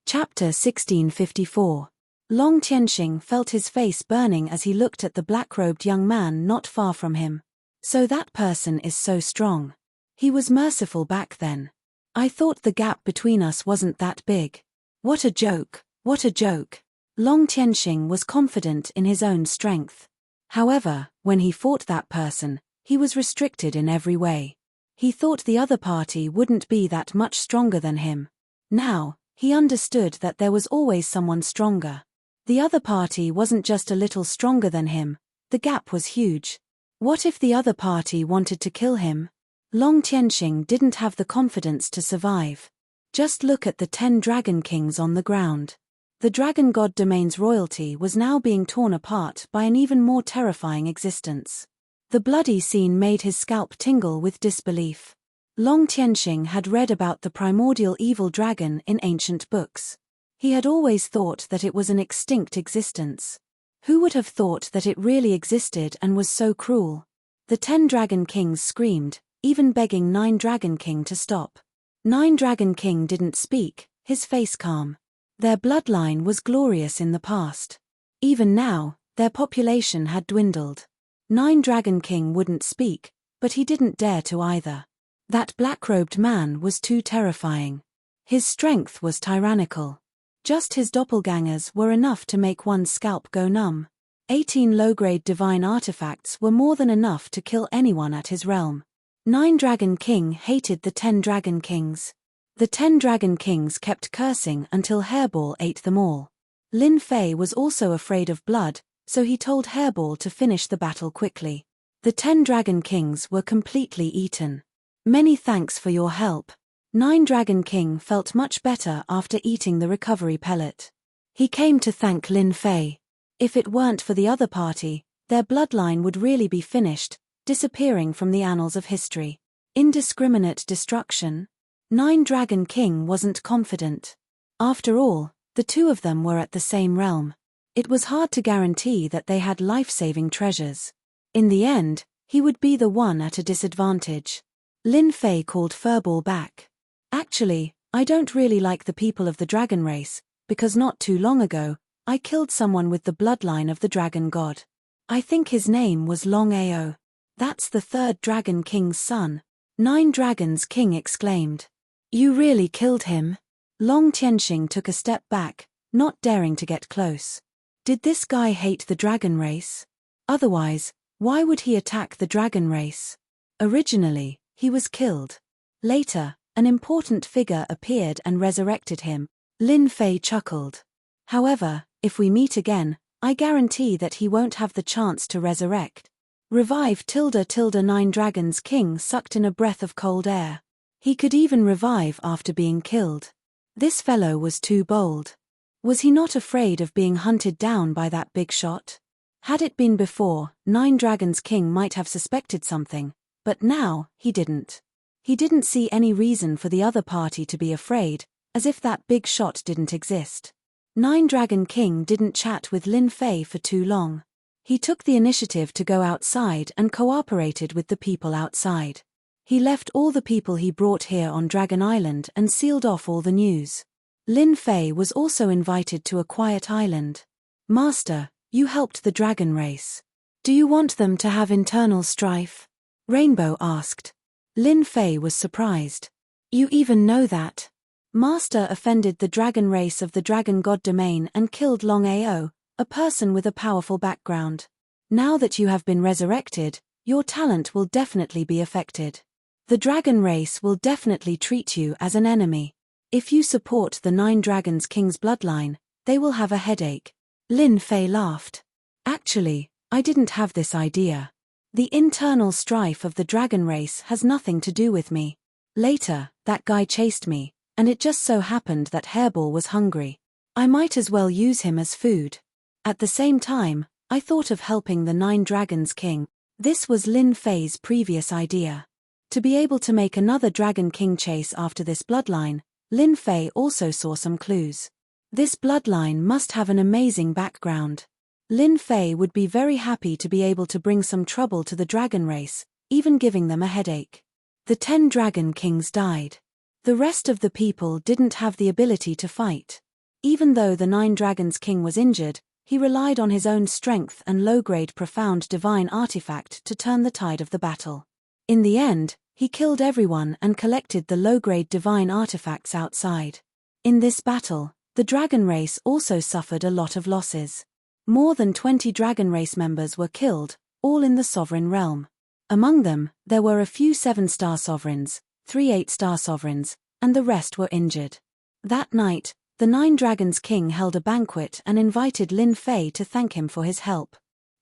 Chapter 1654. Long Tianxing felt his face burning as he looked at the black-robed young man not far from him. So that person is so strong. He was merciful back then. I thought the gap between us wasn't that big. What a joke, what a joke. Long Tianxing was confident in his own strength. However, when he fought that person, he was restricted in every way. He thought the other party wouldn't be that much stronger than him. Now, he understood that there was always someone stronger. The other party wasn't just a little stronger than him, the gap was huge. What if the other party wanted to kill him? Long Tianxing didn't have the confidence to survive. Just look at the 10 dragon kings on the ground. The dragon god domain's royalty was now being torn apart by an even more terrifying existence. The bloody scene made his scalp tingle with disbelief. Long Tianxing had read about the primordial evil dragon in ancient books. He had always thought that it was an extinct existence. Who would have thought that it really existed and was so cruel? The 10 dragon kings screamed, even begging 9 dragon king to stop. 9 dragon king didn't speak, his face calm. Their bloodline was glorious in the past. Even now, their population had dwindled. 9 dragon king wouldn't speak, but he didn't dare to either. That black-robed man was too terrifying. His strength was tyrannical. Just his doppelgangers were enough to make one's scalp go numb. 18 low-grade divine artifacts were more than enough to kill anyone at his realm. 9 Dragon King hated the 10 Dragon Kings. The 10 Dragon Kings kept cursing until Hairball ate them all. Lin Fei was also afraid of blood, so he told Hairball to finish the battle quickly. The 10 Dragon Kings were completely eaten. Many thanks for your help. 9 Dragon King felt much better after eating the recovery pellet. He came to thank Lin Fei. If it weren't for the other party, their bloodline would really be finished, disappearing from the annals of history. Indiscriminate destruction? 9 Dragon King wasn't confident. After all, the two of them were at the same realm. It was hard to guarantee that they had life-saving treasures. In the end, he would be the one at a disadvantage. Lin Fei called Furball back. Actually, I don't really like the people of the dragon race, because not too long ago, I killed someone with the bloodline of the dragon god. I think his name was Long Ao. That's the 3rd Dragon King's son. 9 Dragons King exclaimed. You really killed him? Long Tianxing took a step back, not daring to get close. Did this guy hate the dragon race? Otherwise, why would he attack the dragon race? Originally, he was killed. Later, an important figure appeared and resurrected him. Lin Fei chuckled. However, if we meet again, I guarantee that he won't have the chance to resurrect. Revive ~~ 9 Dragons King sucked in a breath of cold air. He could even revive after being killed. This fellow was too bold. Was he not afraid of being hunted down by that big shot? Had it been before, 9 Dragons King might have suspected something, but now, he didn't. He didn't see any reason for the other party to be afraid, as if that big shot didn't exist. 9 Dragon King didn't chat with Lin Fei for too long. He took the initiative to go outside and cooperated with the people outside. He left all the people he brought here on Dragon Island and sealed off all the news. Lin Fei was also invited to a quiet island. Master, you helped the dragon race. Do you want them to have internal strife? Rainbow asked. Lin Fei was surprised. You even know that? Master offended the dragon race of the dragon god domain and killed Long Ao, a person with a powerful background. Now that you have been resurrected, your talent will definitely be affected. The dragon race will definitely treat you as an enemy. If you support the 9 Dragons King's bloodline, they will have a headache. Lin Fei laughed. Actually, I didn't have this idea. The internal strife of the dragon race has nothing to do with me. Later, that guy chased me, and it just so happened that Hairball was hungry. I might as well use him as food. At the same time, I thought of helping the 9 Dragons King. This was Lin Fei's previous idea. To be able to make another Dragon King chase after this bloodline, Lin Fei also saw some clues. This bloodline must have an amazing background. Lin Fei would be very happy to be able to bring some trouble to the dragon race, even giving them a headache. The 10 Dragon Kings died. The rest of the people didn't have the ability to fight. Even though the Nine Dragons King was injured, he relied on his own strength and low-grade profound divine artifact to turn the tide of the battle. In the end, he killed everyone and collected the low-grade divine artifacts outside. In this battle, the dragon race also suffered a lot of losses. More than 20 dragon race members were killed, all in the sovereign realm. Among them, there were a few 7-star sovereigns, 3 8-star sovereigns, and the rest were injured. That night, the Nine Dragons King held a banquet and invited Lin Fei to thank him for his help.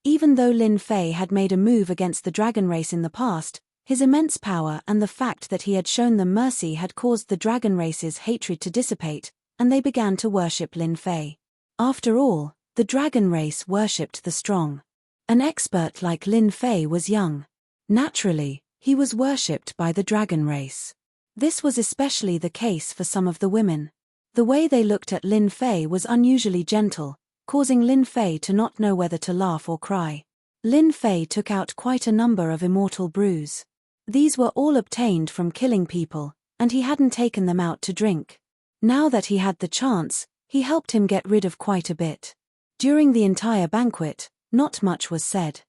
Even though Lin Fei had made a move against the dragon race in the past, his immense power and the fact that he had shown them mercy had caused the dragon race's hatred to dissipate, and they began to worship Lin Fei. After all, the dragon race worshipped the strong. An expert like Lin Fei was young. Naturally, he was worshipped by the dragon race. This was especially the case for some of the women. The way they looked at Lin Fei was unusually gentle, causing Lin Fei to not know whether to laugh or cry. Lin Fei took out quite a number of immortal brews. These were all obtained from killing people, and he hadn't taken them out to drink. Now that he had the chance, he helped him get rid of quite a bit. During the entire banquet, not much was said.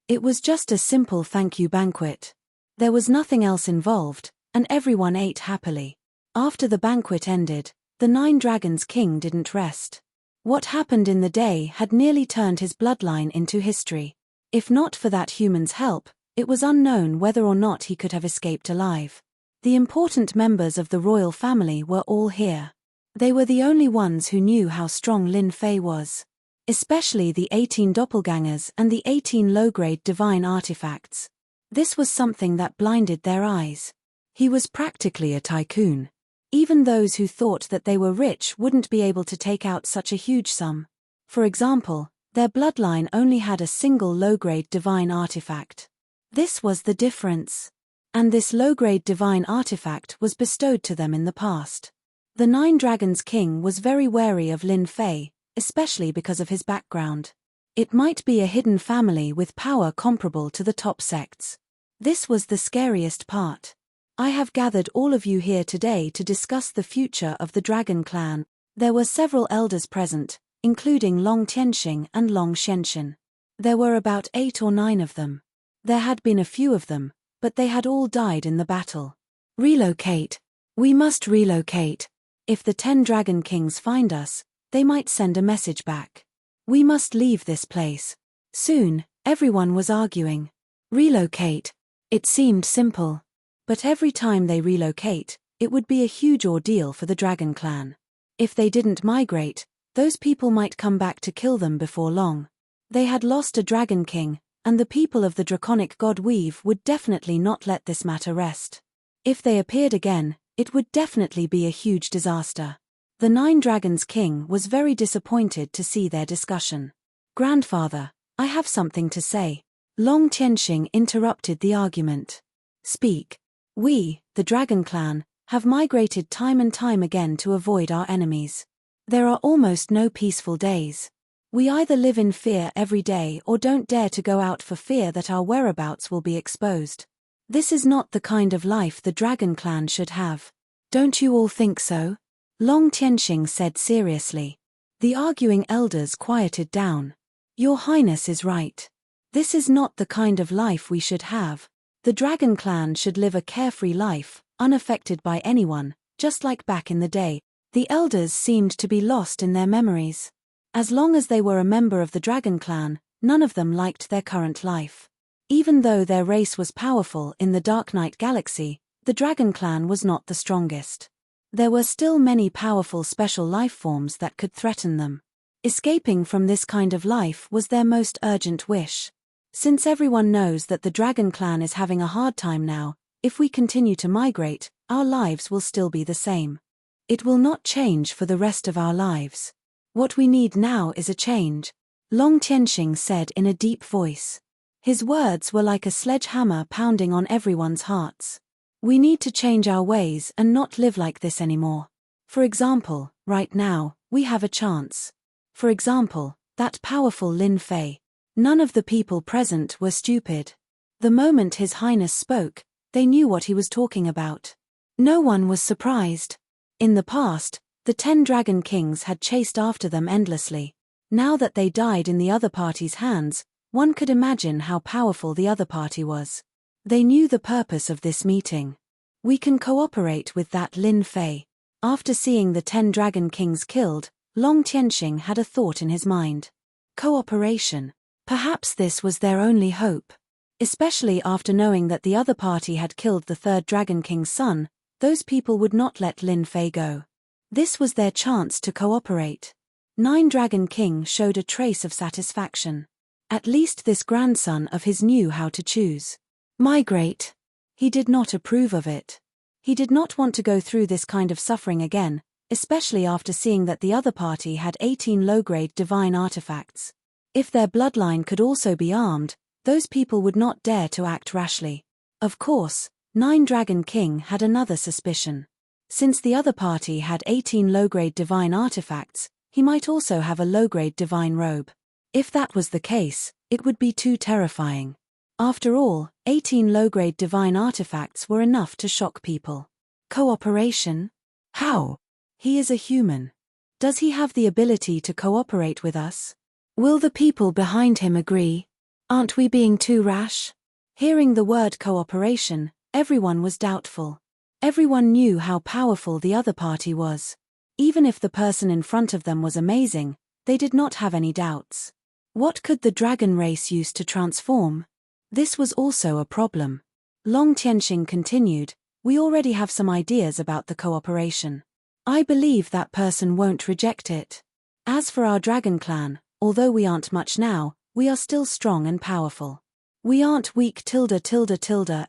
It was just a simple thank you banquet. There was nothing else involved, and everyone ate happily. After the banquet ended, the Nine Dragons King didn't rest. What happened in the day had nearly turned his bloodline into history. If not for that human's help, it was unknown whether or not he could have escaped alive. The important members of the royal family were all here. They were the only ones who knew how strong Lin Fei was. Especially the 18 doppelgangers and the 18 low-grade divine artifacts. This was something that blinded their eyes. He was practically a tycoon. Even those who thought that they were rich wouldn't be able to take out such a huge sum. For example, their bloodline only had a single low-grade divine artifact. This was the difference. And this low-grade divine artifact was bestowed to them in the past. The Nine Dragons King was very wary of Lin Fei, especially because of his background. It might be a hidden family with power comparable to the top sects. This was the scariest part. I have gathered all of you here today to discuss the future of the Dragon Clan. There were several elders present, including Long Tianxing and Long Xianxin. There were about 8 or 9 of them. There had been a few of them, but they had all died in the battle. Relocate. We must relocate. If the 10 Dragon Kings find us, they might send a message back. We must leave this place. Soon, everyone was arguing. Relocate. It seemed simple. But every time they relocate, it would be a huge ordeal for the Dragon Clan. If they didn't migrate, those people might come back to kill them before long. They had lost a Dragon King, and the people of the Draconic God Weave would definitely not let this matter rest. If they appeared again, it would definitely be a huge disaster. The Nine Dragons King was very disappointed to see their discussion. Grandfather, I have something to say. Long Tianxing interrupted the argument. Speak. We, the Dragon Clan, have migrated time and time again to avoid our enemies. There are almost no peaceful days. We either live in fear every day or don't dare to go out for fear that our whereabouts will be exposed. This is not the kind of life the Dragon Clan should have. Don't you all think so? Long Tianxing said seriously. The arguing elders quieted down. Your Highness is right. This is not the kind of life we should have. The Dragon Clan should live a carefree life, unaffected by anyone, just like back in the day. The elders seemed to be lost in their memories. As long as they were a member of the Dragon Clan, none of them liked their current life. Even though their race was powerful in the Dark Knight Galaxy, the Dragon Clan was not the strongest. There were still many powerful special life forms that could threaten them. Escaping from this kind of life was their most urgent wish. Since everyone knows that the Dragon Clan is having a hard time now, if we continue to migrate, our lives will still be the same. It will not change for the rest of our lives. What we need now is a change, Long Tianxing said in a deep voice. His words were like a sledgehammer pounding on everyone's hearts. We need to change our ways and not live like this anymore. For example, right now, we have a chance. For example, that powerful Lin Fei. None of the people present were stupid. The moment His Highness spoke, they knew what he was talking about. No one was surprised. In the past, The 10 Dragon Kings had chased after them endlessly. Now that they died in the other party's hands, one could imagine how powerful the other party was. They knew the purpose of this meeting. We can cooperate with that Lin Fei. After seeing the 10 Dragon Kings killed, Long Tianxing had a thought in his mind. Cooperation. Perhaps this was their only hope. Especially after knowing that the other party had killed the 3rd Dragon King's son, those people would not let Lin Fei go. This was their chance to cooperate. 9 Dragon King showed a trace of satisfaction. At least this grandson of his knew how to choose. Migrate. He did not approve of it. He did not want to go through this kind of suffering again, especially after seeing that the other party had 18 low-grade divine artifacts. If their bloodline could also be armed, those people would not dare to act rashly. Of course, 9 Dragon King had another suspicion. Since the other party had 18 low-grade divine artifacts, he might also have a low-grade divine robe. If that was the case, it would be too terrifying. After all, 18 low-grade divine artifacts were enough to shock people. Cooperation? How? He is a human. Does he have the ability to cooperate with us? Will the people behind him agree? Aren't we being too rash? Hearing the word cooperation, everyone was doubtful. Everyone knew how powerful the other party was. Even if the person in front of them was amazing, they did not have any doubts. What could the dragon race use to transform? This was also a problem. Long Tianxing continued, we already have some ideas about the cooperation. I believe that person won't reject it. As for our dragon clan, although we aren't much now, we are still strong and powerful. We aren't weak ...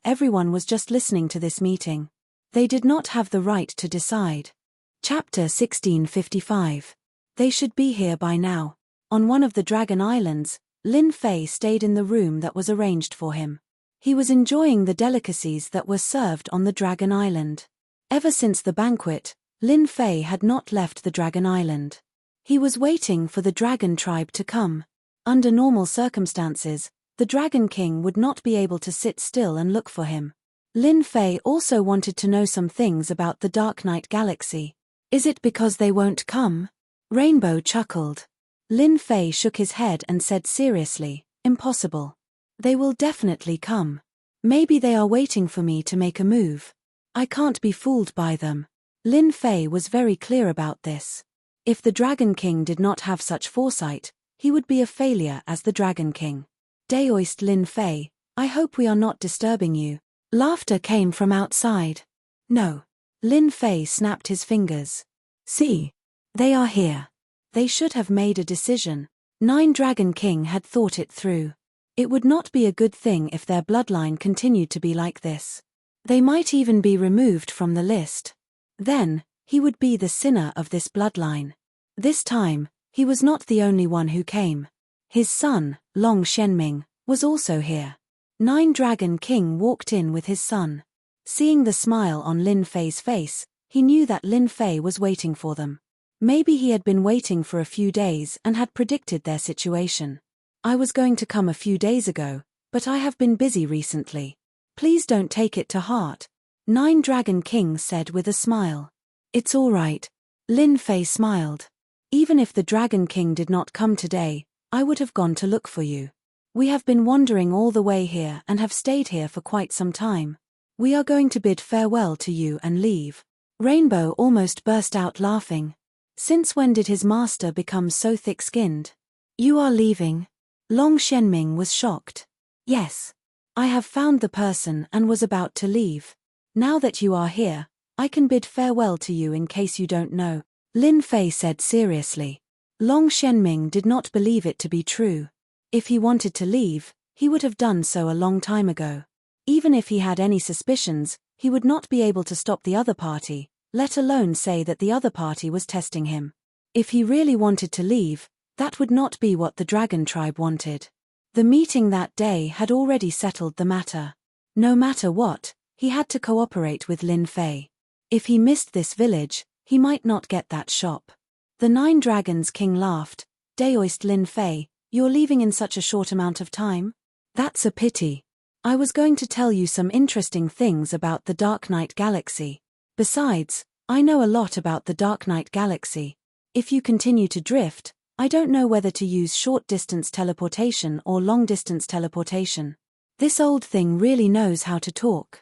Everyone was just listening to this meeting. They did not have the right to decide. Chapter 1655. They should be here by now. On one of the Dragon Islands, Lin Fei stayed in the room that was arranged for him. He was enjoying the delicacies that were served on the Dragon Island. Ever since the banquet, Lin Fei had not left the Dragon Island. He was waiting for the dragon tribe to come. Under normal circumstances, the Dragon King would not be able to sit still and look for him. Lin Fei also wanted to know some things about the Dark Knight Galaxy. Is it because they won't come? Rainbow chuckled. Lin Fei shook his head and said seriously, impossible. They will definitely come. Maybe they are waiting for me to make a move. I can't be fooled by them. Lin Fei was very clear about this. If the Dragon King did not have such foresight, he would be a failure as the Dragon King. Daoist Lin Fei, I hope we are not disturbing you. Laughter came from outside. No. Lin Fei snapped his fingers. See. They are here. They should have made a decision. 9 Dragon King had thought it through. It would not be a good thing if their bloodline continued to be like this. They might even be removed from the list. Then, he would be the sinner of this bloodline. This time, he was not the only one who came. His son, Long Shenming, was also here. 9 Dragon King walked in with his son. Seeing the smile on Lin Fei's face, he knew that Lin Fei was waiting for them. Maybe he had been waiting for a few days and had predicted their situation. I was going to come a few days ago, but I have been busy recently. Please don't take it to heart. 9 Dragon King said with a smile. It's all right. Lin Fei smiled. Even if the Dragon King did not come today, I would have gone to look for you. We have been wandering all the way here and have stayed here for quite some time. We are going to bid farewell to you and leave. Rainbow almost burst out laughing. Since when did his master become so thick-skinned? You are leaving? Long Shenming was shocked. Yes. I have found the person and was about to leave. Now that you are here, I can bid farewell to you in case you don't know. Lin Fei said seriously. Long Shenming did not believe it to be true. If he wanted to leave, he would have done so a long time ago. Even if he had any suspicions, he would not be able to stop the other party, let alone say that the other party was testing him. If he really wanted to leave, that would not be what the Dragon Tribe wanted. The meeting that day had already settled the matter. No matter what, he had to cooperate with Lin Fei. If he missed this village, he might not get that shop. The 9 Dragons King laughed. Daoist Lin Fei, you're leaving in such a short amount of time? That's a pity. I was going to tell you some interesting things about the Dark Knight Galaxy. Besides, I know a lot about the Dark Knight Galaxy. If you continue to drift, I don't know whether to use short-distance teleportation or long-distance teleportation. This old thing really knows how to talk.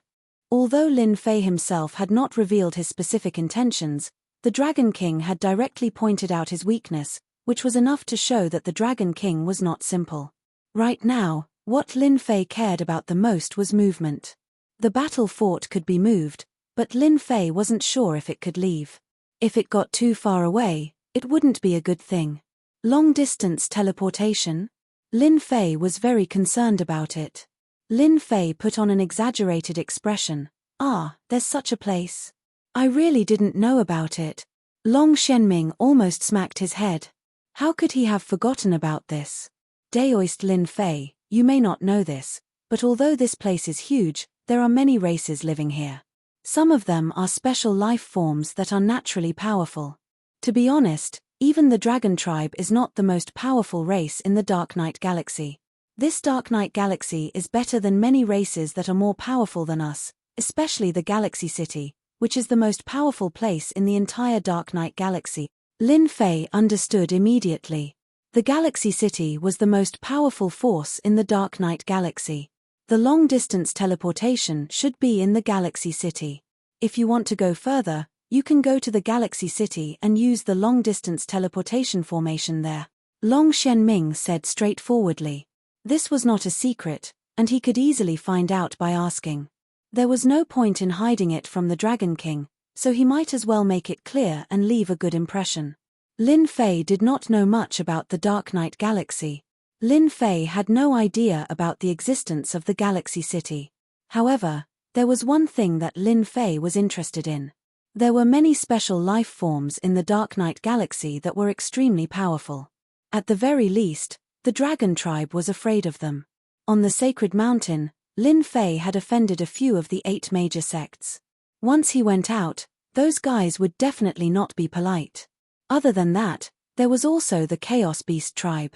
Although Lin Fei himself had not revealed his specific intentions, the Dragon King had directly pointed out his weakness, which was enough to show that the Dragon King was not simple. Right now, what Lin Fei cared about the most was movement. The battle fort could be moved, but Lin Fei wasn't sure if it could leave. If it got too far away, it wouldn't be a good thing. Long-distance teleportation? Lin Fei was very concerned about it. Lin Fei put on an exaggerated expression. There's such a place. I really didn't know about it. Long Shenming almost smacked his head. How could he have forgotten about this? Daoist Lin Fei, you may not know this, but although this place is huge, there are many races living here. Some of them are special life forms that are naturally powerful. To be honest, even the Dragon Tribe is not the most powerful race in the Dark Knight Galaxy. This Dark Knight Galaxy is better than many races that are more powerful than us, especially the Galaxy City, which is the most powerful place in the entire Dark Knight Galaxy. Lin Fei understood immediately. The Galaxy City was the most powerful force in the Dark Knight Galaxy. The long-distance teleportation should be in the Galaxy City. If you want to go further, you can go to the Galaxy City and use the long-distance teleportation formation there. Long Shenming said straightforwardly. This was not a secret, and he could easily find out by asking. There was no point in hiding it from the Dragon King, so he might as well make it clear and leave a good impression. Lin Fei did not know much about the Dark Knight Galaxy. Lin Fei had no idea about the existence of the Galaxy City. However, there was one thing that Lin Fei was interested in. There were many special life forms in the Dark Knight Galaxy that were extremely powerful. At the very least, the Dragon Tribe was afraid of them. On the Sacred Mountain, Lin Fei had offended a few of the 8 major sects. Once he went out, those guys would definitely not be polite. Other than that, there was also the Chaos Beast tribe.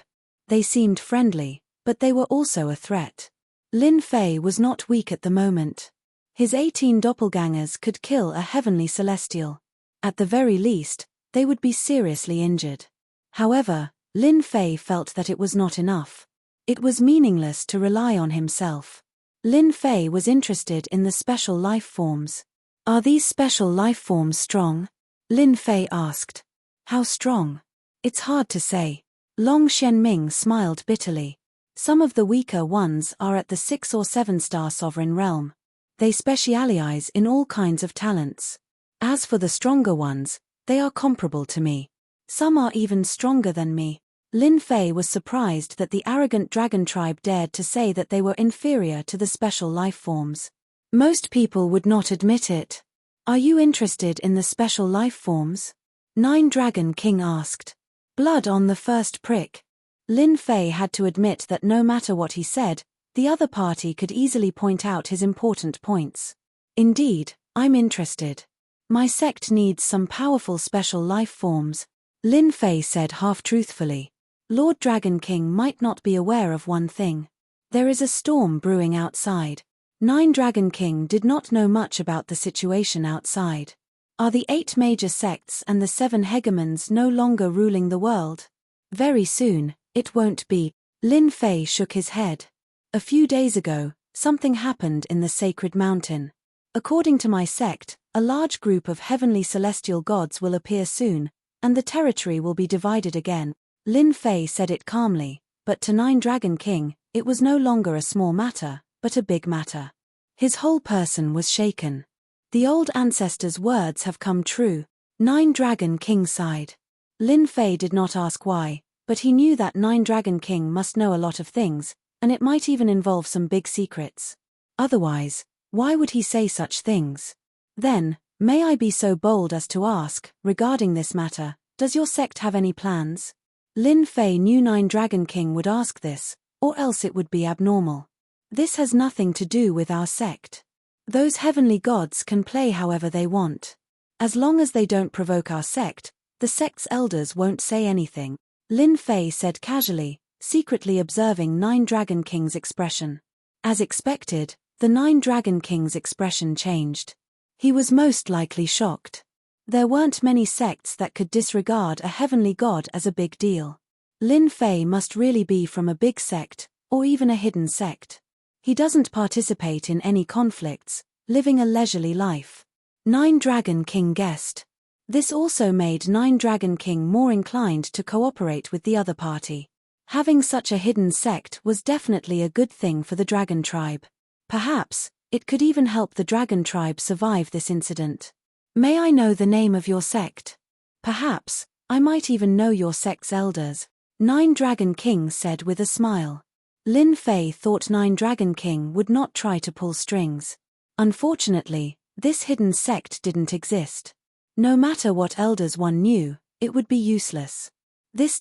They seemed friendly, but they were also a threat. Lin Fei was not weak at the moment. His 18 doppelgangers could kill a heavenly celestial. At the very least, they would be seriously injured. However, Lin Fei felt that it was not enough. It was meaningless to rely on himself. Lin Fei was interested in the special life forms. Are these special life forms strong? Lin Fei asked. How strong? It's hard to say. Long Shenming smiled bitterly. Some of the weaker ones are at the 6 or 7-star sovereign realm. They specialize in all kinds of talents. As for the stronger ones, they are comparable to me. Some are even stronger than me. Lin Fei was surprised that the arrogant Dragon Tribe dared to say that they were inferior to the special life forms. Most people would not admit it. Are you interested in the special life forms? 9 Dragon King asked. Blood on the first prick. Lin Fei had to admit that no matter what he said, the other party could easily point out his important points. Indeed, I'm interested. My sect needs some powerful special life forms, Lin Fei said half-truthfully. Lord Dragon King might not be aware of one thing. There is a storm brewing outside. 9 Dragon King did not know much about the situation outside. Are the 8 major sects and the 7 hegemons no longer ruling the world? Very soon, it won't be. Lin Fei shook his head. A few days ago, something happened in the Sacred Mountain. According to my sect, a large group of heavenly celestial gods will appear soon, and the territory will be divided again. Lin Fei said it calmly, but to 9 Dragon King, it was no longer a small matter, but a big matter. His whole person was shaken. The old ancestor's words have come true. 9 Dragon King sighed. Lin Fei did not ask why, but he knew that 9 Dragon King must know a lot of things, and it might even involve some big secrets. Otherwise, why would he say such things? Then, may I be so bold as to ask, regarding this matter, does your sect have any plans? Lin Fei knew 9 Dragon King would ask this, or else it would be abnormal. This has nothing to do with our sect. Those heavenly gods can play however they want. As long as they don't provoke our sect, the sect's elders won't say anything, Lin Fei said casually, secretly observing 9 Dragon King's expression. As expected, the 9 Dragon King's expression changed. He was most likely shocked. There weren't many sects that could disregard a heavenly god as a big deal. Lin Fei must really be from a big sect, or even a hidden sect. He doesn't participate in any conflicts, living a leisurely life. Nine Dragon King guessed. This also made Nine Dragon King more inclined to cooperate with the other party. Having such a hidden sect was definitely a good thing for the Dragon Tribe. Perhaps, it could even help the Dragon Tribe survive this incident. May I know the name of your sect? Perhaps, I might even know your sect's elders, Nine Dragon King said with a smile. Lin Fei thought Nine Dragon King would not try to pull strings. Unfortunately, this hidden sect didn't exist. No matter what elders one knew, it would be useless. This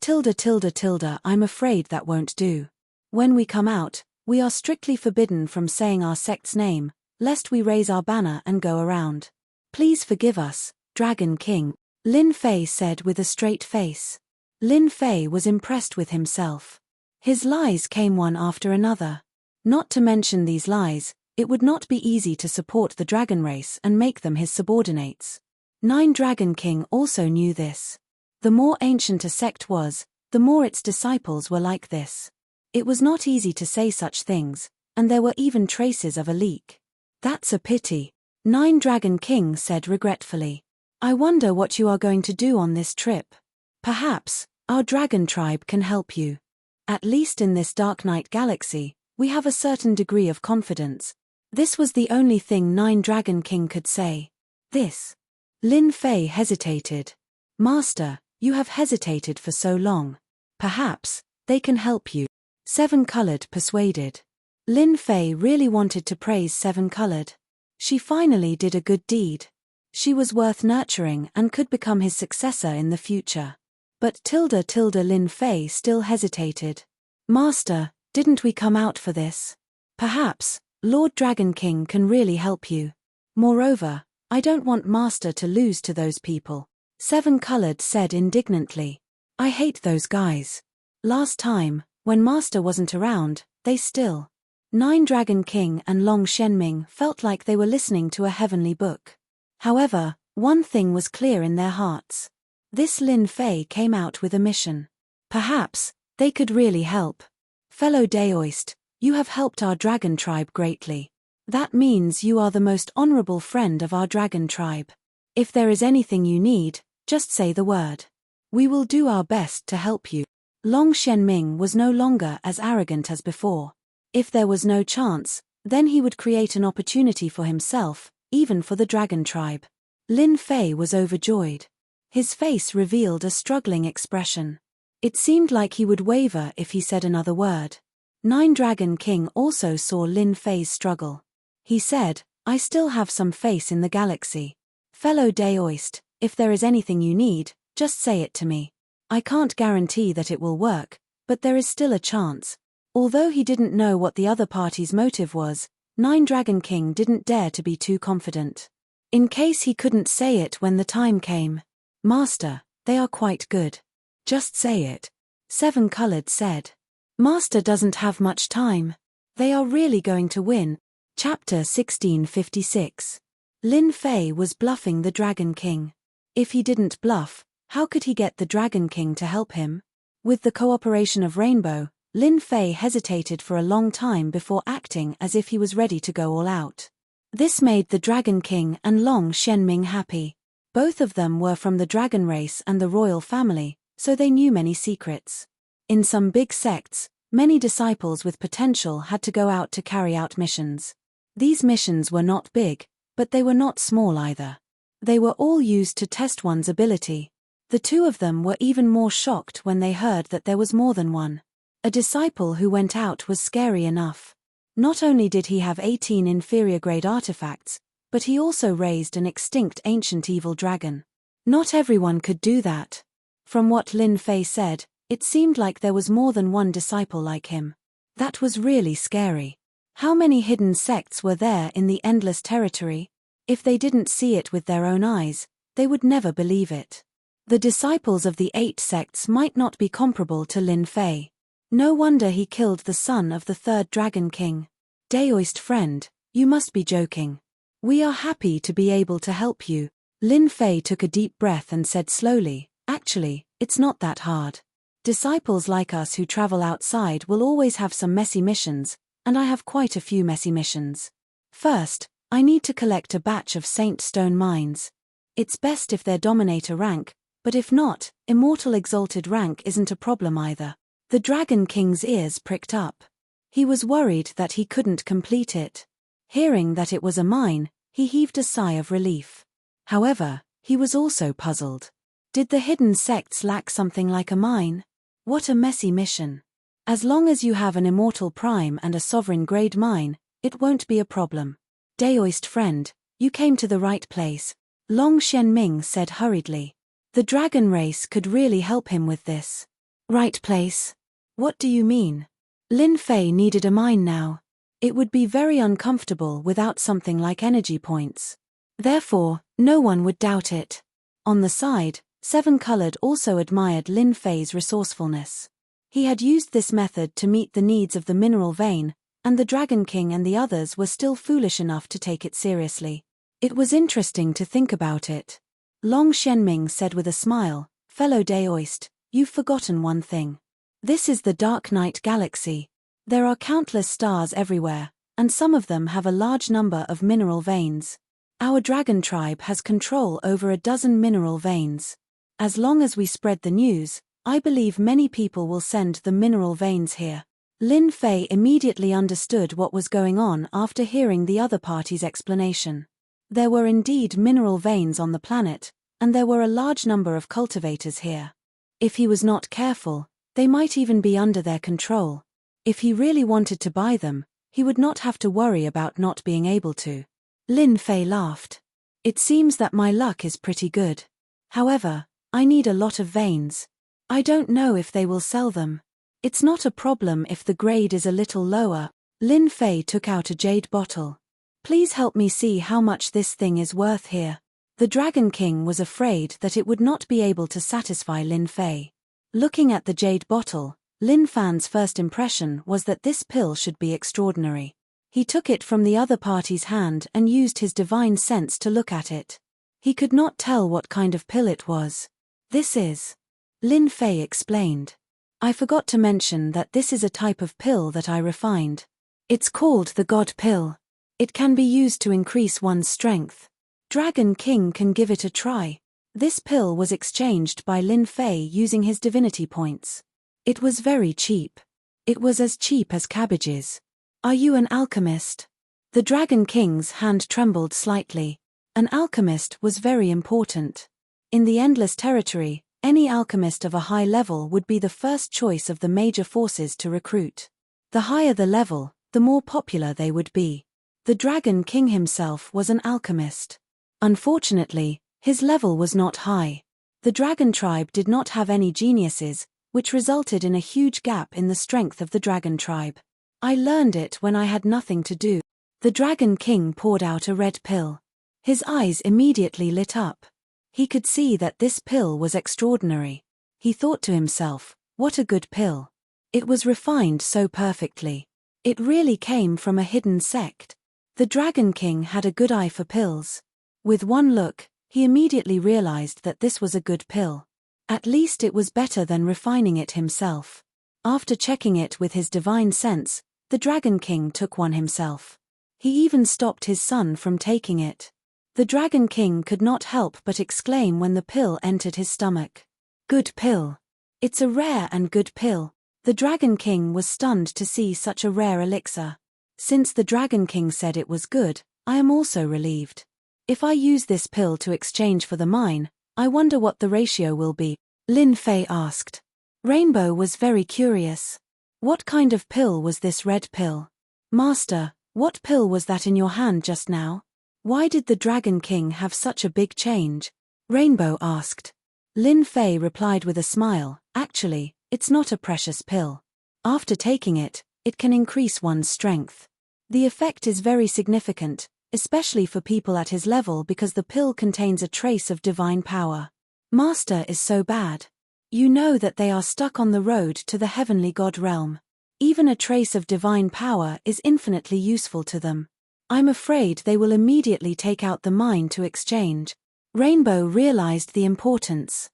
I'm afraid that won't do. When we come out, we are strictly forbidden from saying our sect's name, lest we raise our banner and go around. Please forgive us, Dragon King, Lin Fei said with a straight face. Lin Fei was impressed with himself. His lies came one after another. Not to mention these lies, it would not be easy to support the dragon race and make them his subordinates. Nine Dragon King also knew this. The more ancient a sect was, the more its disciples were like this. It was not easy to say such things, and there were even traces of a leak. That's a pity, Nine Dragon King said regretfully. I wonder what you are going to do on this trip. Perhaps, our dragon tribe can help you. At least in this Dark Night galaxy, we have a certain degree of confidence. This was the only thing Nine Dragon King could say. This. Lin Fei hesitated. Master, you have hesitated for so long. Perhaps, they can help you. Seven Colored persuaded. Lin Fei really wanted to praise Seven Colored. She finally did a good deed. She was worth nurturing and could become his successor in the future. But Lin Fei still hesitated. Master, didn't we come out for this? Perhaps, Lord Dragon King can really help you. Moreover, I don't want Master to lose to those people, Seven Colored said indignantly. I hate those guys. Last time, when Master wasn't around, they still. Nine Dragon King and Long Shenming felt like they were listening to a heavenly book. However, one thing was clear in their hearts. This Lin Fei came out with a mission. Perhaps, they could really help. Fellow Daoist, you have helped our dragon tribe greatly. That means you are the most honorable friend of our dragon tribe. If there is anything you need, just say the word. We will do our best to help you. Long Shenming was no longer as arrogant as before. If there was no chance, then he would create an opportunity for himself, even for the dragon tribe. Lin Fei was overjoyed. His face revealed a struggling expression. It seemed like he would waver if he said another word. Nine Dragon King also saw Lin Fei's struggle. He said, I still have some faith in the galaxy. Fellow Daoist, if there is anything you need, just say it to me. I can't guarantee that it will work, but there is still a chance. Although he didn't know what the other party's motive was, Nine Dragon King didn't dare to be too confident. In case he couldn't say it when the time came. Master, they are quite good. Just say it. Seven Colored said. Master doesn't have much time. They are really going to win. Chapter 1656. Lin Fei was bluffing the Dragon King. If he didn't bluff, how could he get the Dragon King to help him? With the cooperation of Rainbow, Lin Fei hesitated for a long time before acting as if he was ready to go all out. This made the Dragon King and Long Shenming happy. Both of them were from the dragon race and the royal family, so they knew many secrets. In some big sects, many disciples with potential had to go out to carry out missions. These missions were not big, but they were not small either. They were all used to test one's ability. The two of them were even more shocked when they heard that there was more than one. A disciple who went out was scary enough. Not only did he have 18 inferior grade artifacts, but he also raised an extinct ancient evil dragon. Not everyone could do that. From what Lin Fei said, it seemed like there was more than one disciple like him. That was really scary. How many hidden sects were there in the endless territory? If they didn't see it with their own eyes, they would never believe it. The disciples of the 8 sects might not be comparable to Lin Fei. No wonder he killed the son of the 3rd Dragon King. Daoist friend, you must be joking. We are happy to be able to help you, Lin Fei took a deep breath and said slowly, "Actually, it's not that hard. Disciples like us who travel outside will always have some messy missions, and I have quite a few messy missions. First, I need to collect a batch of Saint Stone mines. It's best if they're Dominator rank, but if not, Immortal Exalted rank isn't a problem either." The Dragon King's ears pricked up. He was worried that he couldn't complete it. Hearing that it was a mine, he heaved a sigh of relief. However, he was also puzzled. Did the hidden sects lack something like a mine? What a messy mission. As long as you have an Immortal Prime and a Sovereign Grade mine, it won't be a problem. "Daoist friend, you came to the right place," Long Xianming said hurriedly. The dragon race could really help him with this. Right place? What do you mean? Lin Fei needed a mine now. It would be very uncomfortable without something like energy points. Therefore, no one would doubt it. On the side, Seven Colored also admired Lin Fei's resourcefulness. He had used this method to meet the needs of the mineral vein, and the Dragon King and the others were still foolish enough to take it seriously. It was interesting to think about it. Long Xianming said with a smile, "Fellow Daoist, you've forgotten one thing. This is the Dark Night Galaxy. There are countless stars everywhere, and some of them have a large number of mineral veins. Our dragon tribe has control over a dozen mineral veins. As long as we spread the news, I believe many people will send the mineral veins here." Lin Fei immediately understood what was going on after hearing the other party's explanation. There were indeed mineral veins on the planet, and there were a large number of cultivators here. If he was not careful, they might even be under their control. If he really wanted to buy them, he would not have to worry about not being able to. Lin Fei laughed. "It seems that my luck is pretty good. However, I need a lot of veins. I don't know if they will sell them. It's not a problem if the grade is a little lower." Lin Fei took out a jade bottle. "Please help me see how much this thing is worth here." The Dragon King was afraid that it would not be able to satisfy Lin Fei. Looking at the jade bottle, Lin Fan's first impression was that this pill should be extraordinary. He took it from the other party's hand and used his divine sense to look at it. He could not tell what kind of pill it was. "This is," Lin Fei explained. "I forgot to mention that this is a type of pill that I refined. It's called the God Pill. It can be used to increase one's strength. Dragon King can give it a try." This pill was exchanged by Lin Fei using his divinity points. It was very cheap. It was as cheap as cabbages. "Are you an alchemist?" The Dragon King's hand trembled slightly. An alchemist was very important. In the Endless Territory, any alchemist of a high level would be the first choice of the major forces to recruit. The higher the level, the more popular they would be. The Dragon King himself was an alchemist. Unfortunately, his level was not high. The dragon tribe did not have any geniuses, which resulted in a huge gap in the strength of the dragon tribe. "I learned it when I had nothing to do." The Dragon King poured out a red pill. His eyes immediately lit up. He could see that this pill was extraordinary. He thought to himself, what a good pill. It was refined so perfectly. It really came from a hidden sect. The Dragon King had a good eye for pills. With one look, he immediately realized that this was a good pill. At least it was better than refining it himself. After checking it with his divine sense, the Dragon King took one himself. He even stopped his son from taking it. The Dragon King could not help but exclaim when the pill entered his stomach. "Good pill. It's a rare and good pill." The Dragon King was stunned to see such a rare elixir. "Since the Dragon King said it was good, I am also relieved. If I use this pill to exchange for the mine, I wonder what the ratio will be," Lin Fei asked. Rainbow was very curious. "What kind of pill was this red pill?" "Master, what pill was that in your hand just now? Why did the Dragon King have such a big change?" Rainbow asked. Lin Fei replied with a smile, "Actually, it's not a precious pill. After taking it, it can increase one's strength. The effect is very significant, especially for people at his level because the pill contains a trace of divine power." "Master is so bad. You know that they are stuck on the road to the heavenly god realm. Even a trace of divine power is infinitely useful to them. I'm afraid they will immediately take out the mine to exchange." Rainbow realized the importance.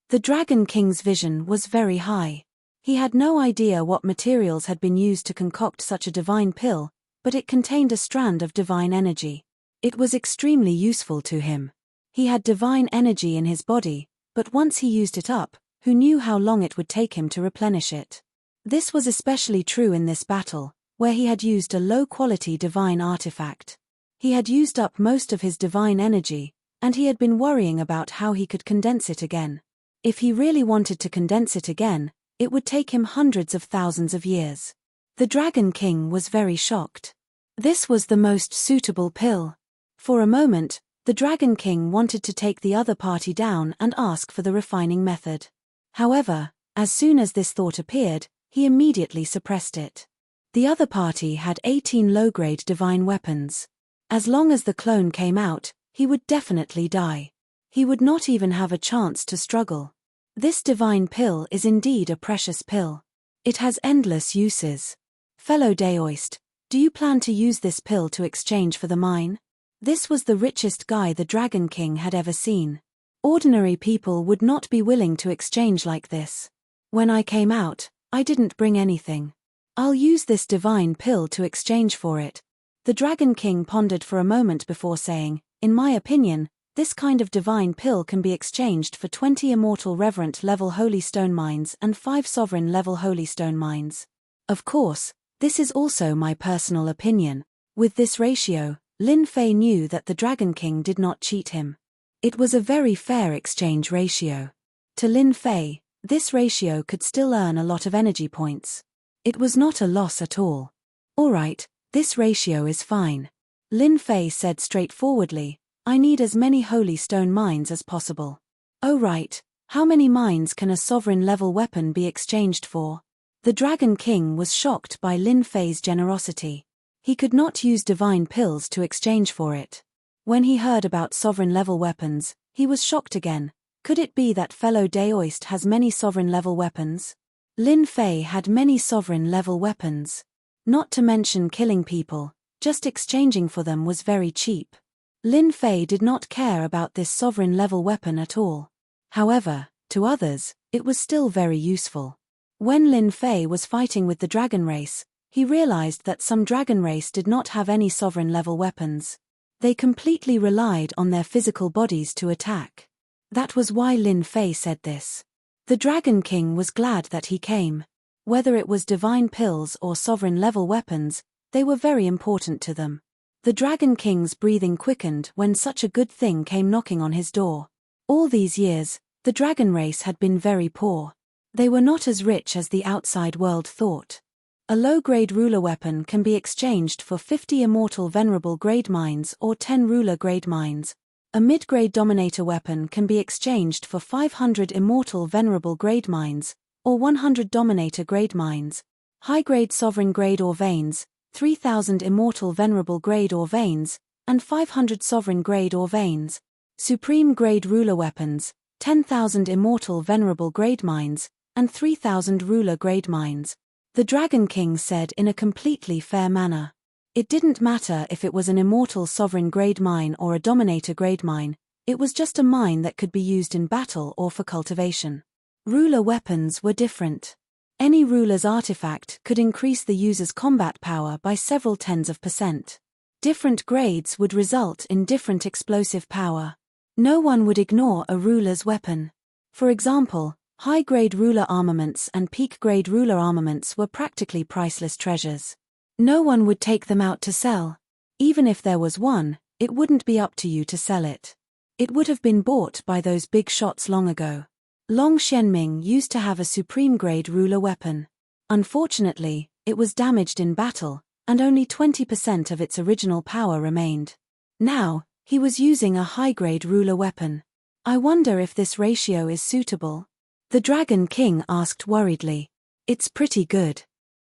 The Dragon King's vision was very high. He had no idea what materials had been used to concoct such a divine pill, but it contained a strand of divine energy. It was extremely useful to him. He had divine energy in his body, but once he used it up, who knew how long it would take him to replenish it? This was especially true in this battle, where he had used a low-quality divine artifact. He had used up most of his divine energy, and he had been worrying about how he could condense it again. If he really wanted to condense it again, it would take him hundreds of thousands of years. The Dragon King was very shocked. This was the most suitable pill. For a moment, the Dragon King wanted to take the other party down and ask for the refining method. However, as soon as this thought appeared, he immediately suppressed it. The other party had 18 low-grade divine weapons. As long as the clone came out, he would definitely die. He would not even have a chance to struggle. This divine pill is indeed a precious pill. It has endless uses. Fellow Daoist, do you plan to use this pill to exchange for the mine? This was the richest guy the Dragon King had ever seen. Ordinary people would not be willing to exchange like this. When I came out, I didn't bring anything. I'll use this divine pill to exchange for it. The Dragon King pondered for a moment before saying, in my opinion, this kind of divine pill can be exchanged for 20 immortal reverent level holy stone mines and 5 sovereign level holy stone mines. Of course, this is also my personal opinion. With this ratio, Lin Fei knew that the Dragon King did not cheat him. It was a very fair exchange ratio. To Lin Fei, this ratio could still earn a lot of energy points. It was not a loss at all. Alright, this ratio is fine. Lin Fei said straightforwardly, I need as many holy stone mines as possible. Oh right, how many mines can a sovereign level weapon be exchanged for? The Dragon King was shocked by Lin Fei's generosity. He could not use divine pills to exchange for it. When he heard about sovereign level weapons, he was shocked again. Could it be that fellow Daoist has many sovereign level weapons? Lin Fei had many sovereign level weapons. Not to mention killing people, just exchanging for them was very cheap. Lin Fei did not care about this sovereign level weapon at all. However, to others, it was still very useful. When Lin Fei was fighting with the dragon race, he realized that some dragon race did not have any sovereign level weapons. They completely relied on their physical bodies to attack. That was why Lin Fei said this. The Dragon King was glad that he came. Whether it was divine pills or sovereign level weapons, they were very important to them. The Dragon King's breathing quickened when such a good thing came knocking on his door. All these years, the dragon race had been very poor. They were not as rich as the outside world thought. A low-grade ruler weapon can be exchanged for 50 immortal venerable grade mines or 10 ruler grade mines. A mid-grade dominator weapon can be exchanged for 500 immortal venerable grade mines, or 100 dominator grade mines. High-grade sovereign grade or veins, 3,000 immortal venerable grade or veins, and 500 sovereign grade or veins. Supreme grade ruler weapons, 10,000 immortal venerable grade mines, and 3,000 ruler grade mines. The Dragon King said in a completely fair manner. It didn't matter if it was an immortal sovereign grade mine or a dominator grade mine, it was just a mine that could be used in battle or for cultivation. Ruler weapons were different. Any ruler's artifact could increase the user's combat power by several tens of %. Different grades would result in different explosive power. No one would ignore a ruler's weapon. For example, high-grade ruler armaments and peak-grade ruler armaments were practically priceless treasures. No one would take them out to sell. Even if there was one, it wouldn't be up to you to sell it. It would have been bought by those big shots long ago. Long Xianming used to have a supreme-grade ruler weapon. Unfortunately, it was damaged in battle, and only 20% of its original power remained. Now, he was using a high-grade ruler weapon. I wonder if this ratio is suitable. The Dragon King asked worriedly. It's pretty good.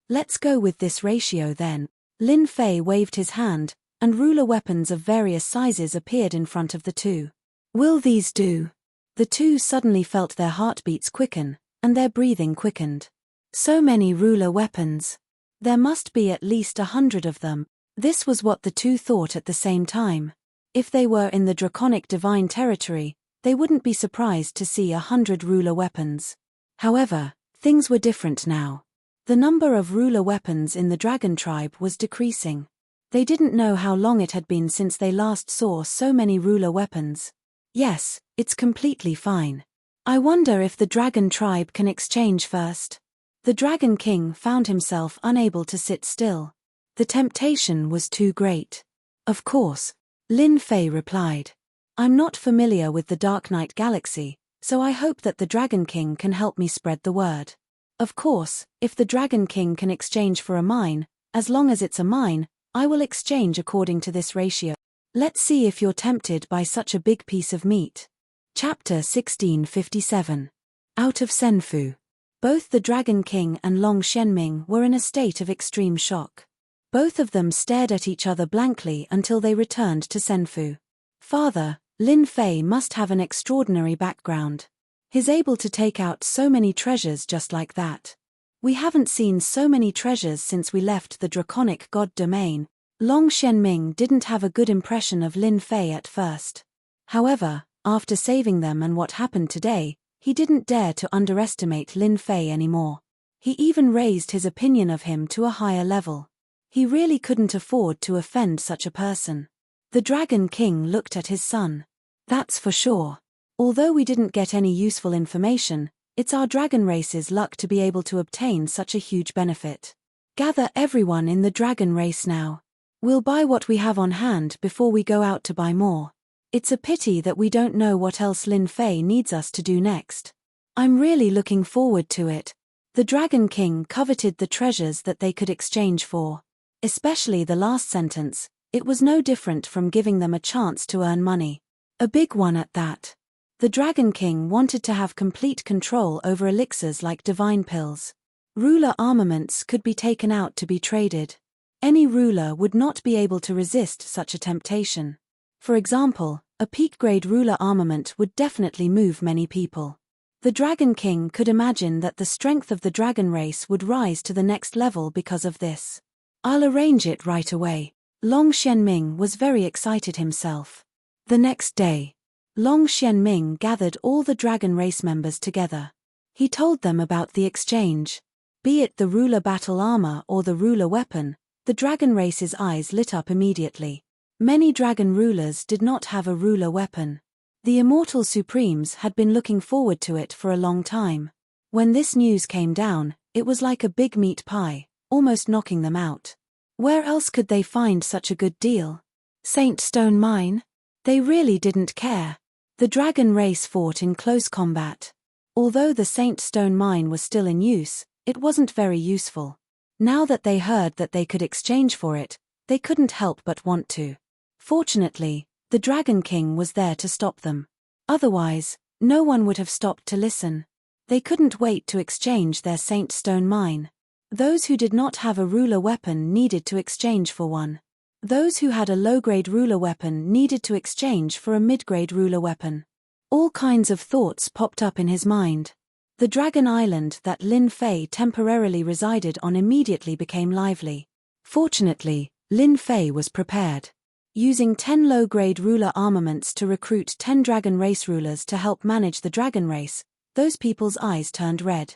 Let's go with this ratio then. Lin Fei waved his hand, and ruler weapons of various sizes appeared in front of the two. Will these do? The two suddenly felt their heartbeats quicken, and their breathing quickened. So many ruler weapons. There must be at least 100 of them. This was what the two thought at the same time. If they were in the draconic divine territory, they wouldn't be surprised to see 100 ruler weapons. However, things were different now. The number of ruler weapons in the dragon tribe was decreasing. They didn't know how long it had been since they last saw so many ruler weapons. Yes, it's completely fine. I wonder if the dragon tribe can exchange first. The Dragon King found himself unable to sit still. The temptation was too great. Of course, Lin Fei replied. I'm not familiar with the Dark Knight Galaxy, so I hope that the Dragon King can help me spread the word. Of course, if the Dragon King can exchange for a mine, as long as it's a mine, I will exchange according to this ratio. Let's see if you're tempted by such a big piece of meat. Chapter 1657. Out of Senfu. Both the Dragon King and Long Shenming were in a state of extreme shock. Both of them stared at each other blankly until they returned to Senfu. Father, Lin Fei must have an extraordinary background. He's able to take out so many treasures just like that. We haven't seen so many treasures since we left the draconic god domain. Long Shenming didn't have a good impression of Lin Fei at first. However, after saving them and what happened today, he didn't dare to underestimate Lin Fei anymore. He even raised his opinion of him to a higher level. He really couldn't afford to offend such a person. The Dragon King looked at his son. That's for sure. Although we didn't get any useful information, it's our dragon race's luck to be able to obtain such a huge benefit. Gather everyone in the dragon race now. We'll buy what we have on hand before we go out to buy more. It's a pity that we don't know what else Lin Fei needs us to do next. I'm really looking forward to it. The Dragon King coveted the treasures that they could exchange for. Especially the last sentence, it was no different from giving them a chance to earn money. A big one at that. The Dragon King wanted to have complete control over elixirs like divine pills. Ruler armaments could be taken out to be traded. Any ruler would not be able to resist such a temptation. For example, a peak-grade ruler armament would definitely move many people. The Dragon King could imagine that the strength of the dragon race would rise to the next level because of this. I'll arrange it right away. Long Shenming was very excited himself. The next day, Long Shenming gathered all the dragon race members together. He told them about the exchange. Be it the ruler battle armor or the ruler weapon, the dragon race's eyes lit up immediately. Many dragon rulers did not have a ruler weapon. The Immortal Supremes had been looking forward to it for a long time. When this news came down, it was like a big meat pie, almost knocking them out. Where else could they find such a good deal? Saint Stone Mine? They really didn't care. The dragon race fought in close combat. Although the Saint Stone Mine was still in use, it wasn't very useful. Now that they heard that they could exchange for it, they couldn't help but want to. Fortunately, the Dragon King was there to stop them. Otherwise, no one would have stopped to listen. They couldn't wait to exchange their Saint Stone Mine. Those who did not have a ruler weapon needed to exchange for one. Those who had a low-grade ruler weapon needed to exchange for a mid-grade ruler weapon. All kinds of thoughts popped up in his mind. The Dragon Island that Lin Fei temporarily resided on immediately became lively. Fortunately, Lin Fei was prepared. Using 10 low-grade ruler armaments to recruit 10 dragon race rulers to help manage the dragon race, those people's eyes turned red.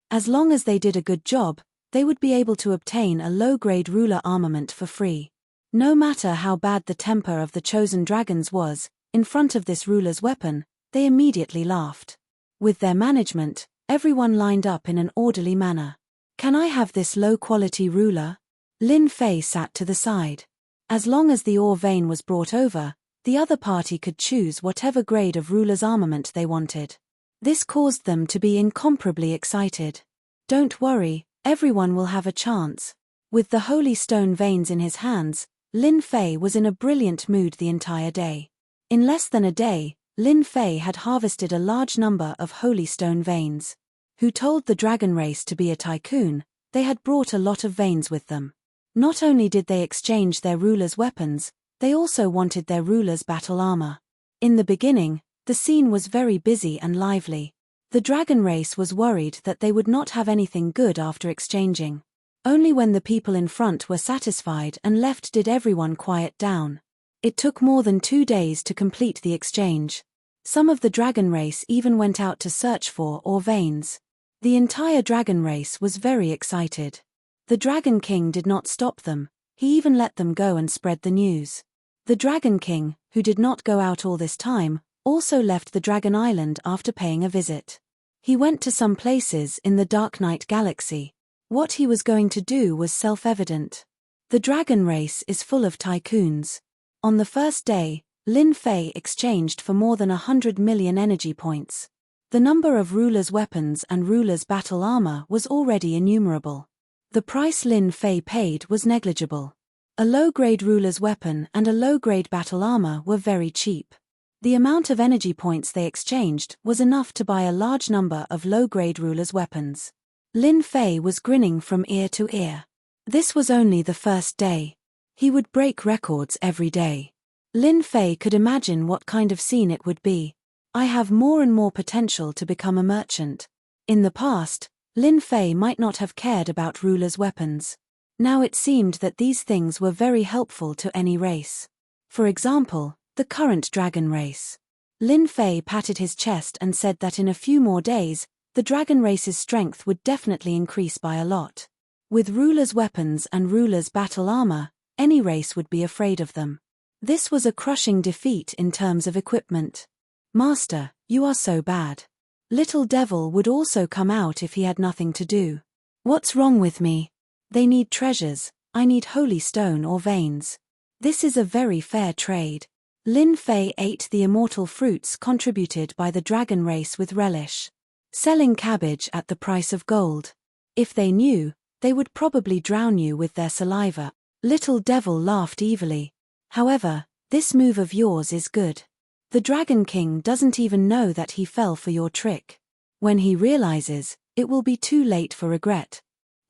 As long as they did a good job, they would be able to obtain a low-grade ruler armament for free. No matter how bad the temper of the chosen dragons was, in front of this ruler's weapon, they immediately laughed. With their management, everyone lined up in an orderly manner. Can I have this low-quality ruler? Lin Fei sat to the side. As long as the ore vein was brought over, the other party could choose whatever grade of ruler's armament they wanted. This caused them to be incomparably excited. Don't worry, everyone will have a chance. With the holy stone veins in his hands, Lin Fei was in a brilliant mood the entire day. In less than a day, Lin Fei had harvested a large number of holy stone veins. Who told the dragon race to be a tycoon, they had brought a lot of veins with them. Not only did they exchange their rulers' weapons, they also wanted their rulers' battle armor. In the beginning, the scene was very busy and lively. The dragon race was worried that they would not have anything good after exchanging. Only when the people in front were satisfied and left did everyone quiet down. It took more than 2 days to complete the exchange. Some of the dragon race even went out to search for or veins. The entire dragon race was very excited. The Dragon King did not stop them, he even let them go and spread the news. The Dragon King, who did not go out all this time, also left the Dragon Island after paying a visit. He went to some places in the Dark Knight Galaxy. What he was going to do was self-evident. The dragon race is full of tycoons. On the first day, Lin Fei exchanged for more than 100 million energy points. The number of rulers' weapons and rulers' battle armor was already innumerable. The price Lin Fei paid was negligible. A low-grade ruler's weapon and a low-grade battle armor were very cheap. The amount of energy points they exchanged was enough to buy a large number of low-grade rulers' weapons. Lin Fei was grinning from ear to ear. This was only the first day. He would break records every day. Lin Fei could imagine what kind of scene it would be. I have more and more potential to become a merchant. In the past, Lin Fei might not have cared about rulers' weapons. Now it seemed that these things were very helpful to any race. For example, the current dragon race. Lin Fei patted his chest and said that in a few more days, the dragon race's strength would definitely increase by a lot. With rulers' weapons and rulers' battle armor, any race would be afraid of them. This was a crushing defeat in terms of equipment. Master, you are so bad. Little Devil would also come out if he had nothing to do. What's wrong with me? They need treasures, I need holy stone or veins. This is a very fair trade. Lin Fei ate the immortal fruits contributed by the dragon race with relish. Selling cabbage at the price of gold. If they knew, they would probably drown you with their saliva. Little Devil laughed evilly. However, this move of yours is good. The Dragon King doesn't even know that he fell for your trick. When he realizes, it will be too late for regret.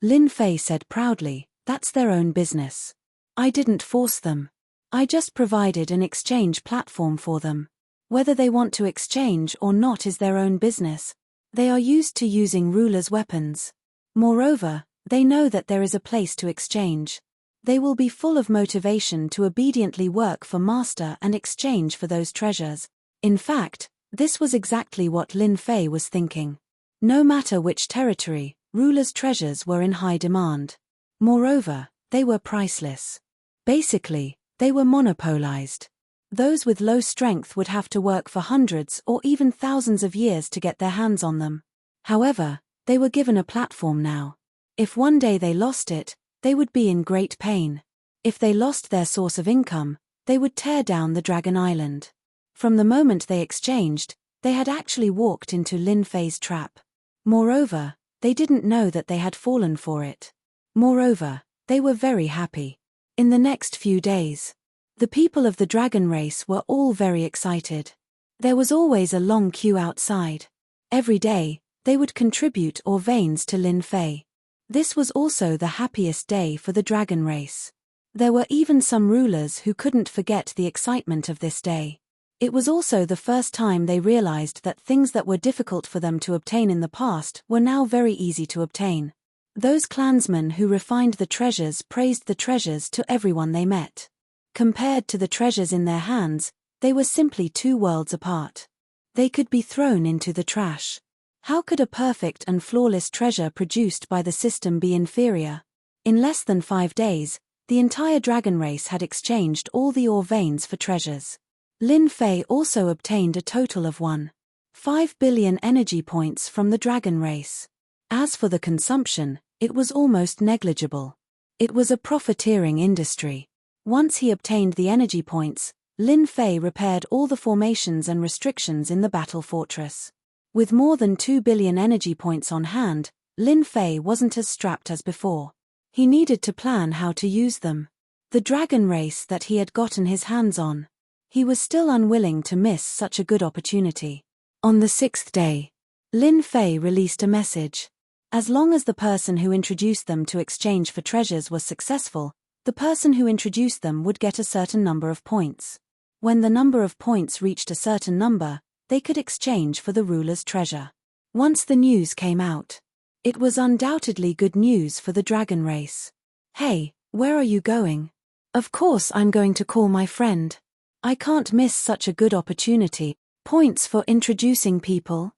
Lin Fei said proudly, that's their own business. I didn't force them. I just provided an exchange platform for them. Whether they want to exchange or not is their own business. They are used to using rulers' weapons. Moreover, they know that there is a place to exchange. They will be full of motivation to obediently work for Master and exchange for those treasures. In fact, this was exactly what Lin Fei was thinking. No matter which territory, rulers' treasures were in high demand. Moreover, they were priceless. Basically, they were monopolized. Those with low strength would have to work for hundreds or even thousands of years to get their hands on them. However, they were given a platform now. If one day they lost it, they would be in great pain. If they lost their source of income, they would tear down the Dragon Island. From the moment they exchanged, they had actually walked into Lin Fei's trap. Moreover, they didn't know that they had fallen for it. Moreover, they were very happy. In the next few days, the people of the dragon race were all very excited. There was always a long queue outside. Every day, they would contribute or veins to Lin Fei. This was also the happiest day for the dragon race. There were even some rulers who couldn't forget the excitement of this day. It was also the first time they realized that things that were difficult for them to obtain in the past were now very easy to obtain. Those clansmen who refined the treasures praised the treasures to everyone they met. Compared to the treasures in their hands, they were simply two worlds apart. They could be thrown into the trash. How could a perfect and flawless treasure produced by the system be inferior? In less than 5 days, the entire dragon race had exchanged all the ore veins for treasures. Lin Fei also obtained a total of 1.5 billion energy points from the dragon race. As for the consumption, it was almost negligible. It was a profiteering industry. Once he obtained the energy points, Lin Fei repaired all the formations and restrictions in the battle fortress. With more than 2 billion energy points on hand, Lin Fei wasn't as strapped as before. He needed to plan how to use them. The dragon race that he had gotten his hands on. He was still unwilling to miss such a good opportunity. On the 6th day, Lin Fei released a message. As long as the person who introduced them to exchange for treasures was successful, the person who introduced them would get a certain number of points. When the number of points reached a certain number, they could exchange for the ruler's treasure. Once the news came out, it was undoubtedly good news for the dragon race. Hey, where are you going? Of course I'm going to call my friend. I can't miss such a good opportunity. Points for introducing people.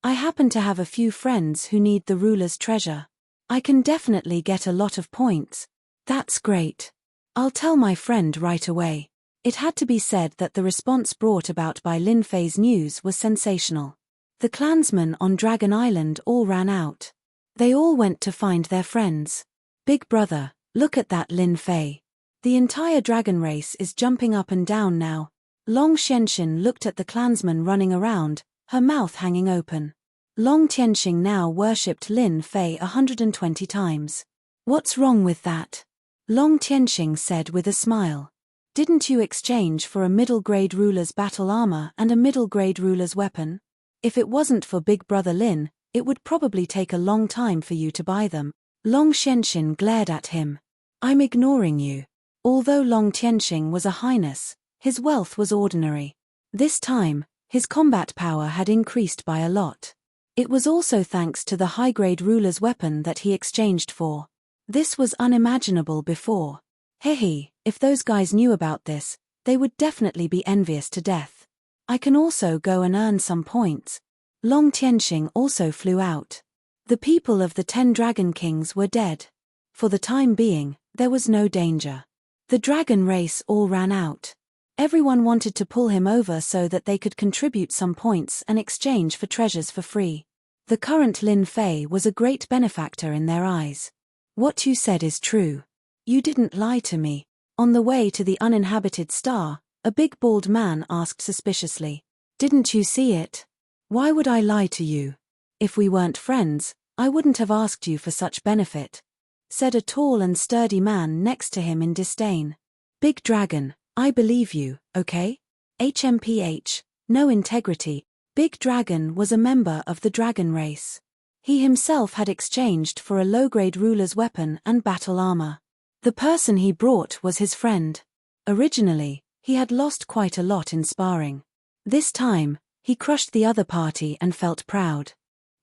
I happen to have a few friends who need the ruler's treasure. I can definitely get a lot of points. That's great. I'll tell my friend right away. It had to be said that the response brought about by Lin Fei's news was sensational. The clansmen on Dragon Island all ran out. They all went to find their friends. Big brother, look at that Lin Fei. The entire dragon race is jumping up and down now. Long Xianxin looked at the clansmen running around, her mouth hanging open. Long Tianxing now worshipped Lin Fei 120 times. What's wrong with that? Long Tianxing said with a smile. Didn't you exchange for a middle-grade ruler's battle armor and a middle-grade ruler's weapon? If it wasn't for Big Brother Lin, it would probably take a long time for you to buy them. Long Xianxin glared at him. I'm ignoring you. Although Long Tianxing was a highness, his wealth was ordinary. This time, his combat power had increased by a lot. It was also thanks to the high-grade ruler's weapon that he exchanged for. This was unimaginable before. Hehe, if those guys knew about this, they would definitely be envious to death. I can also go and earn some points. Long Tianxing also flew out. The people of the 10 Dragon Kings were dead. For the time being, there was no danger. The dragon race all ran out. Everyone wanted to pull him over so that they could contribute some points and exchange for treasures for free. The current Lin Fei was a great benefactor in their eyes. What you said is true. You didn't lie to me. On the way to the uninhabited star, a big bald man asked suspiciously. Didn't you see it? Why would I lie to you? If we weren't friends, I wouldn't have asked you for such benefit, said a tall and sturdy man next to him in disdain. Big Dragon, I believe you, okay? HMPH, no integrity. Big Dragon was a member of the dragon race. He himself had exchanged for a low-grade ruler's weapon and battle armor. The person he brought was his friend. Originally, he had lost quite a lot in sparring. This time, he crushed the other party and felt proud.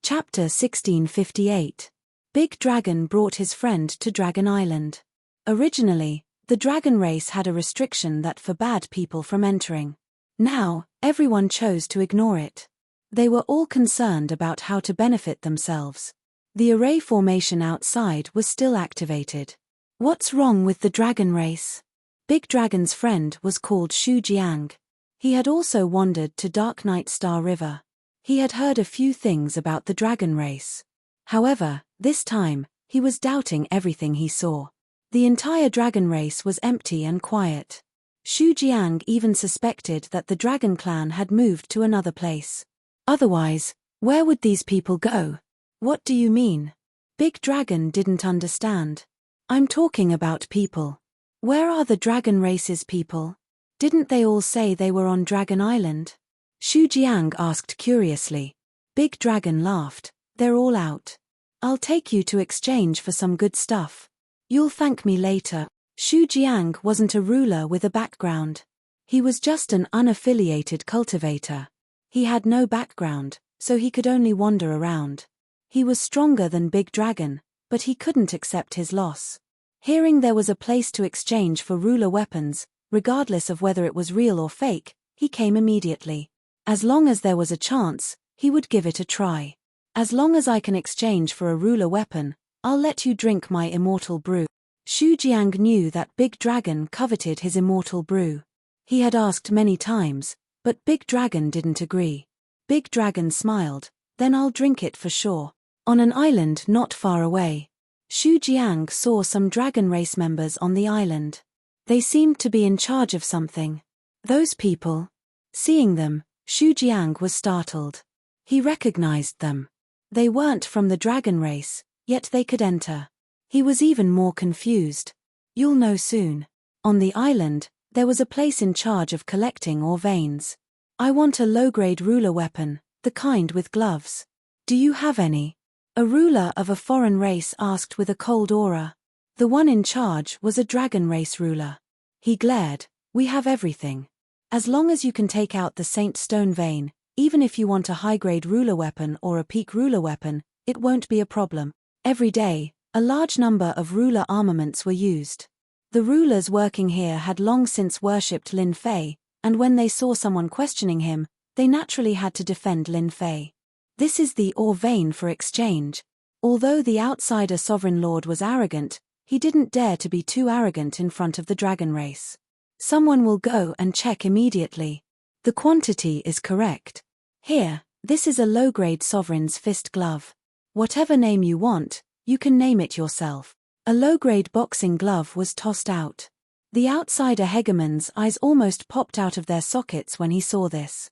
Chapter 1658. Big Dragon brought his friend to Dragon Island. Originally, the dragon race had a restriction that forbade people from entering. Now, everyone chose to ignore it. They were all concerned about how to benefit themselves. The array formation outside was still activated. What's wrong with the dragon race? Big Dragon's friend was called Shu Jiang. He had also wandered to Dark Night Star River. He had heard a few things about the dragon race. However, this time, he was doubting everything he saw. The entire dragon race was empty and quiet. Shu Jiang even suspected that the dragon clan had moved to another place. Otherwise, where would these people go? What do you mean? Big Dragon didn't understand. I'm talking about people. Where are the dragon race's people? Didn't they all say they were on Dragon Island? Shu Jiang asked curiously. Big Dragon laughed. They're all out. I'll take you to exchange for some good stuff. You'll thank me later. Shu Jiang wasn't a ruler with a background. He was just an unaffiliated cultivator. He had no background, so he could only wander around. He was stronger than Big Dragon, but he couldn't accept his loss. Hearing there was a place to exchange for ruler weapons, regardless of whether it was real or fake, he came immediately. As long as there was a chance, he would give it a try. As long as I can exchange for a ruler weapon, I'll let you drink my immortal brew. Shu Jiang knew that Big Dragon coveted his immortal brew. He had asked many times, but Big Dragon didn't agree. Big Dragon smiled, then I'll drink it for sure. On an island not far away, Shu Jiang saw some dragon race members on the island. They seemed to be in charge of something. Those people. Seeing them, Shu Jiang was startled. He recognized them. They weren't from the dragon race, yet they could enter. He was even more confused. You'll know soon. On the island, there was a place in charge of collecting ore veins. I want a low-grade ruler weapon, the kind with gloves. Do you have any? A ruler of a foreign race asked with a cold aura. The one in charge was a dragon race ruler. He glared. We have everything. As long as you can take out the Saint Stone vein, even if you want a high-grade ruler weapon or a peak ruler weapon, it won't be a problem. Every day, a large number of ruler armaments were used. The rulers working here had long since worshipped Lin Fei, and when they saw someone questioning him, they naturally had to defend Lin Fei. This is the ore vein for exchange. Although the outsider sovereign lord was arrogant, he didn't dare to be too arrogant in front of the dragon race. Someone will go and check immediately. The quantity is correct. Here, this is a low-grade sovereign's fist glove. Whatever name you want, you can name it yourself. A low-grade boxing glove was tossed out. The outsider hegemon's eyes almost popped out of their sockets when he saw this.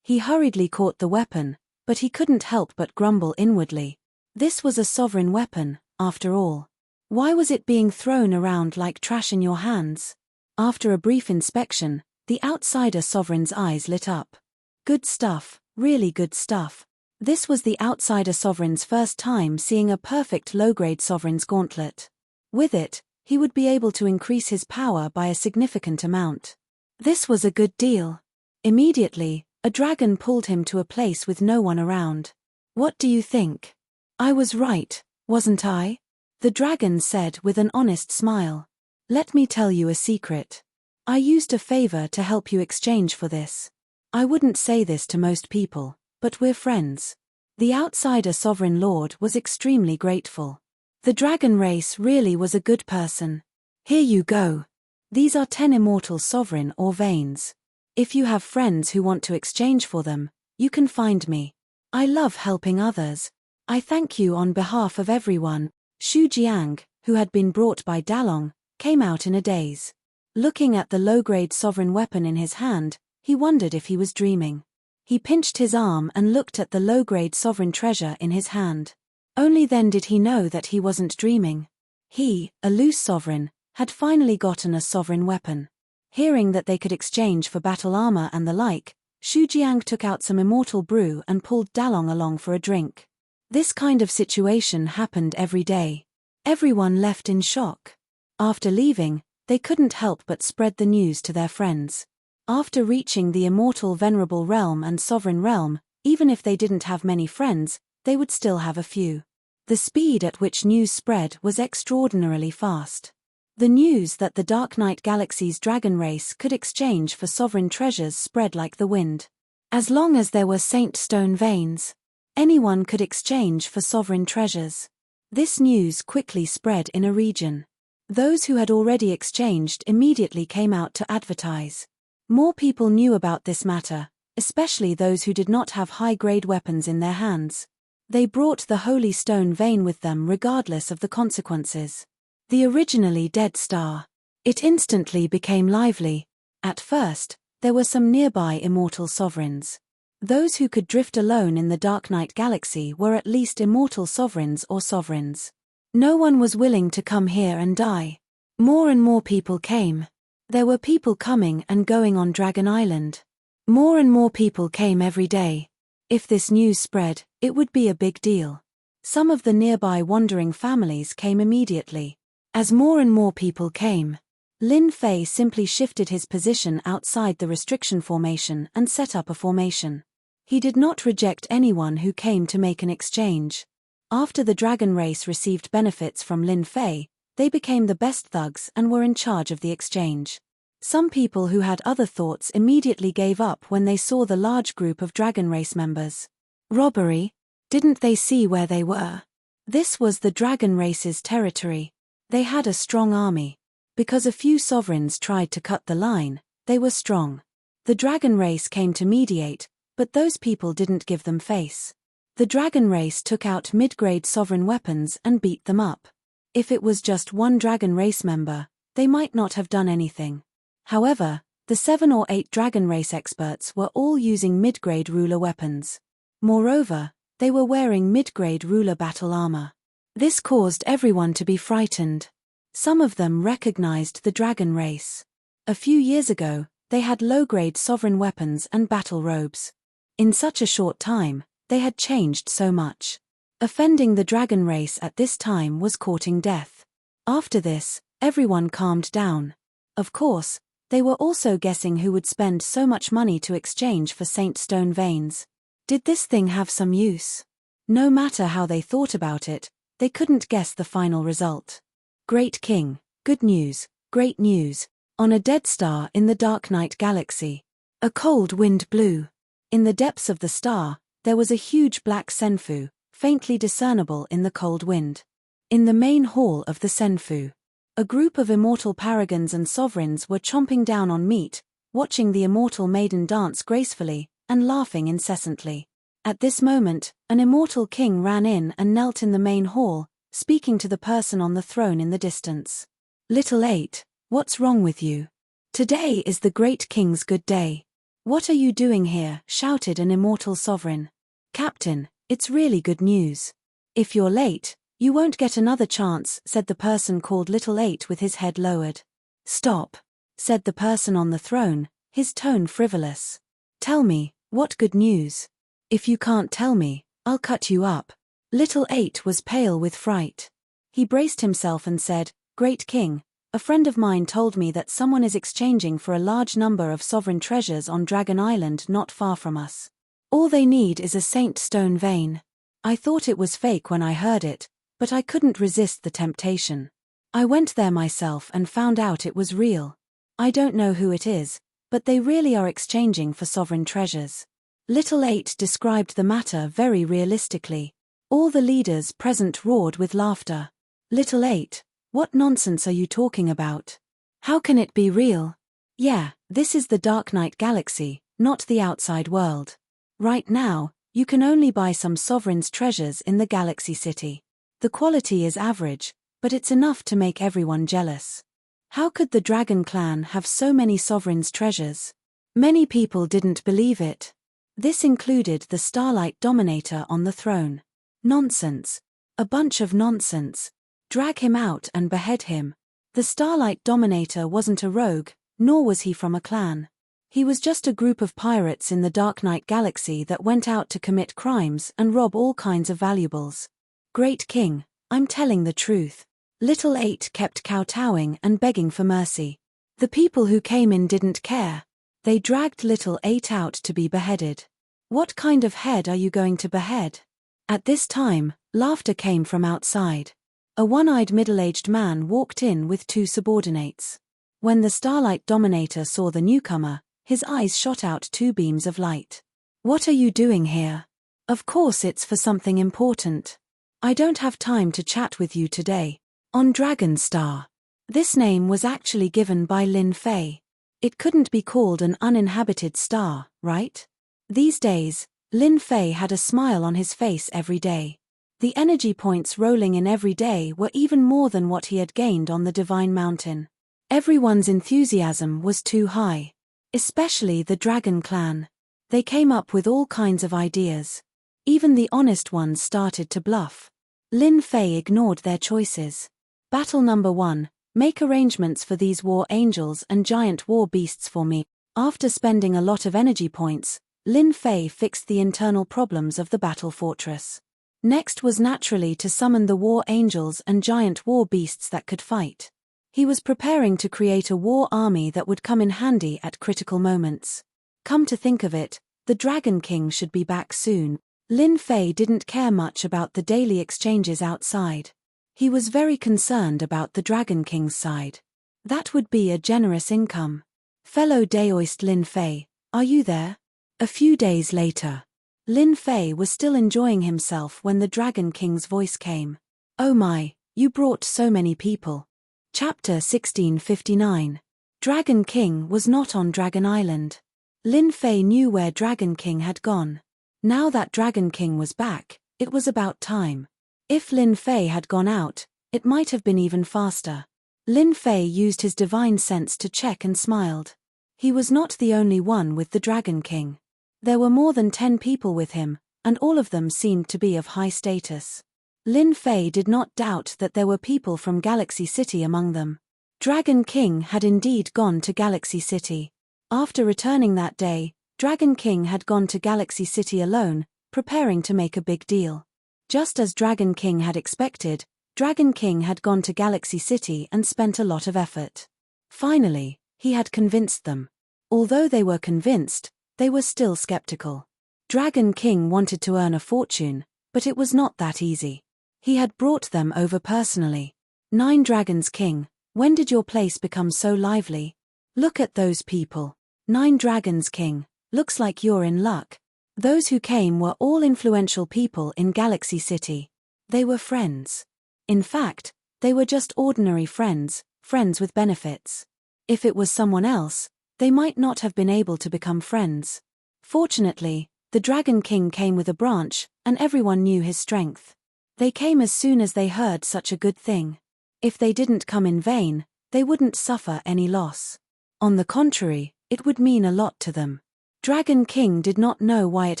He hurriedly caught the weapon, but he couldn't help but grumble inwardly. This was a sovereign weapon, after all. Why was it being thrown around like trash in your hands? After a brief inspection, the outsider sovereign's eyes lit up. Good stuff, really good stuff. This was the outsider sovereign's first time seeing a perfect low-grade sovereign's gauntlet. With it, he would be able to increase his power by a significant amount. This was a good deal. Immediately, a dragon pulled him to a place with no one around. What do you think? I was right, wasn't I? The dragon said with an honest smile. Let me tell you a secret. I used a favor to help you exchange for this. I wouldn't say this to most people, but we're friends. The outsider sovereign lord was extremely grateful. The dragon race really was a good person. Here you go. These are 10 immortal sovereign ore veins. If you have friends who want to exchange for them, you can find me. I love helping others. I thank you on behalf of everyone. Xu Jiang, who had been brought by Dalong, came out in a daze. Looking at the low-grade sovereign weapon in his hand, he wondered if he was dreaming. He pinched his arm and looked at the low-grade sovereign treasure in his hand. Only then did he know that he wasn't dreaming. He, a loose sovereign, had finally gotten a sovereign weapon. Hearing that they could exchange for battle armor and the like, Xu Jiang took out some immortal brew and pulled Dalong along for a drink. This kind of situation happened every day. Everyone left in shock. After leaving, they couldn't help but spread the news to their friends. After reaching the immortal venerable realm and sovereign realm, even if they didn't have many friends, they would still have a few. The speed at which news spread was extraordinarily fast. The news that the Dark Knight Galaxy's dragon race could exchange for sovereign treasures spread like the wind. As long as there were Saint Stone veins, anyone could exchange for sovereign treasures. This news quickly spread in a region. Those who had already exchanged immediately came out to advertise. More people knew about this matter, especially those who did not have high-grade weapons in their hands. They brought the Holy Stone vein with them regardless of the consequences. The originally dead star. It instantly became lively. At first, there were some nearby immortal sovereigns. Those who could drift alone in the Dark Knight Galaxy were at least immortal sovereigns or sovereigns. No one was willing to come here and die. More and more people came. There were people coming and going on Dragon Island. More and more people came every day. If this news spread, it would be a big deal. Some of the nearby wandering families came immediately. As more and more people came, Lin Fei simply shifted his position outside the restriction formation and set up a formation. He did not reject anyone who came to make an exchange. After the dragon race received benefits from Lin Fei, they became the best thugs and were in charge of the exchange. Some people who had other thoughts immediately gave up when they saw the large group of dragon race members. Robbery? Didn't they see where they were? This was the dragon race's territory. They had a strong army. Because a few sovereigns tried to cut the line, they were strong. The dragon race came to mediate, but those people didn't give them face. The dragon race took out mid-grade sovereign weapons and beat them up. If it was just one dragon race member, they might not have done anything. However, the 7 or 8 dragon race experts were all using mid-grade ruler weapons. Moreover, they were wearing mid-grade ruler battle armor. This caused everyone to be frightened. Some of them recognized the dragon race. A few years ago, they had low-grade sovereign weapons and battle robes. In such a short time, they had changed so much. Offending the dragon race at this time was courting death. After this, everyone calmed down. Of course, they were also guessing who would spend so much money to exchange for Saint Stone veins. Did this thing have some use? No matter how they thought about it, they couldn't guess the final result. Great King, good news, great news. On a dead star in the Dark Knight Galaxy, A cold wind blew. In the depths of the star, there was a huge black senfu, faintly discernible in the cold wind. In the main hall of the senfu, a group of immortal paragons and sovereigns were chomping down on meat, watching the immortal maiden dance gracefully, and laughing incessantly. At this moment, an immortal king ran in and knelt in the main hall, speaking to the person on the throne in the distance. "Little 8, what's wrong with you? Today is the great king's good day. What are you doing here?" shouted an immortal sovereign. "Captain, it's really good news. If you're late, you won't get another chance," said the person called Little 8 with his head lowered. "Stop," said the person on the throne, his tone frivolous. "Tell me, what good news? If you can't tell me, I'll cut you up." Little 8 was pale with fright. He braced himself and said, "Great King, a friend of mine told me that someone is exchanging for a large number of sovereign treasures on Dragon Island not far from us. All they need is a saint stone vein. I thought it was fake when I heard it, but I couldn't resist the temptation. I went there myself and found out it was real. I don't know who it is, but they really are exchanging for sovereign treasures." Little 8 described the matter very realistically. All the leaders present roared with laughter. "Little 8, what nonsense are you talking about? How can it be real? Yeah, this is the Dark Knight Galaxy, not the outside world. Right now, you can only buy some sovereign's treasures in the Galaxy City. The quality is average, but it's enough to make everyone jealous. How could the Dragon Clan have so many sovereign's treasures?" Many people didn't believe it. This included the Starlight Dominator on the throne. "Nonsense. A bunch of nonsense. Drag him out and behead him." The Starlight Dominator wasn't a rogue, nor was he from a clan. He was just a group of pirates in the Dark Knight Galaxy that went out to commit crimes and rob all kinds of valuables. "Great King, I'm telling the truth." Little 8 kept kowtowing and begging for mercy. The people who came in didn't care. They dragged Little 8 out to be beheaded. "What kind of head are you going to behead?" At this time, laughter came from outside. A one-eyed middle-aged man walked in with two subordinates. When the Starlight Dominator saw the newcomer, his eyes shot out two beams of light. "What are you doing here?" "Of course it's for something important. I don't have time to chat with you today." On Dragon Star. This name was actually given by Lin Fei. It couldn't be called an uninhabited star, right? These days, Lin Fei had a smile on his face every day. The energy points rolling in every day were even more than what he had gained on the Divine Mountain. Everyone's enthusiasm was too high. Especially the Dragon Clan. They came up with all kinds of ideas. Even the honest ones started to bluff. Lin Fei ignored their choices. Battle number 1. Make arrangements for these war angels and giant war beasts for me. After spending a lot of energy points, Lin Fei fixed the internal problems of the battle fortress. Next was naturally to summon the war angels and giant war beasts that could fight. He was preparing to create a war army that would come in handy at critical moments. Come to think of it, the Dragon King should be back soon. Lin Fei didn't care much about the daily exchanges outside. He was very concerned about the Dragon King's side. That would be a generous income. "Fellow Daoist Lin Fei, are you there?" A few days later. Lin Fei was still enjoying himself when the Dragon King's voice came. "Oh my, you brought so many people." Chapter 1659. Dragon King was not on Dragon Island. Lin Fei knew where Dragon King had gone. Now that Dragon King was back, it was about time. If Lin Fei had gone out, it might have been even faster. Lin Fei used his divine sense to check and smiled. He was not the only one with the Dragon King. There were more than 10 people with him, and all of them seemed to be of high status. Lin Fei did not doubt that there were people from Galaxy City among them. Dragon King had indeed gone to Galaxy City. After returning that day, Dragon King had gone to Galaxy City alone, preparing to make a big deal. Just as Dragon King had expected, Dragon King had gone to Galaxy City and spent a lot of effort. Finally, he had convinced them. Although they were convinced, they were still skeptical. Dragon King wanted to earn a fortune, but it was not that easy. He had brought them over personally. 9 Dragons King, when did your place become so lively? Look at those people. 9 dragons king, looks like you're in luck. Those who came were all influential people in Galaxy City. They were friends. In fact, they were just ordinary friends, friends with benefits. If it was someone else, they might not have been able to become friends. Fortunately, the Dragon King came with a branch, and everyone knew his strength. They came as soon as they heard such a good thing. If they didn't come in vain, they wouldn't suffer any loss. On the contrary, it would mean a lot to them. Dragon King did not know why it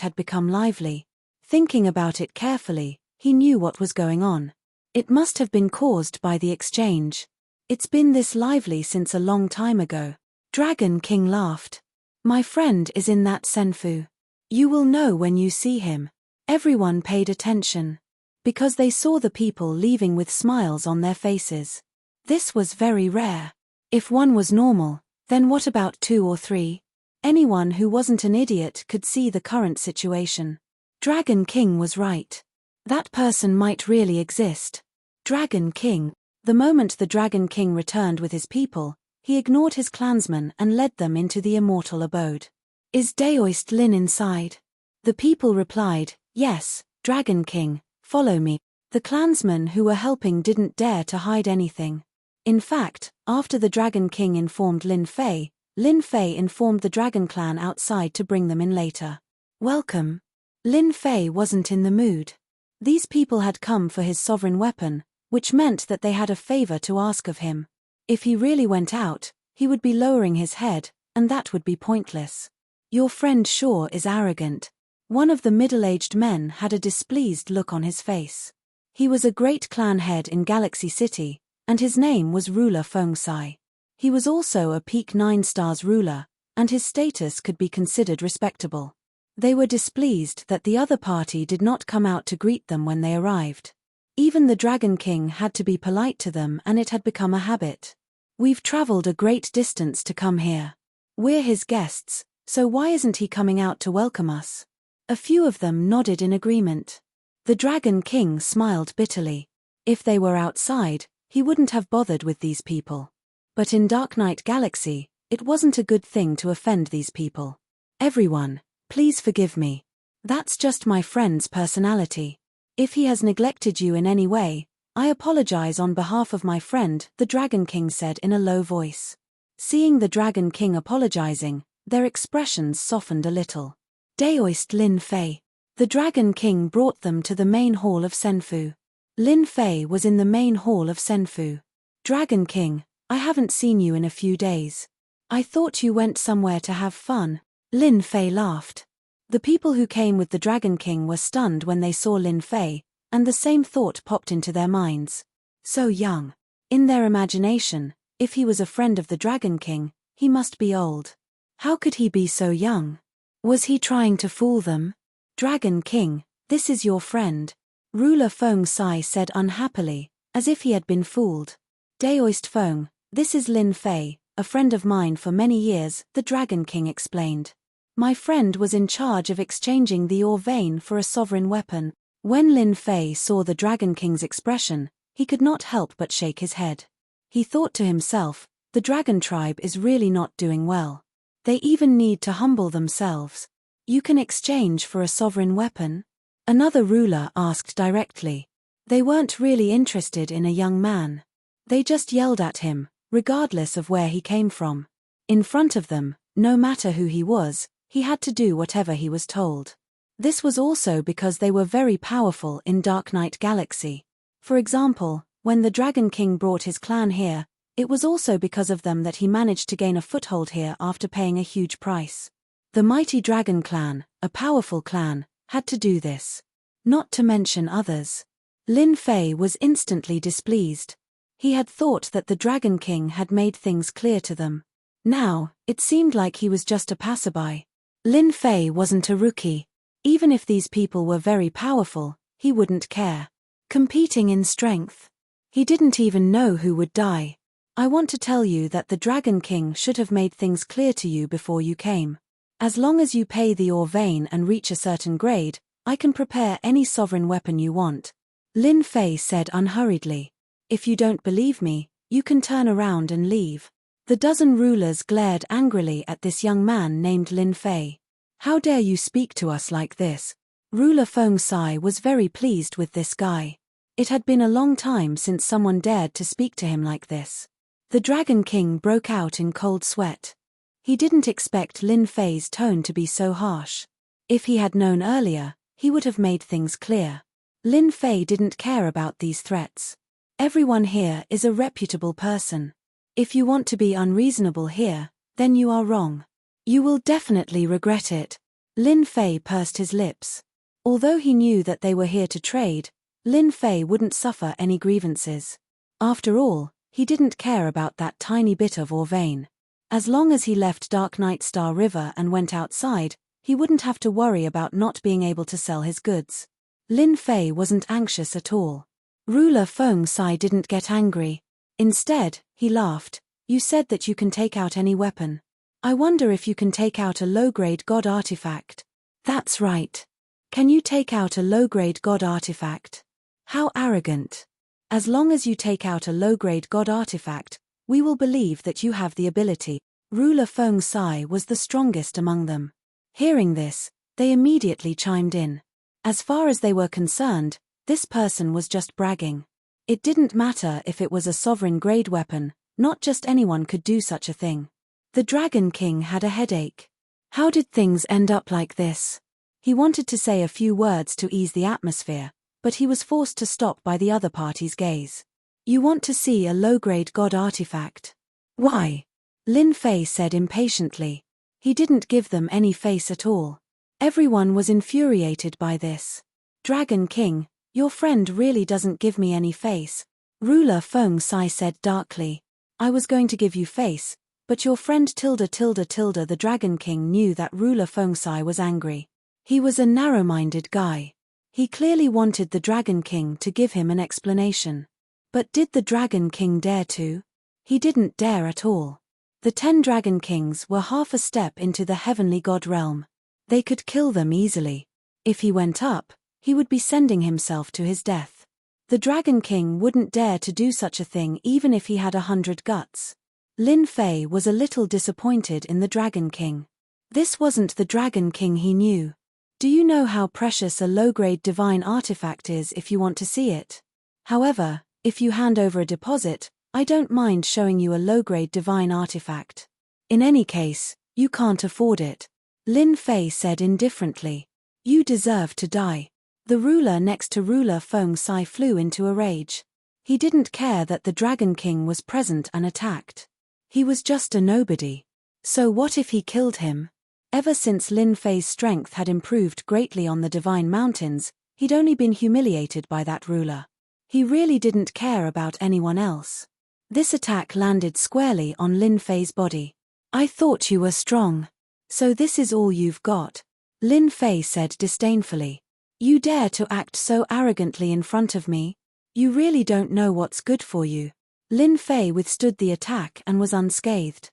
had become lively. Thinking about it carefully, he knew what was going on. It must have been caused by the exchange. It's been this lively since a long time ago. Dragon King laughed. My friend is in that senfu. You will know when you see him. Everyone paid attention. Because they saw the people leaving with smiles on their faces. This was very rare. If one was normal, then what about 2 or 3? Anyone who wasn't an idiot could see the current situation. Dragon King was right. That person might really exist. Dragon King. The moment the Dragon King returned with his people, he ignored his clansmen and led them into the immortal abode. Is Daoist Lin inside? The people replied, yes, Dragon King, follow me. The clansmen who were helping didn't dare to hide anything. In fact, after the Dragon King informed Lin Fei informed the Dragon Clan outside to bring them in later. Welcome. Lin Fei wasn't in the mood. These people had come for his sovereign weapon, which meant that they had a favor to ask of him. If he really went out, he would be lowering his head, and that would be pointless. Your friend sure is arrogant. One of the middle-aged men had a displeased look on his face. He was a great clan head in Galaxy City, and his name was Ruler Feng Sai. He was also a peak 9 stars ruler, and his status could be considered respectable. They were displeased that the other party did not come out to greet them when they arrived. Even the Dragon King had to be polite to them, and it had become a habit. We've traveled a great distance to come here. We're his guests, so why isn't he coming out to welcome us? A few of them nodded in agreement. The Dragon King smiled bitterly. If they were outside, he wouldn't have bothered with these people. But in Dark Knight Galaxy, it wasn't a good thing to offend these people. Everyone, please forgive me. That's just my friend's personality. If he has neglected you in any way, I apologize on behalf of my friend, the Dragon King said in a low voice. Seeing the Dragon King apologizing, their expressions softened a little. Daoist Lin Fei. The Dragon King brought them to the main hall of Senfu. Lin Fei was in the main hall of Senfu. Dragon King, I haven't seen you in a few days. I thought you went somewhere to have fun. Lin Fei laughed. The people who came with the Dragon King were stunned when they saw Lin Fei, and the same thought popped into their minds. So young. In their imagination, if he was a friend of the Dragon King, he must be old. How could he be so young? Was he trying to fool them? Dragon King, this is your friend. Ruler Feng Sai said unhappily, as if he had been fooled. Daoist Feng, this is Lin Fei, a friend of mine for many years, the Dragon King explained. My friend was in charge of exchanging the ore vein for a sovereign weapon. When Lin Fei saw the Dragon King's expression, he could not help but shake his head. He thought to himself, the Dragon tribe is really not doing well. They even need to humble themselves. You can exchange for a sovereign weapon? Another ruler asked directly. They weren't really interested in a young man. They just yelled at him, regardless of where he came from. In front of them, no matter who he was, he had to do whatever he was told. This was also because they were very powerful in Dark Knight Galaxy. For example, when the Dragon King brought his clan here, it was also because of them that he managed to gain a foothold here after paying a huge price. The mighty Dragon Clan, a powerful clan, had to do this. Not to mention others. Lin Fei was instantly displeased. He had thought that the Dragon King had made things clear to them. Now, it seemed like he was just a passerby. Lin Fei wasn't a rookie. Even if these people were very powerful, he wouldn't care. Competing in strength. He didn't even know who would die. I want to tell you that the Dragon King should have made things clear to you before you came. As long as you pay the ore vein and reach a certain grade, I can prepare any sovereign weapon you want. Lin Fei said unhurriedly. If you don't believe me, you can turn around and leave. The dozen rulers glared angrily at this young man named Lin Fei. How dare you speak to us like this? Ruler Feng Sai was very pleased with this guy. It had been a long time since someone dared to speak to him like this. The Dragon King broke out in cold sweat. He didn't expect Lin Fei's tone to be so harsh. If he had known earlier, he would have made things clear. Lin Fei didn't care about these threats. Everyone here is a reputable person. If you want to be unreasonable here, then you are wrong. You will definitely regret it. Lin Fei pursed his lips. Although he knew that they were here to trade, Lin Fei wouldn't suffer any grievances. After all, he didn't care about that tiny bit of ore vein. As long as he left Dark Night Star River and went outside, he wouldn't have to worry about not being able to sell his goods. Lin Fei wasn't anxious at all. Ruler Feng Sai didn't get angry. Instead, he laughed. You said that you can take out any weapon. I wonder if you can take out a low-grade god artifact. That's right. Can you take out a low-grade god artifact? How arrogant. As long as you take out a low-grade god artifact, we will believe that you have the ability. Ruler Feng Sai was the strongest among them. Hearing this, they immediately chimed in. As far as they were concerned, this person was just bragging. It didn't matter if it was a sovereign-grade weapon, not just anyone could do such a thing. The Dragon King had a headache. How did things end up like this? He wanted to say a few words to ease the atmosphere, but he was forced to stop by the other party's gaze. You want to see a low-grade god artifact? Why? Lin Fei said impatiently. He didn't give them any face at all. Everyone was infuriated by this. Dragon King, your friend really doesn't give me any face. Ruler Feng Sai said darkly. I was going to give you face, but your friend The Dragon King knew that Ruler Feng Sai was angry. He was a narrow-minded guy. He clearly wanted the Dragon King to give him an explanation. But did the Dragon King dare to? He didn't dare at all. The 10 Dragon Kings were half a step into the heavenly god realm. They could kill them easily. If he went up, he would be sending himself to his death. The Dragon King wouldn't dare to do such a thing even if he had 100 guts. Lin Fei was a little disappointed in the Dragon King. This wasn't the Dragon King he knew. Do you know how precious a low-grade divine artifact is if you want to see it? However, if you hand over a deposit, I don't mind showing you a low-grade divine artifact. In any case, you can't afford it. Lin Fei said indifferently. You deserve to die. The ruler next to Ruler Feng Sai flew into a rage. He didn't care that the Dragon King was present and attacked. He was just a nobody. So what if he killed him? Ever since Lin Fei's strength had improved greatly on the Divine Mountains, he'd only been humiliated by that ruler. He really didn't care about anyone else. This attack landed squarely on Lin Fei's body. I thought you were strong. So this is all you've got? Lin Fei said disdainfully. You dare to act so arrogantly in front of me? You really don't know what's good for you. Lin Fei withstood the attack and was unscathed.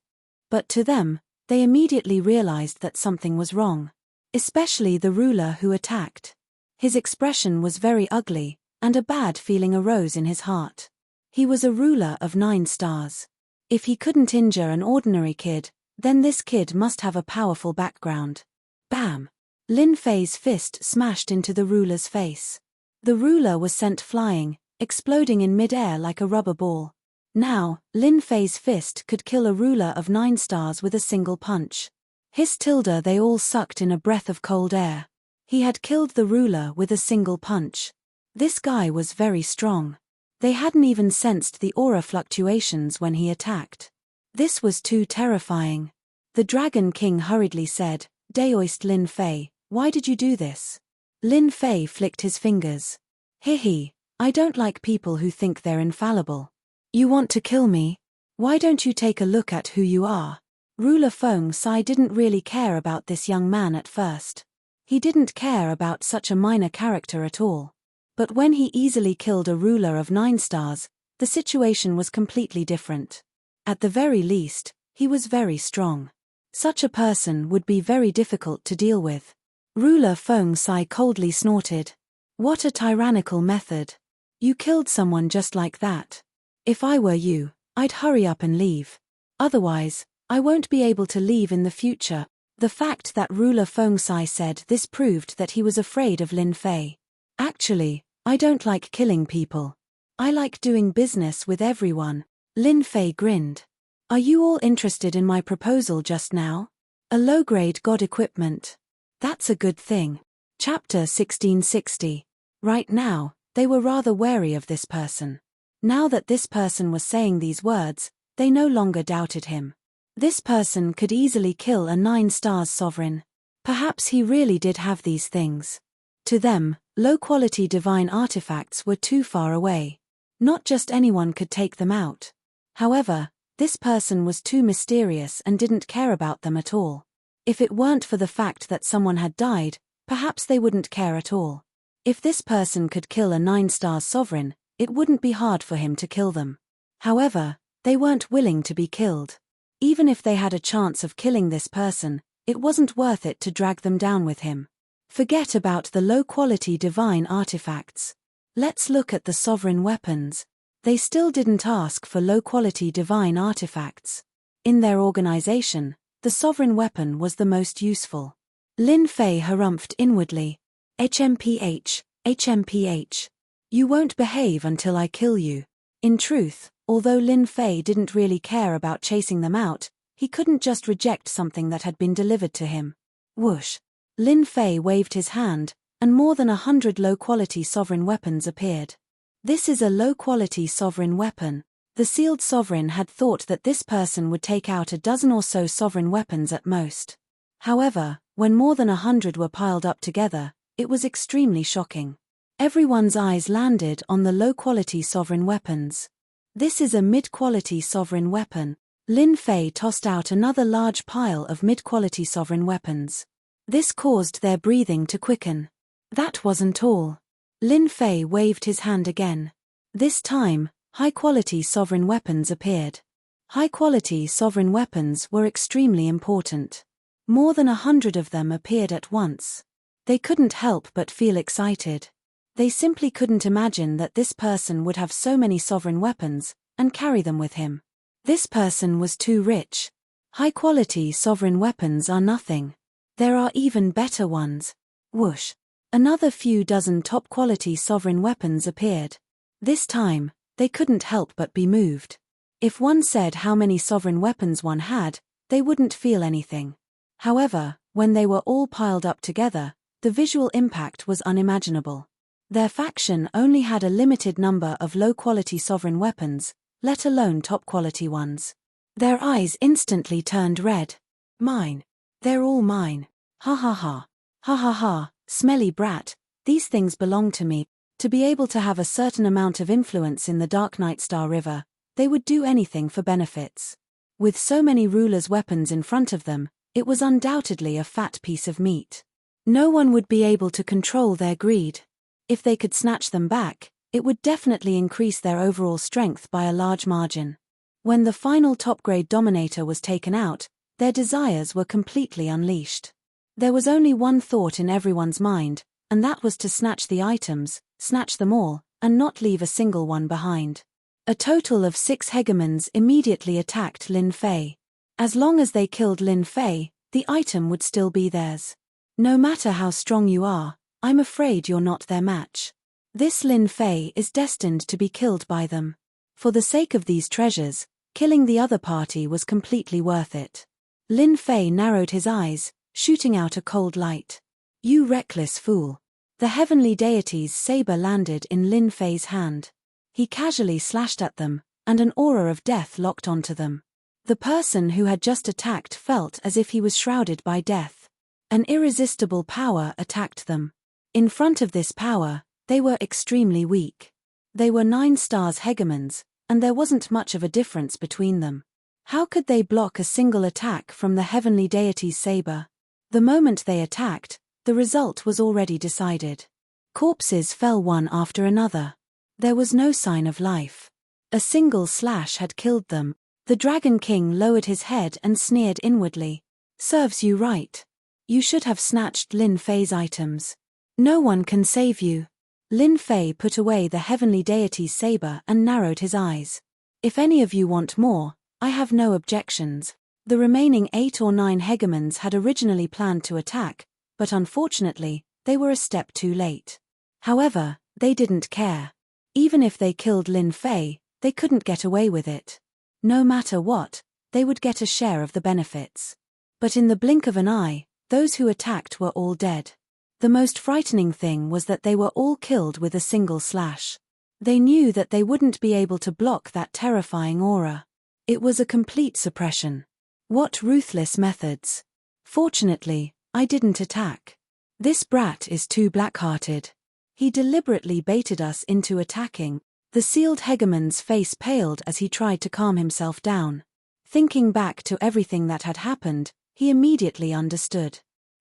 But to them, they immediately realized that something was wrong. Especially the ruler who attacked. His expression was very ugly, and a bad feeling arose in his heart. He was a ruler of 9 stars. If he couldn't injure an ordinary kid, then this kid must have a powerful background. Bam! Lin Fei's fist smashed into the ruler's face. The ruler was sent flying, exploding in mid-air like a rubber ball. Now, Lin Fei's fist could kill a ruler of 9 stars with a single punch. They all sucked in a breath of cold air. He had killed the ruler with a single punch. This guy was very strong. They hadn't even sensed the aura fluctuations when he attacked. This was too terrifying. The Dragon King hurriedly said, "Daoist Lin Fei, why did you do this?" Lin Fei flicked his fingers. "Hehe, I don't like people who think they're infallible. You want to kill me? Why don't you take a look at who you are?" Ruler Feng Sai didn't really care about this young man at first. He didn't care about such a minor character at all. But when he easily killed a ruler of 9 stars, the situation was completely different. At the very least, he was very strong. Such a person would be very difficult to deal with. Ruler Feng Sai coldly snorted. What a tyrannical method. You killed someone just like that. If I were you, I'd hurry up and leave. Otherwise, I won't be able to leave in the future. The fact that ruler Fengsai said this proved that he was afraid of Lin Fei. Actually, I don't like killing people. I like doing business with everyone. Lin Fei grinned. Are you all interested in my proposal just now? A low-grade god equipment. That's a good thing. Chapter 1660. Right now, they were rather wary of this person. Now that this person was saying these words, they no longer doubted him. This person could easily kill a 9-stars sovereign. Perhaps he really did have these things. To them, low-quality divine artifacts were too far away. Not just anyone could take them out. However, this person was too mysterious and didn't care about them at all. If it weren't for the fact that someone had died, perhaps they wouldn't care at all. If this person could kill a 9-star sovereign, it wouldn't be hard for him to kill them. However, they weren't willing to be killed. Even if they had a chance of killing this person, it wasn't worth it to drag them down with him. Forget about the low-quality divine artifacts. Let's look at the sovereign weapons. They still didn't ask for low-quality divine artifacts. In their organization, the sovereign weapon was the most useful. Lin Fei harumphed inwardly. HMPH, HMPH. You won't behave until I kill you. In truth, although Lin Fei didn't really care about chasing them out, he couldn't just reject something that had been delivered to him. Whoosh. Lin Fei waved his hand, and more than 100 low-quality sovereign weapons appeared. This is a low-quality sovereign weapon. The sealed sovereign had thought that this person would take out a dozen or so sovereign weapons at most. However, when more than 100 were piled up together, it was extremely shocking. Everyone's eyes landed on the low-quality sovereign weapons. This is a mid-quality sovereign weapon. Lin Fei tossed out another large pile of mid-quality sovereign weapons. This caused their breathing to quicken. That wasn't all. Lin Fei waved his hand again. This time, high-quality sovereign weapons appeared. High-quality sovereign weapons were extremely important. More than 100 of them appeared at once. They couldn't help but feel excited. They simply couldn't imagine that this person would have so many sovereign weapons, and carry them with him. This person was too rich. High-quality sovereign weapons are nothing. There are even better ones. Whoosh. Another few dozen top-quality sovereign weapons appeared. This time, they couldn't help but be moved. If one said how many sovereign weapons one had, they wouldn't feel anything. However, when they were all piled up together, the visual impact was unimaginable. Their faction only had a limited number of low-quality sovereign weapons, let alone top-quality ones. Their eyes instantly turned red. Mine. They're all mine. Ha ha ha. Ha ha ha. Smelly brat, these things belong to me. To be able to have a certain amount of influence in the Dark Night Star River, they would do anything for benefits. With so many rulers' weapons in front of them, it was undoubtedly a fat piece of meat. No one would be able to control their greed. If they could snatch them back, it would definitely increase their overall strength by a large margin. When the final top-grade Dominator was taken out, their desires were completely unleashed. There was only one thought in everyone's mind, and that was to snatch the items, snatch them all, and not leave a single one behind. A total of 6 hegemons immediately attacked Lin Fei. As long as they killed Lin Fei, the item would still be theirs. No matter how strong you are, I'm afraid you're not their match. This Lin Fei is destined to be killed by them. For the sake of these treasures, killing the other party was completely worth it. Lin Fei narrowed his eyes, shooting out a cold light. You reckless fool. The heavenly deity's saber landed in Lin Fei's hand. He casually slashed at them, and an aura of death locked onto them. The person who had just attacked felt as if he was shrouded by death. An irresistible power attacked them. In front of this power, they were extremely weak. They were 9 stars hegemons, and there wasn't much of a difference between them. How could they block a single attack from the heavenly deity's saber? The moment they attacked, the result was already decided. Corpses fell one after another. There was no sign of life. A single slash had killed them. The Dragon King lowered his head and sneered inwardly. Serves you right. You should have snatched Lin Fei's items. No one can save you. Lin Fei put away the heavenly deity's saber and narrowed his eyes. If any of you want more, I have no objections. The remaining 8 or 9 hegemons had originally planned to attack, but unfortunately, they were a step too late. However, they didn't care. Even if they killed Lin Fei, they couldn't get away with it. No matter what, they would get a share of the benefits. But in the blink of an eye, those who attacked were all dead. The most frightening thing was that they were all killed with a single slash. They knew that they wouldn't be able to block that terrifying aura. It was a complete suppression. What ruthless methods. Fortunately, I didn't attack. This brat is too black-hearted. He deliberately baited us into attacking. The sealed hegemon's face paled as he tried to calm himself down. Thinking back to everything that had happened, he immediately understood.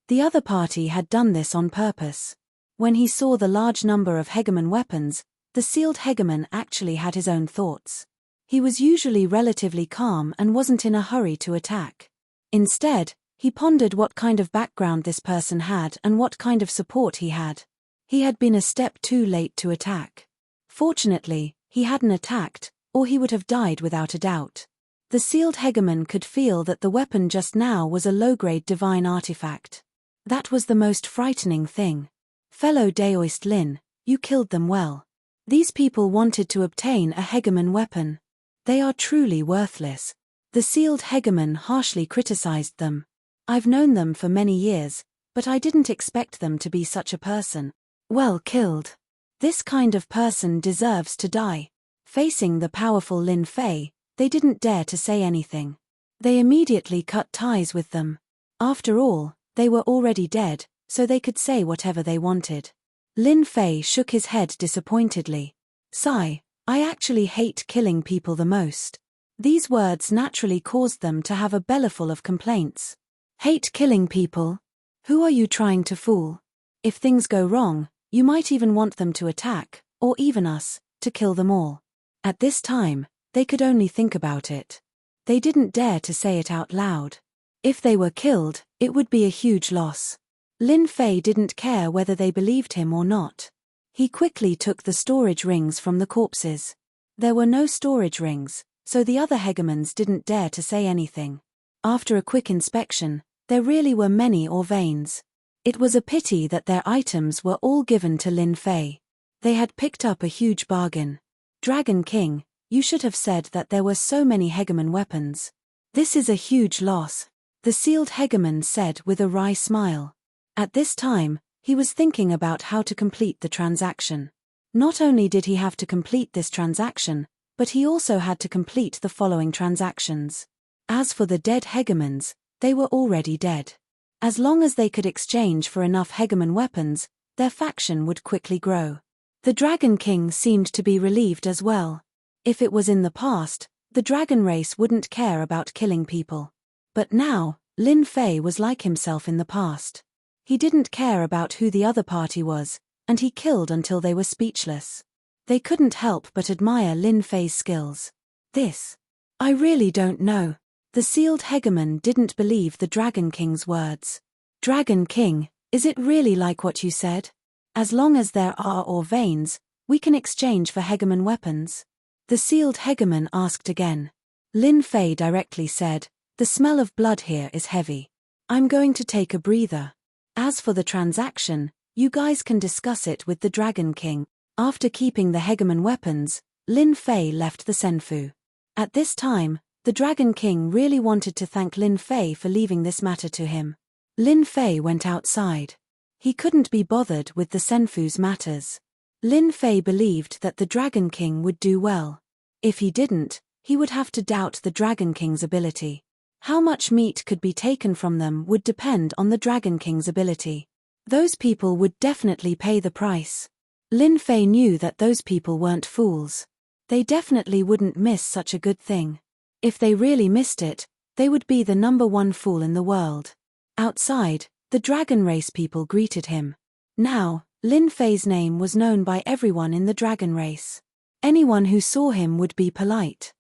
The other party had done this on purpose. When he saw the large number of hegemon weapons, the sealed hegemon actually had his own thoughts. He was usually relatively calm and wasn't in a hurry to attack. Instead, he pondered what kind of background this person had and what kind of support he had. He had been a step too late to attack. Fortunately, he hadn't attacked, or he would have died without a doubt. The sealed hegemon could feel that the weapon just now was a low-grade divine artifact. That was the most frightening thing. Fellow Daoist Lin, you killed them well. These people wanted to obtain a hegemon weapon. They are truly worthless. The sealed hegemon harshly criticized them. I've known them for many years, but I didn't expect them to be such a person. Well killed. This kind of person deserves to die. Facing the powerful Lin Fei, they didn't dare to say anything. They immediately cut ties with them. After all, they were already dead, so they could say whatever they wanted. Lin Fei shook his head disappointedly. Sigh, I actually hate killing people the most. These words naturally caused them to have a bellyful of complaints. Hate killing people? Who are you trying to fool? If things go wrong, you might even want them to attack, or even us, to kill them all. At this time, they could only think about it. They didn't dare to say it out loud. If they were killed, it would be a huge loss. Lin Fei didn't care whether they believed him or not. He quickly took the storage rings from the corpses. There were no storage rings, so the other hegemons didn't dare to say anything. After a quick inspection, there really were many ore veins. It was a pity that their items were all given to Lin Fei. They had picked up a huge bargain. Dragon King, you should have said that there were so many hegemon weapons. This is a huge loss, the sealed hegemon said with a wry smile. At this time, he was thinking about how to complete the transaction. Not only did he have to complete this transaction, but he also had to complete the following transactions. As for the dead hegemons, they were already dead. As long as they could exchange for enough hegemon weapons, their faction would quickly grow. The Dragon King seemed to be relieved as well. If it was in the past, the dragon race wouldn't care about killing people. But now, Lin Fei was like himself in the past. He didn't care about who the other party was, and he killed until they were speechless. They couldn't help but admire Lin Fei's skills. I really don't know. The sealed hegemon didn't believe the Dragon King's words. Dragon King, is it really like what you said? As long as there are ore veins, we can exchange for hegemon weapons? The sealed hegemon asked again. Lin Fei directly said, the smell of blood here is heavy. I'm going to take a breather. As for the transaction, you guys can discuss it with the Dragon King. After keeping the hegemon weapons, Lin Fei left the Senfu. At this time, the Dragon King really wanted to thank Lin Fei for leaving this matter to him. Lin Fei went outside. He couldn't be bothered with the Senfu's matters. Lin Fei believed that the Dragon King would do well. If he didn't, he would have to doubt the Dragon King's ability. How much meat could be taken from them would depend on the Dragon King's ability. Those people would definitely pay the price. Lin Fei knew that those people weren't fools. They definitely wouldn't miss such a good thing. If they really missed it, they would be the #1 fool in the world. Outside, the dragon race people greeted him. Now, Lin Fei's name was known by everyone in the dragon race. Anyone who saw him would be polite.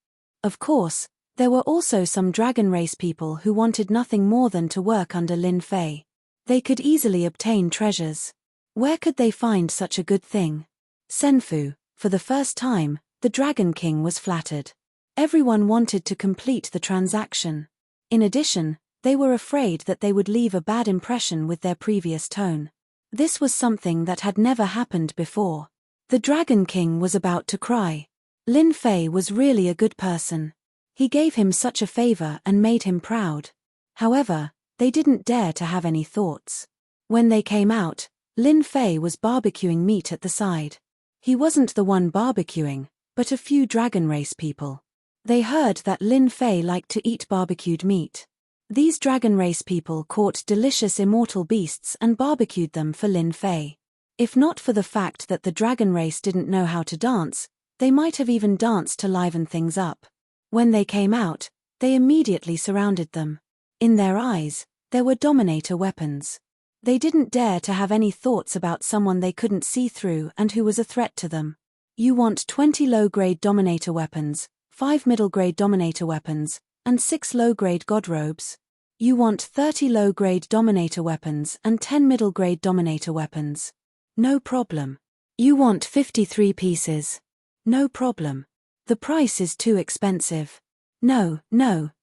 Of course, there were also some dragon race people who wanted nothing more than to work under Lin Fei. They could easily obtain treasures. Where could they find such a good thing? Senfu, for the first time, the Dragon King was flattered. Everyone wanted to complete the transaction. In addition, they were afraid that they would leave a bad impression with their previous tone. This was something that had never happened before. The Dragon King was about to cry. Lin Fei was really a good person. He gave him such a favor and made him proud. However, they didn't dare to have any thoughts. When they came out, Lin Fei was barbecuing meat at the side. He wasn't the one barbecuing, but a few dragon race people. They heard that Lin Fei liked to eat barbecued meat. These dragon race people caught delicious immortal beasts and barbecued them for Lin Fei. If not for the fact that the dragon race didn't know how to dance, they might have even danced to liven things up. When they came out, they immediately surrounded them. In their eyes, there were dominator weapons. They didn't dare to have any thoughts about someone they couldn't see through and who was a threat to them. You want 20 low-grade dominator weapons, 5 middle-grade dominator weapons, and 6 low-grade god robes. You want 30 low-grade dominator weapons and 10 middle-grade dominator weapons. No problem. You want 53 pieces. No problem. The price is too expensive. No,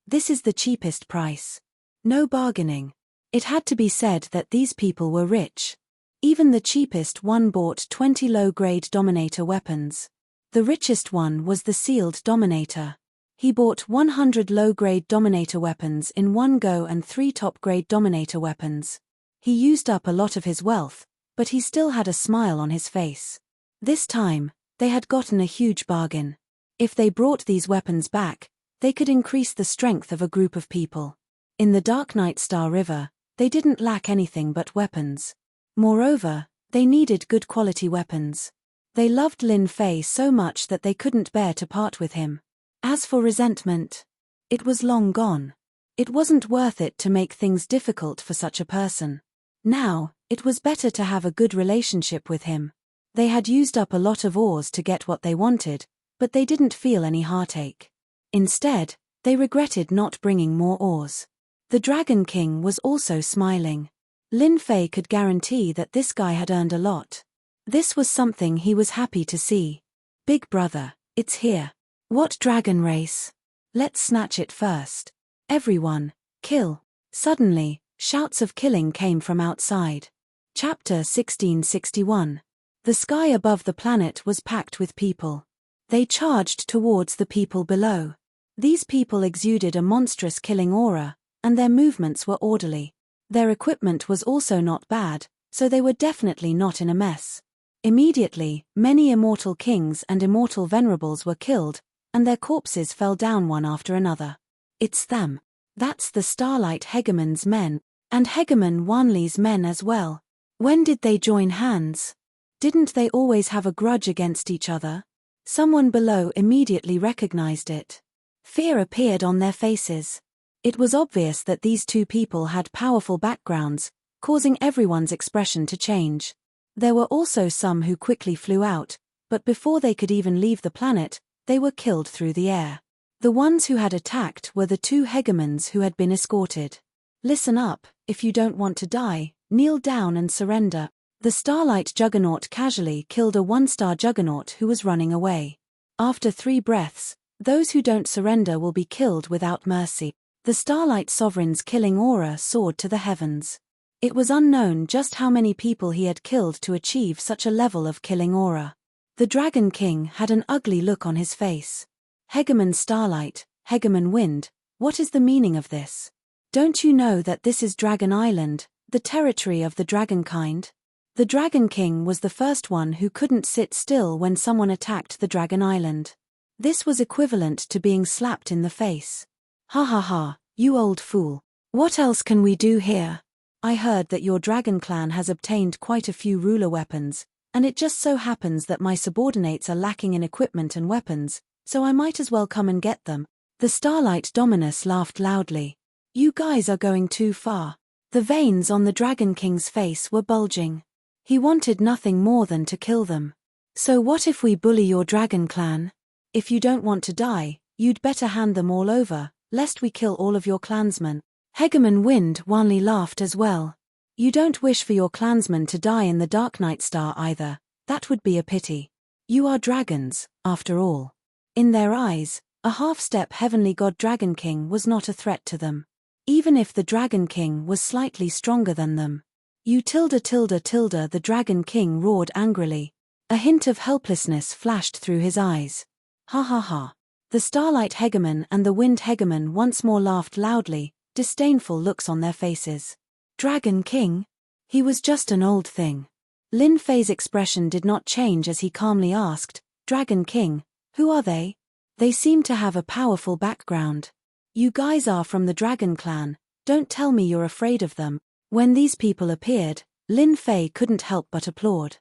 this is the cheapest price. No bargaining. It had to be said that these people were rich. Even the cheapest one bought 20 low-grade dominator weapons. The richest one was the sealed dominator. He bought 100 low-grade dominator weapons in one go and 3 top-grade dominator weapons. He used up a lot of his wealth, but he still had a smile on his face. This time, they had gotten a huge bargain. If they brought these weapons back, they could increase the strength of a group of people. In the Dark Night Star River, they didn't lack anything but weapons. Moreover, they needed good quality weapons. They loved Lin Fei so much that they couldn't bear to part with him. As for resentment, it was long gone. It wasn't worth it to make things difficult for such a person. Now, it was better to have a good relationship with him. They had used up a lot of ores to get what they wanted, but they didn't feel any heartache. Instead, they regretted not bringing more ores. The Dragon King was also smiling. Lin Fei could guarantee that this guy had earned a lot. This was something he was happy to see. Big brother, it's here. What dragon race? Let's snatch it first. Everyone, kill. Suddenly, shouts of killing came from outside. Chapter 1661. The sky above the planet was packed with people. They charged towards the people below. These people exuded a monstrous killing aura, and their movements were orderly. Their equipment was also not bad, so they were definitely not in a mess. Immediately, many immortal kings and immortal venerables were killed, and their corpses fell down one after another. It's them. That's the Starlight Hegemon's men, and Hegemon Wanli's men as well. When did they join hands? Didn't they always have a grudge against each other? Someone below immediately recognized it. Fear appeared on their faces. It was obvious that these two people had powerful backgrounds, causing everyone's expression to change. There were also some who quickly flew out, but before they could even leave the planet, they were killed through the air. The ones who had attacked were the two hegemons who had been escorted. Listen up, if you don't want to die, kneel down and surrender. The Starlight Juggernaut casually killed a one-star Juggernaut who was running away. After 3 breaths, those who don't surrender will be killed without mercy. The Starlight Sovereign's killing aura soared to the heavens. It was unknown just how many people he had killed to achieve such a level of killing aura. The Dragon King had an ugly look on his face. Hegemon Starlight, Hegemon Wind, what is the meaning of this? Don't you know that this is Dragon Island, the territory of the dragonkind? The Dragon King was the first one who couldn't sit still when someone attacked the Dragon Island. This was equivalent to being slapped in the face. Ha ha ha, you old fool. What else can we do here? I heard that your dragon clan has obtained quite a few ruler weapons, and it just so happens that my subordinates are lacking in equipment and weapons, so I might as well come and get them. The Starlight Dominus laughed loudly. You guys are going too far. The veins on the Dragon King's face were bulging. He wanted nothing more than to kill them. So what if we bully your dragon clan? If you don't want to die, you'd better hand them all over, lest we kill all of your clansmen. Hegemon Wind Wanli laughed as well. You don't wish for your clansmen to die in the Dark Night Star either, that would be a pity. You are dragons, after all. In their eyes, A half-step heavenly god Dragon King was not a threat to them. Even if the Dragon King was slightly stronger than them. You tilde tilde tilde, the Dragon King roared angrily. A hint of helplessness flashed through his eyes. Ha ha ha. The Starlight Hegemon and the Wind Hegemon once more laughed loudly, disdainful looks on their faces. Dragon King? He was just an old thing. Lin Fei's expression did not change as he calmly asked, Dragon King, who are they? They seem to have a powerful background. You guys are from the Dragon Clan, don't tell me you're afraid of them. When these people appeared, Lin Fei couldn't help but applaud.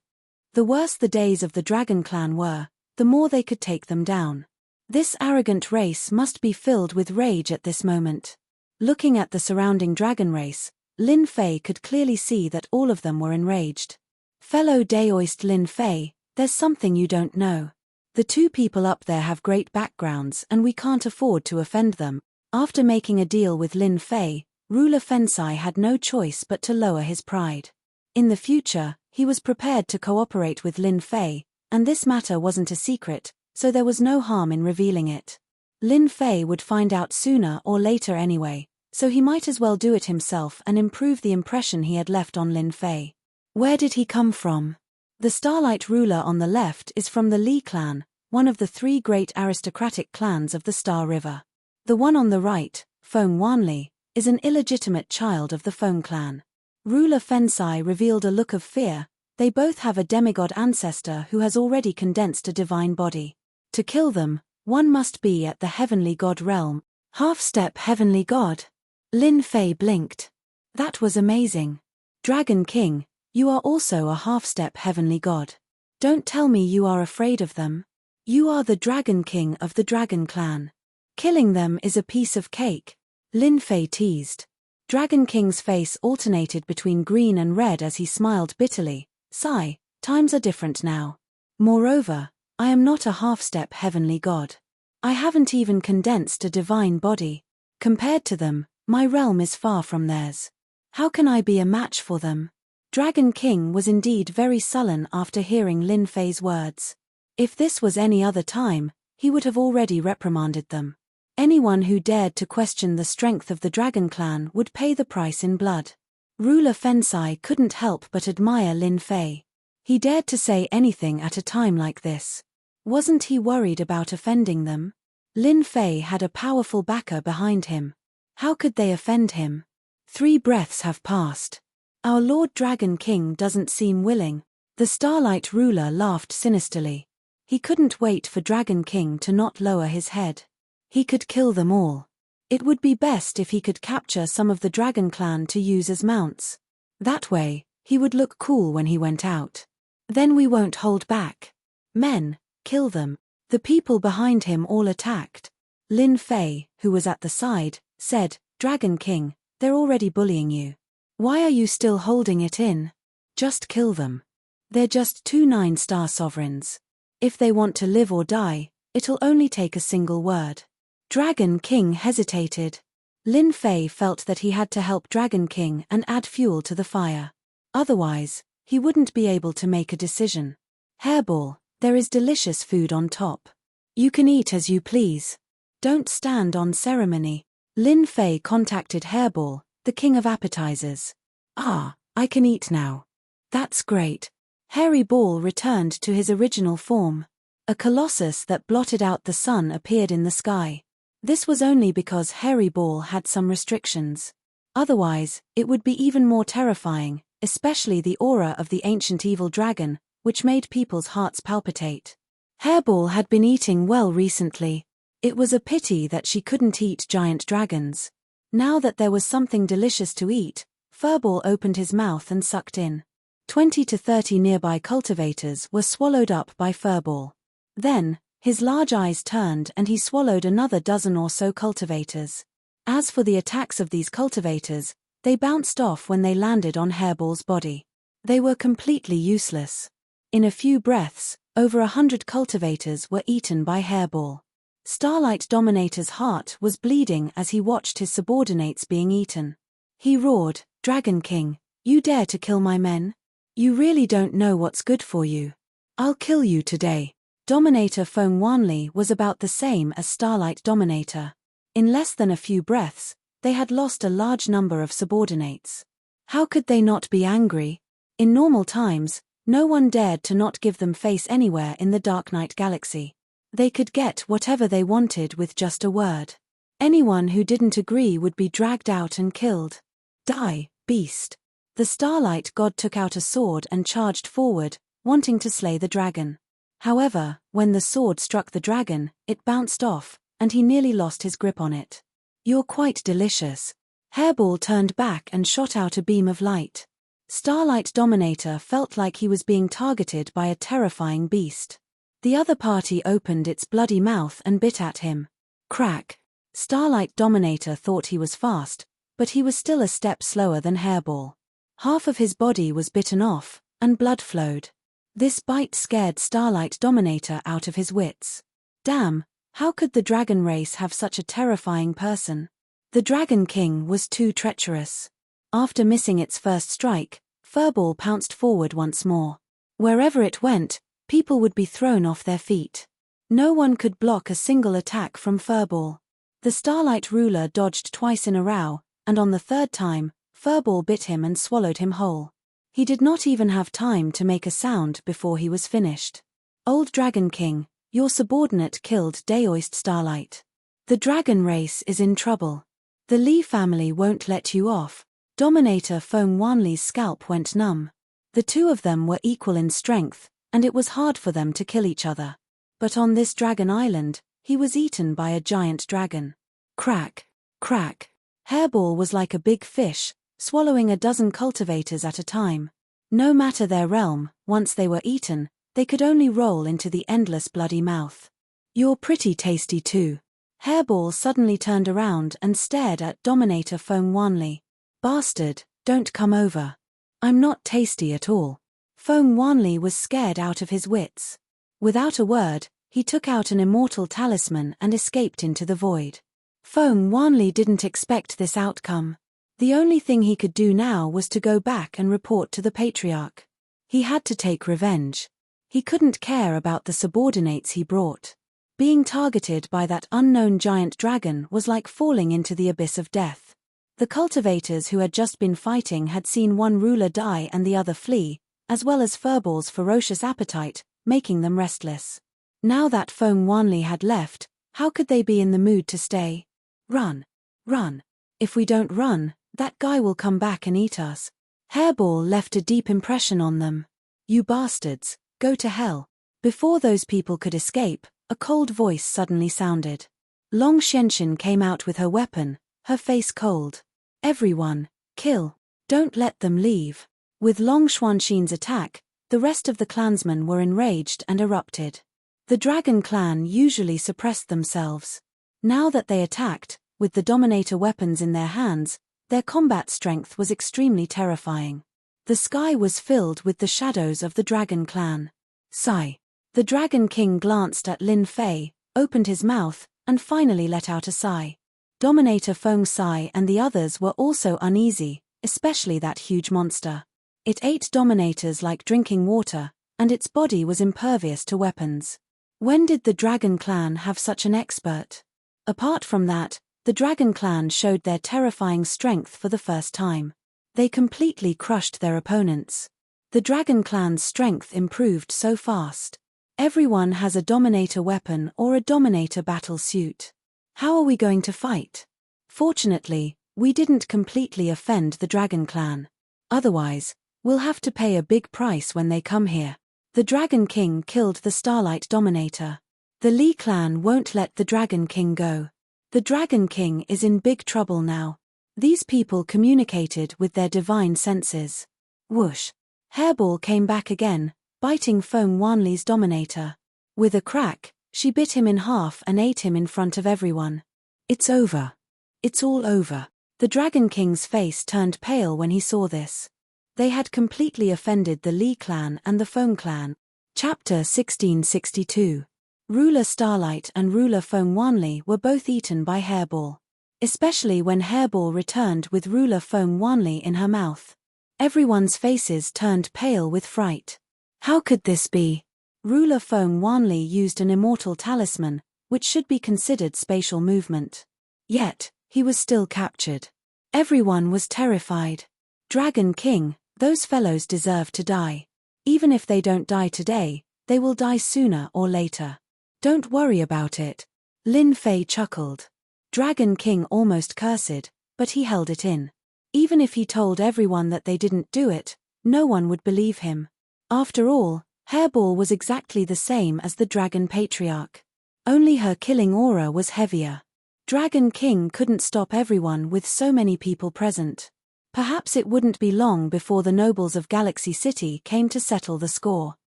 The worse the days of the Dragon Clan were, the more they could take them down. This arrogant race must be filled with rage at this moment. Looking at the surrounding dragon race, Lin Fei could clearly see that all of them were enraged. Fellow Daoist Lin Fei, there's something you don't know. The two people up there have great backgrounds and we can't afford to offend them. After making a deal with Lin Fei, ruler Fensai had no choice but to lower his pride. In the future, he was prepared to cooperate with Lin Fei, and this matter wasn't a secret, so there was no harm in revealing it. Lin Fei would find out sooner or later anyway, so he might as well do it himself and improve the impression he had left on Lin Fei. Where did he come from? The Starlight ruler on the left is from the Li clan, one of the three great aristocratic clans of the Star River. The one on the right, Feng Wanli, is an illegitimate child of the Feng clan. Ruler Fensai revealed a look of fear. They both have a demigod ancestor who has already condensed a divine body. To kill them, one must be at the heavenly god realm. Half-step heavenly god. Lin Fei blinked. That was amazing. Dragon King, you are also a half-step heavenly god. Don't tell me you are afraid of them. You are the Dragon King of the Dragon Clan. Killing them is a piece of cake. Lin Fei teased. Dragon King's face alternated between green and red as he smiled bitterly. Sigh, times are different now. Moreover, I am not a half-step heavenly god. I haven't even condensed a divine body. Compared to them, my realm is far from theirs. How can I be a match for them? Dragon King was indeed very sullen after hearing Lin Fei's words. If this was any other time, he would have already reprimanded them. Anyone who dared to question the strength of the Dragon Clan would pay the price in blood. Ruler Fensai couldn't help but admire Lin Fei. He dared to say anything at a time like this. Wasn't he worried about offending them? Lin Fei had a powerful backer behind him. How could they offend him? 3 breaths have passed. Our Lord Dragon King doesn't seem willing. The Starlight ruler laughed sinisterly. He couldn't wait for Dragon King to not lower his head. He could kill them all. It would be best if he could capture some of the Dragon Clan to use as mounts. That way, he would look cool when he went out. Then we won't hold back. Men, kill them. The people behind him all attacked. Lin Fei, who was at the side, said, Dragon King, they're already bullying you. Why are you still holding it in? Just kill them. They're just 2 9-star sovereigns. If they want to live or die, it'll only take a single word. Dragon King hesitated. Lin Fei felt that he had to help Dragon King and add fuel to the fire. Otherwise, he wouldn't be able to make a decision. Hairball, there is delicious food on top. You can eat as you please. Don't stand on ceremony. Lin Fei contacted Hairball, the king of appetizers. Ah, I can eat now. That's great. Hairy Ball returned to his original form. A colossus that blotted out the sun appeared in the sky. This was only because Hairy Ball had some restrictions. Otherwise, it would be even more terrifying, especially the aura of the ancient evil dragon, which made people's hearts palpitate. Hairball had been eating well recently. It was a pity that she couldn't eat giant dragons. Now that there was something delicious to eat, Furball opened his mouth and sucked in. 20 to 30 nearby cultivators were swallowed up by Furball. Then, his large eyes turned and he swallowed another dozen or so cultivators. As for the attacks of these cultivators, they bounced off when they landed on Hairball's body. They were completely useless. In a few breaths, over 100 cultivators were eaten by Hairball. Starlight Dominator's heart was bleeding as he watched his subordinates being eaten. He roared, Dragon King, you dare to kill my men? You really don't know what's good for you. I'll kill you today. Dominator Feng Wanli was about the same as Starlight Dominator. In less than a few breaths, they had lost a large number of subordinates. How could they not be angry? In normal times, no one dared to not give them face anywhere in the Dark Knight Galaxy. They could get whatever they wanted with just a word. Anyone who didn't agree would be dragged out and killed. Die, beast. The Starlight God took out a sword and charged forward, wanting to slay the dragon. However, when the sword struck the dragon, it bounced off, and he nearly lost his grip on it. You're quite delicious. Hairball turned back and shot out a beam of light. Starlight Dominator felt like he was being targeted by a terrifying beast. The other party opened its bloody mouth and bit at him. Crack. Starlight Dominator thought he was fast, but he was still a step slower than Hairball. Half of his body was bitten off, and blood flowed. This bite scared Starlight Dominator out of his wits. Damn, how could the dragon race have such a terrifying person? The Dragon King was too treacherous. After missing its first strike, Furball pounced forward once more. Wherever it went, people would be thrown off their feet. No one could block a single attack from Furball. The Starlight Ruler dodged twice in a row, and on the third time, Furball bit him and swallowed him whole. He did not even have time to make a sound before he was finished. Old Dragon King, your subordinate killed Daoist Starlight. The dragon race is in trouble. The Li family won't let you off. Dominator Feng Wanli's scalp went numb. The two of them were equal in strength, and it was hard for them to kill each other. But on this dragon island, he was eaten by a giant dragon. Crack, crack. Hairball was like a big fish, swallowing a dozen cultivators at a time. No matter their realm, once they were eaten, they could only roll into the endless bloody mouth. You're pretty tasty too. Hairball suddenly turned around and stared at Dominator Feng Wanli. Bastard, don't come over. I'm not tasty at all. Feng Wanli was scared out of his wits. Without a word, he took out an immortal talisman and escaped into the void. Feng Wanli didn't expect this outcome. The only thing he could do now was to go back and report to the Patriarch. He had to take revenge. He couldn't care about the subordinates he brought. Being targeted by that unknown giant dragon was like falling into the abyss of death. The cultivators who had just been fighting had seen one ruler die and the other flee, as well as Furball's ferocious appetite, making them restless. Now that Feng Wanli had left, how could they be in the mood to stay? Run. Run. If we don't run, that guy will come back and eat us. Hairball left a deep impression on them. You bastards, go to hell. Before those people could escape, a cold voice suddenly sounded. Long Xianxin came out with her weapon, her face cold. Everyone, kill. Don't let them leave. With Long Xuanxin's attack, the rest of the clansmen were enraged and erupted. The Dragon Clan usually suppressed themselves. Now that they attacked, with the Dominator weapons in their hands, their combat strength was extremely terrifying. The sky was filled with the shadows of the Dragon Clan. Sigh. The Dragon King glanced at Lin Fei, opened his mouth, and finally let out a sigh. Dominator Feng Sai and the others were also uneasy, especially that huge monster. It ate Dominators like drinking water, and its body was impervious to weapons. When did the Dragon Clan have such an expert? Apart from that, the Dragon Clan showed their terrifying strength for the first time. They completely crushed their opponents. The Dragon Clan's strength improved so fast. Everyone has a Dominator weapon or a Dominator battle suit. How are we going to fight? Fortunately, we didn't completely offend the Dragon Clan. Otherwise, we'll have to pay a big price when they come here. The Dragon King killed the Starlight Dominator. The Li clan won't let the Dragon King go. The Dragon King is in big trouble now. These people communicated with their divine senses. Whoosh. Hairball came back again, biting Feng Wanli's Dominator. With a crack, she bit him in half and ate him in front of everyone. It's over. It's all over. The Dragon King's face turned pale when he saw this. They had completely offended the Li clan and the Feng clan. Chapter 1662. Ruler Starlight and Ruler Feng Wanli were both eaten by Hairball. Especially when Hairball returned with Ruler Feng Wanli in her mouth. Everyone's faces turned pale with fright. How could this be? Ruler Feng Wanli used an immortal talisman, which should be considered spatial movement. Yet, he was still captured. Everyone was terrified. Dragon King, those fellows deserve to die. Even if they don't die today, they will die sooner or later. Don't worry about it. Lin Fei chuckled. Dragon King almost cursed, but he held it in. Even if he told everyone that they didn't do it, no one would believe him. After all, Hairball was exactly the same as the Dragon Patriarch. Only her killing aura was heavier. Dragon King couldn't stop everyone with so many people present. Perhaps it wouldn't be long before the nobles of Galaxy City came to settle the score.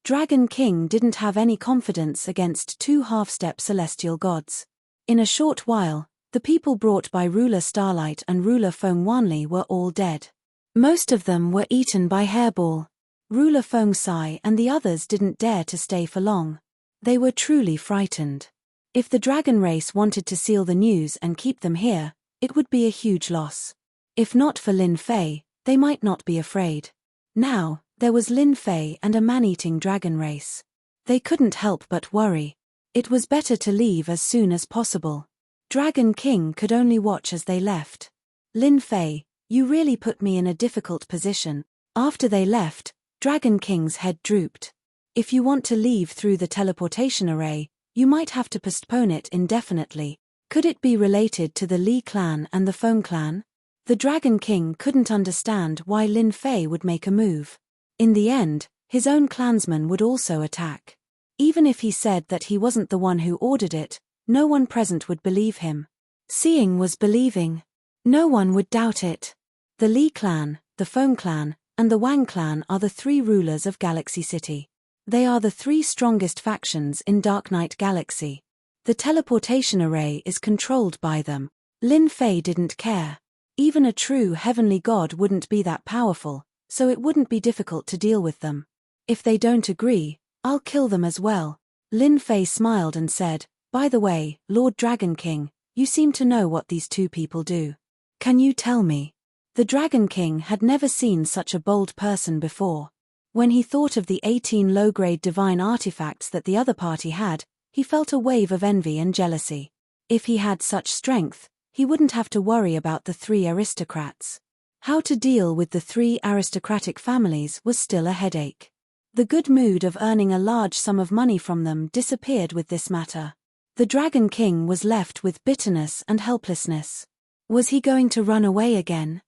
Dragon King didn't have any confidence against two half-step celestial gods. In a short while, the people brought by Ruler Starlight and Ruler Feng Wanli were all dead. Most of them were eaten by Hairball. Ruler Feng Sai and the others didn't dare to stay for long. They were truly frightened. If the dragon race wanted to seal the news and keep them here, it would be a huge loss. If not for Lin Fei, they might not be afraid. Now, there was Lin Fei and a man-eating dragon race. They couldn't help but worry. It was better to leave as soon as possible. Dragon King could only watch as they left. Lin Fei, you really put me in a difficult position. After they left, Dragon King's head drooped. If you want to leave through the teleportation array, you might have to postpone it indefinitely. Could it be related to the Li clan and the Feng clan? The Dragon King couldn't understand why Lin Fei would make a move. In the end, his own clansmen would also attack. Even if he said that he wasn't the one who ordered it, no one present would believe him. Seeing was believing. No one would doubt it. The Li clan, the Feng clan, and the Wang clan are the three rulers of Galaxy City. They are the three strongest factions in Dark Knight Galaxy. The teleportation array is controlled by them. Lin Fei didn't care. Even a true heavenly god wouldn't be that powerful, so it wouldn't be difficult to deal with them. If they don't agree, I'll kill them as well. Lin Fei smiled and said, by the way, Lord Dragon King, you seem to know what these two people do. Can you tell me? The Dragon King had never seen such a bold person before. When he thought of the 18 low-grade divine artifacts that the other party had, he felt a wave of envy and jealousy. If he had such strength, he wouldn't have to worry about the three aristocrats. How to deal with the three aristocratic families was still a headache. The good mood of earning a large sum of money from them disappeared with this matter. The Dragon King was left with bitterness and helplessness. Was he going to run away again?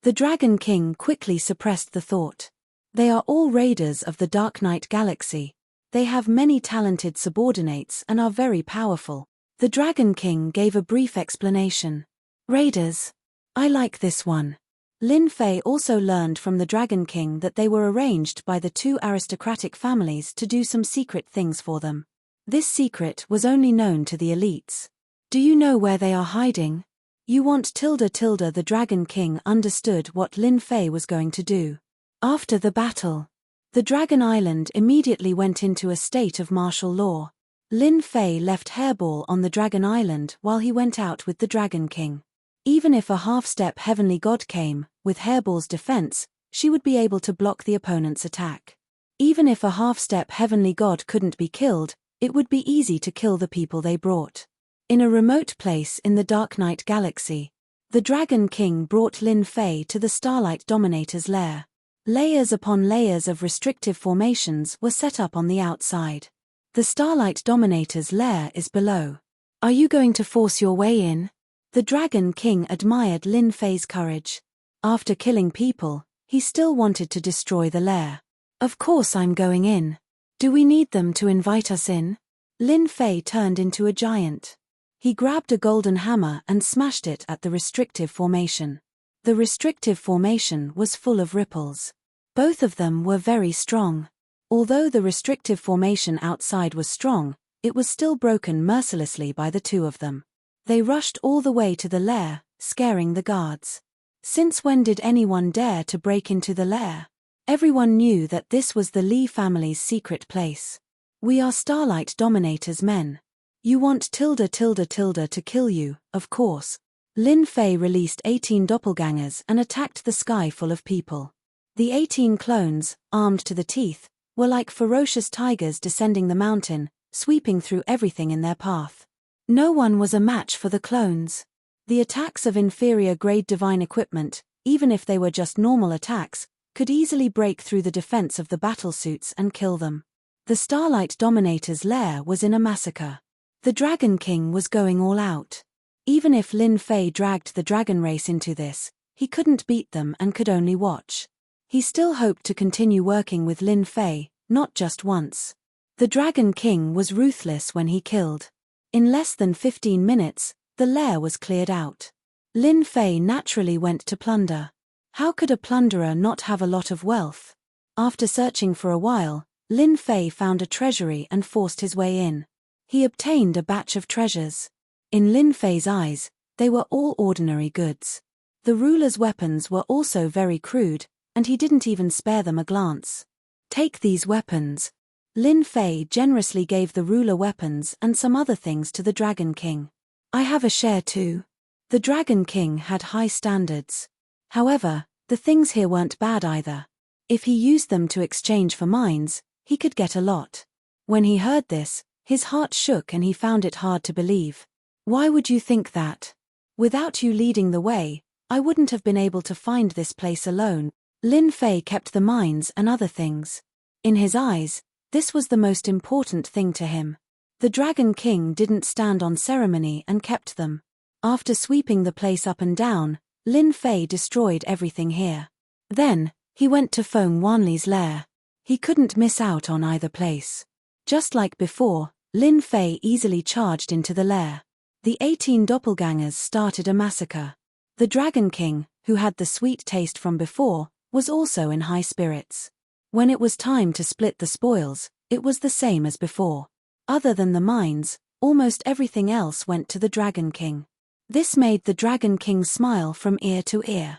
The Dragon King quickly suppressed the thought. They are all raiders of the Dark Knight Galaxy. They have many talented subordinates and are very powerful. The Dragon King gave a brief explanation. Raiders. I like this one. Lin Fei also learned from the Dragon King that they were arranged by the two aristocratic families to do some secret things for them. This secret was only known to the elites. Do you know where they are hiding? You want tilde. The Dragon King understood what Lin Fei was going to do. After the battle, the Dragon Island immediately went into a state of martial law. Lin Fei left Hairball on the Dragon Island while he went out with the Dragon King. Even if a half-step heavenly god came, with Hairball's defense, she would be able to block the opponent's attack. Even if a half-step heavenly god couldn't be killed, it would be easy to kill the people they brought. In a remote place in the Dark Knight Galaxy, the Dragon King brought Lin Fei to the Starlight Dominator's lair. Layers upon layers of restrictive formations were set up on the outside. The Starlight Dominator's lair is below. Are you going to force your way in? The Dragon King admired Lin Fei's courage. After killing people, he still wanted to destroy the lair. Of course I'm going in. Do we need them to invite us in? Lin Fei turned into a giant. He grabbed a golden hammer and smashed it at the restrictive formation. The restrictive formation was full of ripples. Both of them were very strong. Although the restrictive formation outside was strong, it was still broken mercilessly by the two of them. They rushed all the way to the lair, scaring the guards. Since when did anyone dare to break into the lair? Everyone knew that this was the Li family's secret place. We are Starlight Dominator's men. You want tilde to kill you, of course. Lin Fei released 18 doppelgangers and attacked the sky full of people. The 18 clones, armed to the teeth, were like ferocious tigers descending the mountain, sweeping through everything in their path. No one was a match for the clones. The attacks of inferior-grade divine equipment, even if they were just normal attacks, could easily break through the defense of the battlesuits and kill them. The Starlight Dominator's lair was in a massacre. The Dragon King was going all out. Even if Lin Fei dragged the dragon race into this, he couldn't beat them and could only watch. He still hoped to continue working with Lin Fei, not just once. The Dragon King was ruthless when he killed. In less than 15 minutes, the lair was cleared out. Lin Fei naturally went to plunder. How could a plunderer not have a lot of wealth? After searching for a while, Lin Fei found a treasury and forced his way in. He obtained a batch of treasures. In Lin Fei's eyes, they were all ordinary goods. The ruler's weapons were also very crude, and he didn't even spare them a glance. Take these weapons. Lin Fei generously gave the ruler weapons and some other things to the Dragon King. I have a share too. The Dragon King had high standards. However, the things here weren't bad either. If he used them to exchange for mines, he could get a lot. When he heard this, his heart shook and he found it hard to believe. Why would you think that? Without you leading the way, I wouldn't have been able to find this place alone. Lin Fei kept the mines and other things. In his eyes, this was the most important thing to him. The Dragon King didn't stand on ceremony and kept them. After sweeping the place up and down, Lin Fei destroyed everything here. Then, he went to Feng Wanli's lair. He couldn't miss out on either place. Just like before, Lin Fei easily charged into the lair. The 18 doppelgangers started a massacre. The Dragon King, who had the sweet taste from before, was also in high spirits. When it was time to split the spoils, it was the same as before. Other than the mines, almost everything else went to the Dragon King. This made the Dragon King smile from ear to ear.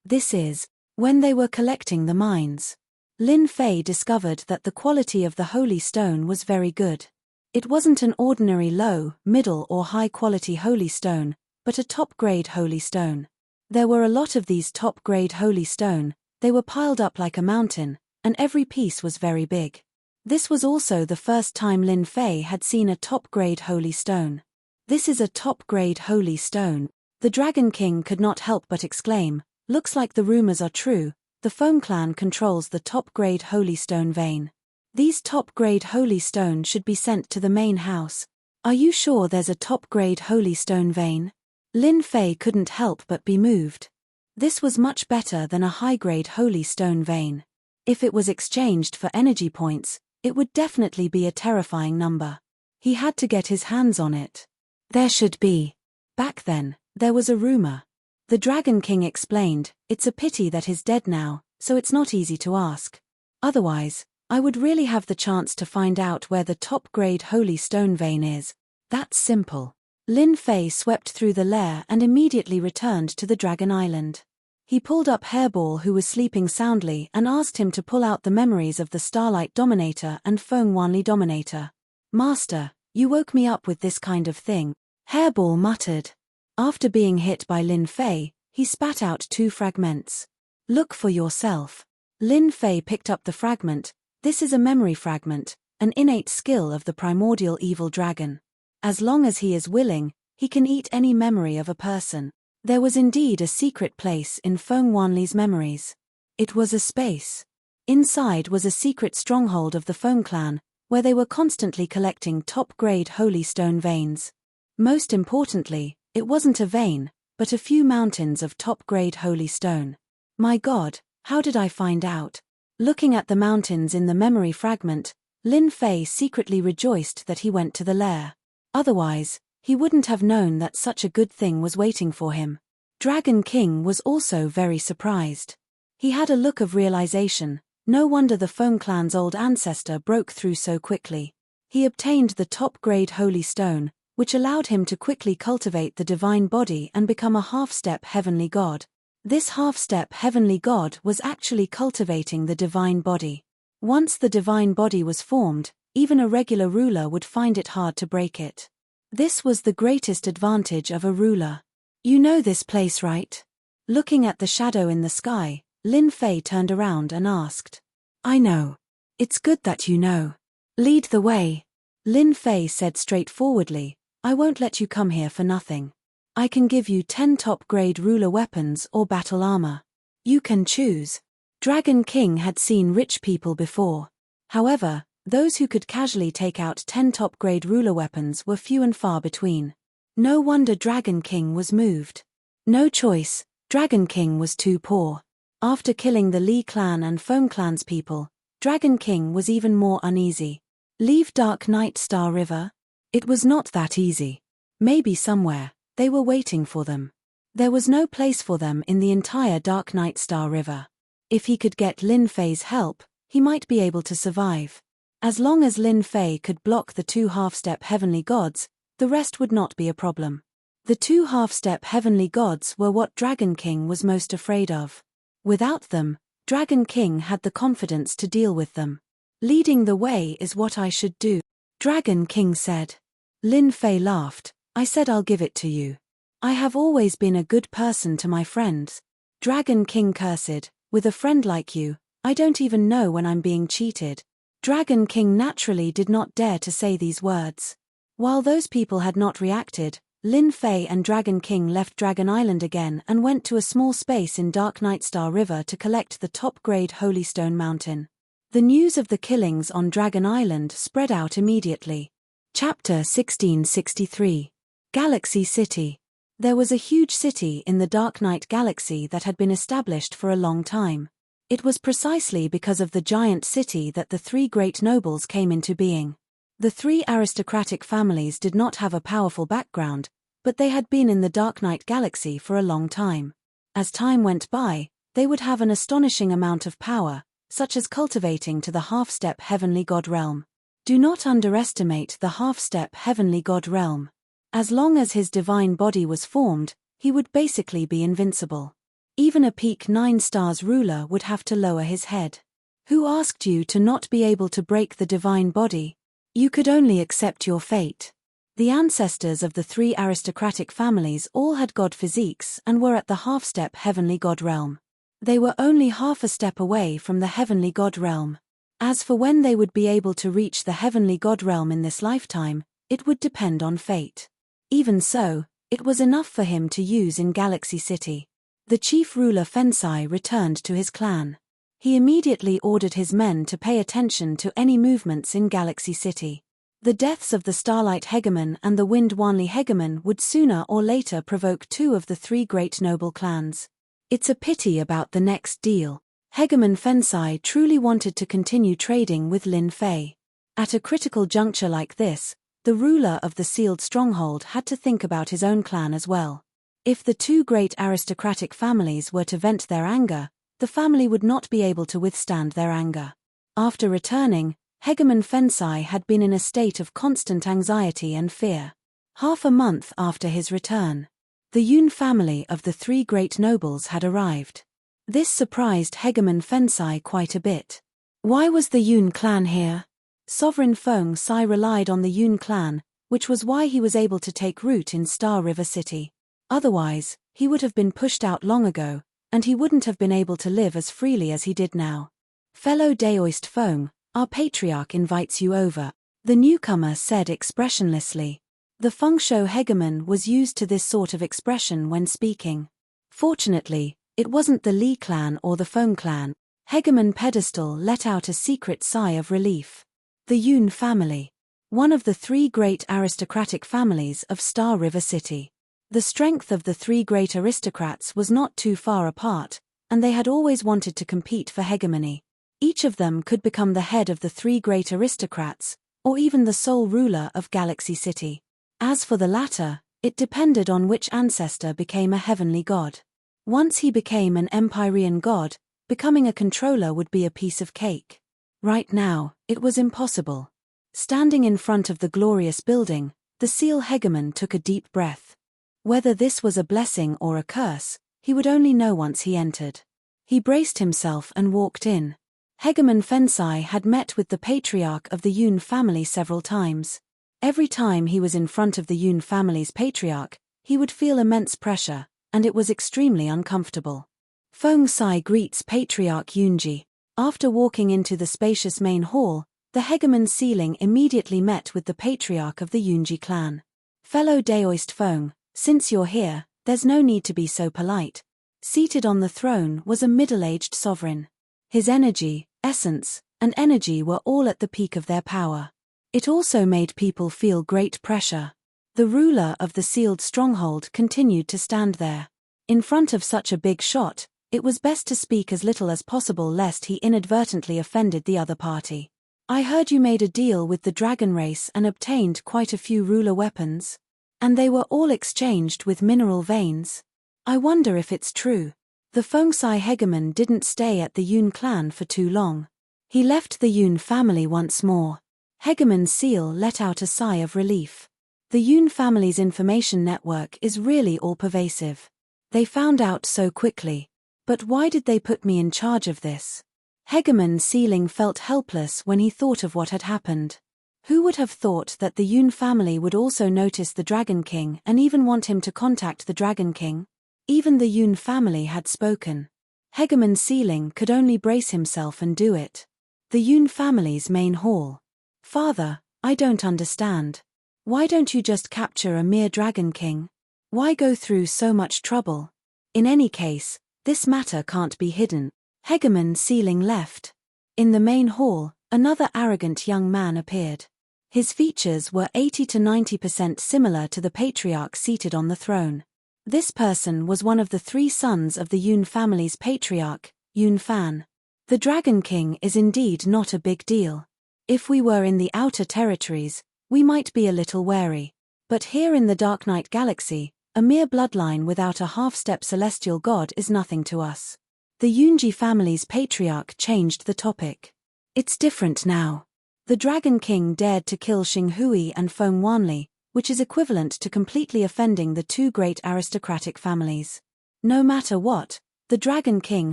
This is, when they were collecting the mines. Lin Fei discovered that the quality of the holy stone was very good. It wasn't an ordinary low, middle or high-quality holy stone, but a top-grade holy stone. There were a lot of these top-grade holy stone. They were piled up like a mountain, and every piece was very big. This was also the first time Lin Fei had seen a top-grade holy stone. This is a top-grade holy stone. The Dragon King could not help but exclaim, looks like the rumors are true, the Foam clan controls the top-grade holy stone vein. These top-grade holy stone should be sent to the main house. Are you sure there's a top-grade holy stone vein? Lin Fei couldn't help but be moved. This was much better than a high-grade holy stone vein. If it was exchanged for energy points, it would definitely be a terrifying number. He had to get his hands on it. There should be. Back then, there was a rumor. The Dragon King explained, it's a pity that he's dead now, so it's not easy to ask. Otherwise, I would really have the chance to find out where the top-grade holy stone vein is. That's simple. Lin Fei swept through the lair and immediately returned to the Dragon Island. He pulled up Hairball, who was sleeping soundly, and asked him to pull out the memories of the Starlight Dominator and Feng Wanli Dominator. Master, you woke me up with this kind of thing, Hairball muttered. After being hit by Lin Fei, he spat out 2 fragments. Look for yourself. Lin Fei picked up the fragment. This is a memory fragment, an innate skill of the primordial evil dragon. As long as he is willing, he can eat any memory of a person. There was indeed a secret place in Feng Wanli's memories. It was a space. Inside was a secret stronghold of the Foam clan, where they were constantly collecting top-grade holy stone veins. Most importantly, it wasn't a vein, but a few mountains of top-grade holy stone. My God, how did I find out? Looking at the mountains in the memory fragment, Lin Fei secretly rejoiced that he went to the lair. Otherwise, he wouldn't have known that such a good thing was waiting for him. Dragon King was also very surprised. He had a look of realization. No wonder the Foam clan's old ancestor broke through so quickly. He obtained the top-grade holy stone, which allowed him to quickly cultivate the divine body and become a half-step heavenly god. This half-step heavenly god was actually cultivating the divine body. Once the divine body was formed, even a regular ruler would find it hard to break it. This was the greatest advantage of a ruler. You know this place, right? Looking at the shadow in the sky, Lin Fei turned around and asked. I know. It's good that you know. Lead the way. Lin Fei said straightforwardly, I won't let you come here for nothing. I can give you 10 top-grade ruler weapons or battle armor. You can choose. Dragon King had seen rich people before. However, those who could casually take out 10 top-grade ruler weapons were few and far between. No wonder Dragon King was moved. No choice, Dragon King was too poor. After killing the Li clan and Foam clan's people, Dragon King was even more uneasy. Leave Dark Night Star River? It was not that easy. Maybe somewhere, they were waiting for them. There was no place for them in the entire Dark Night Star River. If he could get Lin Fei's help, he might be able to survive. As long as Lin Fei could block the 2 half-step heavenly gods, the rest would not be a problem. The 2 half-step heavenly gods were what Dragon King was most afraid of. Without them, Dragon King had the confidence to deal with them. Leading the way is what I should do, Dragon King said. Lin Fei laughed, I said I'll give it to you. I have always been a good person to my friends. Dragon King cursed, with a friend like you, I don't even know when I'm being cheated. Dragon King naturally did not dare to say these words. While those people had not reacted, Lin Fei and Dragon King left Dragon Island again and went to a small space in Dark Night Star River to collect the top-grade Holy Stone Mountain. The news of the killings on Dragon Island spread out immediately. Chapter 1663. Galaxy City. There was a huge city in the Dark Knight Galaxy that had been established for a long time. It was precisely because of the giant city that the 3 great nobles came into being. The 3 aristocratic families did not have a powerful background, but they had been in the Dark Knight Galaxy for a long time. As time went by, they would have an astonishing amount of power, such as cultivating to the half-step heavenly god realm. Do not underestimate the half-step heavenly god realm. As long as his divine body was formed, he would basically be invincible. Even a peak 9 stars ruler would have to lower his head. Who asked you to not be able to break the divine body? You could only accept your fate. The ancestors of the 3 aristocratic families all had god physiques and were at the half-step heavenly god realm. They were only half a step away from the heavenly god realm. As for when they would be able to reach the heavenly god realm in this lifetime, it would depend on fate. Even so, it was enough for him to use in Galaxy City. The chief ruler Fensai returned to his clan. He immediately ordered his men to pay attention to any movements in Galaxy City. The deaths of the Starlight Hegemon and the Wind Wanli Hegemon would sooner or later provoke 2 of the 3 great noble clans. It's a pity about the next deal. Hegemon Fensai truly wanted to continue trading with Lin Fei. At a critical juncture like this, the ruler of the sealed stronghold had to think about his own clan as well. If the 2 great aristocratic families were to vent their anger, the family would not be able to withstand their anger. After returning, Hegemon Fensai had been in a state of constant anxiety and fear. Half a month after his return, the Yun family of the 3 great nobles had arrived. This surprised Hegemon Fensai quite a bit. Why was the Yun clan here? Sovereign Feng Sai relied on the Yun clan, which was why he was able to take root in Star River City. Otherwise, he would have been pushed out long ago, and he wouldn't have been able to live as freely as he did now. Fellow Daoist Feng, our patriarch invites you over, the newcomer said expressionlessly. The Fengsho hegemon was used to this sort of expression when speaking. Fortunately, it wasn't the Li clan or the Feng clan. Hegemon pedestal let out a secret sigh of relief. The Yun family. One of the 3 great aristocratic families of Star River City. The strength of the 3 great aristocrats was not too far apart, and they had always wanted to compete for hegemony. Each of them could become the head of the 3 great aristocrats, or even the sole ruler of Galaxy City. As for the latter, it depended on which ancestor became a heavenly god. Once he became an Empyrean god, becoming a controller would be a piece of cake. Right now, it was impossible. Standing in front of the glorious building, the Seal hegemon took a deep breath. Whether this was a blessing or a curse, he would only know once he entered. He braced himself and walked in. Hegemon Fensai had met with the patriarch of the Yun family several times. Every time he was in front of the Yun family's patriarch, he would feel immense pressure, and it was extremely uncomfortable. Feng Sai greets Patriarch Yunji. After walking into the spacious main hall, the Hegemon Sealing immediately met with the patriarch of the Yunji clan. Fellow Daoist Feng, since you're here, there's no need to be so polite. Seated on the throne was a middle-aged sovereign. His energy, essence, and energy were all at the peak of their power. It also made people feel great pressure. The ruler of the sealed stronghold continued to stand there. In front of such a big shot, it was best to speak as little as possible lest he inadvertently offended the other party. I heard you made a deal with the dragon race and obtained quite a few ruler weapons. And they were all exchanged with mineral veins. I wonder if it's true. The Fengsai Hegemon didn't stay at the Yun clan for too long. He left the Yun family once more. Hegemon Seal let out a sigh of relief. The Yun family's information network is really all-pervasive. They found out so quickly. But why did they put me in charge of this? Hegemon Sealing felt helpless when he thought of what had happened. Who would have thought that the Yun family would also notice the Dragon King and even want him to contact the Dragon King? Even the Yun family had spoken. Hegemon Sealing could only brace himself and do it. The Yun family's main hall. Father, I don't understand. Why don't you just capture a mere Dragon King? Why go through so much trouble? In any case, this matter can't be hidden. Hegemon Sealing left. In the main hall, another arrogant young man appeared. His features were 80 to 90% similar to the patriarch seated on the throne. This person was one of the 3 sons of the Yun family's patriarch, Yun Fan. The Dragon King is indeed not a big deal. If we were in the outer territories, we might be a little wary. But here in the Dark Knight Galaxy, a mere bloodline without a half-step celestial god is nothing to us. The Yunji family's patriarch changed the topic. It's different now. The Dragon King dared to kill Xinghui and Feng Wanli, which is equivalent to completely offending the 2 great aristocratic families. No matter what, the Dragon King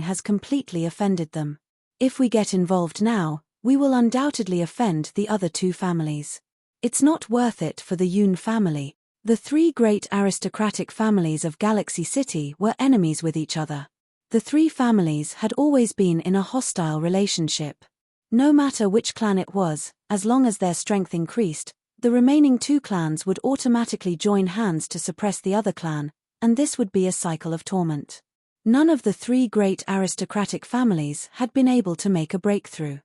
has completely offended them. If we get involved now, we will undoubtedly offend the other 2 families. It's not worth it for the Yun family. The 3 great aristocratic families of Galaxy City were enemies with each other. The 3 families had always been in a hostile relationship. No matter which clan it was, as long as their strength increased, the remaining 2 clans would automatically join hands to suppress the other clan, and this would be a cycle of torment. None of the 3 great aristocratic families had been able to make a breakthrough.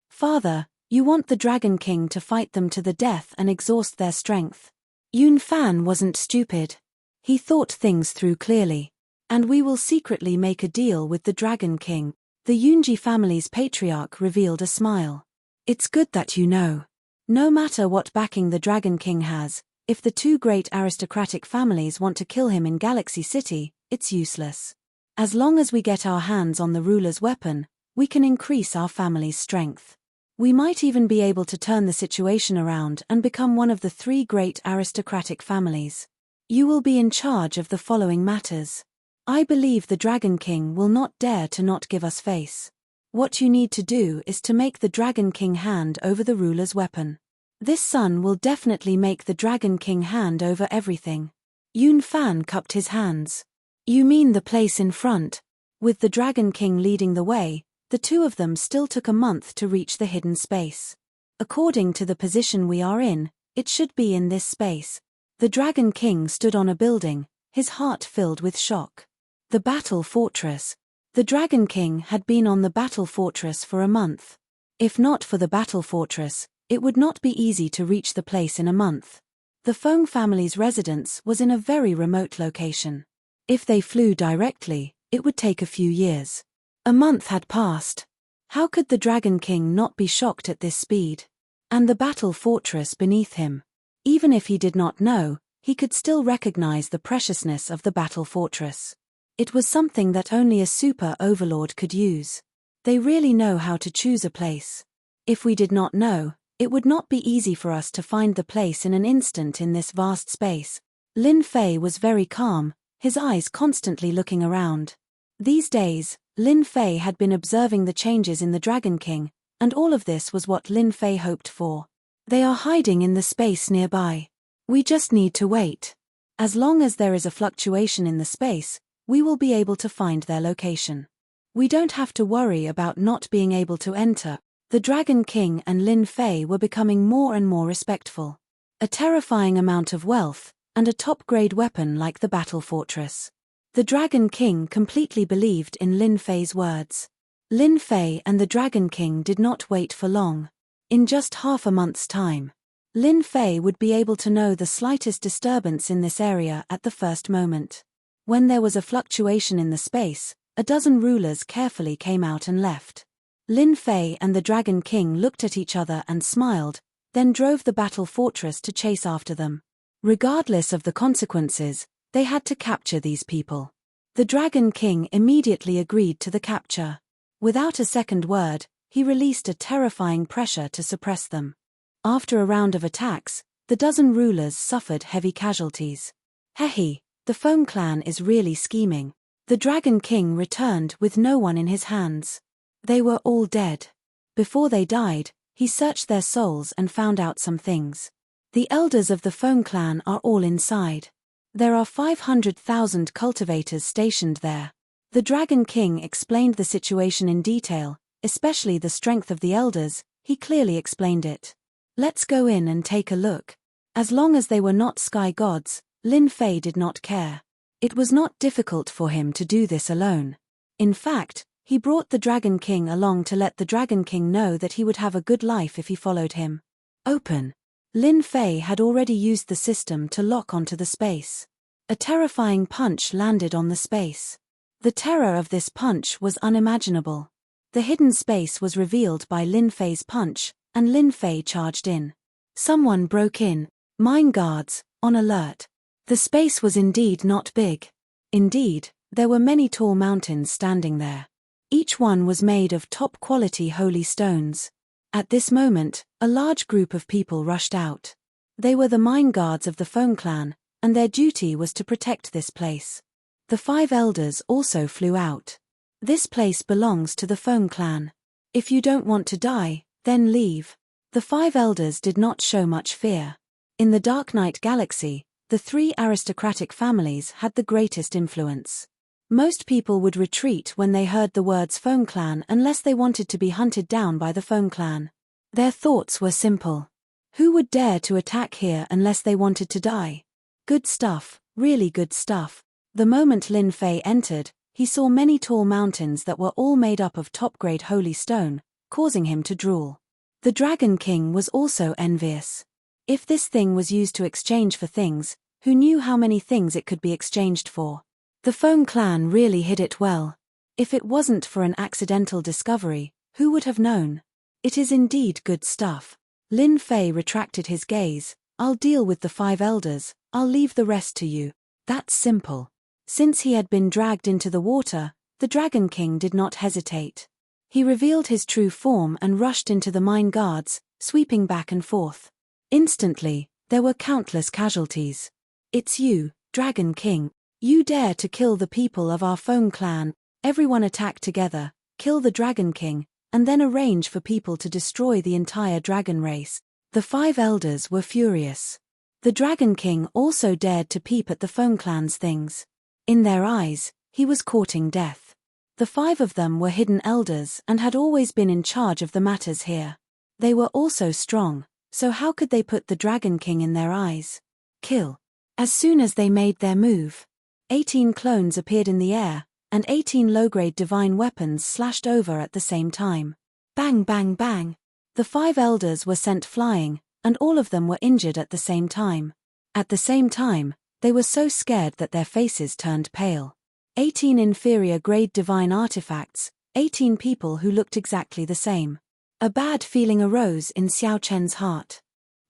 Father, you want the Dragon King to fight them to the death and exhaust their strength. Yun Fan wasn't stupid. He thought things through clearly. And we will secretly make a deal with the Dragon King. The Yunji family's patriarch revealed a smile. It's good that you know. No matter what backing the Dragon King has, if the 2 great aristocratic families want to kill him in Galaxy City, it's useless. As long as we get our hands on the ruler's weapon, we can increase our family's strength. We might even be able to turn the situation around and become one of the 3 great aristocratic families. You will be in charge of the following matters. I believe the Dragon King will not dare to not give us face. What you need to do is to make the Dragon King hand over the ruler's weapon. This son will definitely make the Dragon King hand over everything. Yun Fan cupped his hands. You mean the place in front? With the Dragon King leading the way, the 2 of them still took a month to reach the hidden space. According to the position we are in, it should be in this space. The Dragon King stood on a building, his heart filled with shock. The Battle Fortress. The Dragon King had been on the Battle Fortress for a month. If not for the Battle Fortress, it would not be easy to reach the place in a month. The Feng family's residence was in a very remote location. If they flew directly, it would take a few years. A month had passed. How could the Dragon King not be shocked at this speed? And the Battle Fortress beneath him. Even if he did not know, he could still recognize the preciousness of the Battle Fortress. It was something that only a super overlord could use. They really know how to choose a place. If we did not know, it would not be easy for us to find the place in an instant in this vast space. Lin Fei was very calm, his eyes constantly looking around. These days, Lin Fei had been observing the changes in the Dragon King, and all of this was what Lin Fei hoped for. They are hiding in the space nearby. We just need to wait. As long as there is a fluctuation in the space, we will be able to find their location. We don't have to worry about not being able to enter. The Dragon King and Lin Fei were becoming more and more respectful. A terrifying amount of wealth, and a top-grade weapon like the battle fortress. The Dragon King completely believed in Lin Fei's words. Lin Fei and the Dragon King did not wait for long. In just half a month's time, Lin Fei would be able to know the slightest disturbance in this area at the first moment. When there was a fluctuation in the space, a dozen rulers carefully came out and left. Lin Fei and the Dragon King looked at each other and smiled, then drove the battle fortress to chase after them. Regardless of the consequences, they had to capture these people. The Dragon King immediately agreed to the capture. Without a second word, he released a terrifying pressure to suppress them. After a round of attacks, the dozen rulers suffered heavy casualties. Hehe, the Foam clan is really scheming. The Dragon King returned with no one in his hands. They were all dead. Before they died, he searched their souls and found out some things. The elders of the Foam clan are all inside. There are 500,000 cultivators stationed there. The Dragon King explained the situation in detail, especially the strength of the elders. He clearly explained it. Let's go in and take a look. As long as they were not sky gods, Lin Fei did not care. It was not difficult for him to do this alone. In fact, he brought the Dragon King along to let the Dragon King know that he would have a good life if he followed him. Open. Lin Fei had already used the system to lock onto the space. A terrifying punch landed on the space. The terror of this punch was unimaginable. The hidden space was revealed by Lin Fei's punch, and Lin Fei charged in. Someone broke in. Mine guards, on alert. The space was indeed not big. Indeed, there were many tall mountains standing there. Each one was made of top-quality holy stones. At this moment, a large group of people rushed out. They were the mine guards of the Foam clan, and their duty was to protect this place. The 5 elders also flew out. This place belongs to the Foam clan. If you don't want to die, then leave. The 5 elders did not show much fear. In the Dark Knight Galaxy, the 3 aristocratic families had the greatest influence. Most people would retreat when they heard the words Foam clan unless they wanted to be hunted down by the Foam clan. Their thoughts were simple. Who would dare to attack here unless they wanted to die? Good stuff, really good stuff. The moment Lin Fei entered, he saw many tall mountains that were all made up of top-grade holy stone, causing him to drool. The Dragon King was also envious. If this thing was used to exchange for things, who knew how many things it could be exchanged for? The Foam clan really hid it well. If it wasn't for an accidental discovery, who would have known? It is indeed good stuff. Lin Fei retracted his gaze. I'll deal with the 5 elders, I'll leave the rest to you. That's simple. Since he had been dragged into the water, the Dragon King did not hesitate. He revealed his true form and rushed into the mine guards, sweeping back and forth. Instantly, there were countless casualties. It's you, Dragon King. You dare to kill the people of our Foam clan. Everyone attack together, kill the Dragon King, and then arrange for people to destroy the entire dragon race. The 5 elders were furious. The Dragon King also dared to peep at the Foam clan's things. In their eyes, he was courting death. The 5 of them were hidden elders and had always been in charge of the matters here. They were also strong, so how could they put the Dragon King in their eyes? Kill. As soon as they made their move, 18 clones appeared in the air, and 18 low-grade divine weapons slashed over at the same time. Bang bang bang. The 5 elders were sent flying, and all of them were injured at the same time. At the same time, they were so scared that their faces turned pale. 18 inferior-grade divine artifacts, 18 people who looked exactly the same. A bad feeling arose in Xiao Chen's heart.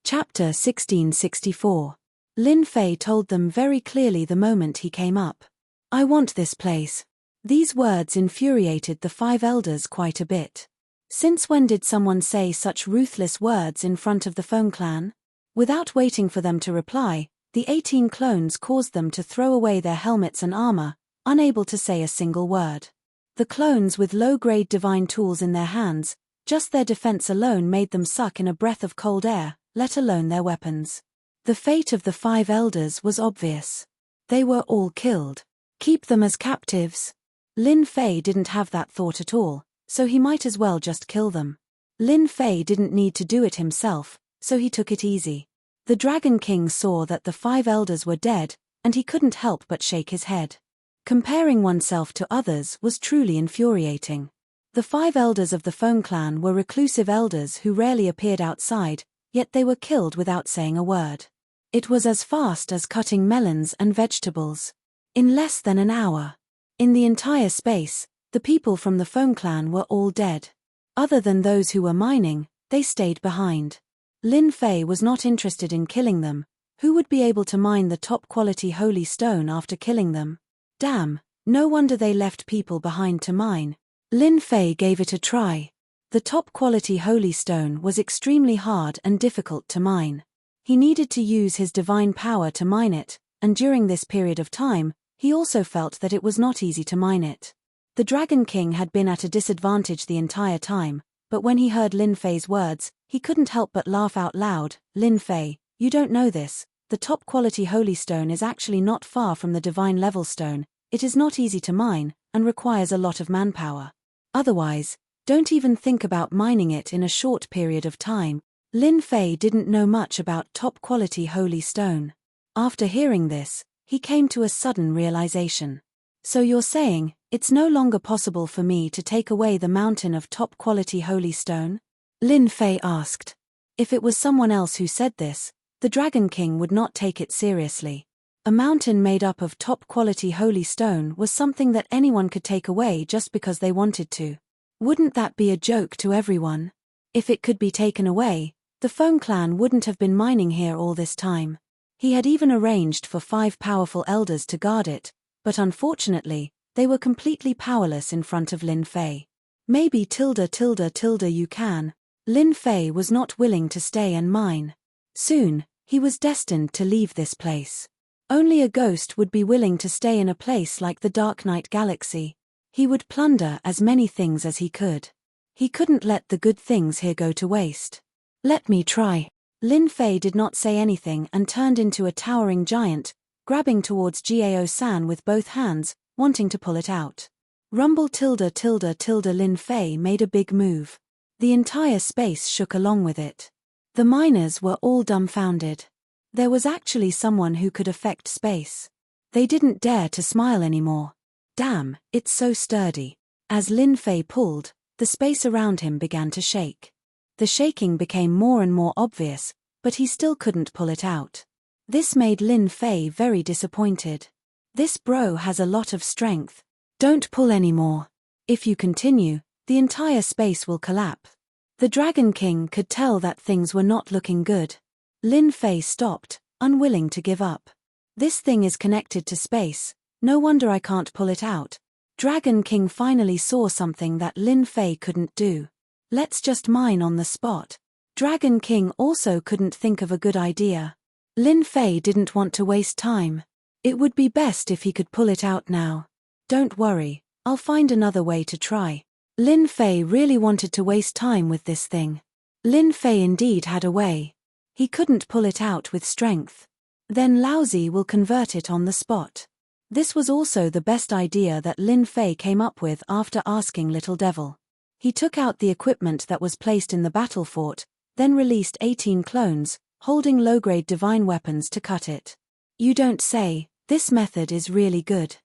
Chapter 1664. Lin Fei told them very clearly the moment he came up. I want this place. These words infuriated the 5 elders quite a bit. Since when did someone say such ruthless words in front of the Foam clan? Without waiting for them to reply, the 18 clones caused them to throw away their helmets and armor, unable to say a single word. The clones with low-grade divine tools in their hands, just their defense alone made them suck in a breath of cold air, let alone their weapons. The fate of the 5 elders was obvious. They were all killed. Keep them as captives. Lin Fei didn't have that thought at all, so he might as well just kill them. Lin Fei didn't need to do it himself, so he took it easy. The Dragon King saw that the 5 elders were dead, and he couldn't help but shake his head. Comparing oneself to others was truly infuriating. The 5 elders of the Foam clan were reclusive elders who rarely appeared outside, yet they were killed without saying a word. It was as fast as cutting melons and vegetables. In less than an hour. In the entire space, the people from the Foam clan were all dead. Other than those who were mining, they stayed behind. Lin Fei was not interested in killing them. Who would be able to mine the top-quality holy stone after killing them? Damn, no wonder they left people behind to mine. Lin Fei gave it a try. The top-quality holy stone was extremely hard and difficult to mine. He needed to use his divine power to mine it, and during this period of time, he also felt that it was not easy to mine it. The Dragon King had been at a disadvantage the entire time, but when he heard Lin Fei's words, he couldn't help but laugh out loud. Lin Fei, you don't know this. The top-quality holy stone is actually not far from the divine level stone. It is not easy to mine, and requires a lot of manpower. Otherwise, don't even think about mining it in a short period of time. Lin Fei didn't know much about top-quality holy stone. After hearing this, he came to a sudden realization. So you're saying, it's no longer possible for me to take away the mountain of top-quality holy stone? Lin Fei asked. If it was someone else who said this, the Dragon King would not take it seriously. A mountain made up of top-quality holy stone was something that anyone could take away just because they wanted to. Wouldn't that be a joke to everyone? If it could be taken away, the Foam clan wouldn't have been mining here all this time. He had even arranged for 5 powerful elders to guard it, but unfortunately, they were completely powerless in front of Lin Fei. Maybe you can. Lin Fei was not willing to stay and mine. Soon, he was destined to leave this place. Only a ghost would be willing to stay in a place like the Dark Knight Galaxy. He would plunder as many things as he could. He couldn't let the good things here go to waste. Let me try. Lin Fei did not say anything and turned into a towering giant, grabbing towards Gao-san with both hands, wanting to pull it out. Rumble Lin Fei made a big move. The entire space shook along with it. The miners were all dumbfounded. There was actually someone who could affect space. They didn't dare to smile anymore. Damn, it's so sturdy. As Lin Fei pulled, the space around him began to shake. The shaking became more and more obvious, but he still couldn't pull it out. This made Lin Fei very disappointed. This bro has a lot of strength. Don't pull anymore. If you continue, the entire space will collapse. The Dragon King could tell that things were not looking good. Lin Fei stopped, unwilling to give up. This thing is connected to space, no wonder I can't pull it out. Dragon King finally saw something that Lin Fei couldn't do. Let's just mine on the spot. Dragon King also couldn't think of a good idea. Lin Fei didn't want to waste time. It would be best if he could pull it out now. Don't worry, I'll find another way to try. Lin Fei really wanted to waste time with this thing. Lin Fei indeed had a way. He couldn't pull it out with strength. Then Laozi will convert it on the spot. This was also the best idea that Lin Fei came up with after asking Little Devil. He took out the equipment that was placed in the battle fort, then released 18 clones, holding low-grade divine weapons to cut it. You don't say, this method is really good.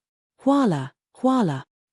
Huala.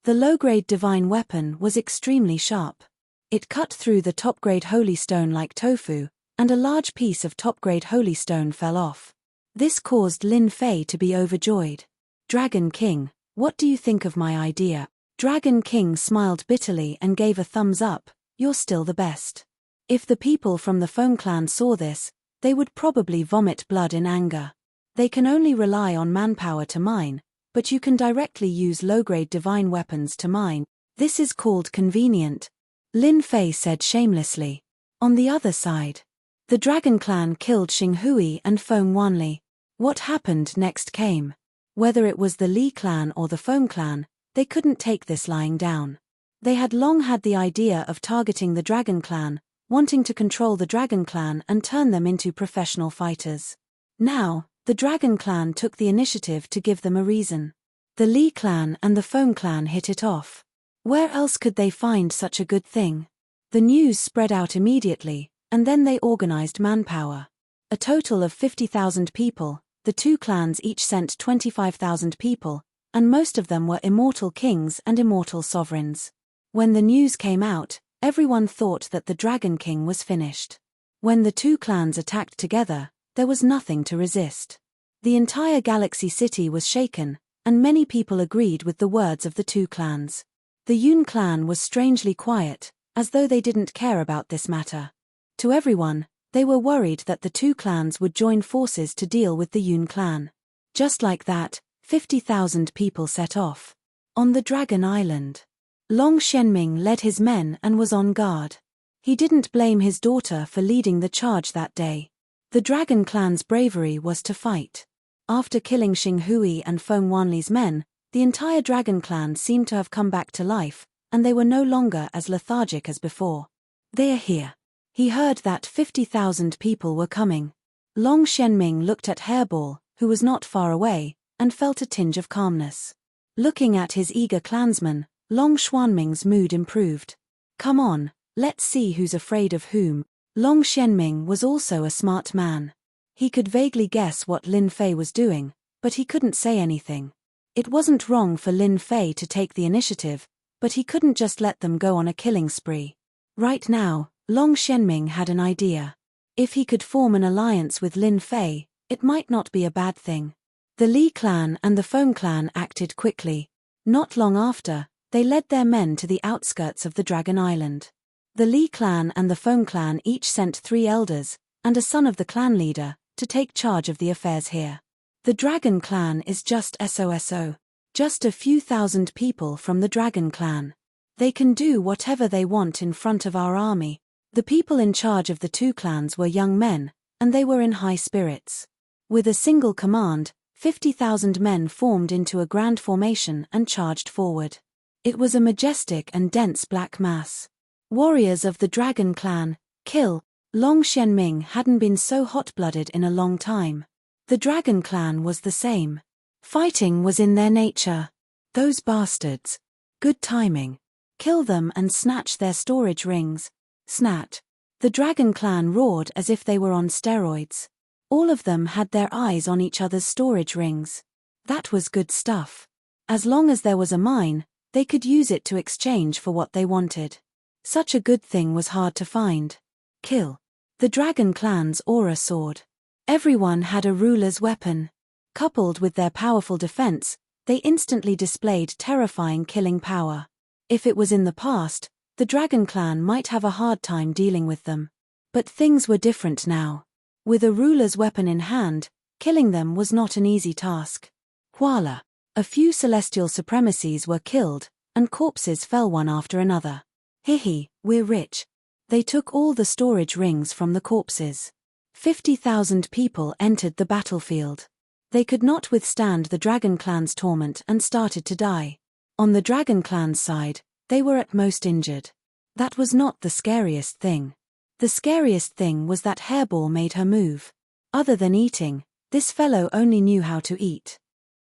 The low-grade divine weapon was extremely sharp. It cut through the top-grade holy stone like tofu, and a large piece of top-grade holy stone fell off. This caused Lin Fei to be overjoyed. Dragon King, what do you think of my idea? Dragon King smiled bitterly and gave a thumbs up. You're still the best. If the people from the Foam clan saw this, they would probably vomit blood in anger. They can only rely on manpower to mine, but you can directly use low-grade divine weapons to mine. This is called convenient. Lin Fei said shamelessly. On the other side, the Dragon Clan killed Xinghui and Foam Wanli. What happened next came. Whether it was the Li clan or the Foam clan, they couldn't take this lying down. They had long had the idea of targeting the Dragon Clan, wanting to control the Dragon Clan and turn them into professional fighters. Now, the Dragon Clan took the initiative to give them a reason. The Li clan and the Feng clan hit it off. Where else could they find such a good thing? The news spread out immediately, and then they organized manpower. A total of 50,000 people, the two clans each sent 25,000 people, and most of them were immortal kings and immortal sovereigns. When the news came out, everyone thought that the Dragon King was finished. When the two clans attacked together, there was nothing to resist. The entire Galaxy City was shaken, and many people agreed with the words of the two clans. The Yun clan was strangely quiet, as though they didn't care about this matter. To everyone, they were worried that the two clans would join forces to deal with the Yun clan. Just like that, 50,000 people set off. On the Dragon Island, Long Xianming led his men and was on guard. He didn't blame his daughter for leading the charge that day. The Dragon clan's bravery was to fight. After killing Xing Hui and Feng Wanli's men, the entire Dragon clan seemed to have come back to life, and they were no longer as lethargic as before. They are here. He heard that 50,000 people were coming. Long Xianming looked at Hairball, who was not far away, and felt a tinge of calmness. Looking at his eager clansmen, Long Xuanming's mood improved. Come on, let's see who's afraid of whom. Long Xianming was also a smart man. He could vaguely guess what Lin Fei was doing, but he couldn't say anything. It wasn't wrong for Lin Fei to take the initiative, but he couldn't just let them go on a killing spree. Right now, Long Xianming had an idea. If he could form an alliance with Lin Fei, it might not be a bad thing. The Li clan and the Feng clan acted quickly. Not long after, they led their men to the outskirts of the Dragon Island. The Li clan and the Feng clan each sent 3 elders, and a son of the clan leader, to take charge of the affairs here. The Dragon clan is just SOSO. Just a few thousand people from the Dragon clan. They can do whatever they want in front of our army. The people in charge of the two clans were young men, and they were in high spirits. With a single command, 50,000 men formed into a grand formation and charged forward. It was a majestic and dense black mass. Warriors of the Dragon clan, kill. Long Xianming hadn't been so hot-blooded in a long time. The Dragon clan was the same. Fighting was in their nature. Those bastards. Good timing. Kill them and snatch their storage rings. Snatch. The Dragon clan roared as if they were on steroids. All of them had their eyes on each other's storage rings. That was good stuff. As long as there was a mine, they could use it to exchange for what they wanted. Such a good thing was hard to find. Kill. The Dragon clan's aura soared. Everyone had a ruler's weapon. Coupled with their powerful defense, they instantly displayed terrifying killing power. If it was in the past, the Dragon clan might have a hard time dealing with them. But things were different now. With a ruler's weapon in hand, killing them was not an easy task. Voila! A few celestial supremacies were killed, and corpses fell one after another. Hihi, we're rich. They took all the storage rings from the corpses. 50,000 people entered the battlefield. They could not withstand the Dragon clan's torment and started to die. On the Dragon clan's side, they were at most injured. That was not the scariest thing. The scariest thing was that Hairball made her move. Other than eating, this fellow only knew how to eat.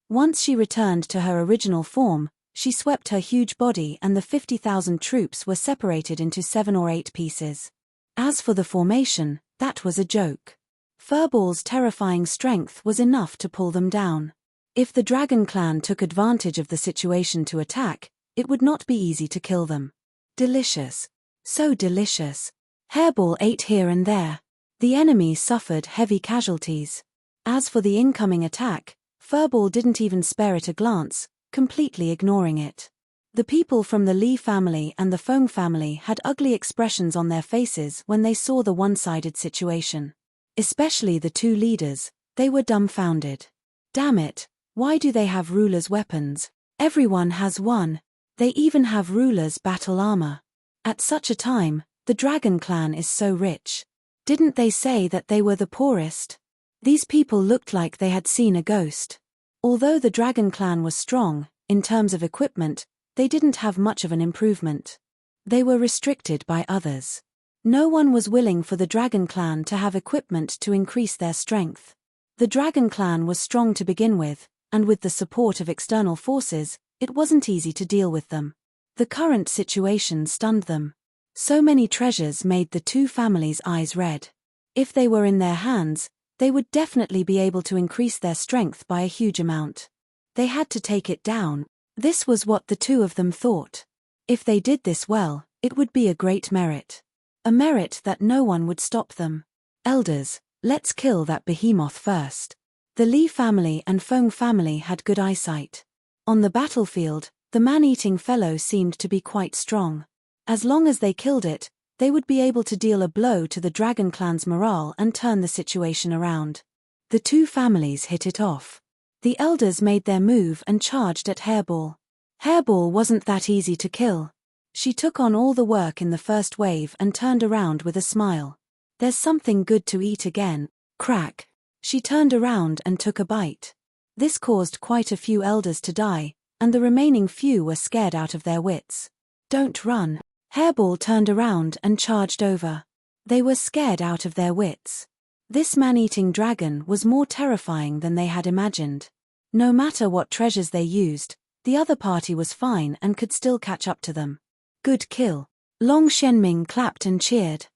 Once she returned to her original form, she swept her huge body and the 50,000 troops were separated into 7 or 8 pieces. As for the formation, that was a joke. Furball's terrifying strength was enough to pull them down. If the Dragon clan took advantage of the situation to attack, it would not be easy to kill them. Delicious. So delicious. Hairball ate here and there. The enemy suffered heavy casualties. As for the incoming attack, Furball didn't even spare it a glance, completely ignoring it. The people from the Li family and the Feng family had ugly expressions on their faces when they saw the one-sided situation. Especially the two leaders, they were dumbfounded. Damn it, why do they have rulers' weapons? Everyone has one. They even have rulers' battle armor. At such a time, the Dragon clan is so rich. Didn't they say that they were the poorest? These people looked like they had seen a ghost. Although the Dragon clan was strong, in terms of equipment, they didn't have much of an improvement. They were restricted by others. No one was willing for the Dragon clan to have equipment to increase their strength. The Dragon clan was strong to begin with, and with the support of external forces, it wasn't easy to deal with them. The current situation stunned them. So many treasures made the two families' eyes red. If they were in their hands, they would definitely be able to increase their strength by a huge amount. They had to take it down. This was what the two of them thought. If they did this well, it would be a great merit. A merit that no one would stop them. Elders, let's kill that behemoth first. The Li family and Feng family had good eyesight. On the battlefield, the man-eating fellow seemed to be quite strong. As long as they killed it, they would be able to deal a blow to the dragon clan's morale and turn the situation around. The two families hit it off. The elders made their move and charged at Hairball. Hairball wasn't that easy to kill. She took on all the work in the first wave and turned around with a smile. There's something good to eat again. Crack. She turned around and took a bite. This caused quite a few elders to die, and the remaining few were scared out of their wits. Don't run. Hairball turned around and charged over. They were scared out of their wits. This man-eating dragon was more terrifying than they had imagined. No matter what treasures they used, the other party was fine and could still catch up to them. Good kill. Long Shenming clapped and cheered.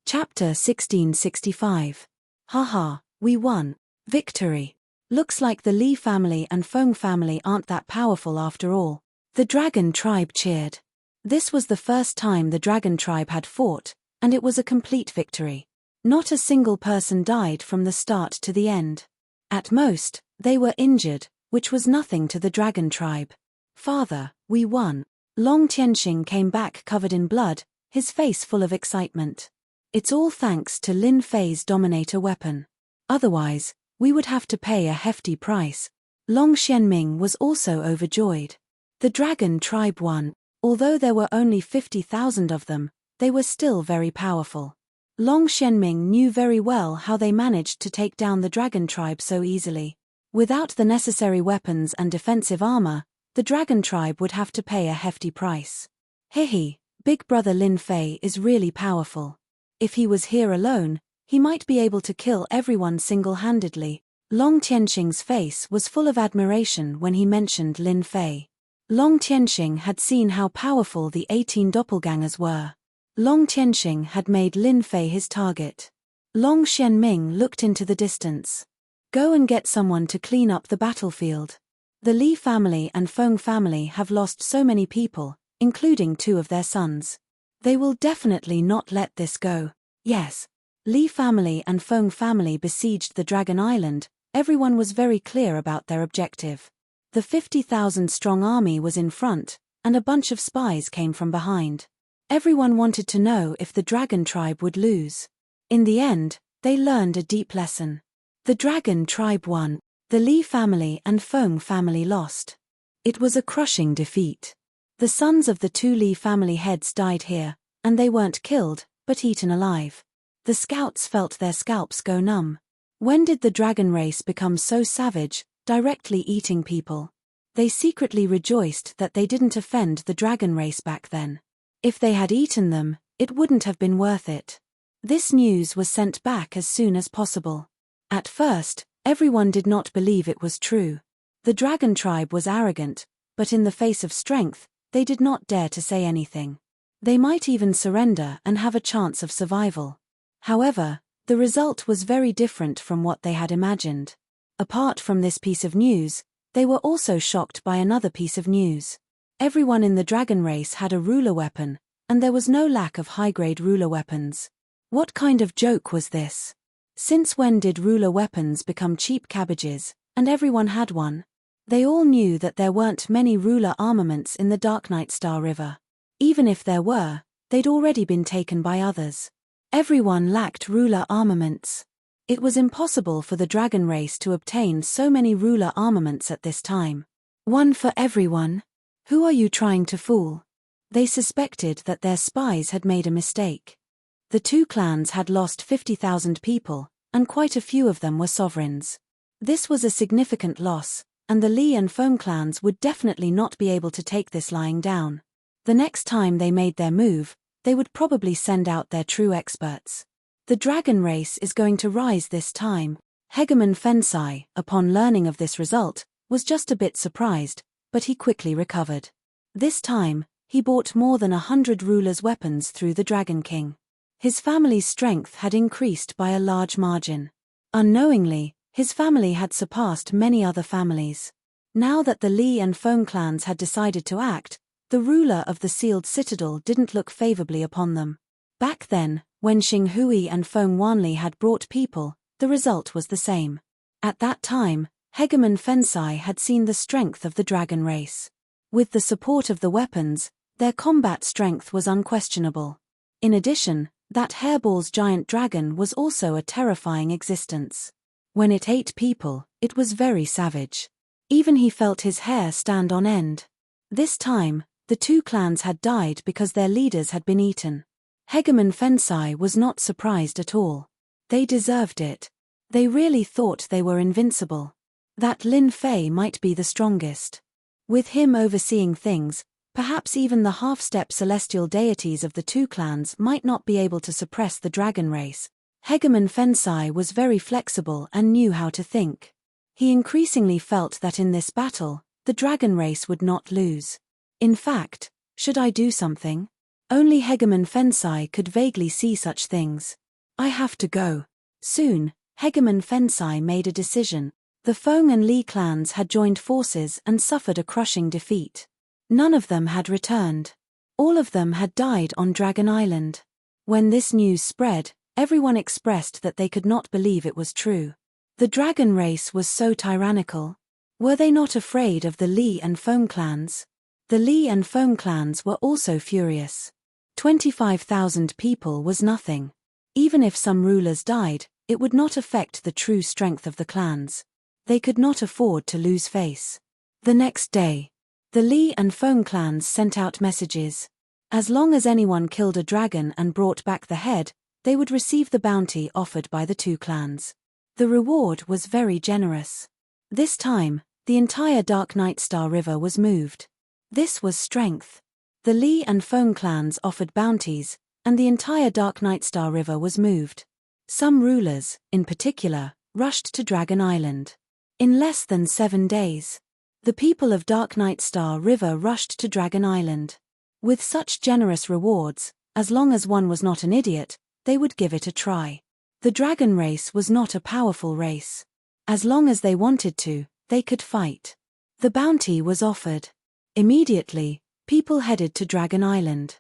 Chapter 1665. Haha, we won. Victory. Looks like the Li family and Feng family aren't that powerful after all. The dragon tribe cheered. This was the first time the dragon tribe had fought, and it was a complete victory. Not a single person died from the start to the end. At most, they were injured, which was nothing to the dragon tribe. Father, we won. Long Tianxing came back covered in blood, his face full of excitement. It's all thanks to Lin Fei's Dominator weapon. Otherwise, we would have to pay a hefty price. Long Xianming was also overjoyed. The dragon tribe won. Although there were only 50,000 of them, they were still very powerful. Long Xianming knew very well how they managed to take down the dragon tribe so easily. Without the necessary weapons and defensive armor, the dragon tribe would have to pay a hefty price. Hehe, big brother Lin Fei is really powerful. If he was here alone, he might be able to kill everyone single-handedly. Long Tianxing's face was full of admiration when he mentioned Lin Fei. Long Tianxing had seen how powerful the 18 doppelgangers were. Long Tianxing had made Lin Fei his target. Long Xianming looked into the distance. Go and get someone to clean up the battlefield. The Li family and Feng family have lost so many people, including 2 of their sons. They will definitely not let this go. Yes. Li family and Feng family besieged the Dragon Island. Everyone was very clear about their objective. The 50,000-strong army was in front, and a bunch of spies came from behind. Everyone wanted to know if the dragon tribe would lose. In the end, they learned a deep lesson. The dragon tribe won. The Li family and Feng family lost. It was a crushing defeat. The sons of the 2 Li family heads died here, and they weren't killed, but eaten alive. The scouts felt their scalps go numb. When did the dragon race become so savage, directly eating people? They secretly rejoiced that they didn't offend the dragon race back then. If they had eaten them, it wouldn't have been worth it. This news was sent back as soon as possible. At first, everyone did not believe it was true. The dragon tribe was arrogant, but in the face of strength, they did not dare to say anything. They might even surrender and have a chance of survival. However, the result was very different from what they had imagined. Apart from this piece of news, they were also shocked by another piece of news. Everyone in the dragon race had a ruler weapon, and there was no lack of high-grade ruler weapons. What kind of joke was this? Since when did ruler weapons become cheap cabbages, and everyone had one? They all knew that there weren't many ruler armaments in the Dark Night Star River. Even if there were, they'd already been taken by others. Everyone lacked ruler armaments. It was impossible for the dragon race to obtain so many ruler armaments at this time. One for everyone? Who are you trying to fool? They suspected that their spies had made a mistake. The 2 clans had lost 50,000 people, and quite a few of them were sovereigns. This was a significant loss, and the Li and Feng clans would definitely not be able to take this lying down. The next time they made their move, they would probably send out their true experts. The dragon race is going to rise this time. Hegemon Fensai, upon learning of this result, was just a bit surprised, but he quickly recovered. This time, he bought more than 100 rulers' weapons through the Dragon King. His family's strength had increased by a large margin. Unknowingly, his family had surpassed many other families. Now that the Li and Feng clans had decided to act, the ruler of the sealed citadel didn't look favorably upon them. Back then, when Xing Hui and Feng Wanli had brought people, the result was the same. At that time, Hegemon Fensai had seen the strength of the dragon race. With the support of the weapons, their combat strength was unquestionable. In addition, that hairball's giant dragon was also a terrifying existence. When it ate people, it was very savage. Even he felt his hair stand on end. This time, the two clans had died because their leaders had been eaten. Hegemon Fensai was not surprised at all. They deserved it. They really thought they were invincible. That Lin Fei might be the strongest. With him overseeing things, perhaps even the half-step celestial deities of the two clans might not be able to suppress the dragon race. Hegemon Fensai was very flexible and knew how to think. He increasingly felt that in this battle, the dragon race would not lose. In fact, should I do something? Only Hegemon Fensai could vaguely see such things. I have to go. Soon, Hegemon Fensai made a decision. The Feng and Li clans had joined forces and suffered a crushing defeat. None of them had returned. All of them had died on Dragon Island. When this news spread, everyone expressed that they could not believe it was true. The dragon race was so tyrannical. Were they not afraid of the Li and Feng clans? The Li and Feng clans were also furious. 25,000 people was nothing. Even if some rulers died, it would not affect the true strength of the clans. They could not afford to lose face. The next day, the Li and Feng clans sent out messages. As long as anyone killed a dragon and brought back the head, they would receive the bounty offered by the two clans. The reward was very generous. This time, the entire Dark Night Star River was moved. This was strength. The Li and Feng clans offered bounties, and the entire Dark Night Star River was moved. Some rulers, in particular, rushed to Dragon Island. In less than 7 days, the people of Dark Night Star River rushed to Dragon Island. With such generous rewards, as long as one was not an idiot, they would give it a try. The dragon race was not a powerful race. As long as they wanted to, they could fight. The bounty was offered. Immediately, people headed to Dragon Island.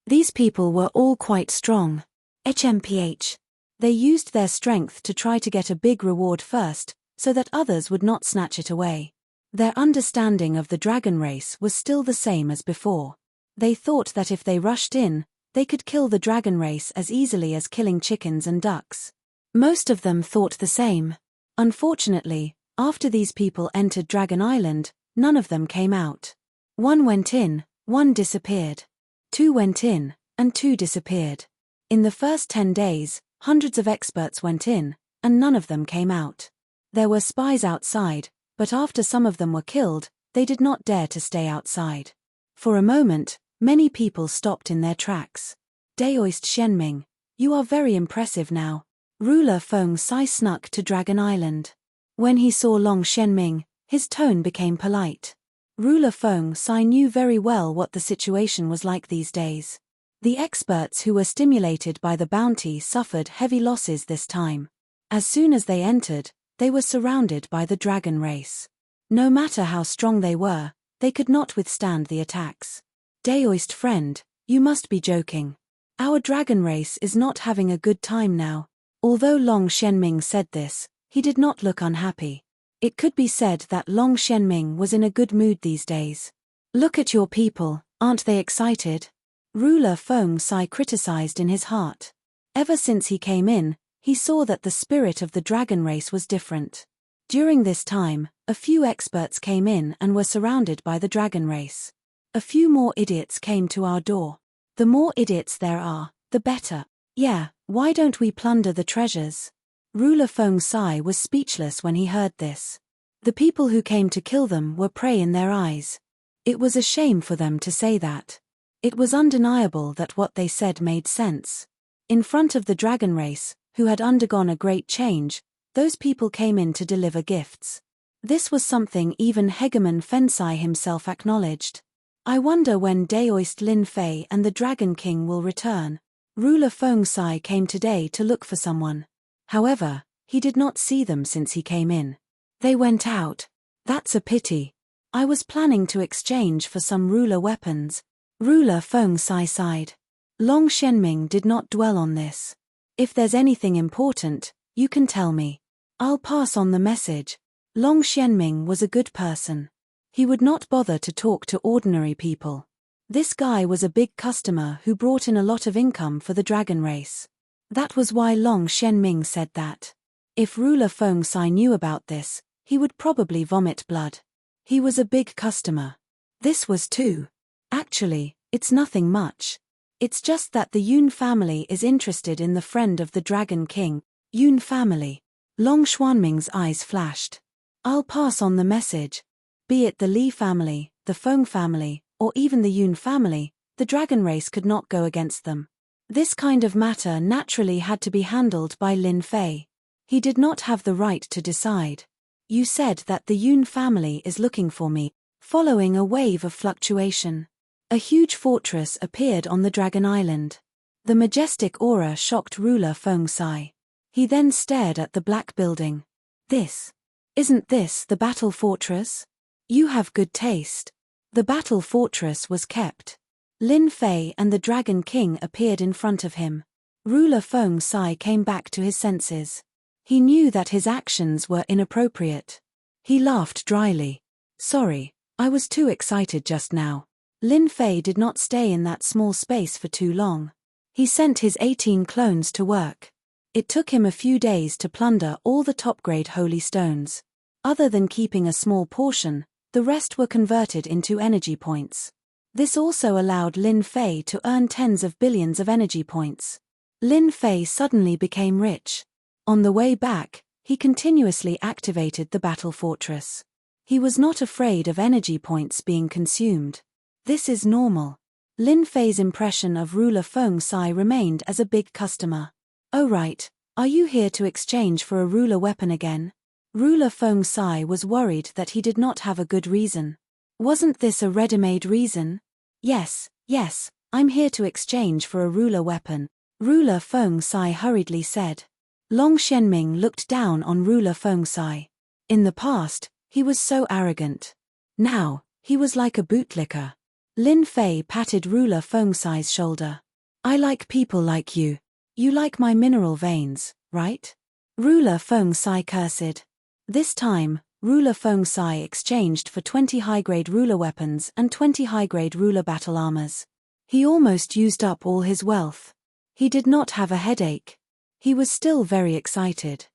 These people were all quite strong. HMPH. They used their strength to try to get a big reward first, so that others would not snatch it away. Their understanding of the dragon race was still the same as before. They thought that if they rushed in, they could kill the dragon race as easily as killing chickens and ducks. Most of them thought the same. Unfortunately, after these people entered Dragon Island, none of them came out. One went in, one disappeared. 2 went in, and 2 disappeared. In the first 10 days, hundreds of experts went in, and none of them came out. There were spies outside, but after some of them were killed, they did not dare to stay outside. For a moment, many people stopped in their tracks. Daoist Shenming, you are very impressive now. Ruler Feng Sai snuck to Dragon Island. When he saw Long Shenming, his tone became polite. Ruler Feng Sai knew very well what the situation was like these days. The experts who were stimulated by the bounty suffered heavy losses this time. As soon as they entered, they were surrounded by the dragon race. No matter how strong they were, they could not withstand the attacks. Daoist friend, you must be joking. Our dragon race is not having a good time now. Although Long Shenming said this, he did not look unhappy. It could be said that Long Shenming was in a good mood these days. Look at your people, aren't they excited? Ruler Feng Sai criticized in his heart. Ever since he came in, he saw that the spirit of the dragon race was different. During this time, a few experts came in and were surrounded by the dragon race. A few more idiots came to our door. The more idiots there are, the better. Yeah, why don't we plunder the treasures? Ruler Feng Sai was speechless when he heard this. The people who came to kill them were prey in their eyes. It was a shame for them to say that. It was undeniable that what they said made sense. In front of the dragon race, who had undergone a great change, those people came in to deliver gifts. This was something even Hegemon Fensai himself acknowledged. I wonder when Daoist Lin Fei and the Dragon King will return. Ruler Feng Sai came today to look for someone. However, he did not see them since he came in. They went out. That's a pity. I was planning to exchange for some ruler weapons. Ruler Feng Sai sighed. Long Shenming did not dwell on this. If there's anything important, you can tell me. I'll pass on the message. Long Shenming was a good person. He would not bother to talk to ordinary people. This guy was a big customer who brought in a lot of income for the dragon race. That was why Long Shenming said that. If Ruler Feng Sai knew about this, he would probably vomit blood. He was a big customer. This was too. Actually, it's nothing much. It's just that the Yun family is interested in the friend of the Dragon King. Yun family. Long Xuanming's eyes flashed. I'll pass on the message. Be it the Li family, the Feng family, or even the Yun family, the dragon race could not go against them. This kind of matter naturally had to be handled by Lin Fei. He did not have the right to decide. You said that the Yun family is looking for me. Following a wave of fluctuation, a huge fortress appeared on the Dragon Island. The majestic aura shocked Ruler Feng Sai. He then stared at the black building. Isn't this the battle fortress? You have good taste. The battle fortress was kept. Lin Fei and the Dragon King appeared in front of him. Ruler Feng Sai came back to his senses. He knew that his actions were inappropriate. He laughed dryly. Sorry, I was too excited just now. Lin Fei did not stay in that small space for too long. He sent his 18 clones to work. It took him a few days to plunder all the top-grade holy stones. Other than keeping a small portion, the rest were converted into energy points. This also allowed Lin Fei to earn tens of billions of energy points. Lin Fei suddenly became rich. On the way back, he continuously activated the battle fortress. He was not afraid of energy points being consumed. This is normal. Lin Fei's impression of Ruler Feng Sai remained as a big customer. Oh right, are you here to exchange for a ruler weapon again? Ruler Feng Sai was worried that he did not have a good reason. Wasn't this a ready-made reason? Yes, I'm here to exchange for a ruler weapon, Ruler Feng Sai hurriedly said. Long Shenming looked down on Ruler Feng Sai. In the past, he was so arrogant. Now, he was like a bootlicker. Lin Fei patted Ruler Feng Sai's shoulder. I like people like you. You like my mineral veins, right? Ruler Feng Sai cursed. This time, Ruler Feng Sai exchanged for 20 high-grade ruler weapons and 20 high-grade ruler battle armors. He almost used up all his wealth. He did not have a headache. He was still very excited.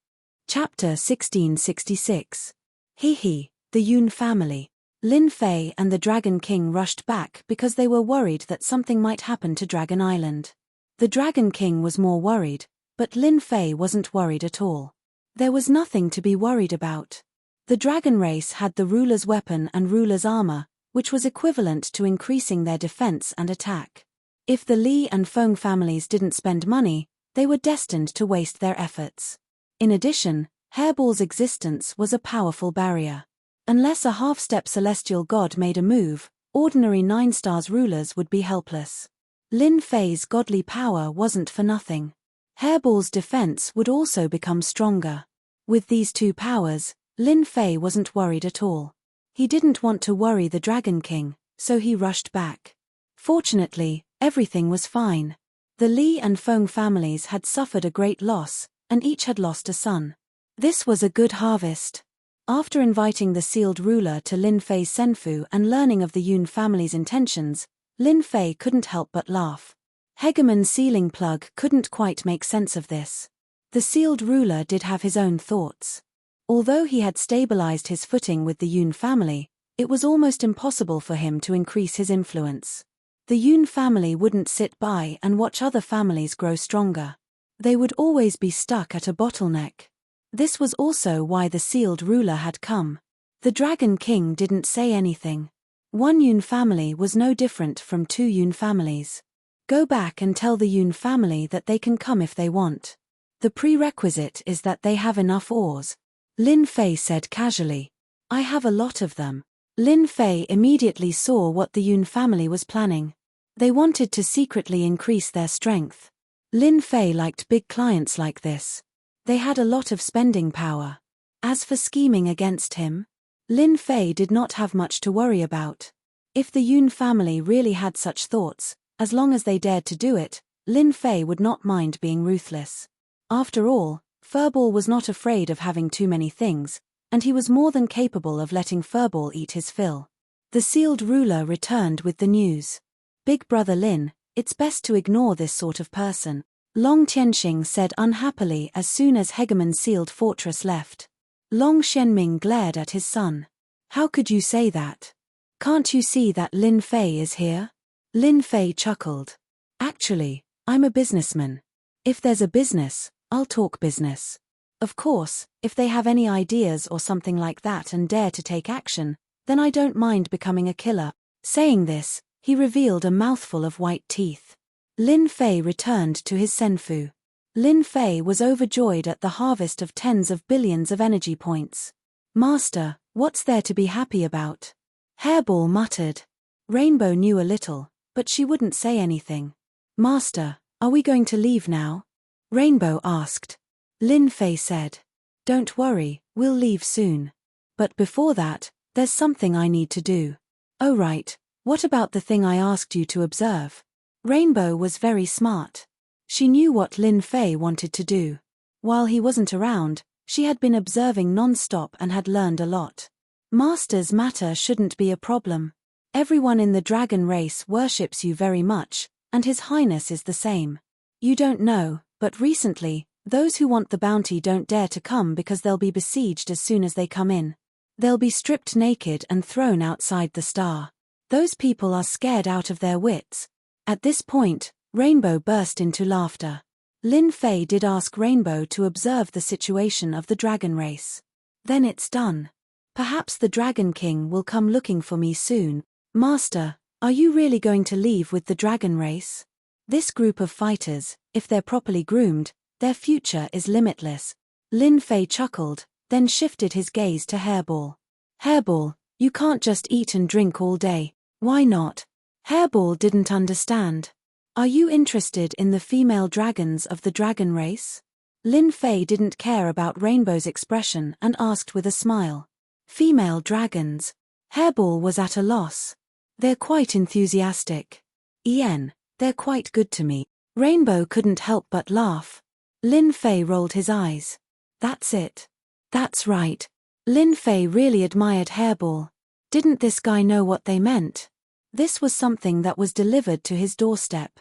Chapter 1666. The Yun family. Lin Fei and the Dragon King rushed back because they were worried that something might happen to Dragon Island. The Dragon King was more worried, but Lin Fei wasn't worried at all. There was nothing to be worried about. The dragon race had the ruler's weapon and ruler's armor, which was equivalent to increasing their defense and attack. If the Li and Feng families didn't spend money, they were destined to waste their efforts. In addition, Hairball's existence was a powerful barrier. Unless a half-step celestial god made a move, ordinary 9-stars rulers would be helpless. Lin Fei's godly power wasn't for nothing. Hairball's defense would also become stronger. With these two powers, Lin Fei wasn't worried at all. He didn't want to worry the Dragon King, so he rushed back. Fortunately, everything was fine. The Li and Feng families had suffered a great loss, and each had lost a son. This was a good harvest. After inviting the sealed ruler to Lin Fei's Senfu and learning of the Yun family's intentions, Lin Fei couldn't help but laugh. Hegemon's sealing plug couldn't quite make sense of this. The sealed ruler did have his own thoughts. Although he had stabilized his footing with the Yun family, it was almost impossible for him to increase his influence. The Yun family wouldn't sit by and watch other families grow stronger. They would always be stuck at a bottleneck. This was also why the sealed ruler had come. The Dragon King didn't say anything. One Yun family was no different from two Yun families. Go back and tell the Yun family that they can come if they want. The prerequisite is that they have enough ores. Lin Fei said casually. I have a lot of them. Lin Fei immediately saw what the Yun family was planning. They wanted to secretly increase their strength. Lin Fei liked big clients like this. They had a lot of spending power. As for scheming against him, Lin Fei did not have much to worry about. If the Yun family really had such thoughts, as long as they dared to do it, Lin Fei would not mind being ruthless. After all, Furball was not afraid of having too many things, and he was more than capable of letting Furball eat his fill. The sealed ruler returned with the news. Big Brother Lin, it's best to ignore this sort of person, Long Tianxing said unhappily as soon as Hegemon's sealed fortress left. Long Xianming glared at his son. How could you say that? Can't you see that Lin Fei is here? Lin Fei chuckled. Actually, I'm a businessman. If there's a business, I'll talk business. Of course, if they have any ideas or something like that and dare to take action, then I don't mind becoming a killer. Saying this, he revealed a mouthful of white teeth. Lin Fei returned to his senfu. Lin Fei was overjoyed at the harvest of tens of billions of energy points. Master, what's there to be happy about? Hairball muttered. Rainbow knew a little, but she wouldn't say anything. Master, are we going to leave now? Rainbow asked. Lin Fei said. Don't worry, we'll leave soon. But before that, there's something I need to do. Oh right, what about the thing I asked you to observe? Rainbow was very smart. She knew what Lin Fei wanted to do. While he wasn't around, she had been observing non-stop and had learned a lot. Master's matter shouldn't be a problem. Everyone in the dragon race worships you very much, and His Highness is the same. You don't know, but recently, those who want the bounty don't dare to come because they'll be besieged as soon as they come in. They'll be stripped naked and thrown outside the star. Those people are scared out of their wits. At this point, Rainbow burst into laughter. Lin Fei did ask Rainbow to observe the situation of the dragon race. Then it's done. Perhaps the Dragon King will come looking for me soon. Master, are you really going to leave with the dragon race? This group of fighters, if they're properly groomed, their future is limitless. Lin Fei chuckled, then shifted his gaze to Hairball. Hairball, you can't just eat and drink all day. Why not? Hairball didn't understand. Are you interested in the female dragons of the dragon race? Lin Fei didn't care about Rainbow's expression and asked with a smile. Female dragons. Hairball was at a loss. They're quite enthusiastic. They're quite good to me. Rainbow couldn't help but laugh. Lin Fei rolled his eyes. That's it. That's right. Lin Fei really admired Hairball. Didn't this guy know what they meant? This was something that was delivered to his doorstep.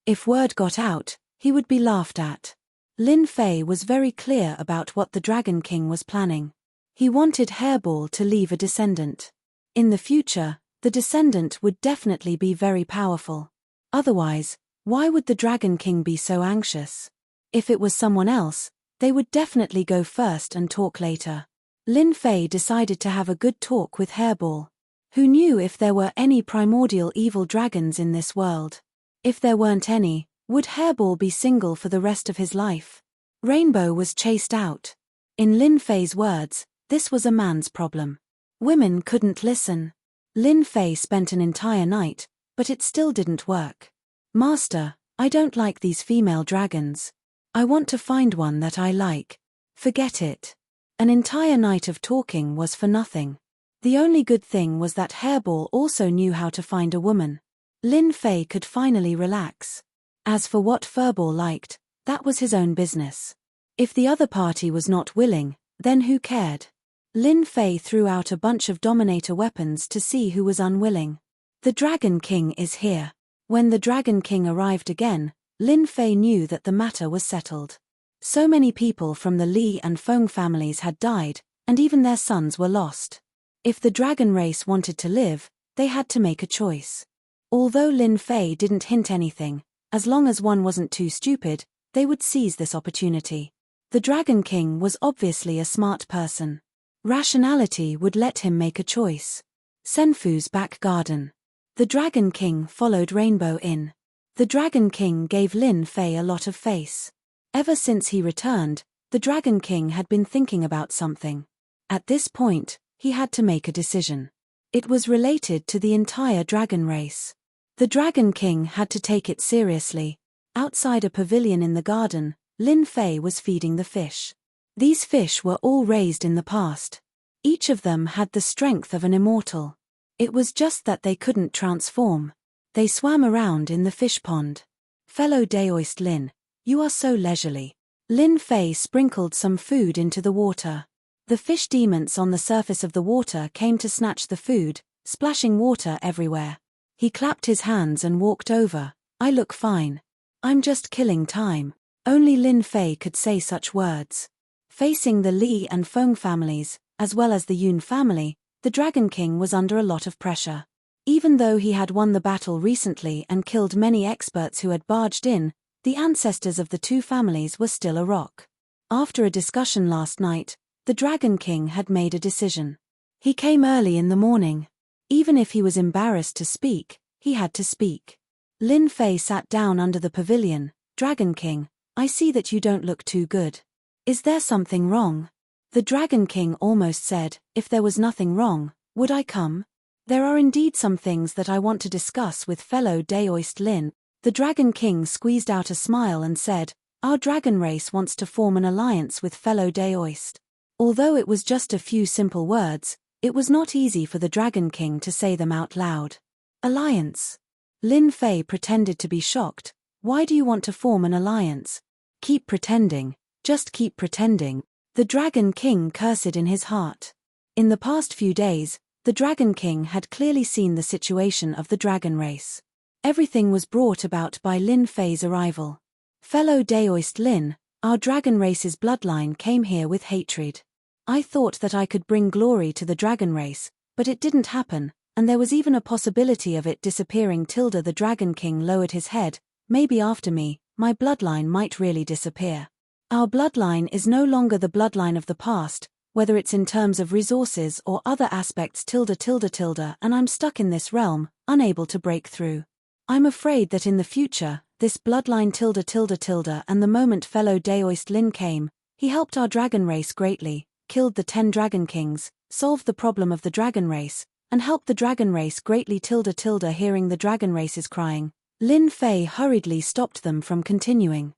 If word got out, he would be laughed at. Lin Fei was very clear about what the Dragon King was planning. He wanted Hairball to leave a descendant. In the future, the descendant would definitely be very powerful. Otherwise, why would the Dragon King be so anxious? If it was someone else, they would definitely go first and talk later. Lin Fei decided to have a good talk with Hairball. Who knew if there were any primordial evil dragons in this world? If there weren't any, would Hairball be single for the rest of his life? Rainbow was chased out. In Lin Fei's words, this was a man's problem. Women couldn't listen. Lin Fei spent an entire night, but it still didn't work. Master, I don't like these female dragons. I want to find one that I like. Forget it. An entire night of talking was for nothing. The only good thing was that Hairball also knew how to find a woman. Lin Fei could finally relax. As for what Furball liked, that was his own business. If the other party was not willing, then who cared? Lin Fei threw out a bunch of Dominator weapons to see who was unwilling. The Dragon King is here. When the Dragon King arrived again, Lin Fei knew that the matter was settled. So many people from the Li and Feng families had died, and even their sons were lost. If the dragon race wanted to live, they had to make a choice. Although Lin Fei didn't hint anything, as long as one wasn't too stupid, they would seize this opportunity. The Dragon King was obviously a smart person. Rationality would let him make a choice. Senfu's back garden. The Dragon King followed Rainbow in. The Dragon King gave Lin Fei a lot of face. Ever since he returned, the Dragon King had been thinking about something. At this point, he had to make a decision. It was related to the entire dragon race. The Dragon King had to take it seriously. Outside a pavilion in the garden, Lin Fei was feeding the fish. These fish were all raised in the past. Each of them had the strength of an immortal. It was just that they couldn't transform. They swam around in the fish pond. Fellow Daoist Lin, you are so leisurely. Lin Fei sprinkled some food into the water. The fish demons on the surface of the water came to snatch the food, splashing water everywhere. He clapped his hands and walked over. I look fine. I'm just killing time. Only Lin Fei could say such words. Facing the Li and Feng families, as well as the Yun family, the Dragon King was under a lot of pressure. Even though he had won the battle recently and killed many experts who had barged in, the ancestors of the two families were still a rock. After a discussion last night, the Dragon King had made a decision. He came early in the morning. Even if he was embarrassed to speak, he had to speak. Lin Fei sat down under the pavilion. Dragon King, I see that you don't look too good. Is there something wrong? The Dragon King almost said, if there was nothing wrong, would I come? There are indeed some things that I want to discuss with fellow Daoist Lin. The Dragon King squeezed out a smile and said, our dragon race wants to form an alliance with fellow Daoist. Although it was just a few simple words, it was not easy for the Dragon King to say them out loud. Alliance. Lin Fei pretended to be shocked. Why do you want to form an alliance? Keep pretending. Just keep pretending. The Dragon King cursed in his heart. In the past few days, the Dragon King had clearly seen the situation of the dragon race. Everything was brought about by Lin Fei's arrival. Fellow Daoist Lin, our dragon race's bloodline came here with hatred. I thought that I could bring glory to the dragon race, but it didn't happen, and there was even a possibility of it disappearing. The Dragon King lowered his head. Maybe after me, my bloodline might really disappear. Our bloodline is no longer the bloodline of the past, whether it's in terms of resources or other aspects. And I'm stuck in this realm, unable to break through. I'm afraid that in the future, this bloodline and the moment fellow Daoist Lin came, he helped our dragon race greatly, killed the 10 Dragon Kings, solved the problem of the dragon race, and helped the dragon race greatly. Hearing the dragon races crying, Lin Fei hurriedly stopped them from continuing.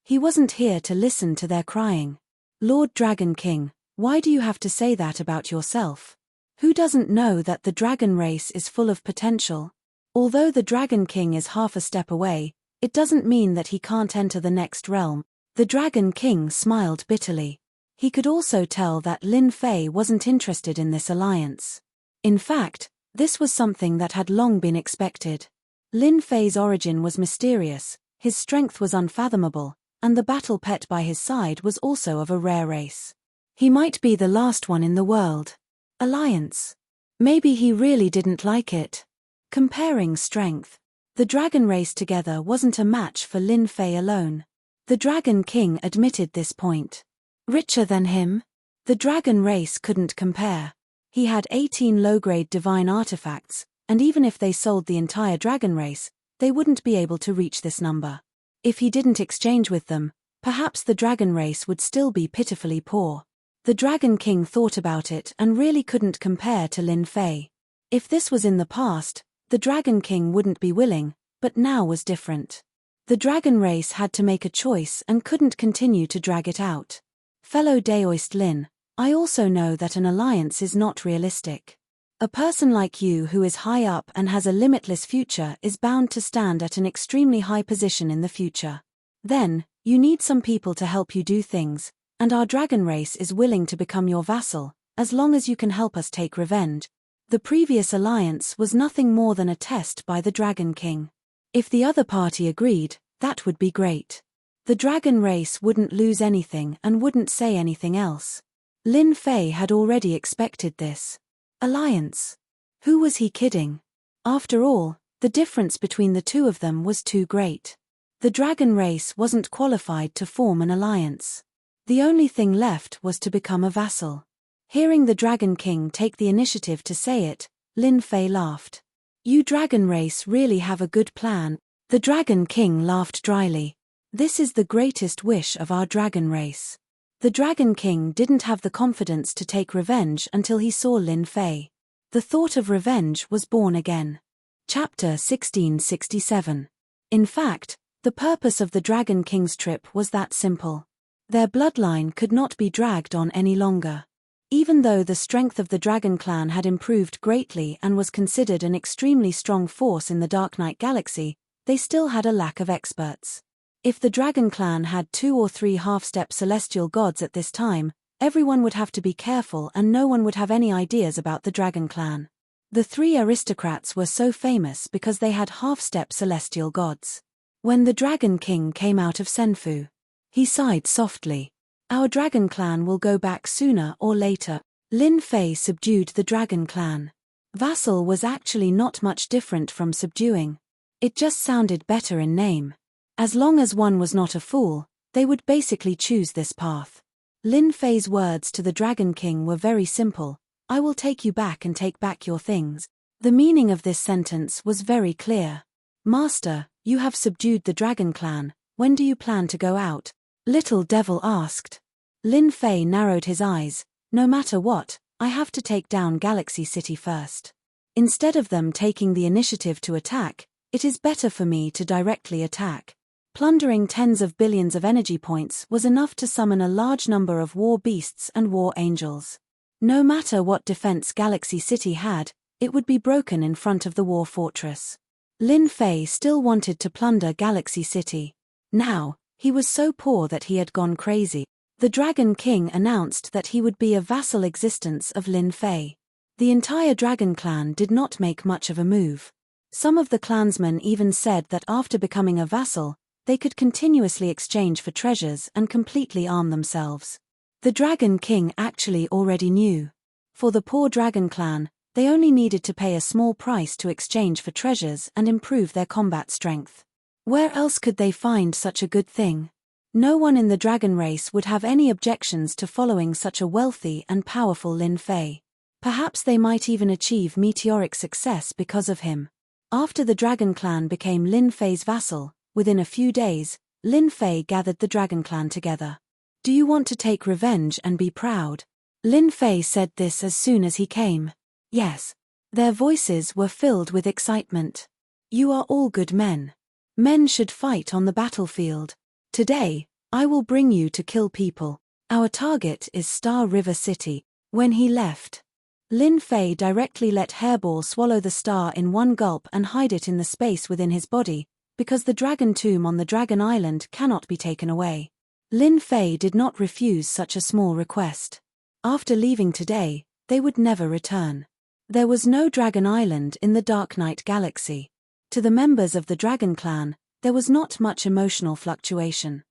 He wasn't here to listen to their crying. Lord Dragon King, why do you have to say that about yourself? Who doesn't know that the dragon race is full of potential? Although the Dragon King is half a step away, it doesn't mean that he can't enter the next realm. The Dragon King smiled bitterly. He could also tell that Lin Fei wasn't interested in this alliance. In fact, this was something that had long been expected. Lin Fei's origin was mysterious, his strength was unfathomable, and the battle pet by his side was also of a rare race. He might be the last one in the world. Alliance. Maybe he really didn't like it. Comparing strength. The dragon race together wasn't a match for Lin Fei alone. The Dragon King admitted this point. Richer than him? The dragon race couldn't compare. He had 18 low-grade divine artifacts, and even if they sold the entire dragon race, they wouldn't be able to reach this number. If he didn't exchange with them, perhaps the dragon race would still be pitifully poor. The Dragon King thought about it and really couldn't compare to Lin Fei. If this was in the past, the Dragon King wouldn't be willing, but now was different. The dragon race had to make a choice and couldn't continue to drag it out. Fellow Daoist Lin, I also know that an alliance is not realistic. A person like you who is high up and has a limitless future is bound to stand at an extremely high position in the future. Then, you need some people to help you do things, and our dragon race is willing to become your vassal, as long as you can help us take revenge. The previous alliance was nothing more than a test by the Dragon King. If the other party agreed, that would be great. The dragon race wouldn't lose anything and wouldn't say anything else. Lin Fei had already expected this. Alliance. Who was he kidding? After all, the difference between the two of them was too great. The dragon race wasn't qualified to form an alliance. The only thing left was to become a vassal. Hearing the Dragon King take the initiative to say it, Lin Fei laughed. You dragon race really have a good plan. The Dragon King laughed dryly. This is the greatest wish of our dragon race. The Dragon King didn't have the confidence to take revenge until he saw Lin Fei. The thought of revenge was born again. Chapter 1667. In fact, the purpose of the Dragon King's trip was that simple. Their bloodline could not be dragged on any longer. Even though the strength of the Dragon Clan had improved greatly and was considered an extremely strong force in the Dark Knight Galaxy, they still had a lack of experts. If the Dragon Clan had 2 or 3 half-step celestial gods at this time, everyone would have to be careful and no one would have any ideas about the Dragon Clan. The 3 aristocrats were so famous because they had half-step celestial gods. When the Dragon King came out of Senfu, he sighed softly. Our Dragon Clan will go back sooner or later. Lin Fei subdued the Dragon Clan. Vassal was actually not much different from subduing. It just sounded better in name. As long as one was not a fool, they would basically choose this path. Lin Fei's words to the Dragon King were very simple. I will take you back and take back your things. The meaning of this sentence was very clear. Master, you have subdued the Dragon Clan. When do you plan to go out? Little Devil asked. Lin Fei narrowed his eyes. No matter what, I have to take down Galaxy City first. Instead of them taking the initiative to attack, it is better for me to directly attack. Plundering tens of billions of energy points was enough to summon a large number of war beasts and war angels. No matter what defense Galaxy City had, it would be broken in front of the war fortress. Lin Fei still wanted to plunder Galaxy City. Now, he was so poor that he had gone crazy. The Dragon King announced that he would be a vassal existence of Lin Fei. The entire Dragon Clan did not make much of a move. Some of the clansmen even said that after becoming a vassal, they could continuously exchange for treasures and completely arm themselves. The Dragon King actually already knew. For the poor Dragon Clan, they only needed to pay a small price to exchange for treasures and improve their combat strength. Where else could they find such a good thing? No one in the dragon race would have any objections to following such a wealthy and powerful Lin Fei. Perhaps they might even achieve meteoric success because of him. After the Dragon Clan became Lin Fei's vassal, within a few days, Lin Fei gathered the Dragon Clan together. Do you want to take revenge and be proud? Lin Fei said this as soon as he came. Yes. Their voices were filled with excitement. You are all good men. Men should fight on the battlefield. Today, I will bring you to kill people. Our target is Star River City. When he left, Lin Fei directly let Hairball swallow the star in one gulp and hide it in the space within his body, because the dragon tomb on the Dragon Island cannot be taken away. Lin Fei did not refuse such a small request. After leaving today, they would never return. There was no Dragon Island in the Dark Knight Galaxy. To the members of the Dragon Clan, there was not much emotional fluctuation.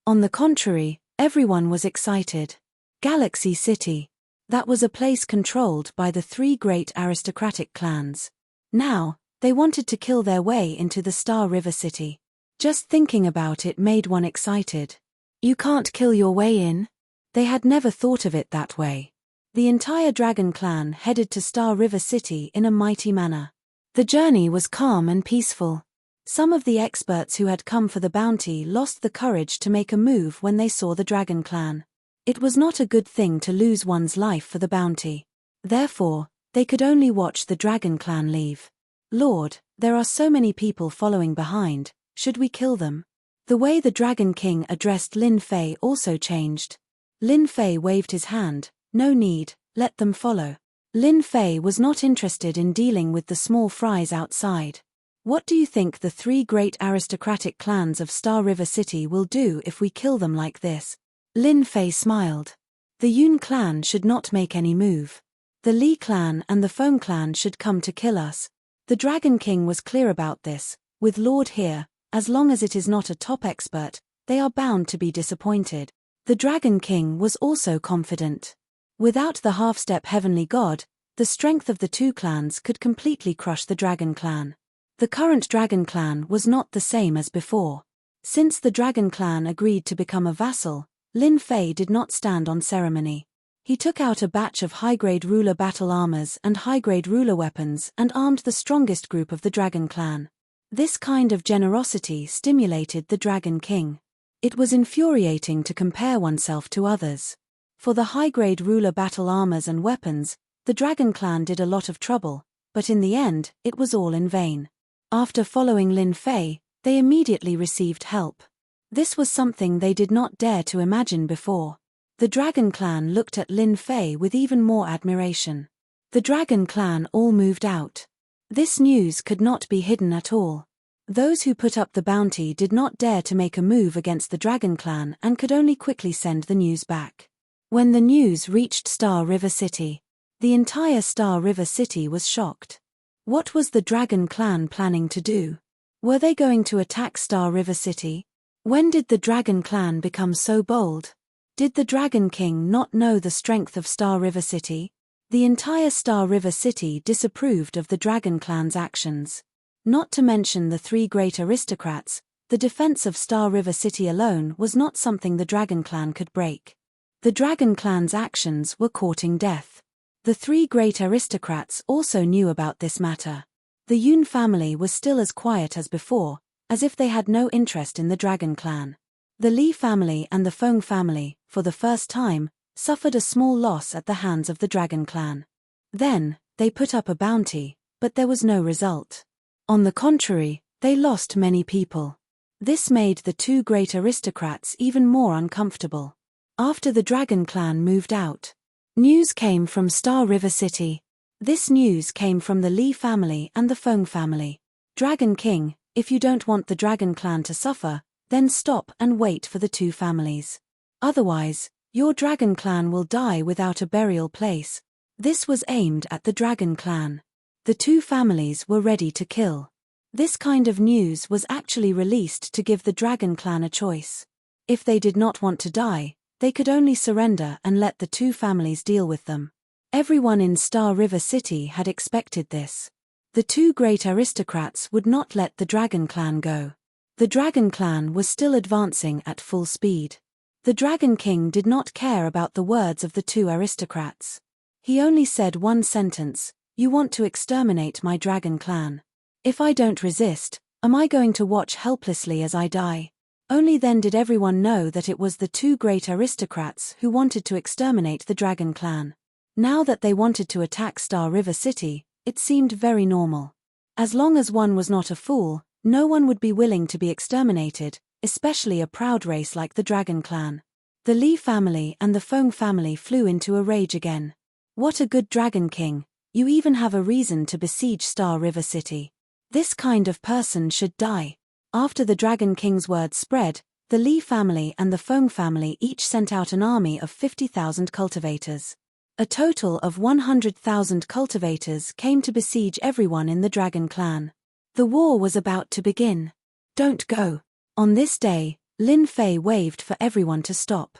On the contrary, everyone was excited. Galaxy City. That was a place controlled by the 3 great aristocratic clans. Now, they wanted to kill their way into the Star River City. Just thinking about it made one excited. You can't kill your way in? They had never thought of it that way. The entire Dragon Clan headed to Star River City in a mighty manner. The journey was calm and peaceful. Some of the experts who had come for the bounty lost the courage to make a move when they saw the Dragon Clan. It was not a good thing to lose one's life for the bounty. Therefore, they could only watch the Dragon Clan leave. Lord, there are so many people following behind, should we kill them? The way the Dragon King addressed Lin Fei also changed. Lin Fei waved his hand. No need, let them follow. Lin Fei was not interested in dealing with the small fries outside. What do you think the 3 great aristocratic clans of Star River City will do if we kill them like this? Lin Fei smiled. The Yun clan should not make any move. The Li clan and the Foam clan should come to kill us. The Dragon King was clear about this. With Lord here, as long as it is not a top expert, they are bound to be disappointed. The Dragon King was also confident. Without the half-step heavenly god, the strength of the 2 clans could completely crush the Dragon Clan. The current Dragon Clan was not the same as before. Since the Dragon Clan agreed to become a vassal, Lin Fei did not stand on ceremony. He took out a batch of high-grade ruler battle armors and high-grade ruler weapons and armed the strongest group of the Dragon Clan. This kind of generosity stimulated the Dragon King. It was infuriating to compare oneself to others. For the high-grade ruler battle armors and weapons, the Dragon Clan did a lot of trouble, but in the end, it was all in vain. After following Lin Fei, they immediately received help. This was something they did not dare to imagine before. The Dragon Clan looked at Lin Fei with even more admiration. The Dragon Clan all moved out. This news could not be hidden at all. Those who put up the bounty did not dare to make a move against the Dragon Clan and could only quickly send the news back. When the news reached Star River City, the entire Star River City was shocked. What was the Dragon Clan planning to do? Were they going to attack Star River City? When did the Dragon Clan become so bold? Did the Dragon King not know the strength of Star River City? The entire Star River City disapproved of the Dragon Clan's actions. Not to mention the three great aristocrats, the defense of Star River City alone was not something the Dragon Clan could break. The Dragon Clan's actions were courting death. The three great aristocrats also knew about this matter. The Yun family was still as quiet as before, as if they had no interest in the Dragon Clan. The Li family and the Feng family, for the first time, suffered a small loss at the hands of the Dragon Clan. Then, they put up a bounty, but there was no result. On the contrary, they lost many people. This made the two great aristocrats even more uncomfortable. After the Dragon Clan moved out, news came from Star River City. This news came from the Li family and the Feng family. Dragon King, if you don't want the Dragon Clan to suffer, then stop and wait for the two families. Otherwise, your Dragon Clan will die without a burial place. This was aimed at the Dragon Clan. The two families were ready to kill. This kind of news was actually released to give the Dragon Clan a choice. If they did not want to die, they could only surrender and let the two families deal with them. Everyone in Star River City had expected this. The two great aristocrats would not let the Dragon Clan go. The Dragon Clan was still advancing at full speed. The Dragon King did not care about the words of the two aristocrats. He only said one sentence: "You want to exterminate my Dragon Clan. If I don't resist, am I going to watch helplessly as I die?" Only then did everyone know that it was the two great aristocrats who wanted to exterminate the Dragon Clan. Now that they wanted to attack Star River City, it seemed very normal. As long as one was not a fool, no one would be willing to be exterminated, especially a proud race like the Dragon Clan. The Li family and the Feng family flew into a rage again. What a good Dragon King, you even have a reason to besiege Star River City. This kind of person should die. After the Dragon King's word spread, the Li family and the Feng family each sent out an army of 50,000 cultivators. A total of 100,000 cultivators came to besiege everyone in the Dragon Clan. The war was about to begin. Don't go. On this day, Lin Fei waved for everyone to stop.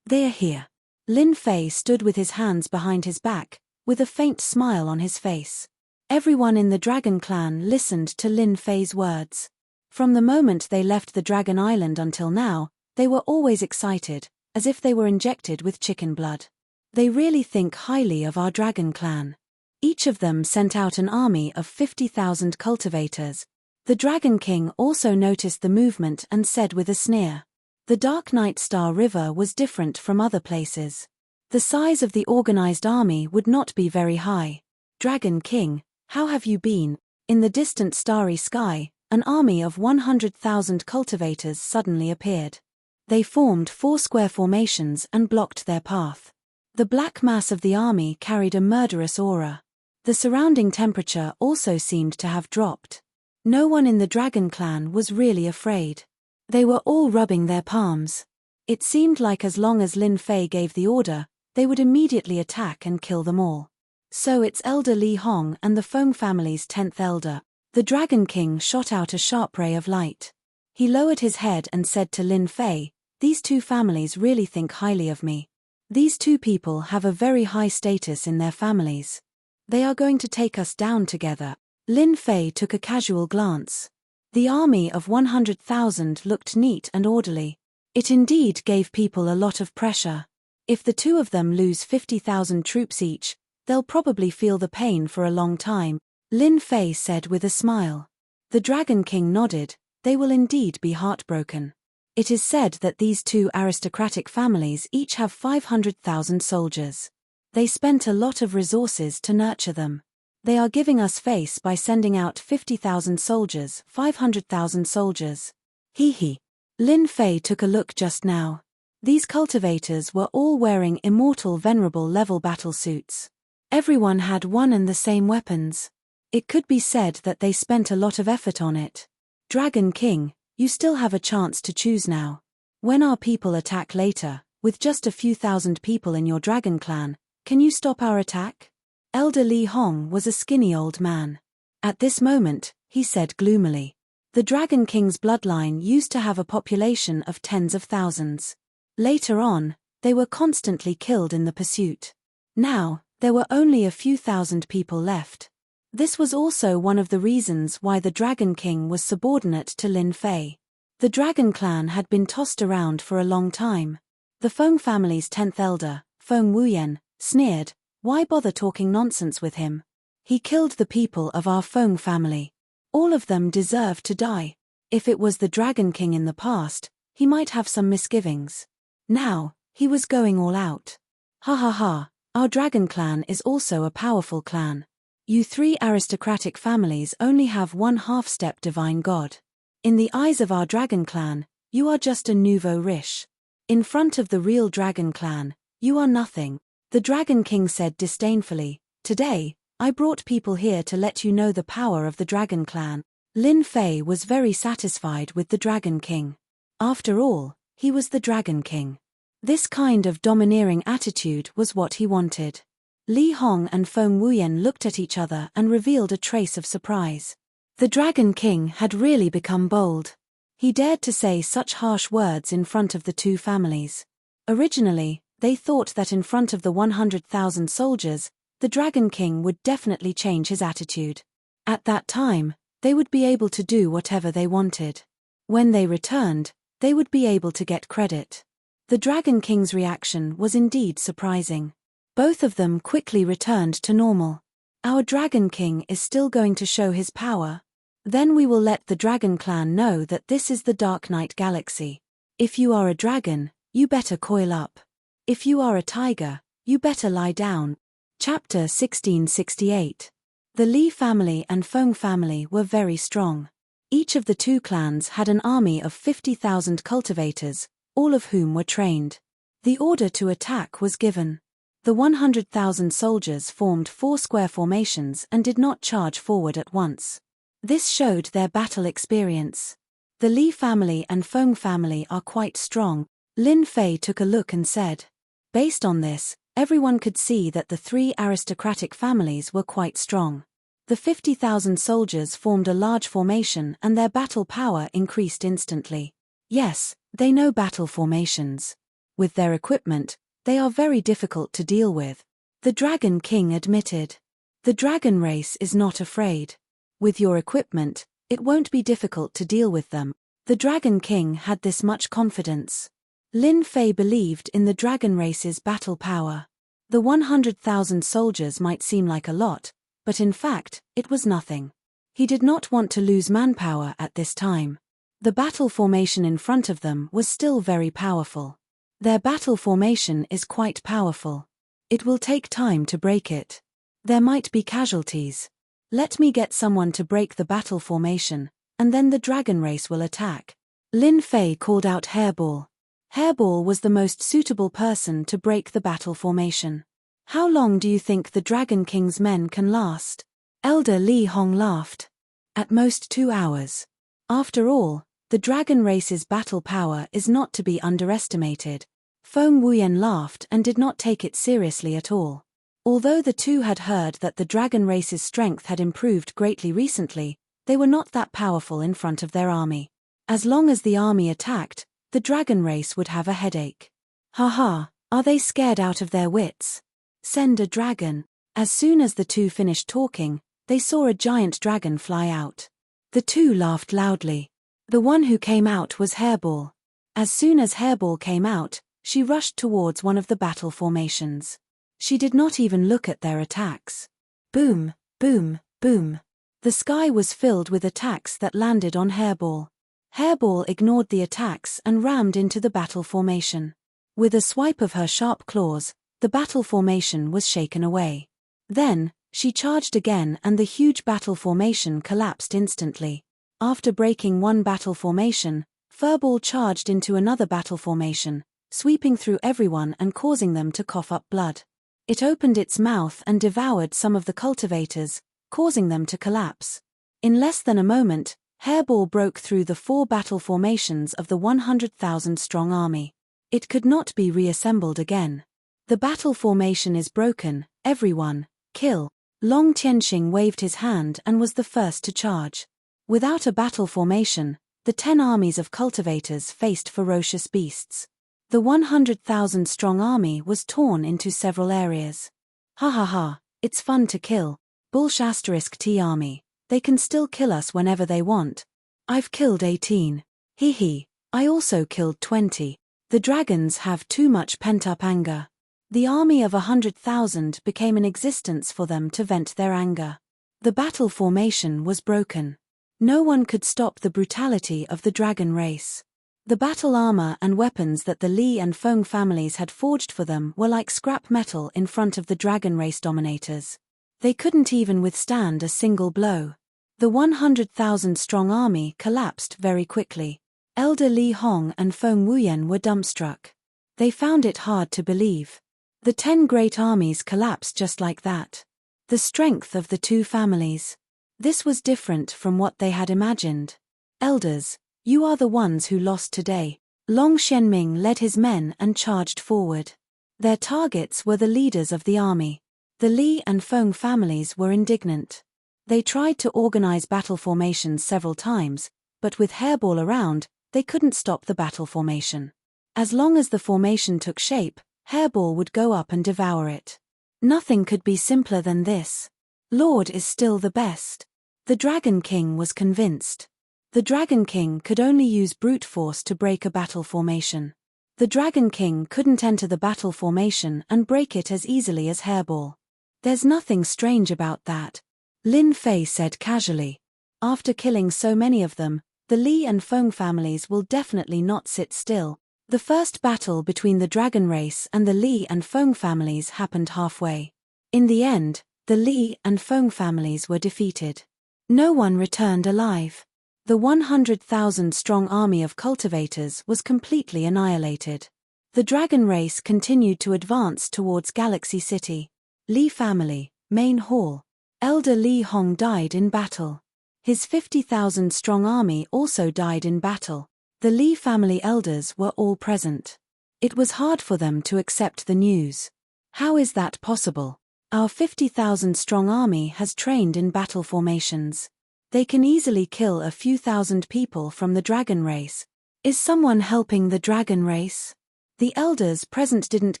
They're here. Lin Fei stood with his hands behind his back, with a faint smile on his face. Everyone in the Dragon Clan listened to Lin Fei's words. From the moment they left the Dragon Island until now, they were always excited, as if they were injected with chicken blood. They really think highly of our Dragon Clan. Each of them sent out an army of 50,000 cultivators. The Dragon King also noticed the movement and said with a sneer, "The Dark Night Star River was different from other places. The size of the organized army would not be very high. Dragon King, how have you been?" In the distant starry sky, an army of 100,000 cultivators suddenly appeared. They formed 4 square formations and blocked their path. The black mass of the army carried a murderous aura. The surrounding temperature also seemed to have dropped. No one in the Dragon Clan was really afraid. They were all rubbing their palms. It seemed like as long as Lin Fei gave the order, they would immediately attack and kill them all. So it's Elder Li Hong and the Feng family's 10th elder. The Dragon King shot out a sharp ray of light. He lowered his head and said to Lin Fei, "These two families really think highly of me. These two people have a very high status in their families. They are going to take us down together." Lin Fei took a casual glance. The army of 100,000 looked neat and orderly. It indeed gave people a lot of pressure. If the two of them lose 50,000 troops each, they'll probably feel the pain for a long time, Lin Fei said with a smile. The Dragon King nodded. They will indeed be heartbroken. It is said that these two aristocratic families each have 500,000 soldiers. They spent a lot of resources to nurture them. They are giving us face by sending out 50,000 soldiers, 500,000 soldiers. Hee hee. Lin Fei took a look just now. These cultivators were all wearing immortal venerable level battle suits. Everyone had one and the same weapons. It could be said that they spent a lot of effort on it. Dragon King, you still have a chance to choose now. When our people attack later, with just a few thousand people in your dragon clan, can you stop our attack? Elder Li Hong was a skinny old man. At this moment, he said gloomily. The Dragon King's bloodline used to have a population of tens of thousands. Later on, they were constantly killed in the pursuit. Now, there were only a few thousand people left. This was also one of the reasons why the Dragon King was subordinate to Lin Fei. The Dragon Clan had been tossed around for a long time. The Feng family's 10th elder, Feng Wuyen, sneered, "Why bother talking nonsense with him? He killed the people of our Feng family. All of them deserve to die." If it was the Dragon King in the past, he might have some misgivings. Now, he was going all out. "Ha ha ha, our Dragon Clan is also a powerful clan. You three aristocratic families only have one half-step divine god. In the eyes of our Dragon Clan, you are just a nouveau riche. In front of the real Dragon Clan, you are nothing." The Dragon King said disdainfully, "Today, I brought people here to let you know the power of the Dragon Clan." Lin Fei was very satisfied with the Dragon King. After all, he was the Dragon King. This kind of domineering attitude was what he wanted. Li Hong and Feng Wuyen looked at each other and revealed a trace of surprise. The Dragon King had really become bold. He dared to say such harsh words in front of the two families. Originally, they thought that in front of the 100,000 soldiers, the Dragon King would definitely change his attitude. At that time, they would be able to do whatever they wanted. When they returned, they would be able to get credit. The Dragon King's reaction was indeed surprising. Both of them quickly returned to normal. "Our Dragon King is still going to show his power. Then we will let the Dragon Clan know that this is the Dark Knight Galaxy. If you are a dragon, you better coil up. If you are a tiger, you better lie down." Chapter 1668. The Li family and Feng family were very strong. Each of the two clans had an army of 50,000 cultivators, all of whom were trained. The order to attack was given. The 100,000 soldiers formed 4 square formations and did not charge forward at once. This showed their battle experience. The Li family and Feng family are quite strong. Lin Fei took a look and said. Based on this, everyone could see that the 3 aristocratic families were quite strong. The 50,000 soldiers formed a large formation and their battle power increased instantly. Yes, they know battle formations. With their equipment, they are very difficult to deal with. The Dragon King admitted. The dragon race is not afraid. With your equipment, it won't be difficult to deal with them. The Dragon King had this much confidence. Lin Fei believed in the dragon race's battle power. The 100,000 soldiers might seem like a lot, but in fact, it was nothing. He did not want to lose manpower at this time. The battle formation in front of them was still very powerful. Their battle formation is quite powerful. It will take time to break it. There might be casualties. Let me get someone to break the battle formation, and then the dragon race will attack. Lin Fei called out Hairball. Hairball was the most suitable person to break the battle formation. How long do you think the Dragon King's men can last? Elder Li Hong laughed. At most 2 hours. After all, the dragon race's battle power is not to be underestimated. Feng Wuyen laughed and did not take it seriously at all. Although the two had heard that the dragon race's strength had improved greatly recently, they were not that powerful in front of their army. As long as the army attacked, the dragon race would have a headache. Ha ha, are they scared out of their wits? Send a dragon. As soon as the two finished talking, they saw a giant dragon fly out. The two laughed loudly. The one who came out was Hairball. As soon as Hairball came out, she rushed towards one of the battle formations. She did not even look at their attacks. Boom, boom, boom. The sky was filled with attacks that landed on Hairball. Hairball ignored the attacks and rammed into the battle formation. With a swipe of her sharp claws, the battle formation was shaken away. Then, she charged again and the huge battle formation collapsed instantly. After breaking one battle formation, Furball charged into another battle formation, sweeping through everyone and causing them to cough up blood. It opened its mouth and devoured some of the cultivators, causing them to collapse. In less than a moment, Hairball broke through the 4 battle formations of the 100,000-strong army. It could not be reassembled again. The battle formation is broken, everyone, kill. Long Tianxing waved his hand and was the first to charge. Without a battle formation, the 10 armies of cultivators faced ferocious beasts. The 100,000-strong army was torn into several areas. Ha ha ha, it's fun to kill. Bullsh*T army. They can still kill us whenever they want. I've killed 18. Hee hee, I also killed 20. The dragons have too much pent-up anger. The army of 100,000 became an existence for them to vent their anger. The battle formation was broken. No one could stop the brutality of the dragon race. The battle armor and weapons that the Li and Feng families had forged for them were like scrap metal in front of the dragon race dominators. They couldn't even withstand a single blow. The 100,000-strong army collapsed very quickly. Elder Li Hong and Feng Wuyan were dumbstruck. They found it hard to believe. The 10 great armies collapsed just like that. The strength of the 2 families. This was different from what they had imagined. Elders, you are the ones who lost today. Long Xianming led his men and charged forward. Their targets were the leaders of the army. The Li and Feng families were indignant. They tried to organize battle formations several times, but with Hairball around, they couldn't stop the battle formation. As long as the formation took shape, Hairball would go up and devour it. Nothing could be simpler than this. Lord is still the best. The Dragon King was convinced. The Dragon King could only use brute force to break a battle formation. The Dragon King couldn't enter the battle formation and break it as easily as Hairball. There's nothing strange about that, Lin Fei said casually. After killing so many of them, the Li and Feng families will definitely not sit still. The first battle between the dragon race and the Li and Feng families happened halfway. In the end, the Li and Feng families were defeated. No one returned alive. The 100,000-strong army of cultivators was completely annihilated. The dragon race continued to advance towards Galaxy City. Li family, main hall. Elder Li Hong died in battle. His 50,000-strong army also died in battle. The Li family elders were all present. It was hard for them to accept the news. How is that possible? Our 50,000-strong army has trained in battle formations. They can easily kill a few thousand people from the dragon race. Is someone helping the dragon race? The elders present didn't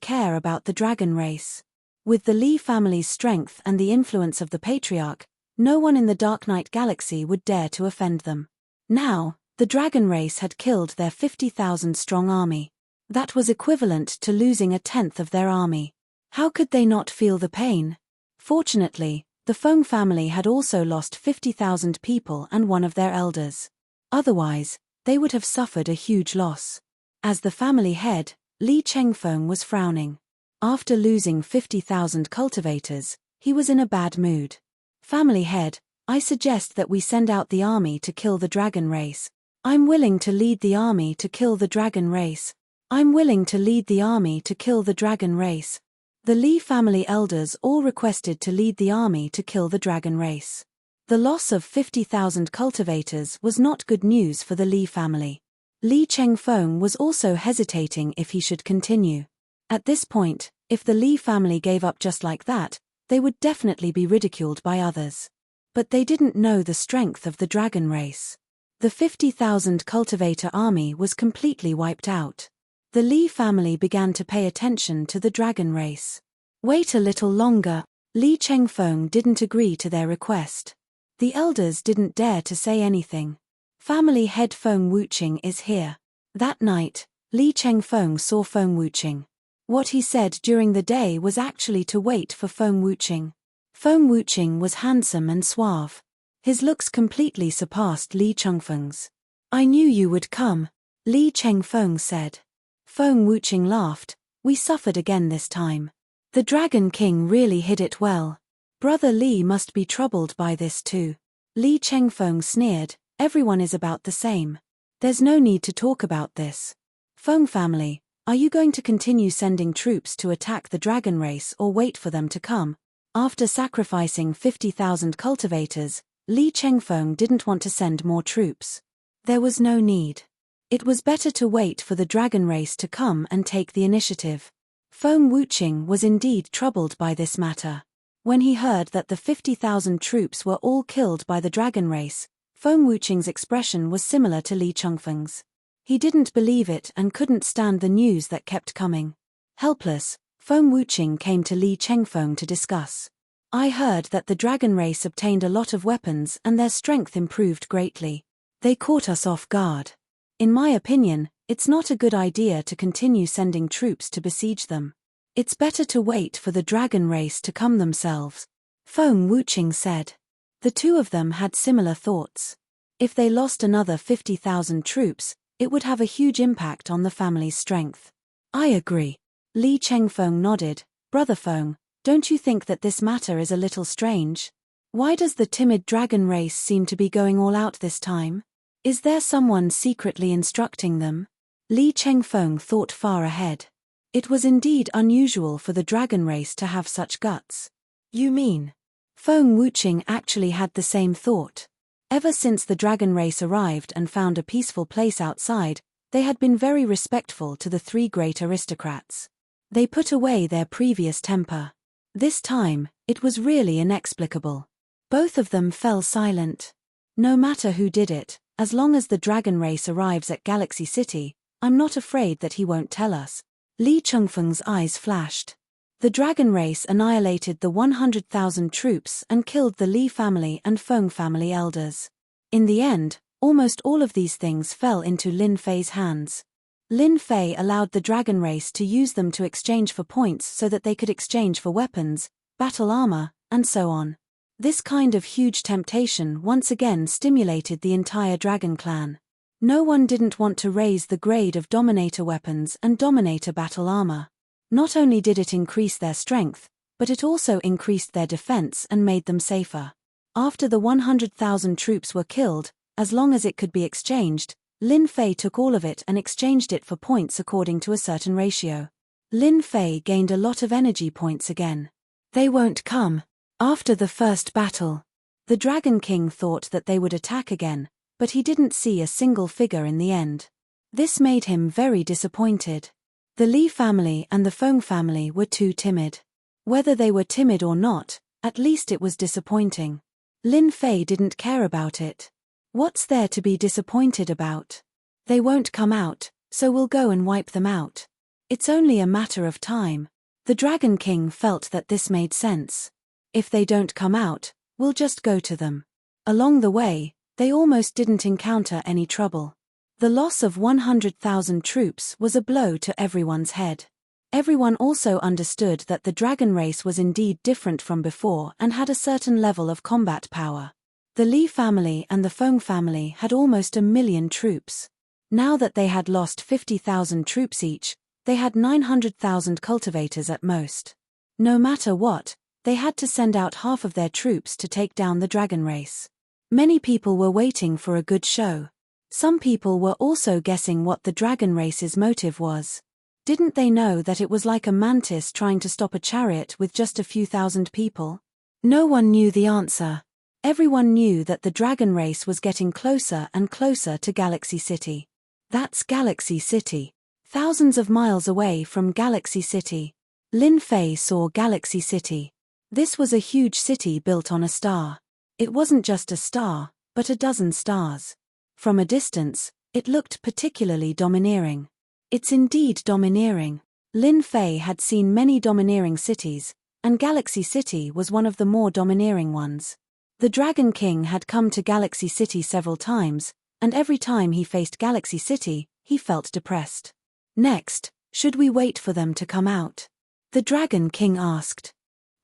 care about the dragon race. With the Li family's strength and the influence of the patriarch, no one in the Dark Knight Galaxy would dare to offend them. Now, the dragon race had killed their 50,000-strong army. That was equivalent to losing a tenth of their army. How could they not feel the pain? Fortunately, the Feng family had also lost 50,000 people and one of their elders. Otherwise, they would have suffered a huge loss. As the family head, Li Chengfeng was frowning. After losing 50,000 cultivators, he was in a bad mood. Family head, I suggest that we send out the army to kill the dragon race. I'm willing to lead the army to kill the dragon race. I'm willing to lead the army to kill the dragon race. The Li family elders all requested to lead the army to kill the dragon race. The loss of 50,000 cultivators was not good news for the Li family. Li Chengfeng was also hesitating if he should continue. At this point, if the Li family gave up just like that, they would definitely be ridiculed by others. But they didn't know the strength of the dragon race. The 50,000 cultivator army was completely wiped out. The Li family began to pay attention to the dragon race. Wait a little longer. Li Chengfeng didn't agree to their request. The elders didn't dare to say anything. Family head Feng Wuqing is here. That night, Li Chengfeng saw Feng Wuqing. What he said during the day was actually to wait for Feng Wuqing. Feng Wuqing was handsome and suave. His looks completely surpassed Li Chengfeng's. I knew you would come, Li Chengfeng said. Feng Wuqing laughed. We suffered again this time. The Dragon King really hid it well. Brother Li must be troubled by this too. Li Chengfeng sneered. Everyone is about the same. There's no need to talk about this. Feng family, are you going to continue sending troops to attack the dragon race or wait for them to come? After sacrificing 50,000 cultivators, Li Chengfeng didn't want to send more troops. There was no need. It was better to wait for the dragon race to come and take the initiative. Feng Wuqing was indeed troubled by this matter. When he heard that the 50,000 troops were all killed by the dragon race, Feng Wuqing's expression was similar to Li Chengfeng's. He didn't believe it and couldn't stand the news that kept coming. Helpless, Feng Wuqing came to Li Chengfeng to discuss. I heard that the dragon race obtained a lot of weapons and their strength improved greatly. They caught us off guard. In my opinion, it's not a good idea to continue sending troops to besiege them. It's better to wait for the dragon race to come themselves, Feng Wuqing said. The two of them had similar thoughts. If they lost another 50,000 troops, it would have a huge impact on the family's strength. I agree. Li Chengfeng nodded. Brother Feng, don't you think that this matter is a little strange? Why does the timid dragon race seem to be going all out this time? Is there someone secretly instructing them? Li Chengfeng thought far ahead. It was indeed unusual for the dragon race to have such guts. You mean? Feng Wuqing actually had the same thought. Ever since the dragon race arrived and found a peaceful place outside, they had been very respectful to the three great aristocrats. They put away their previous temper. This time, it was really inexplicable. Both of them fell silent. No matter who did it, as long as the dragon race arrives at Galaxy City, I'm not afraid that he won't tell us. Li Chengfeng's eyes flashed. The dragon race annihilated the 100,000 troops and killed the Li family and Feng family elders. In the end, almost all of these things fell into Lin Fei's hands. Lin Fei allowed the dragon race to use them to exchange for points so that they could exchange for weapons, battle armor, and so on. This kind of huge temptation once again stimulated the entire dragon clan. No one didn't want to raise the grade of Dominator weapons and Dominator battle armor. Not only did it increase their strength, but it also increased their defense and made them safer. After the 100,000 troops were killed, as long as it could be exchanged, Lin Fei took all of it and exchanged it for points according to a certain ratio. Lin Fei gained a lot of energy points again. They won't come. After the first battle, the Dragon King thought that they would attack again, but he didn't see a single figure in the end. This made him very disappointed. The Li family and the Feng family were too timid. Whether they were timid or not, at least it was disappointing. Lin Fei didn't care about it. What's there to be disappointed about? They won't come out, so we'll go and wipe them out. It's only a matter of time. The Dragon King felt that this made sense. If they don't come out, we'll just go to them. Along the way, they almost didn't encounter any trouble. The loss of 100,000 troops was a blow to everyone's head. Everyone also understood that the dragon race was indeed different from before and had a certain level of combat power. The Li family and the Feng family had almost 1,000,000 troops. Now that they had lost 50,000 troops each, they had 900,000 cultivators at most. No matter what, they had to send out half of their troops to take down the dragon race. Many people were waiting for a good show. Some people were also guessing what the dragon race's motive was. Didn't they know that it was like a mantis trying to stop a chariot with just a few thousand people? No one knew the answer. Everyone knew that the dragon race was getting closer and closer to Galaxy City. That's Galaxy City. Thousands of miles away from Galaxy City. Lin Fei saw Galaxy City. This was a huge city built on a star. It wasn't just a star, but a dozen stars. From a distance, it looked particularly domineering. It's indeed domineering. Lin Fei had seen many domineering cities, and Galaxy City was one of the more domineering ones. The Dragon King had come to Galaxy City several times, and every time he faced Galaxy City, he felt depressed. Next, should we wait for them to come out? The Dragon King asked.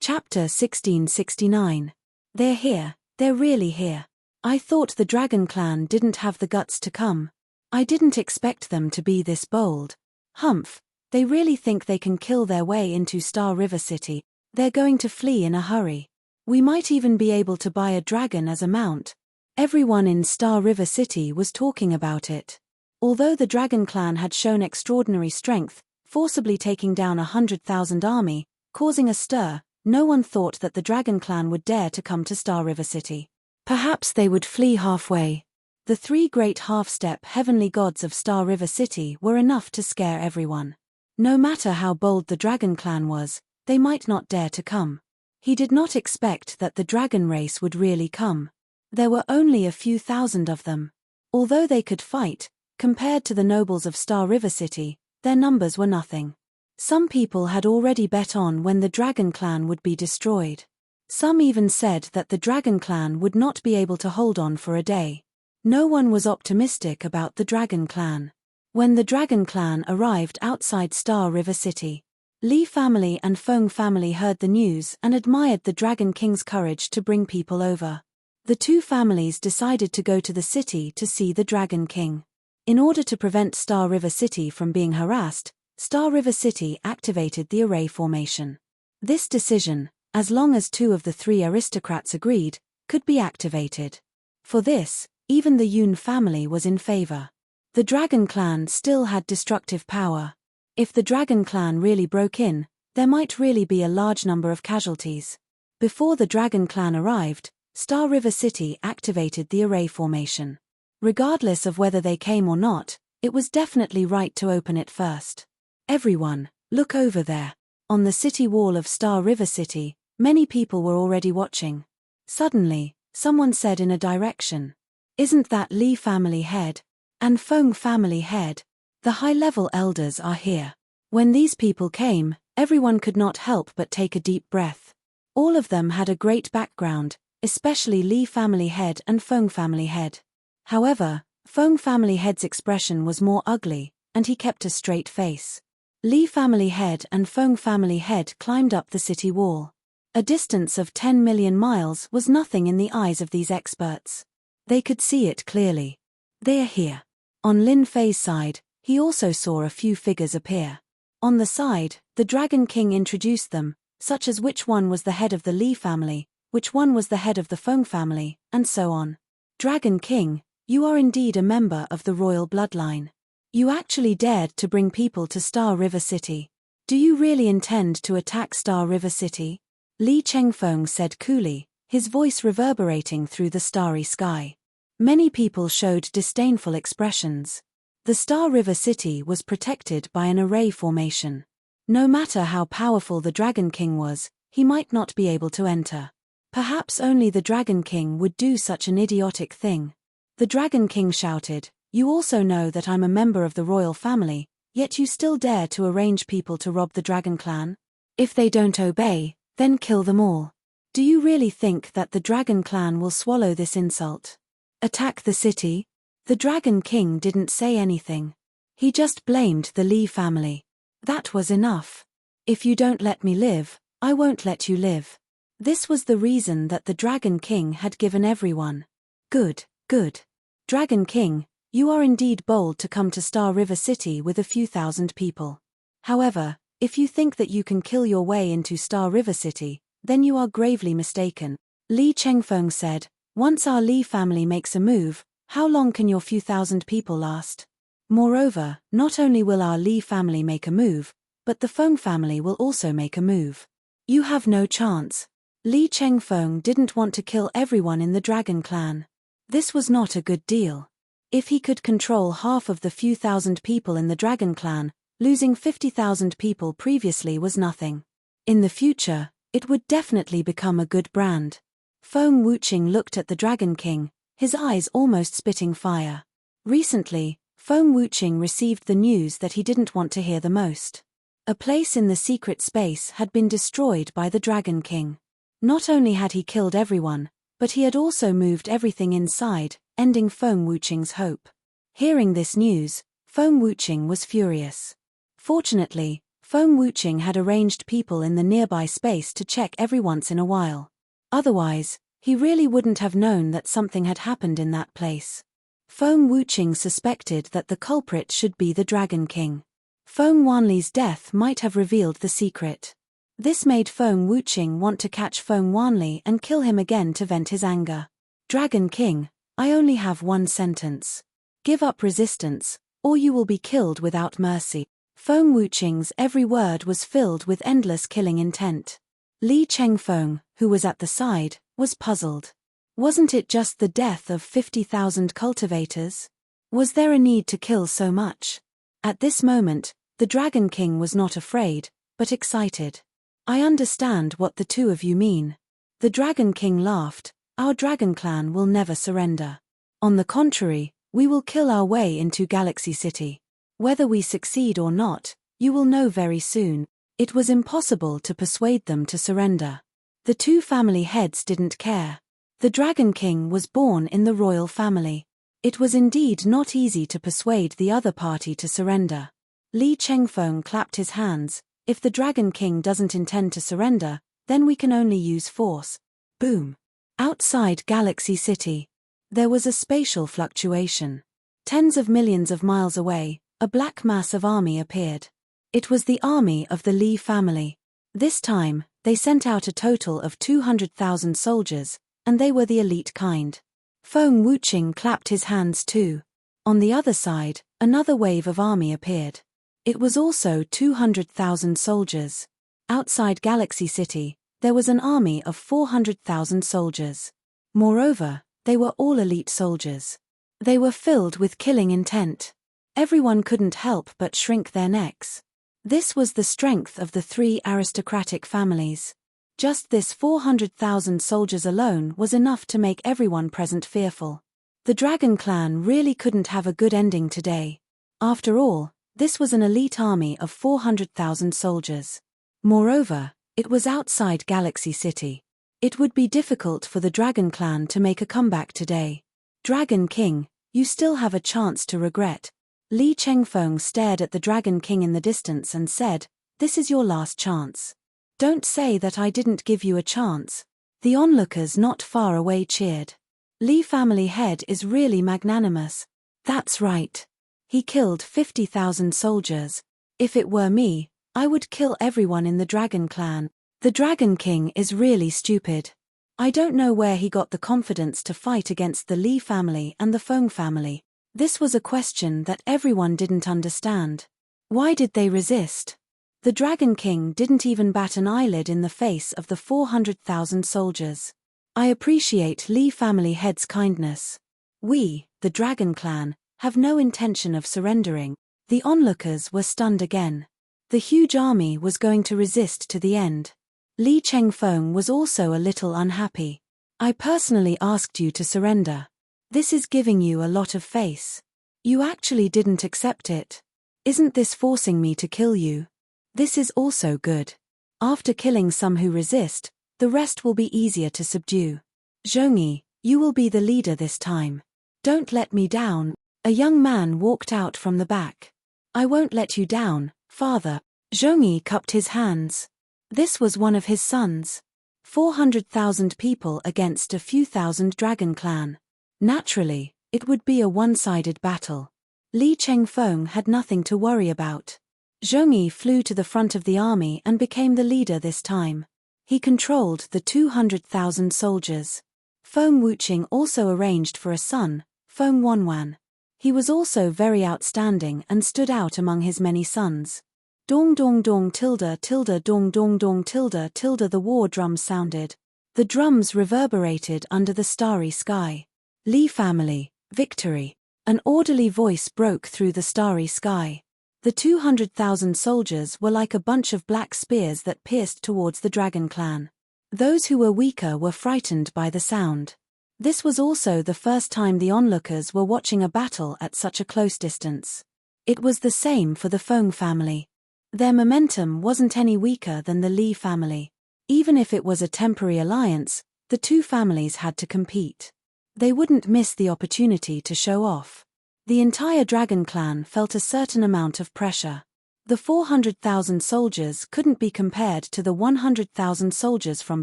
Chapter 1669. They're here, they're really here. I thought the Dragon Clan didn't have the guts to come. I didn't expect them to be this bold. Humph, they really think they can kill their way into Star River City. They're going to flee in a hurry. We might even be able to buy a dragon as a mount. Everyone in Star River City was talking about it. Although the Dragon Clan had shown extraordinary strength, forcibly taking down 100,000 army, causing a stir, no one thought that the Dragon Clan would dare to come to Star River City. Perhaps they would flee halfway. The three great half-step heavenly gods of Star River City were enough to scare everyone. No matter how bold the Dragon Clan was, they might not dare to come. He did not expect that the dragon race would really come. There were only a few thousand of them. Although they could fight, compared to the nobles of Star River City, their numbers were nothing. Some people had already bet on when the Dragon Clan would be destroyed. Some even said that the Dragon Clan would not be able to hold on for a day. No one was optimistic about the Dragon Clan. When the Dragon Clan arrived outside Star River City, Li family and Feng family heard the news and admired the Dragon King's courage to bring people over. The two families decided to go to the city to see the Dragon King. In order to prevent Star River City from being harassed, Star River City activated the array formation. This decision, as long as two of the three aristocrats agreed, could be activated. For this, even the Yun family was in favor. The Dragon Clan still had destructive power. If the Dragon Clan really broke in, there might really be a large number of casualties. Before the Dragon Clan arrived, Star River City activated the array formation. Regardless of whether they came or not, it was definitely right to open it first. Everyone, look over there. On the city wall of Star River City, many people were already watching. Suddenly, someone said in a direction, "Isn't that Li family head? And Feng family head? The high-level elders are here." When these people came, everyone could not help but take a deep breath. All of them had a great background, especially Li family head and Feng family head. However, Feng family head's expression was more ugly, and he kept a straight face. Li family head and Feng family head climbed up the city wall. A distance of 10 million miles was nothing in the eyes of these experts. They could see it clearly. They're here. On Lin Fei's side, he also saw a few figures appear. On the side, the Dragon King introduced them, such as which one was the head of the Li family, which one was the head of the Feng family, and so on. Dragon King, you are indeed a member of the royal bloodline. You actually dared to bring people to Star River City. Do you really intend to attack Star River City? Li Chengfeng said coolly, his voice reverberating through the starry sky. Many people showed disdainful expressions. The Star River City was protected by an array formation. No matter how powerful the Dragon King was, he might not be able to enter. Perhaps only the Dragon King would do such an idiotic thing. The Dragon King shouted, "You also know that I'm a member of the royal family, yet you still dare to arrange people to rob the Dragon Clan? If they don't obey, then kill them all. Do you really think that the Dragon Clan will swallow this insult? Attack the city?" The Dragon King didn't say anything. He just blamed the Li family. That was enough. "If you don't let me live, I won't let you live." This was the reason that the Dragon King had given everyone. Good, good. Dragon King, you are indeed bold to come to Star River City with a few thousand people. However, if you think that you can kill your way into Star River City, then you are gravely mistaken. Li Chengfeng said, "Once our Li family makes a move, how long can your few thousand people last? Moreover, not only will our Li family make a move, but the Feng family will also make a move. You have no chance." Li Chengfeng didn't want to kill everyone in the Dragon Clan. This was not a good deal. If he could control half of the few thousand people in the Dragon Clan, losing 50,000 people previously was nothing. In the future, it would definitely become a good brand. Feng Wuqing looked at the Dragon King, his eyes almost spitting fire. Recently, Feng Wuqing received the news that he didn't want to hear the most. A place in the secret space had been destroyed by the Dragon King. Not only had he killed everyone, but he had also moved everything inside, ending Feng Wuqing's hope. Hearing this news, Feng Wuqing was furious. Fortunately, Feng Wuqing had arranged people in the nearby space to check every once in a while. Otherwise, He really wouldn't have known that something had happened in that place. Feng Wuqing suspected that the culprit should be the Dragon King. Feng Wanli's death might have revealed the secret. This made Feng Wuqing want to catch Feng Wanli and kill him again to vent his anger. Dragon King, I only have one sentence. Give up resistance, or you will be killed without mercy. Feng Wuqing's every word was filled with endless killing intent. Li Chengfeng, who was at the side, was puzzled. Wasn't it just the death of 50,000 cultivators? Was there a need to kill so much? At this moment, the Dragon King was not afraid, but excited. I understand what the two of you mean. The Dragon King laughed. Our dragon clan will never surrender. On the contrary, we will kill our way into Galaxy City. Whether we succeed or not, you will know very soon. It was impossible to persuade them to surrender. The two family heads didn't care. The Dragon King was born in the royal family. It was indeed not easy to persuade the other party to surrender. Li Chengfeng clapped his hands. If the Dragon King doesn't intend to surrender, then we can only use force. Boom. Outside Galaxy City, there was a spatial fluctuation. Tens of millions of miles away, a black mass of army appeared. It was the army of the Li family. This time, they sent out a total of 200,000 soldiers, and they were the elite kind. Feng Wuqing clapped his hands too. On the other side, another wave of army appeared. It was also 200,000 soldiers. Outside Galaxy City, there was an army of 400,000 soldiers. Moreover, they were all elite soldiers. They were filled with killing intent. Everyone couldn't help but shrink their necks. This was the strength of the three aristocratic families. Just this 400,000 soldiers alone was enough to make everyone present fearful. The Dragon Clan really couldn't have a good ending today. After all, this was an elite army of 400,000 soldiers. Moreover, it was outside Galaxy City. It would be difficult for the Dragon Clan to make a comeback today. Dragon King, you still have a chance to regret. Li Chengfeng stared at the Dragon King in the distance and said, "This is your last chance. Don't say that I didn't give you a chance." The onlookers not far away cheered. Li family head is really magnanimous. That's right. He killed 50,000 soldiers. If it were me, I would kill everyone in the Dragon Clan. The Dragon King is really stupid. I don't know where he got the confidence to fight against the Li family and the Feng family. This was a question that everyone didn't understand. Why did they resist? The Dragon King didn't even bat an eyelid in the face of the 400,000 soldiers. I appreciate Li family head's kindness. We, the Dragon Clan, have no intention of surrendering. The onlookers were stunned again. The huge army was going to resist to the end. Li Chengfeng was also a little unhappy. I personally asked you to surrender. This is giving you a lot of face. You actually didn't accept it. Isn't this forcing me to kill you? This is also good. After killing some who resist, the rest will be easier to subdue. Zhongyi, you will be the leader this time. Don't let me down. A young man walked out from the back. I won't let you down, father. Zhongyi cupped his hands. This was one of his sons. 400,000 people against a few thousand Dragon Clan. Naturally, it would be a one-sided battle. Li Chengfeng had nothing to worry about. Zhongyi flew to the front of the army and became the leader this time. He controlled the 200,000 soldiers. Feng Wuqing also arranged for a son, Feng Wanwan. He was also very outstanding and stood out among his many sons. Dong dong dong tilde tilde dong dong dong tilde tilde the war drums sounded. The drums reverberated under the starry sky. Li family, victory. An orderly voice broke through the starry sky. The 200,000 soldiers were like a bunch of black spears that pierced towards the Dragon Clan. Those who were weaker were frightened by the sound. This was also the first time the onlookers were watching a battle at such a close distance. It was the same for the Feng family. Their momentum wasn't any weaker than the Li family. Even if it was a temporary alliance, the two families had to compete. They wouldn't miss the opportunity to show off. The entire Dragon Clan felt a certain amount of pressure. The 400,000 soldiers couldn't be compared to the 100,000 soldiers from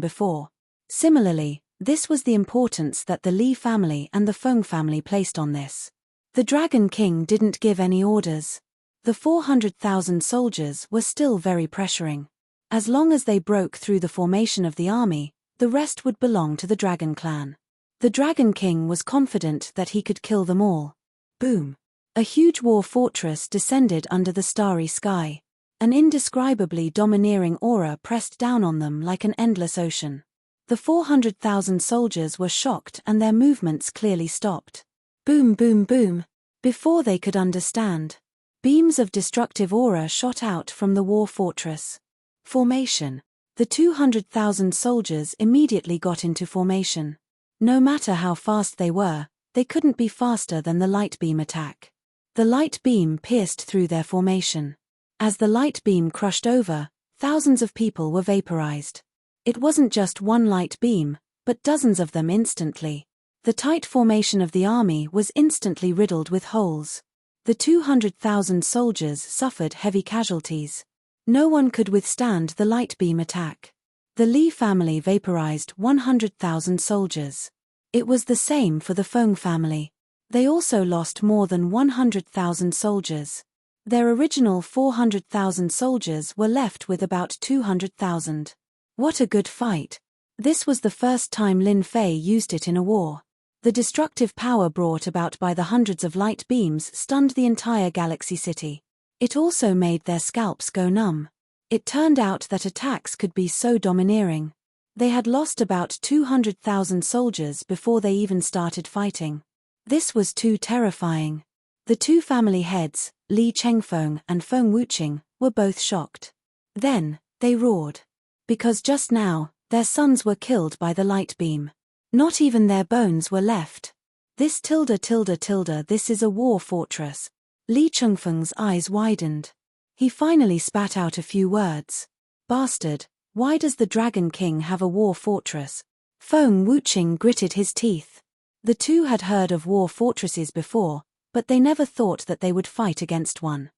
before. Similarly, This was the importance that the Li family and the Feng family placed on this. The Dragon King didn't give any orders. The 400,000 soldiers were still very pressuring. As long as they broke through the formation of the army, the rest would belong to the Dragon Clan. The Dragon King was confident that he could kill them all. Boom! A huge war fortress descended under the starry sky. An indescribably domineering aura pressed down on them like an endless ocean. The 400,000 soldiers were shocked and their movements clearly stopped. Boom, boom, boom. Before they could understand, beams of destructive aura shot out from the war fortress. Formation. The 200,000 soldiers immediately got into formation. No matter how fast they were, they couldn't be faster than the light beam attack. The light beam pierced through their formation. As the light beam crushed over, thousands of people were vaporized. It wasn't just one light beam, but dozens of them instantly. The tight formation of the army was instantly riddled with holes. The 200,000 soldiers suffered heavy casualties. No one could withstand the light beam attack. The Li family vaporized 100,000 soldiers. It was the same for the Feng family. They also lost more than 100,000 soldiers. Their original 400,000 soldiers were left with about 200,000. What a good fight. This was the first time Lin Fei used it in a war. The destructive power brought about by the hundreds of light beams stunned the entire galaxy city. It also made their scalps go numb. It turned out that attacks could be so domineering. They had lost about 200,000 soldiers before they even started fighting. This was too terrifying. The two family heads, Li Chengfeng and Feng Wuqing, were both shocked. Then, they roared. Because just now, their sons were killed by the light beam. Not even their bones were left. This ... this is a war fortress. Li Chengfeng's eyes widened. He finally spat out a few words. Bastard, why does the Dragon King have a war fortress? Feng Wuqing gritted his teeth. The two had heard of war fortresses before, but they never thought that they would fight against one.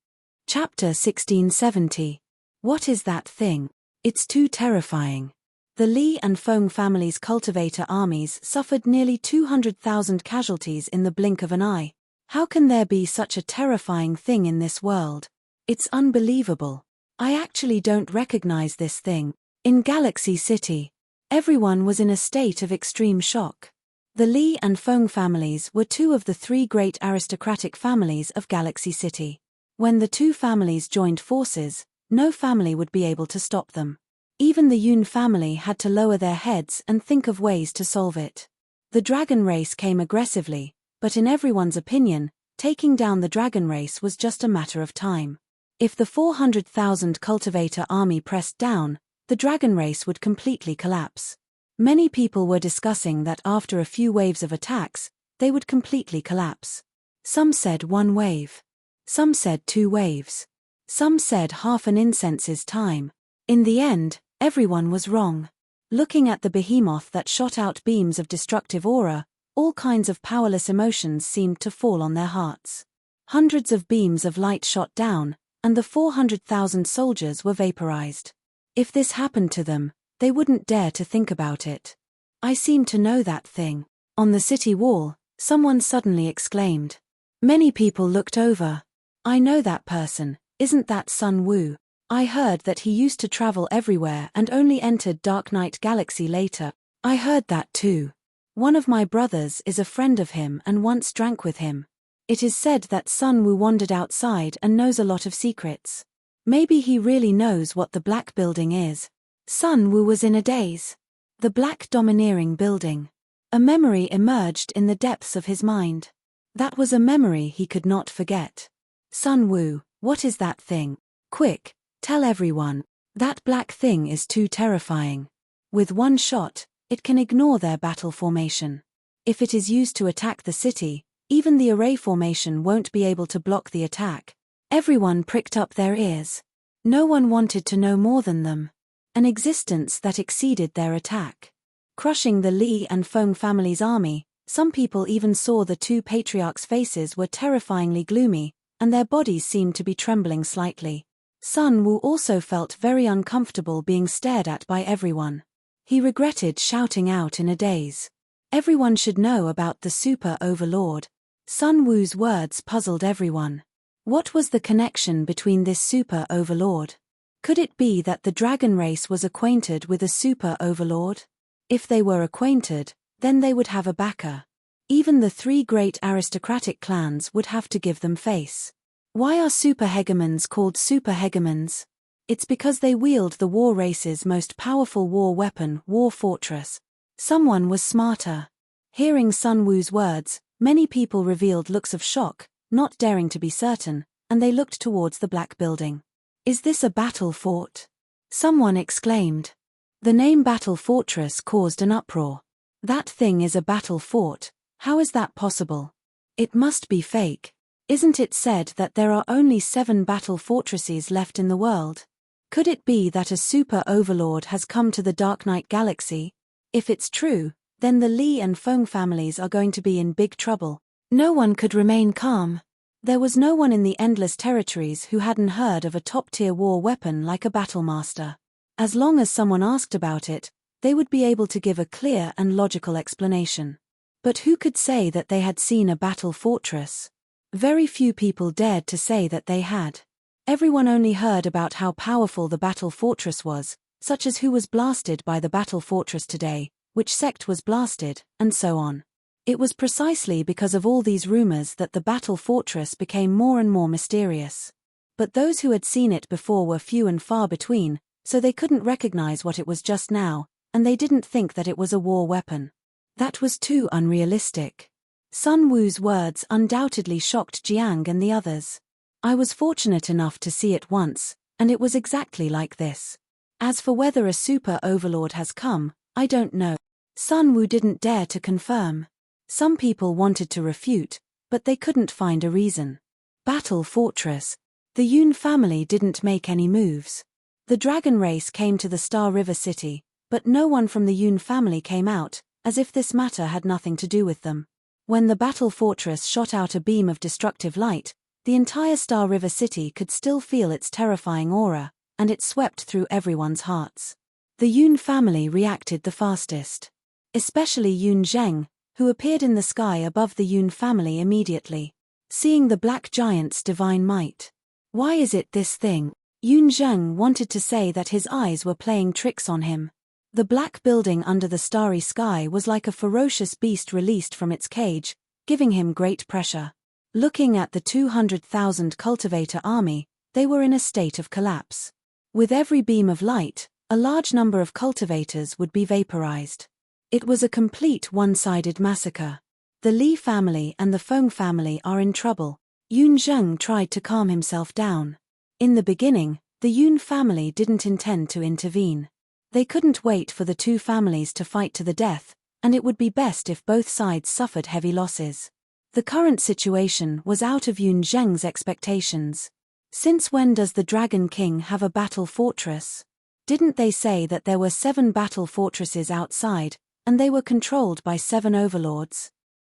Chapter 1670. What is that thing? It's too terrifying. The Li and Feng families' cultivator armies suffered nearly 200,000 casualties in the blink of an eye. How can there be such a terrifying thing in this world? It's unbelievable. I actually don't recognize this thing. In Galaxy City, everyone was in a state of extreme shock. The Li and Feng families were two of the three great aristocratic families of Galaxy City. When the two families joined forces, no family would be able to stop them. Even the Yun family had to lower their heads and think of ways to solve it. The dragon race came aggressively, but in everyone's opinion, taking down the dragon race was just a matter of time. If the 400,000 cultivator army pressed down, the dragon race would completely collapse. Many people were discussing that after a few waves of attacks, they would completely collapse. Some said one wave. Some said 2 waves. Some said half an incense's time. In the end, everyone was wrong. Looking at the behemoth that shot out beams of destructive aura, all kinds of powerless emotions seemed to fall on their hearts. Hundreds of beams of light shot down, and the 400,000 soldiers were vaporized. If this happened to them, they wouldn't dare to think about it. I seem to know that thing. On the city wall, someone suddenly exclaimed. Many people looked over. I know that person. Isn't that Sun Wu? I heard that he used to travel everywhere and only entered Dark Knight Galaxy later. I heard that too. One of my brothers is a friend of him and once drank with him. It is said that Sun Wu wandered outside and knows a lot of secrets. Maybe he really knows what the Black Building is. Sun Wu was in a daze. The black domineering building. A memory emerged in the depths of his mind. That was a memory he could not forget. Sun Wu, what is that thing? Quick, tell everyone. That black thing is too terrifying. With one shot, it can ignore their battle formation. If it is used to attack the city, even the array formation won't be able to block the attack. Everyone pricked up their ears. No one wanted to know more than them. An existence that exceeded their attack. Crushing the Li and Feng family's army, some people even saw the two patriarchs' faces were terrifyingly gloomy, and their bodies seemed to be trembling slightly. Sun Wu also felt very uncomfortable being stared at by everyone. He regretted shouting out in a daze. Everyone should know about the Super Overlord. Sun Wu's words puzzled everyone. What was the connection between this Super Overlord? Could it be that the dragon race was acquainted with a Super Overlord? If they were acquainted, then they would have a backer. Even the three great aristocratic clans would have to give them face. Why are super hegemons called super hegemons? It's because they wield the war race's most powerful war weapon, War Fortress. Someone was smarter. Hearing Sun Wu's words, many people revealed looks of shock, not daring to be certain, and they looked towards the black building. Is this a battle fort? Someone exclaimed. The name Battle Fortress caused an uproar. That thing is a battle fort. How is that possible? It must be fake. Isn't it said that there are only 7 battle fortresses left in the world? Could it be that a super overlord has come to the Dark Knight Galaxy? If it's true, then the Li and Feng families are going to be in big trouble. No one could remain calm. There was no one in the Endless Territories who hadn't heard of a top-tier war weapon like a Battlemaster. As long as someone asked about it, they would be able to give a clear and logical explanation. But who could say that they had seen a battle fortress? Very few people dared to say that they had. Everyone only heard about how powerful the battle fortress was, such as who was blasted by the battle fortress today, which sect was blasted, and so on. It was precisely because of all these rumors that the battle fortress became more and more mysterious. But those who had seen it before were few and far between, so they couldn't recognize what it was just now, and they didn't think that it was a war weapon. That was too unrealistic. Sun Wu's words undoubtedly shocked Jiang and the others. I was fortunate enough to see it once, and it was exactly like this. As for whether a super overlord has come, I don't know. Sun Wu didn't dare to confirm. Some people wanted to refute, but they couldn't find a reason. Battle Fortress. The Yun family didn't make any moves. The dragon race came to the Star River City, but no one from the Yun family came out, as if this matter had nothing to do with them. When the battle fortress shot out a beam of destructive light, the entire Star River City could still feel its terrifying aura, and it swept through everyone's hearts. The Yun family reacted the fastest. Especially Yun Zheng, who appeared in the sky above the Yun family immediately. Seeing the black giant's divine might. Why is it this thing? Yun Zheng wanted to say that his eyes were playing tricks on him. The black building under the starry sky was like a ferocious beast released from its cage, giving him great pressure. Looking at the 200,000 cultivator army, they were in a state of collapse. With every beam of light, a large number of cultivators would be vaporized. It was a complete one-sided massacre. The Li family and the Feng family are in trouble. Yun Zheng tried to calm himself down. In the beginning, the Yun family didn't intend to intervene. They couldn't wait for the two families to fight to the death, and it would be best if both sides suffered heavy losses. The current situation was out of Yun Zheng's expectations. Since when does the Dragon King have a battle fortress? Didn't they say that there were 7 battle fortresses outside, and they were controlled by 7 overlords?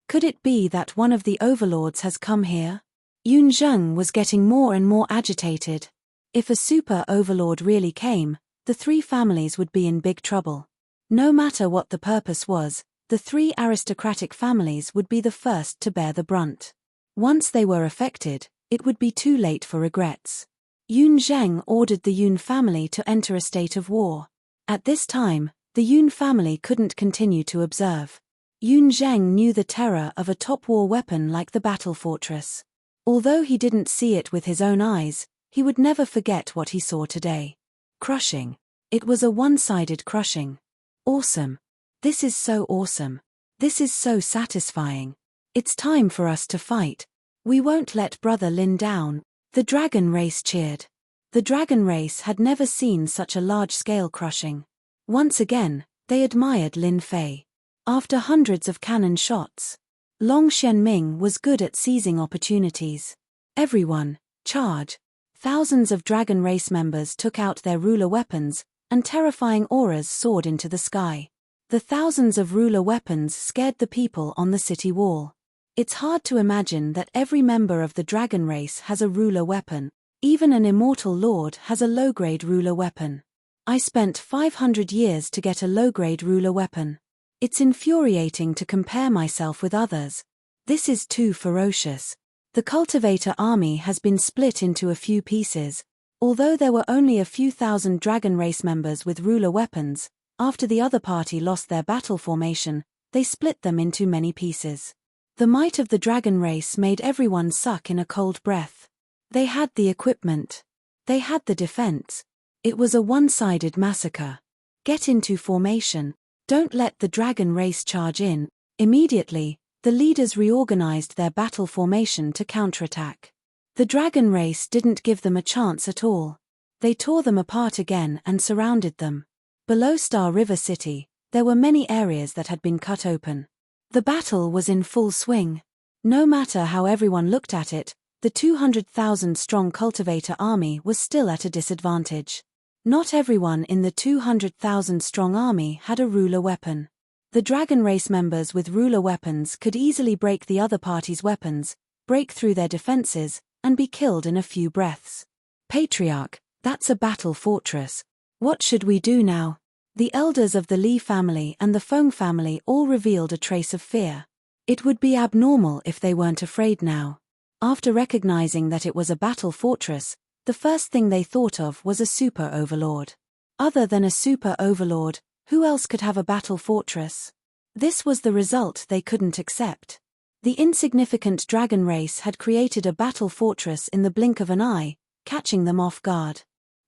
Could it be that one of the overlords has come here? Yun Zheng was getting more and more agitated. If a super overlord really came, the 3 families would be in big trouble. No matter what the purpose was, the 3 aristocratic families would be the first to bear the brunt. Once they were affected, it would be too late for regrets. Yun Zheng ordered the Yun family to enter a state of war. At this time, the Yun family couldn't continue to observe. Yun Zheng knew the terror of a top war weapon like the battle fortress. Although he didn't see it with his own eyes, he would never forget what he saw today. Crushing. It was a one-sided crushing. Awesome. This is so awesome. This is so satisfying. It's time for us to fight. We won't let Brother Lin down. The dragon race cheered. The dragon race had never seen such a large-scale crushing. Once again, they admired Lin Fei. After hundreds of cannon shots, Long Xianming was good at seizing opportunities. Everyone, charge. Thousands of dragon race members took out their ruler weapons, and terrifying auras soared into the sky. The thousands of ruler weapons scared the people on the city wall. It's hard to imagine that every member of the dragon race has a ruler weapon. Even an immortal lord has a low-grade ruler weapon. I spent 500 years to get a low-grade ruler weapon. It's infuriating to compare myself with others. This is too ferocious. The cultivator army has been split into a few pieces. Although there were only a few thousand dragon race members with ruler weapons, after the other party lost their battle formation, they split them into many pieces. The might of the dragon race made everyone suck in a cold breath. They had the equipment. They had the defense. It was a one-sided massacre. Get into formation. Don't let the dragon race charge in. Immediately, the leaders reorganized their battle formation to counterattack. The dragon race didn't give them a chance at all. They tore them apart again and surrounded them. Below Star River City, there were many areas that had been cut open. The battle was in full swing. No matter how everyone looked at it, the 200,000-strong cultivator army was still at a disadvantage. Not everyone in the 200,000-strong army had a ruler weapon. The dragon race members with ruler weapons could easily break the other party's weapons, break through their defenses, and be killed in a few breaths. Patriarch, that's a battle fortress. What should we do now? The elders of the Li family and the Feng family all revealed a trace of fear. It would be abnormal if they weren't afraid now. After recognizing that it was a battle fortress, the first thing they thought of was a super overlord. Other than a super overlord, who else could have a battle fortress? This was the result they couldn't accept. The insignificant dragon race had created a battle fortress in the blink of an eye, catching them off guard.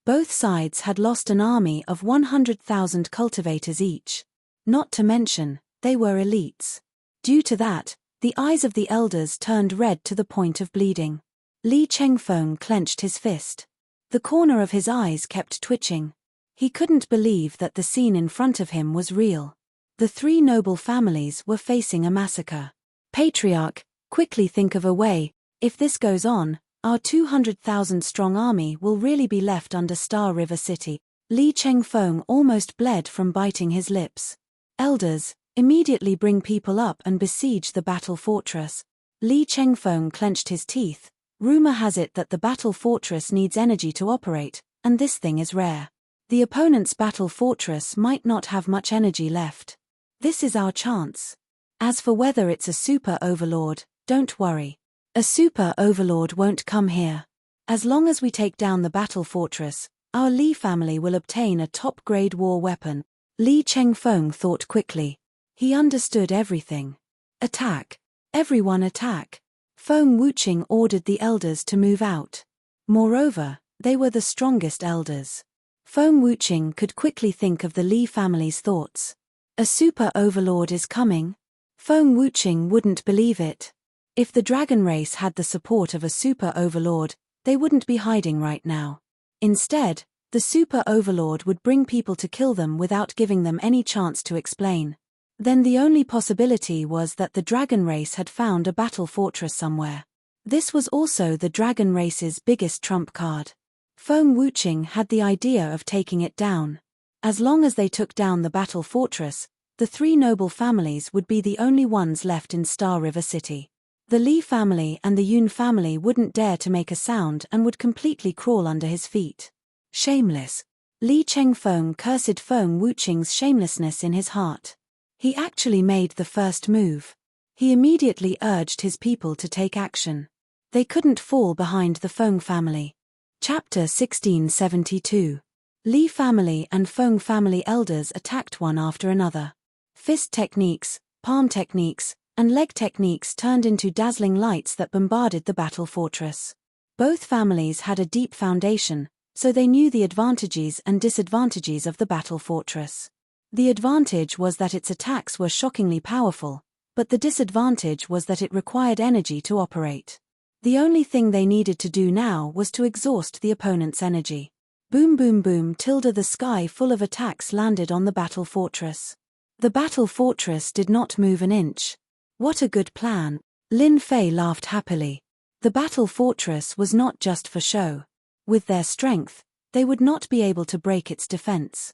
Both sides had lost an army of 100,000 cultivators each. Not to mention, they were elites. Due to that, the eyes of the elders turned red to the point of bleeding. Li Chengfeng clenched his fist. The corner of his eyes kept twitching. He couldn't believe that the scene in front of him was real. The three noble families were facing a massacre. Patriarch, quickly think of a way. If this goes on, our 200,000-strong army will really be left under Star River City. Li Chengfeng almost bled from biting his lips. Elders, immediately bring people up and besiege the battle fortress. Li Chengfeng clenched his teeth. Rumor has it that the battle fortress needs energy to operate, and this thing is rare. The opponent's battle fortress might not have much energy left. This is our chance. As for whether it's a super overlord, don't worry. A super overlord won't come here. As long as we take down the battle fortress, our Li family will obtain a top-grade war weapon. Li Chengfeng thought quickly. He understood everything. Attack. Everyone attack. Feng Wuqing ordered the elders to move out. Moreover, they were the strongest elders. Feng Wuqing could quickly think of the Li family's thoughts. A super overlord is coming? Feng Wuqing wouldn't believe it. If the dragon race had the support of a super overlord, they wouldn't be hiding right now. Instead, the super overlord would bring people to kill them without giving them any chance to explain. Then the only possibility was that the dragon race had found a battle fortress somewhere. This was also the dragon race's biggest trump card. Feng Wuqing had the idea of taking it down. As long as they took down the battle fortress, the three noble families would be the only ones left in Star River City. The Li family and the Yun family wouldn't dare to make a sound and would completely crawl under his feet. Shameless. Li Chengfeng cursed Feng Wuqing's shamelessness in his heart. He actually made the first move. He immediately urged his people to take action. They couldn't fall behind the Feng family. Chapter 1672. Li family and Feng family elders attacked one after another. Fist techniques, palm techniques, and leg techniques turned into dazzling lights that bombarded the battle fortress. Both families had a deep foundation, so they knew the advantages and disadvantages of the battle fortress. The advantage was that its attacks were shockingly powerful, but the disadvantage was that it required energy to operate. The only thing they needed to do now was to exhaust the opponent's energy. Boom boom boom tilde the sky full of attacks landed on the battle fortress. The battle fortress did not move an inch. What a good plan. Lin Fei laughed happily. The battle fortress was not just for show. With their strength, they would not be able to break its defense.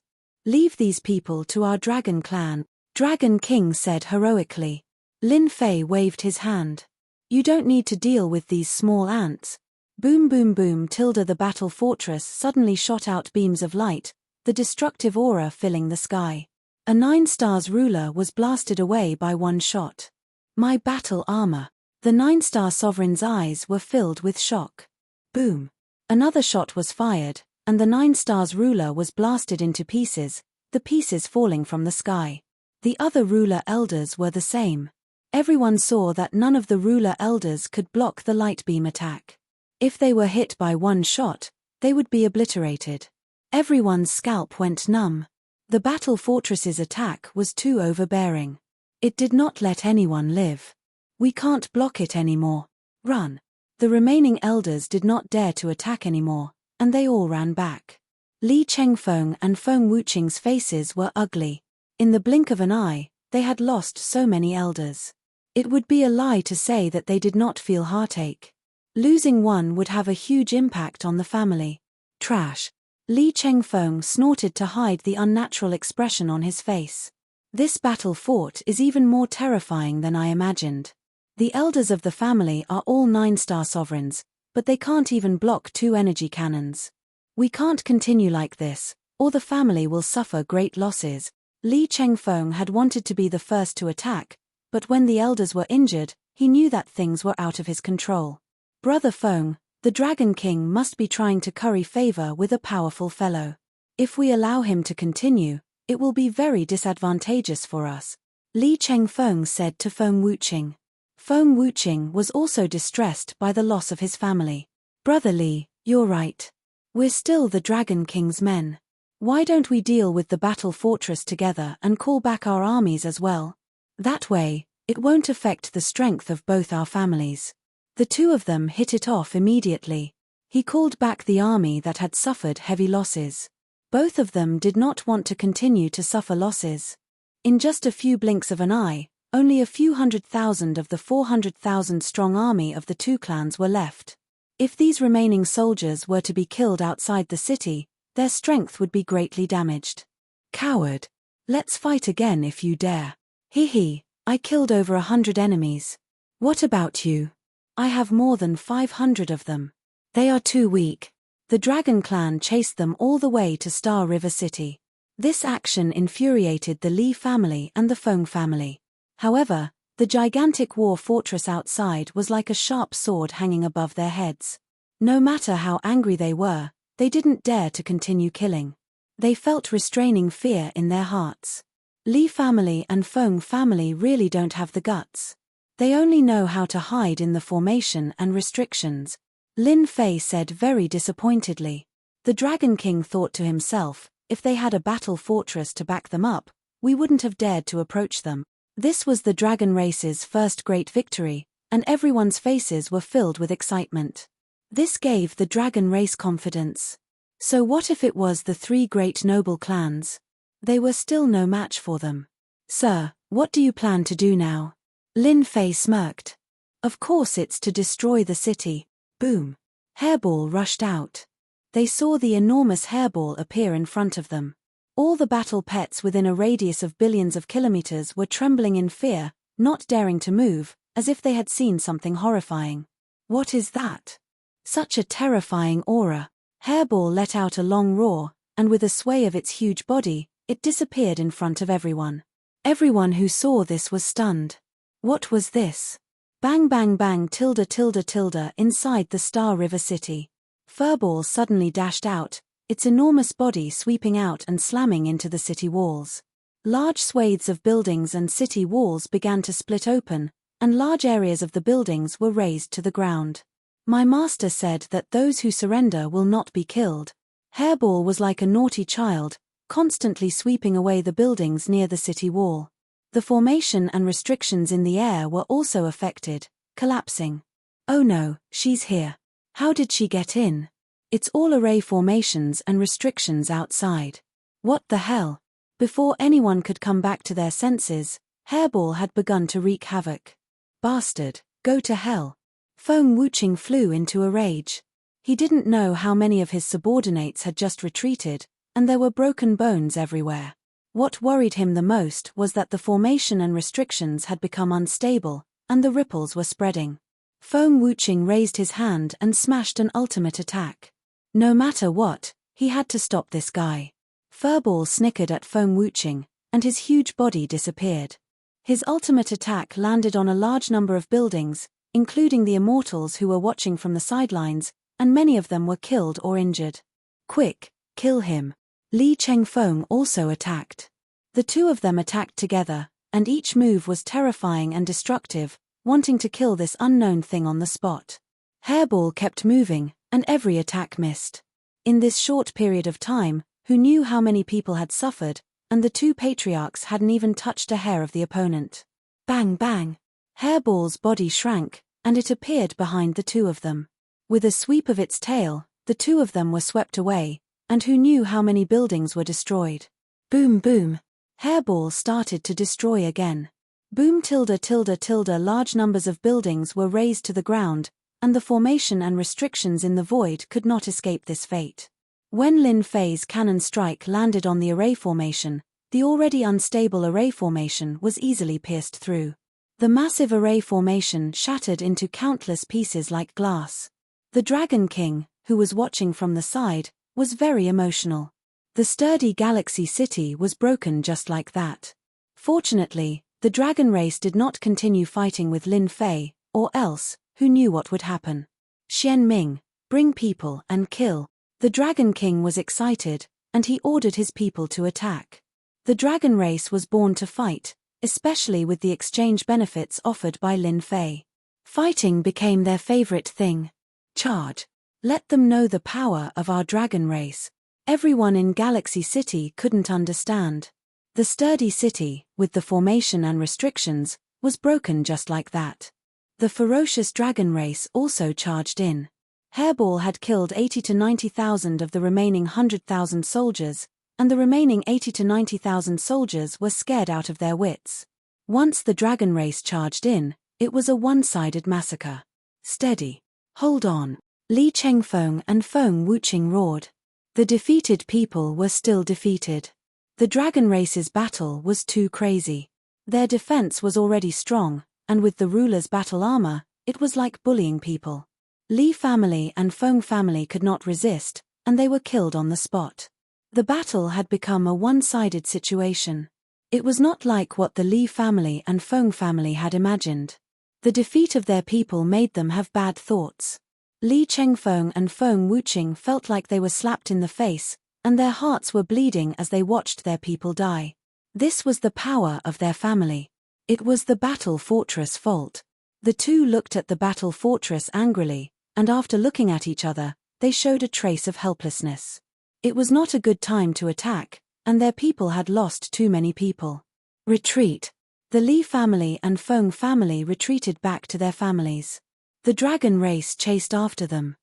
Leave these people to our dragon clan, Dragon King said heroically. Lin Fei waved his hand. You don't need to deal with these small ants. Boom boom boom tilde the battle fortress suddenly shot out beams of light. the destructive aura filling the sky. A 9-stars ruler was blasted away by one shot. My battle armor. The 9-star sovereign's eyes were filled with shock. Boom. Another shot was fired, and the 9-stars ruler was blasted into pieces, the pieces falling from the sky. The other ruler elders were the same. Everyone saw that none of the ruler elders could block the light beam attack. If they were hit by one shot, they would be obliterated. Everyone's scalp went numb. The battle fortress's attack was too overbearing. It did not let anyone live. We can't block it anymore. Run. The remaining elders did not dare to attack anymore, and they all ran back. Li Chengfeng and Feng Wuqing's faces were ugly. In the blink of an eye, they had lost so many elders. It would be a lie to say that they did not feel heartache. Losing one would have a huge impact on the family. Trash. Li Chengfeng snorted to hide the unnatural expression on his face. This battle fort is even more terrifying than I imagined. The elders of the family are all 9-star sovereigns, but they can't even block 2 energy cannons. We can't continue like this, or the family will suffer great losses. Li Chengfeng had wanted to be the first to attack, but when the elders were injured, he knew that things were out of his control. Brother Feng, the Dragon King must be trying to curry favor with a powerful fellow. If we allow him to continue, it will be very disadvantageous for us, Li Chengfeng said to Feng Wuqing. Feng Wuqing was also distressed by the loss of his family. Brother Li, you're right. We're still the Dragon King's men. Why don't we deal with the battle fortress together and call back our armies as well? That way, it won't affect the strength of both our families. The two of them hit it off immediately. He called back the army that had suffered heavy losses. Both of them did not want to continue to suffer losses. In just a few blinks of an eye, only a few 100,000 of the 400,000-strong army of the two clans were left. If these remaining soldiers were to be killed outside the city, their strength would be greatly damaged. Coward. Let's fight again if you dare. Hee, I killed over 100 enemies. What about you? I have more than 500 of them. They are too weak. The Dragon Clan chased them all the way to Star River City. This action infuriated the Li family and the Feng family. However, the gigantic war fortress outside was like a sharp sword hanging above their heads. No matter how angry they were, they didn't dare to continue killing. They felt restraining fear in their hearts. Li family and Feng family really don't have the guts. They only know how to hide in the formation and restrictions, Lin Fei said very disappointedly. The Dragon King thought to himself, if they had a battle fortress to back them up, we wouldn't have dared to approach them. This was the dragon race's first great victory, and everyone's faces were filled with excitement. This gave the dragon race confidence. So what if it was the 3 great noble clans? They were still no match for them. Sir, what do you plan to do now? Lin Fei smirked. Of course it's to destroy the city. Boom. Hairball rushed out. They saw the enormous hairball appear in front of them. All the battle pets within a radius of billions of kilometers were trembling in fear, not daring to move, as if they had seen something horrifying. What is that? Such a terrifying aura. Hairball let out a long roar, and with a sway of its huge body, it disappeared in front of everyone. Everyone who saw this was stunned. What was this? Bang bang bang tilde tilde tilde inside the Star River City. Furball suddenly dashed out, its enormous body sweeping out and slamming into the city walls. Large swathes of buildings and city walls began to split open, and large areas of the buildings were razed to the ground. My master said that those who surrender will not be killed. Hairball was like a naughty child, constantly sweeping away the buildings near the city wall. The formation and restrictions in the air were also affected, collapsing. Oh no, she's here. How did she get in? It's all array formations and restrictions outside. What the hell? Before anyone could come back to their senses, Hairball had begun to wreak havoc. Bastard, go to hell. Feng Wuqing flew into a rage. He didn't know how many of his subordinates had just retreated, and there were broken bones everywhere. What worried him the most was that the formation and restrictions had become unstable, and the ripples were spreading. Feng Wuqing raised his hand and smashed an ultimate attack. No matter what, he had to stop this guy. Furball snickered at Feng Wuching, and his huge body disappeared. His ultimate attack landed on a large number of buildings, including the immortals who were watching from the sidelines, and many of them were killed or injured. Quick, kill him. Li Chengfeng also attacked. The two of them attacked together, and each move was terrifying and destructive, wanting to kill this unknown thing on the spot. Hairball kept moving, and every attack missed. In this short period of time, who knew how many people had suffered, and the two patriarchs hadn't even touched a hair of the opponent. Bang bang! Hairball's body shrank, and it appeared behind the two of them. With a sweep of its tail, the two of them were swept away, and who knew how many buildings were destroyed. Boom boom! Hairball started to destroy again. Boom tilde tilde tilde large numbers of buildings were razed to the ground, and the formation and restrictions in the void could not escape this fate. When Lin Fei's cannon strike landed on the array formation, the already unstable array formation was easily pierced through. The massive array formation shattered into countless pieces like glass. The Dragon King, who was watching from the side, was very emotional. The sturdy galaxy city was broken just like that. Fortunately, the dragon race did not continue fighting with Lin Fei, or else, who knew what would happen? Xian Ming, bring people and kill. The Dragon King was excited, and he ordered his people to attack. The dragon race was born to fight, especially with the exchange benefits offered by Lin Fei. Fighting became their favorite thing. Charge! Let them know the power of our dragon race. Everyone in Galaxy City couldn't understand. The sturdy city, with the formation and restrictions, was broken just like that. The ferocious dragon race also charged in. Hairball had killed 80 to 90,000 of the remaining 100,000 soldiers, and the remaining 80 to 90,000 soldiers were scared out of their wits. Once the dragon race charged in, it was a one-sided massacre. Steady. Hold on. Li Chengfeng and Feng Wuching roared. The defeated people were still defeated. The dragon race's battle was too crazy. Their defense was already strong, and with the ruler's battle armor, it was like bullying people. Li family and Feng family could not resist, and they were killed on the spot. The battle had become a one-sided situation. It was not like what the Li family and Feng family had imagined. The defeat of their people made them have bad thoughts. Li Chengfeng and Feng Wuching felt like they were slapped in the face, and their hearts were bleeding as they watched their people die. This was the power of their family. It was the battle fortress fault. The two looked at the battle fortress angrily, and after looking at each other, they showed a trace of helplessness. It was not a good time to attack, and their people had lost too many people. Retreat. The Li family and Feng family retreated back to their families. The dragon race chased after them.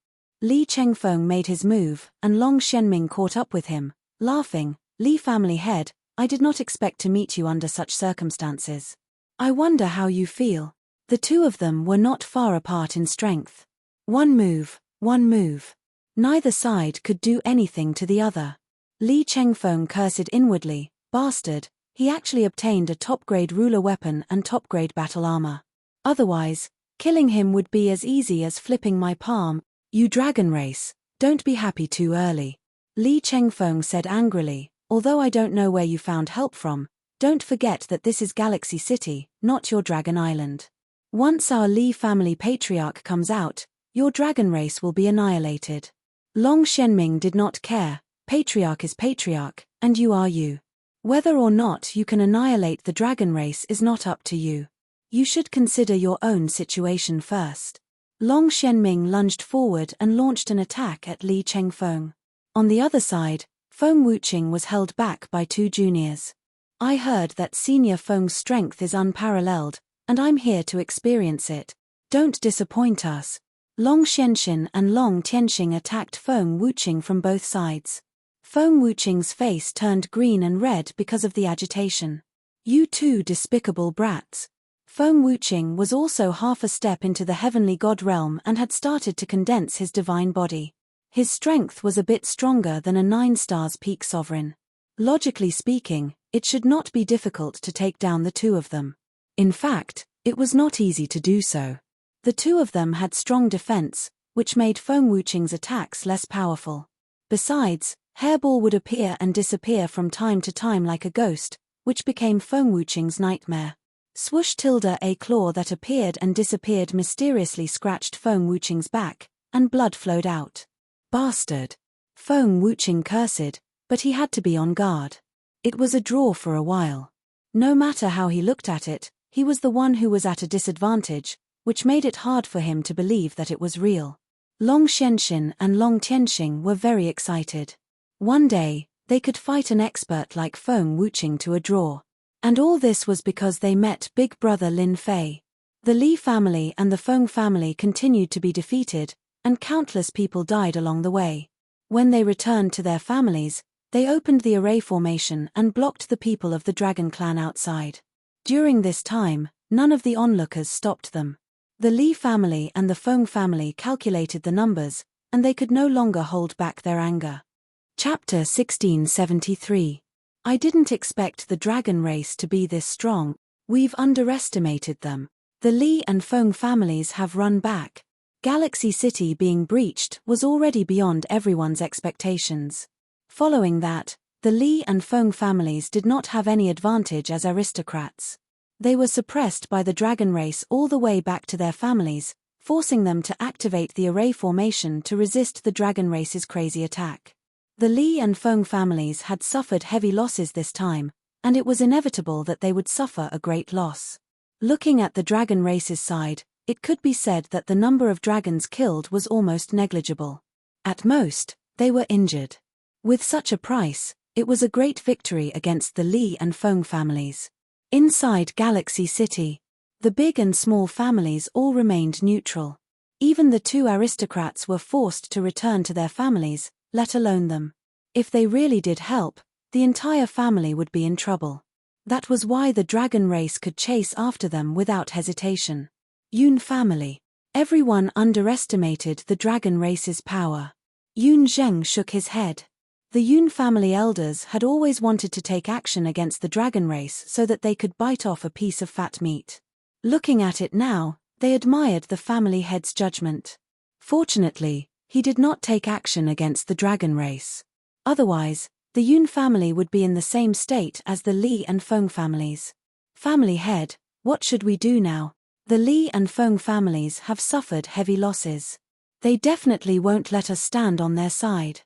Li Chengfeng made his move, and Long Xianming caught up with him, laughing. Li family head, I did not expect to meet you under such circumstances. I wonder how you feel. The two of them were not far apart in strength. One move, one move. Neither side could do anything to the other. Li Chengfeng cursed inwardly, bastard, he actually obtained a top-grade ruler weapon and top-grade battle armor. Otherwise, killing him would be as easy as flipping my palm. You dragon race, don't be happy too early. Li Chengfeng said angrily, although I don't know where you found help from, don't forget that this is Galaxy City, not your dragon island. Once our Li family patriarch comes out, your dragon race will be annihilated. Long Xianming did not care, patriarch is patriarch, and you are you. Whether or not you can annihilate the dragon race is not up to you. You should consider your own situation first. Long Xianming lunged forward and launched an attack at Li Chengfeng. On the other side, Feng Wuching was held back by two juniors. I heard that senior Feng's strength is unparalleled, and I'm here to experience it. Don't disappoint us. Long Xianxin and Long Tianxing attacked Feng Wuching from both sides. Feng Wuching's face turned green and red because of the agitation. You two despicable brats. Feng Wuching was also half a step into the heavenly god realm and had started to condense his divine body. His strength was a bit stronger than a 9-stars peak sovereign. Logically speaking, it should not be difficult to take down the two of them. In fact, it was not easy to do so. The two of them had strong defense, which made Feng Wuching's attacks less powerful. Besides, Hairball would appear and disappear from time to time like a ghost, which became Feng Wuqing's nightmare. Swoosh tilde a claw that appeared and disappeared mysteriously scratched Feng Wuqing's back, and blood flowed out. Bastard! Feng Wuqing cursed, but he had to be on guard. It was a draw for a while. No matter how he looked at it, he was the one who was at a disadvantage, which made it hard for him to believe that it was real. Long Xianxin and Long Tianxing were very excited. One day, they could fight an expert like Feng Wuqing to a draw. And all this was because they met Big Brother Lin Fei. The Li family and the Feng family continued to be defeated, and countless people died along the way. When they returned to their families, they opened the array formation and blocked the people of the Dragon Clan outside. During this time, none of the onlookers stopped them. The Li family and the Feng family calculated the numbers, and they could no longer hold back their anger. Chapter 1673. I didn't expect the dragon race to be this strong. We've underestimated them. The Li and Feng families have run back. Galaxy City being breached was already beyond everyone's expectations. Following that, the Li and Feng families did not have any advantage as aristocrats. They were suppressed by the dragon race all the way back to their families, forcing them to activate the array formation to resist the dragon race's crazy attack. The Li and Feng families had suffered heavy losses this time, and it was inevitable that they would suffer a great loss. Looking at the dragon race's side, it could be said that the number of dragons killed was almost negligible. At most, they were injured. With such a price, it was a great victory against the Li and Feng families. Inside Galaxy City, the big and small families all remained neutral. Even the two aristocrats were forced to return to their families, let alone them. If they really did help, the entire family would be in trouble. That was why the dragon race could chase after them without hesitation. Yun family. Everyone underestimated the dragon race's power. Yun Zheng shook his head. The Yun family elders had always wanted to take action against the dragon race so that they could bite off a piece of fat meat. Looking at it now, they admired the family head's judgment. Fortunately, he did not take action against the dragon race. Otherwise, the Yun family would be in the same state as the Li and Feng families. Family head, what should we do now? The Li and Feng families have suffered heavy losses. They definitely won't let us stand on their side.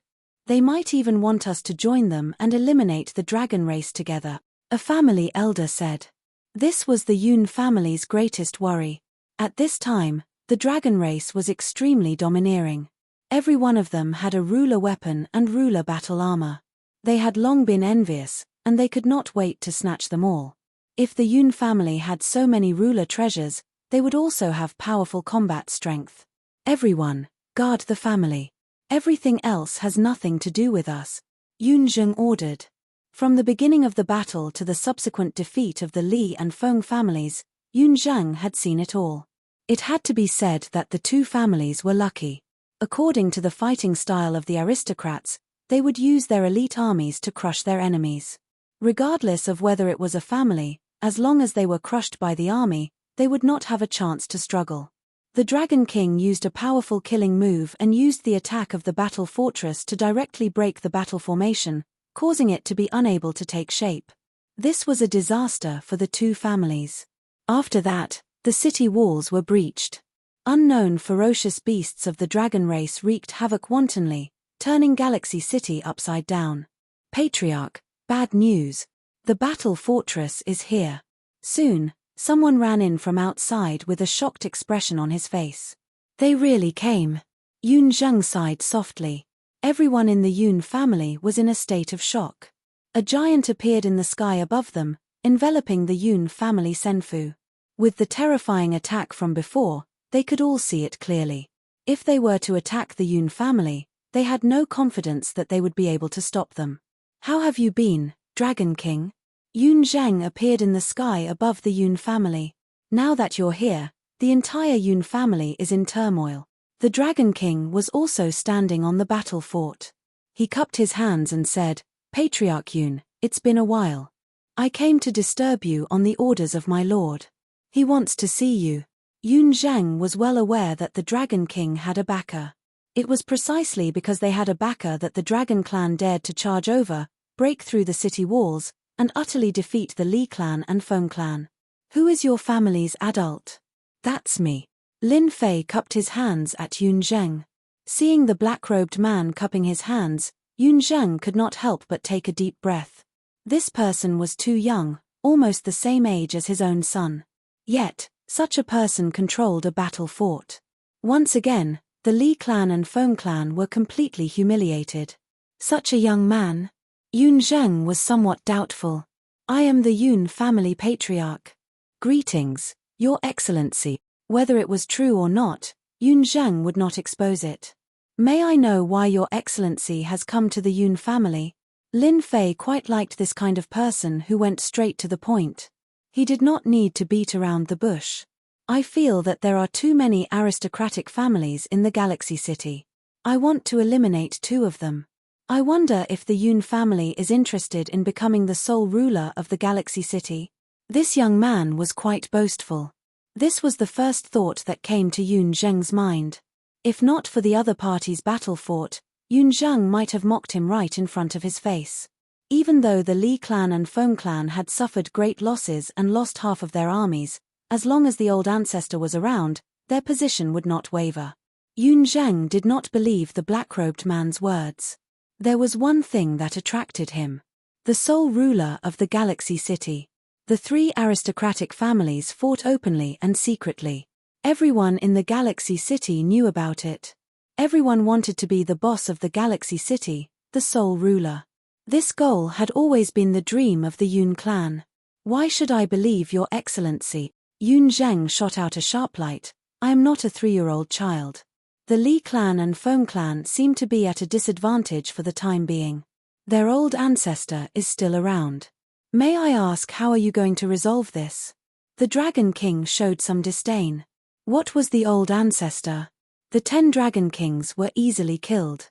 They might even want us to join them and eliminate the dragon race together, a family elder said. This was the Yun family's greatest worry. At this time, the dragon race was extremely domineering. Every one of them had a ruler weapon and ruler battle armor. They had long been envious, and they could not wait to snatch them all. If the Yun family had so many ruler treasures, they would also have powerful combat strength. Everyone, guard the family. Everything else has nothing to do with us, Yun Zheng ordered. From the beginning of the battle to the subsequent defeat of the Li and Feng families, Yun Zheng had seen it all. It had to be said that the two families were lucky. According to the fighting style of the aristocrats, they would use their elite armies to crush their enemies. Regardless of whether it was a family, as long as they were crushed by the army, they would not have a chance to struggle. The Dragon King used a powerful killing move and used the attack of the battle fortress to directly break the battle formation, causing it to be unable to take shape. This was a disaster for the two families. After that, the city walls were breached. Unknown ferocious beasts of the dragon race wreaked havoc wantonly, turning Galaxy City upside down. Patriarch, bad news. The battle fortress is here. Soon, someone ran in from outside with a shocked expression on his face. They really came. Yun Zheng sighed softly. Everyone in the Yun family was in a state of shock. A giant appeared in the sky above them, enveloping the Yun family Senfu. With the terrifying attack from before, they could all see it clearly. If they were to attack the Yun family, they had no confidence that they would be able to stop them. How have you been, Dragon King? Yun Zheng appeared in the sky above the Yun family. Now that you're here, the entire Yun family is in turmoil. The Dragon King was also standing on the battle fort. He cupped his hands and said, Patriarch Yun, it's been a while. I came to disturb you on the orders of my lord. He wants to see you. Yun Zheng was well aware that the Dragon King had a backer. It was precisely because they had a backer that the Dragon Clan dared to charge over, break through the city walls, and utterly defeat the Li Clan and Feng Clan. Who is your family's adult? That's me. Lin Fei cupped his hands at Yun Zheng. Seeing the black-robed man cupping his hands, Yun Zheng could not help but take a deep breath. This person was too young, almost the same age as his own son. Yet, such a person controlled a battle fort. Once again, the Li Clan and Feng Clan were completely humiliated. Such a young man? Yun Zheng was somewhat doubtful. I am the Yun family patriarch. Greetings, Your Excellency. Whether it was true or not, Yun Zheng would not expose it. May I know why Your Excellency has come to the Yun family? Lin Fei quite liked this kind of person who went straight to the point. He did not need to beat around the bush. I feel that there are too many aristocratic families in the Galaxy City. I want to eliminate 2 of them. I wonder if the Yun family is interested in becoming the sole ruler of the Galaxy City. This young man was quite boastful. This was the first thought that came to Yun Zheng's mind. If not for the other party's battle fort, Yun Zheng might have mocked him right in front of his face. Even though the Li Clan and Feng Clan had suffered great losses and lost half of their armies, as long as the old ancestor was around, their position would not waver. Yun Zheng did not believe the black-robed man's words. There was one thing that attracted him. The sole ruler of the Galaxy City. The 3 aristocratic families fought openly and secretly. Everyone in the Galaxy City knew about it. Everyone wanted to be the boss of the Galaxy City, the sole ruler. This goal had always been the dream of the Yun clan. Why should I believe Your Excellency? Yun Zheng shot out a sharp light. I am not a 3-year-old child. The Li Clan and Feng Clan seem to be at a disadvantage for the time being. Their old ancestor is still around. May I ask, how are you going to resolve this? The Dragon King showed some disdain. What was the old ancestor? The 10 Dragon Kings were easily killed.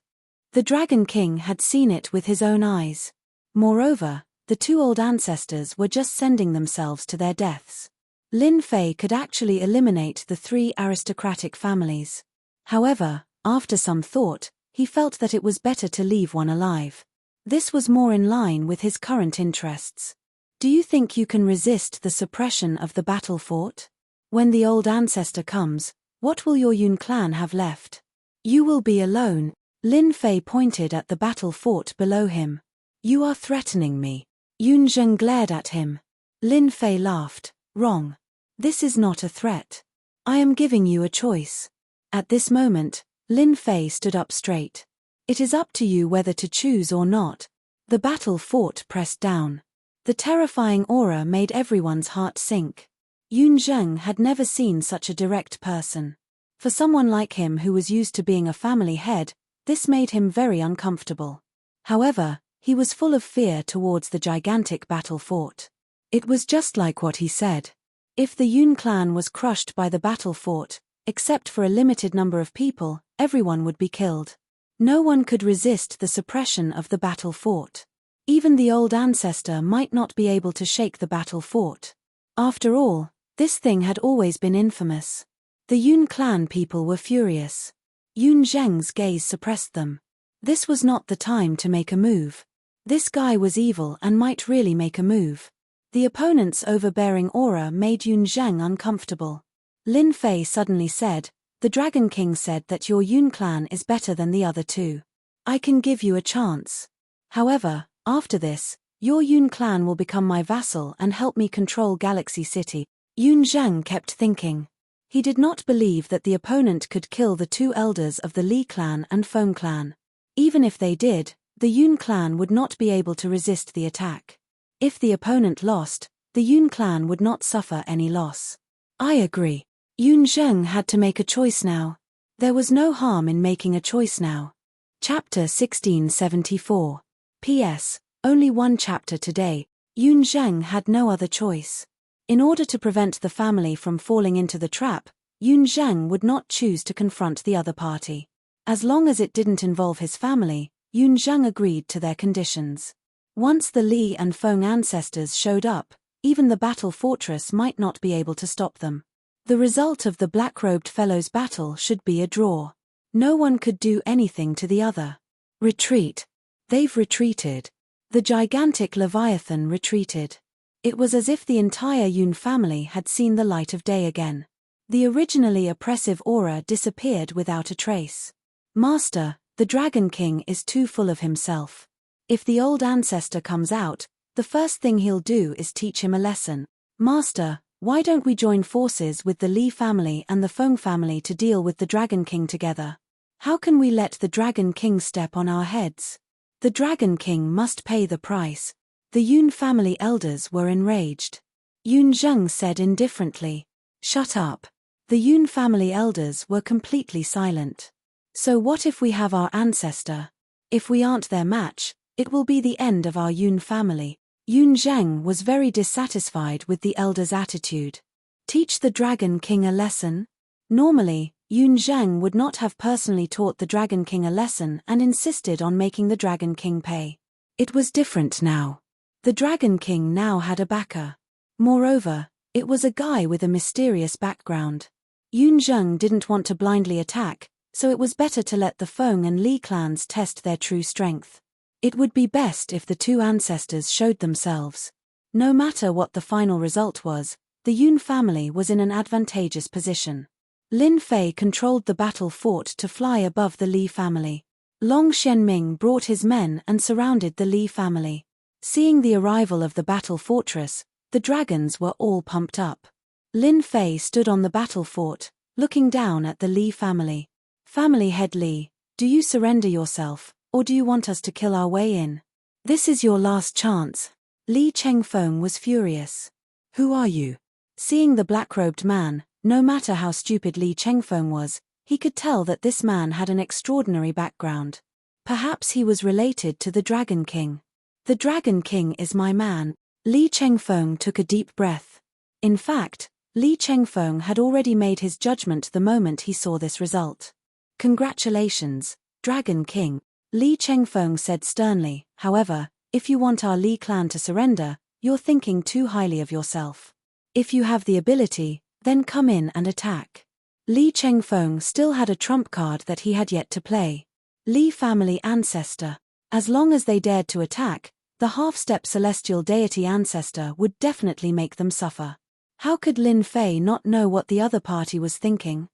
The Dragon King had seen it with his own eyes. Moreover, the 2 old ancestors were just sending themselves to their deaths. Lin Fei could actually eliminate the 3 aristocratic families. However, after some thought, he felt that it was better to leave one alive. This was more in line with his current interests. Do you think you can resist the suppression of the battle fort? When the old ancestor comes, what will your Yun clan have left? You will be alone. Lin Fei pointed at the battle fort below him. You are threatening me. Yun Zheng glared at him. Lin Fei laughed. Wrong. This is not a threat. I am giving you a choice. At this moment, Lin Fei stood up straight. It is up to you whether to choose or not. The battle fort pressed down. The terrifying aura made everyone's heart sink. Yun Zheng had never seen such a direct person. For someone like him who was used to being a family head, this made him very uncomfortable. However, he was full of fear towards the gigantic battle fort. It was just like what he said. If the Yun clan was crushed by the battle fort, except for a limited number of people, everyone would be killed. No one could resist the suppression of the battle fort. Even the old ancestor might not be able to shake the battle fort. After all, this thing had always been infamous. The Yun clan people were furious. Yun Zheng's gaze suppressed them. This was not the time to make a move. This guy was evil and might really make a move. The opponent's overbearing aura made Yun Zheng uncomfortable. Lin Fei suddenly said, "The Dragon King said that your Yun clan is better than the other 2. I can give you a chance. However, after this, your Yun clan will become my vassal and help me control Galaxy City." Yun Zheng kept thinking. He did not believe that the opponent could kill the 2 elders of the Li clan and Feng clan. Even if they did, the Yun clan would not be able to resist the attack. If the opponent lost, the Yun clan would not suffer any loss. I agree. Yun Zheng had to make a choice now. There was no harm in making a choice now. Chapter 1674. P.S. Only 1 chapter today. Yun Zheng had no other choice. In order to prevent the family from falling into the trap, Yun Zheng would not choose to confront the other party. As long as it didn't involve his family, Yun Zheng agreed to their conditions. Once the Li and Feng ancestors showed up, even the battle fortress might not be able to stop them. The result of the black-robed fellows' battle should be a draw. No one could do anything to the other. Retreat. They've retreated. The gigantic Leviathan retreated. It was as if the entire Yun family had seen the light of day again. The originally oppressive aura disappeared without a trace. Master, the Dragon King is too full of himself. If the old ancestor comes out, the first thing he'll do is teach him a lesson. Master, why don't we join forces with the Li family and the Feng family to deal with the Dragon King together? How can we let the Dragon King step on our heads? The Dragon King must pay the price. The Yun family elders were enraged. Yun Zheng said indifferently, "Shut up." The Yun family elders were completely silent. So what if we have our ancestor? If we aren't their match, it will be the end of our Yun family. Yun Zheng was very dissatisfied with the elders' attitude. Teach the Dragon King a lesson? Normally, Yun Zheng would not have personally taught the Dragon King a lesson and insisted on making the Dragon King pay. It was different now. The Dragon King now had a backer. Moreover, it was a guy with a mysterious background. Yun Zheng didn't want to blindly attack, so it was better to let the Feng and Li clans test their true strength. It would be best if the two ancestors showed themselves. No matter what the final result was, the Yun family was in an advantageous position. Lin Fei controlled the battle fort to fly above the Li family. Long Shenming brought his men and surrounded the Li family. Seeing the arrival of the battle fortress, the dragons were all pumped up. Lin Fei stood on the battle fort, looking down at the Li family. Family head Li, do you surrender yourself, or do you want us to kill our way in? This is your last chance. Li Chengfeng was furious. Who are you? Seeing the black-robed man, no matter how stupid Li Chengfeng was, he could tell that this man had an extraordinary background. Perhaps he was related to the Dragon King. The Dragon King is my man. Li Chengfeng took a deep breath. In fact, Li Chengfeng had already made his judgment the moment he saw this result. Congratulations, Dragon King, Li Chengfeng said sternly. However, if you want our Li clan to surrender, you're thinking too highly of yourself. If you have the ability, then come in and attack. Li Chengfeng still had a trump card that he had yet to play. Li family ancestor. As long as they dared to attack, the half-step celestial deity ancestor would definitely make them suffer. How could Lin Fei not know what the other party was thinking?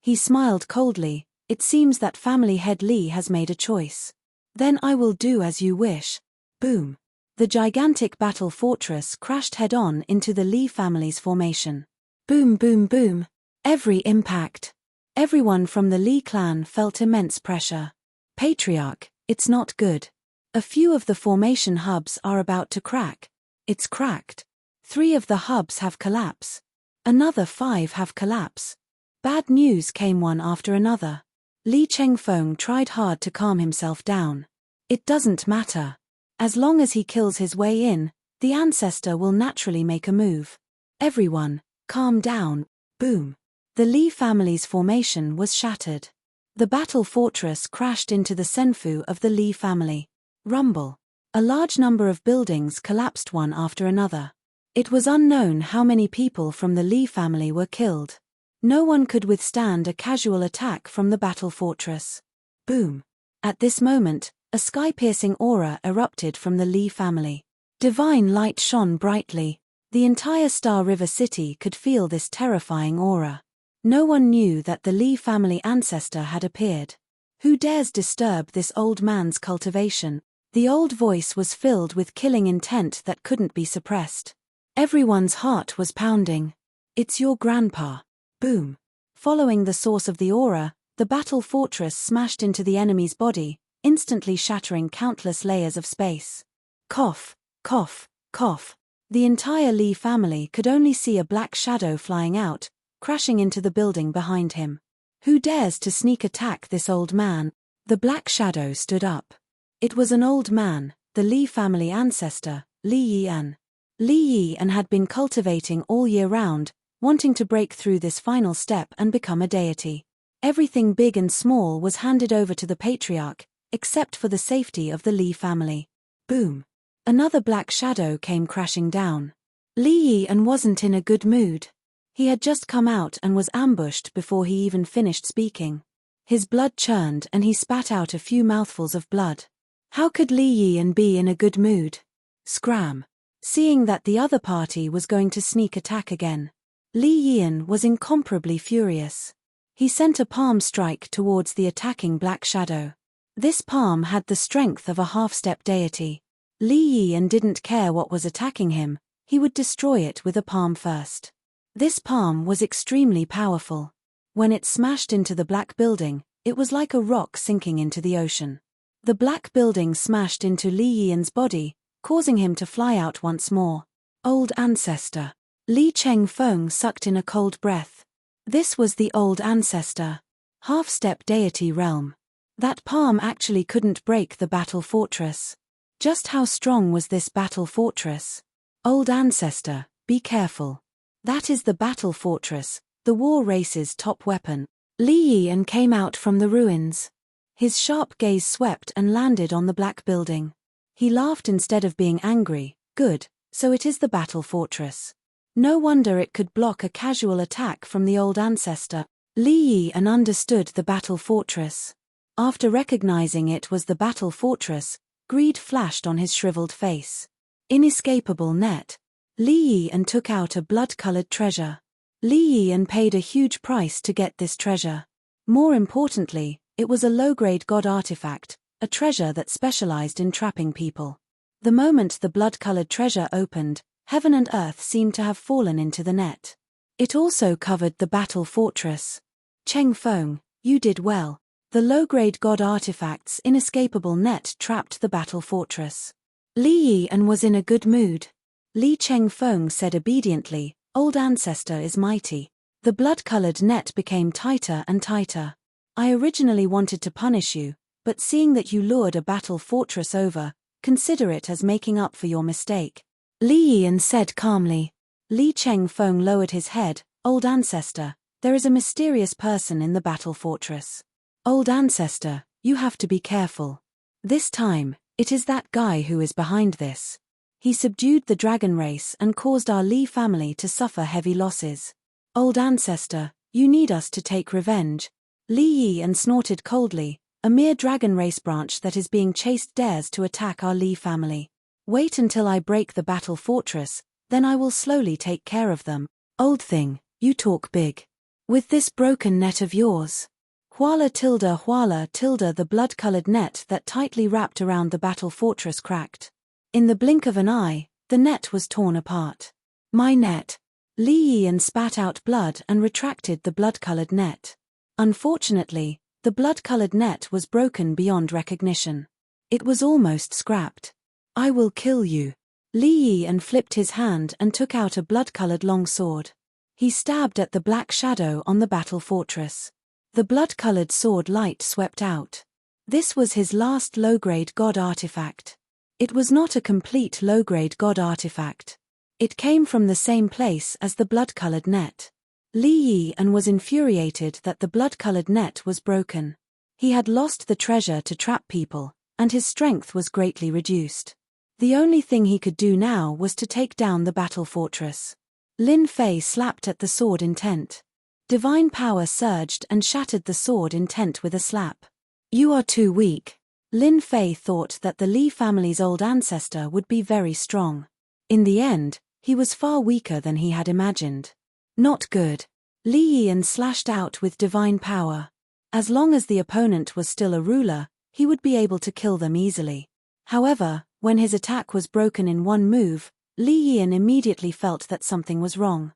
He smiled coldly. It seems that family head Li has made a choice. Then I will do as you wish. Boom. The gigantic battle fortress crashed head-on into the Li family's formation. Boom boom boom. Every impact. Everyone from the Li clan felt immense pressure. Patriarch, it's not good. A few of the formation hubs are about to crack. It's cracked. 3 of the hubs have collapsed. Another 5 have collapsed. Bad news came one after another. Li Chengfeng tried hard to calm himself down. It doesn't matter. As long as he kills his way in, the ancestor will naturally make a move. Everyone, calm down. Boom. The Li family's formation was shattered. The battle fortress crashed into the senfu of the Li family. Rumble. A large number of buildings collapsed one after another. It was unknown how many people from the Li family were killed. No one could withstand a casual attack from the battle fortress. Boom. At this moment, a sky-piercing aura erupted from the Li family. Divine light shone brightly. The entire Star River city could feel this terrifying aura. No one knew that the Li family ancestor had appeared. Who dares disturb this old man's cultivation? The old voice was filled with killing intent that couldn't be suppressed. Everyone's heart was pounding. It's your grandpa. Boom. Following the source of the aura, the battle fortress smashed into the enemy's body, instantly shattering countless layers of space. Cough, cough, cough. The entire Li family could only see a black shadow flying out, crashing into the building behind him. Who dares to sneak attack this old man? The black shadow stood up. It was an old man, the Li family ancestor, Li Yian. Li Yian had been cultivating all year round, wanting to break through this final step and become a deity. Everything big and small was handed over to the patriarch, except for the safety of the Li family. Boom. Another black shadow came crashing down. Li Yian wasn't in a good mood. He had just come out and was ambushed before he even finished speaking. His blood churned and he spat out a few mouthfuls of blood. How could Li Yian be in a good mood? Scram. Seeing that the other party was going to sneak attack again, Li Yian was incomparably furious. He sent a palm strike towards the attacking black shadow. This palm had the strength of a half-step deity. Li Yian didn't care what was attacking him, he would destroy it with a palm first. This palm was extremely powerful. When it smashed into the black building, it was like a rock sinking into the ocean. The black building smashed into Li Yian's body, causing him to fly out once more. Old ancestor. Li Chengfeng sucked in a cold breath. This was the old ancestor. Half-step deity realm. That palm actually couldn't break the battle fortress. Just how strong was this battle fortress? Old ancestor, be careful. That is the battle fortress, the war race's top weapon. Li Yian came out from the ruins. His sharp gaze swept and landed on the black building. He laughed instead of being angry. Good, so it is the battle fortress. No wonder it could block a casual attack from the old ancestor. Li Yian understood the battle fortress. After recognizing it was the battle fortress, greed flashed on his shriveled face. Inescapable net. Li Yian took out a blood-colored treasure. Li Yian paid a huge price to get this treasure. More importantly, it was a low-grade god artifact, a treasure that specialized in trapping people. The moment the blood-colored treasure opened, heaven and earth seemed to have fallen into the net. It also covered the battle fortress. Chengfeng, you did well. The low-grade god artifact's inescapable net trapped the battle fortress. Li Yian was in a good mood. Li Chengfeng said obediently, old ancestor is mighty. The blood-colored net became tighter and tighter. I originally wanted to punish you, but seeing that you lured a battle fortress over, consider it as making up for your mistake. Li Yian said calmly. Li Chengfeng lowered his head, old ancestor, there is a mysterious person in the battle fortress. Old ancestor, you have to be careful. This time, it is that guy who is behind this. He subdued the dragon race and caused our Li family to suffer heavy losses. Old ancestor, you need us to take revenge. Li Yian snorted coldly, a mere dragon race branch that is being chased dares to attack our Li family. Wait until I break the battle fortress, then I will slowly take care of them. Old thing, you talk big. With this broken net of yours. Huala tilde the blood-colored net that tightly wrapped around the battle fortress cracked. In the blink of an eye, the net was torn apart. My net. Li Yian spat out blood and retracted the blood-colored net. Unfortunately, the blood-colored net was broken beyond recognition. It was almost scrapped. I will kill you. Li Yian flipped his hand and took out a blood-colored long sword. He stabbed at the black shadow on the battle fortress. The blood-colored sword light swept out. This was his last low-grade god artifact. It was not a complete low-grade god artifact. It came from the same place as the blood-colored net. Li Yian was infuriated that the blood-colored net was broken. He had lost the treasure to trap people, and his strength was greatly reduced. The only thing he could do now was to take down the battle fortress. Lin Fei slapped at the sword intent. Divine power surged and shattered the sword intent with a slap. You are too weak. Lin Fei thought that the Li family's old ancestor would be very strong. In the end, he was far weaker than he had imagined. Not good. Li Yian slashed out with divine power. As long as the opponent was still a ruler, he would be able to kill them easily. However, when his attack was broken in one move, Li Yian immediately felt that something was wrong.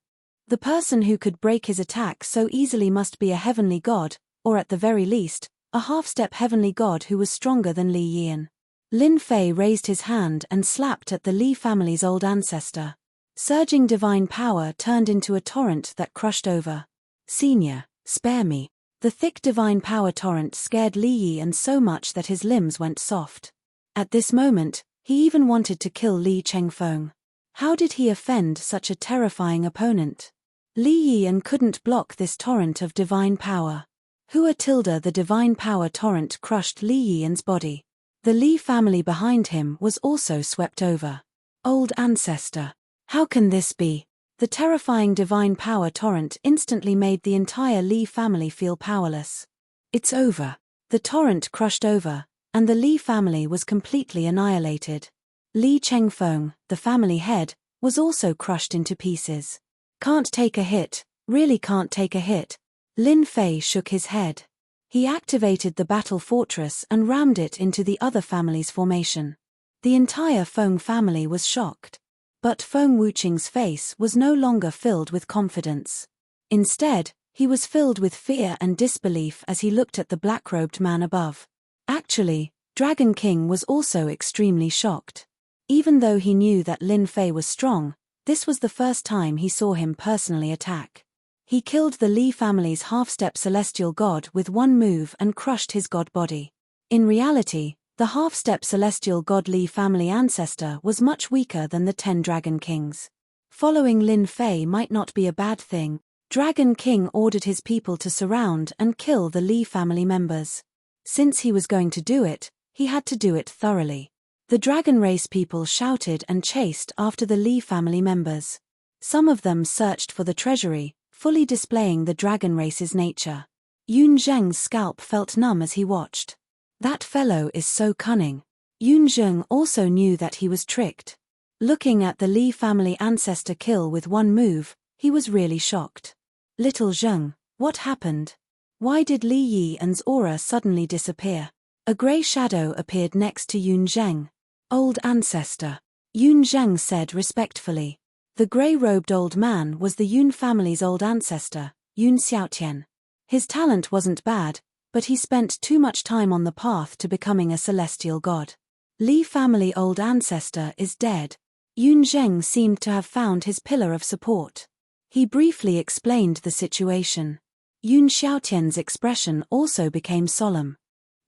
The person who could break his attack so easily must be a heavenly god, or at the very least, a half-step heavenly god who was stronger than Li Yian. Lin Fei raised his hand and slapped at the Li family's old ancestor. Surging divine power turned into a torrent that crushed over. Senior, spare me. The thick divine power torrent scared Li Yian so much that his limbs went soft. At this moment, he even wanted to kill Li Chengfeng. How did he offend such a terrifying opponent? Li Yian couldn't block this torrent of divine power. The divine power torrent crushed Li Yian's body. The Li family behind him was also swept over. Old ancestor. How can this be? The terrifying divine power torrent instantly made the entire Li family feel powerless. It's over. The torrent crushed over, and the Li family was completely annihilated. Li Chengfeng, the family head, was also crushed into pieces. Can't take a hit, really can't take a hit. Lin Fei shook his head. He activated the battle fortress and rammed it into the other family's formation. The entire Feng family was shocked. But Feng Wuqing's face was no longer filled with confidence. Instead, he was filled with fear and disbelief as he looked at the black-robed man above. Actually, Dragon King was also extremely shocked. Even though he knew that Lin Fei was strong, this was the first time he saw him personally attack. He killed the Li family's half-step celestial god with one move and crushed his god body. In reality, the half-step celestial god Li family ancestor was much weaker than the 10 Dragon Kings. Following Lin Fei might not be a bad thing. Dragon King ordered his people to surround and kill the Li family members. Since he was going to do it, he had to do it thoroughly. The dragon race people shouted and chased after the Li family members. Some of them searched for the treasury, fully displaying the dragon race's nature. Yun Zheng's scalp felt numb as he watched. That fellow is so cunning. Yun Zheng also knew that he was tricked. Looking at the Li family ancestor kill with one move, he was really shocked. Little Zheng, what happened? Why did Li Yi's aura suddenly disappear? A grey shadow appeared next to Yun Zheng. Old ancestor. Yun Zheng said respectfully. The grey-robed old man was the Yun family's old ancestor, Yun Xiaotian. His talent wasn't bad, but he spent too much time on the path to becoming a celestial god. Li family old ancestor is dead. Yun Zheng seemed to have found his pillar of support. He briefly explained the situation. Yun Xiaotian's expression also became solemn.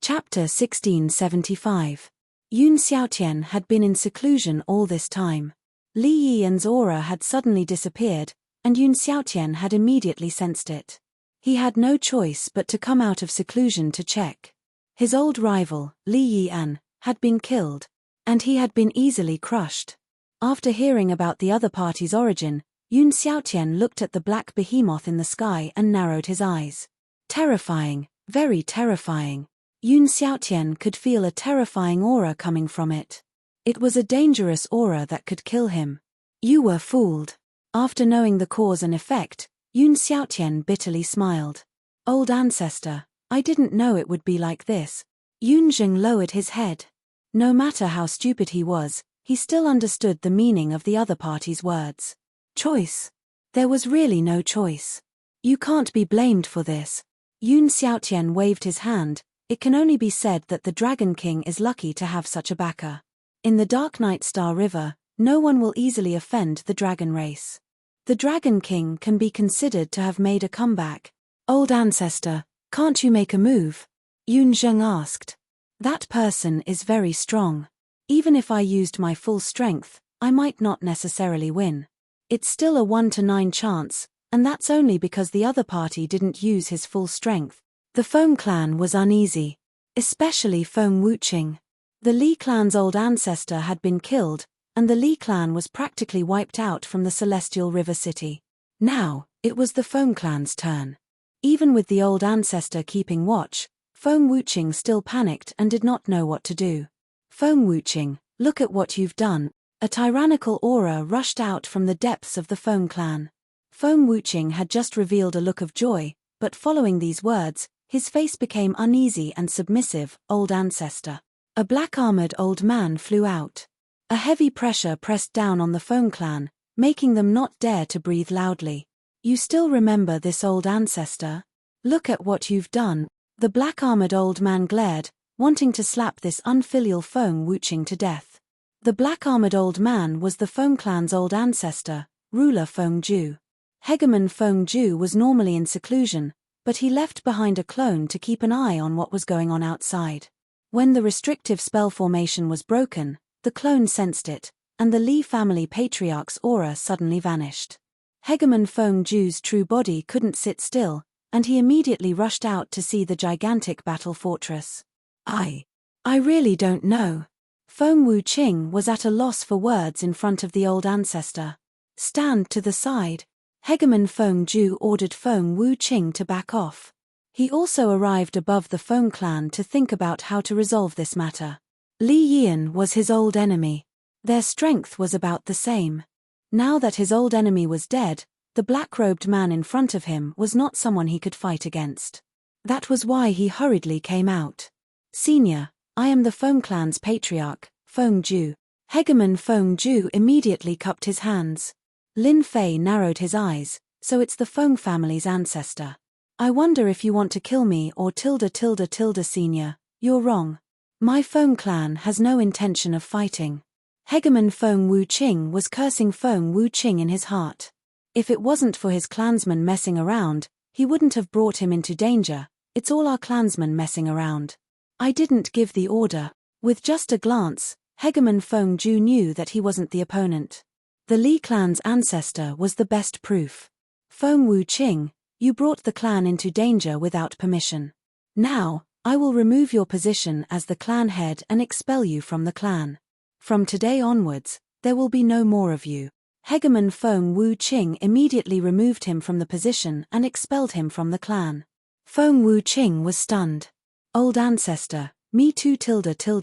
Chapter 1675. Yun Xiaotian had been in seclusion all this time. Li Yi's aura had suddenly disappeared, and Yun Xiaotian had immediately sensed it. He had no choice but to come out of seclusion to check. His old rival, Li Yian, had been killed, and he had been easily crushed. After hearing about the other party's origin, Yun Xiaotian looked at the black behemoth in the sky and narrowed his eyes. Terrifying, very terrifying. Yun Xiaotian could feel a terrifying aura coming from it. It was a dangerous aura that could kill him. You were fooled. After knowing the cause and effect, Yun Xiaotian bitterly smiled. Old ancestor, I didn't know it would be like this. Yun Zheng lowered his head. No matter how stupid he was, he still understood the meaning of the other party's words. Choice. There was really no choice. You can't be blamed for this. Yun Xiaotian waved his hand. It can only be said that the Dragon King is lucky to have such a backer. In the Dark Night Star River, no one will easily offend the dragon race. The Dragon King can be considered to have made a comeback. Old ancestor, can't you make a move? Yun Zheng asked. That person is very strong. Even if I used my full strength, I might not necessarily win. It's still a 1 to 9 chance, and that's only because the other party didn't use his full strength. The Feng clan was uneasy. Especially Feng Wuqing. The Li clan's old ancestor had been killed, and the Li clan was practically wiped out from the Celestial River City. Now, it was the Feng clan's turn. Even with the old ancestor keeping watch, Feng Wuqing still panicked and did not know what to do. Feng Wuqing, look at what you've done. A tyrannical aura rushed out from the depths of the Feng clan. Feng Wuqing had just revealed a look of joy, but following these words, his face became uneasy and submissive. Old ancestor. A black-armored old man flew out. A heavy pressure pressed down on the Feng clan, making them not dare to breathe loudly. You still remember this old ancestor? Look at what you've done. The black-armored old man glared, wanting to slap this unfilial Feng Wuqing to death. The black-armored old man was the Feng clan's old ancestor, ruler Feng Ju. Hegemon Feng Ju was normally in seclusion, but he left behind a clone to keep an eye on what was going on outside. When the restrictive spell formation was broken, the clone sensed it, and the Li family patriarch's aura suddenly vanished. Hegemon Feng Ju's true body couldn't sit still, and he immediately rushed out to see the gigantic battle fortress. I really don't know. Feng Wuqing was at a loss for words in front of the old ancestor. Stand to the side. Hegemon Feng Ju ordered Feng Wuqing to back off. He also arrived above the Feng clan to think about how to resolve this matter. Li Yian was his old enemy. Their strength was about the same. Now that his old enemy was dead, the black-robed man in front of him was not someone he could fight against. That was why he hurriedly came out. Senior, I am the Feng clan's patriarch, Feng Ju. Hegemon Feng Ju immediately cupped his hands. Lin Fei narrowed his eyes, so it's the Feng family's ancestor. I wonder if you want to kill me or senior, you're wrong. My Feng clan has no intention of fighting. Hegemon Feng Wuqing was cursing Feng Wuqing in his heart. If it wasn't for his clansmen messing around, he wouldn't have brought him into danger. It's all our clansmen messing around. I didn't give the order. With just a glance, Hegemon Feng Ju knew that he wasn't the opponent. The Li clan's ancestor was the best proof. Feng Wuqing, you brought the clan into danger without permission. Now, I will remove your position as the clan head and expel you from the clan. From today onwards, there will be no more of you. Hegemon Feng Wuqing immediately removed him from the position and expelled him from the clan. Feng Wuqing was stunned. Old ancestor, me too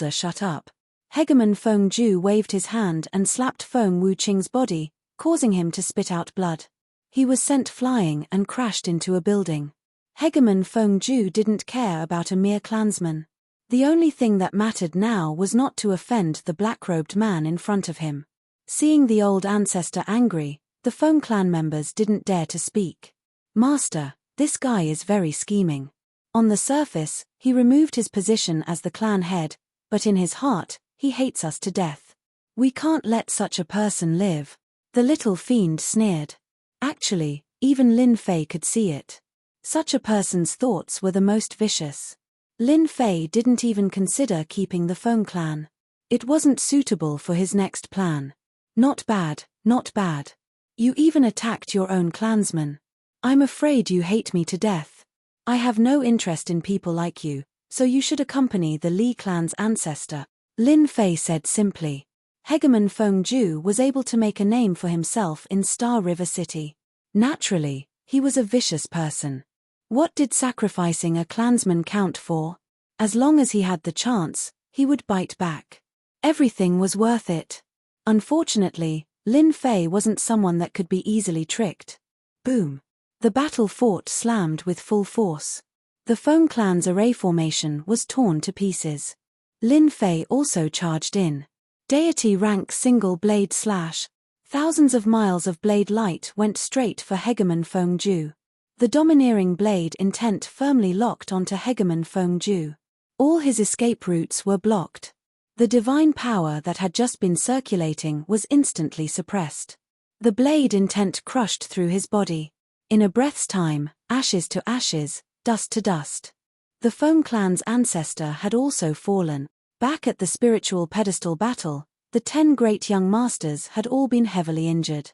shut up. Hegemon Feng Ju waved his hand and slapped Feng Wuqing's body, causing him to spit out blood. He was sent flying and crashed into a building. Hegemon Feng Ju didn't care about a mere clansman. The only thing that mattered now was not to offend the black-robed man in front of him. Seeing the old ancestor angry, the Feng clan members didn't dare to speak. Master, this guy is very scheming. On the surface, he removed his position as the clan head, but in his heart, he hates us to death. We can't let such a person live. The little fiend sneered. Actually, even Lin Fei could see it. Such a person's thoughts were the most vicious. Lin Fei didn't even consider keeping the Feng clan. It wasn't suitable for his next plan. Not bad, not bad. You even attacked your own clansmen. I'm afraid you hate me to death. I have no interest in people like you, so you should accompany the Li clan's ancestor, Lin Fei said simply. Hegemon Feng Ju was able to make a name for himself in Star River City. Naturally, he was a vicious person. What did sacrificing a clansman count for? As long as he had the chance, he would bite back. Everything was worth it. Unfortunately, Lin Fei wasn't someone that could be easily tricked. Boom. The battle fort slammed with full force. The Feng clan's array formation was torn to pieces. Lin Fei also charged in. Deity rank single blade slash. Thousands of miles of blade light went straight for Hegemon Feng Ju. The domineering blade intent firmly locked onto Hegemon Feng Ju. All his escape routes were blocked. The divine power that had just been circulating was instantly suppressed. The blade intent crushed through his body. In a breath's time, ashes to ashes, dust to dust. The Feng clan's ancestor had also fallen. Back at the spiritual pedestal battle, the 10 great young masters had all been heavily injured.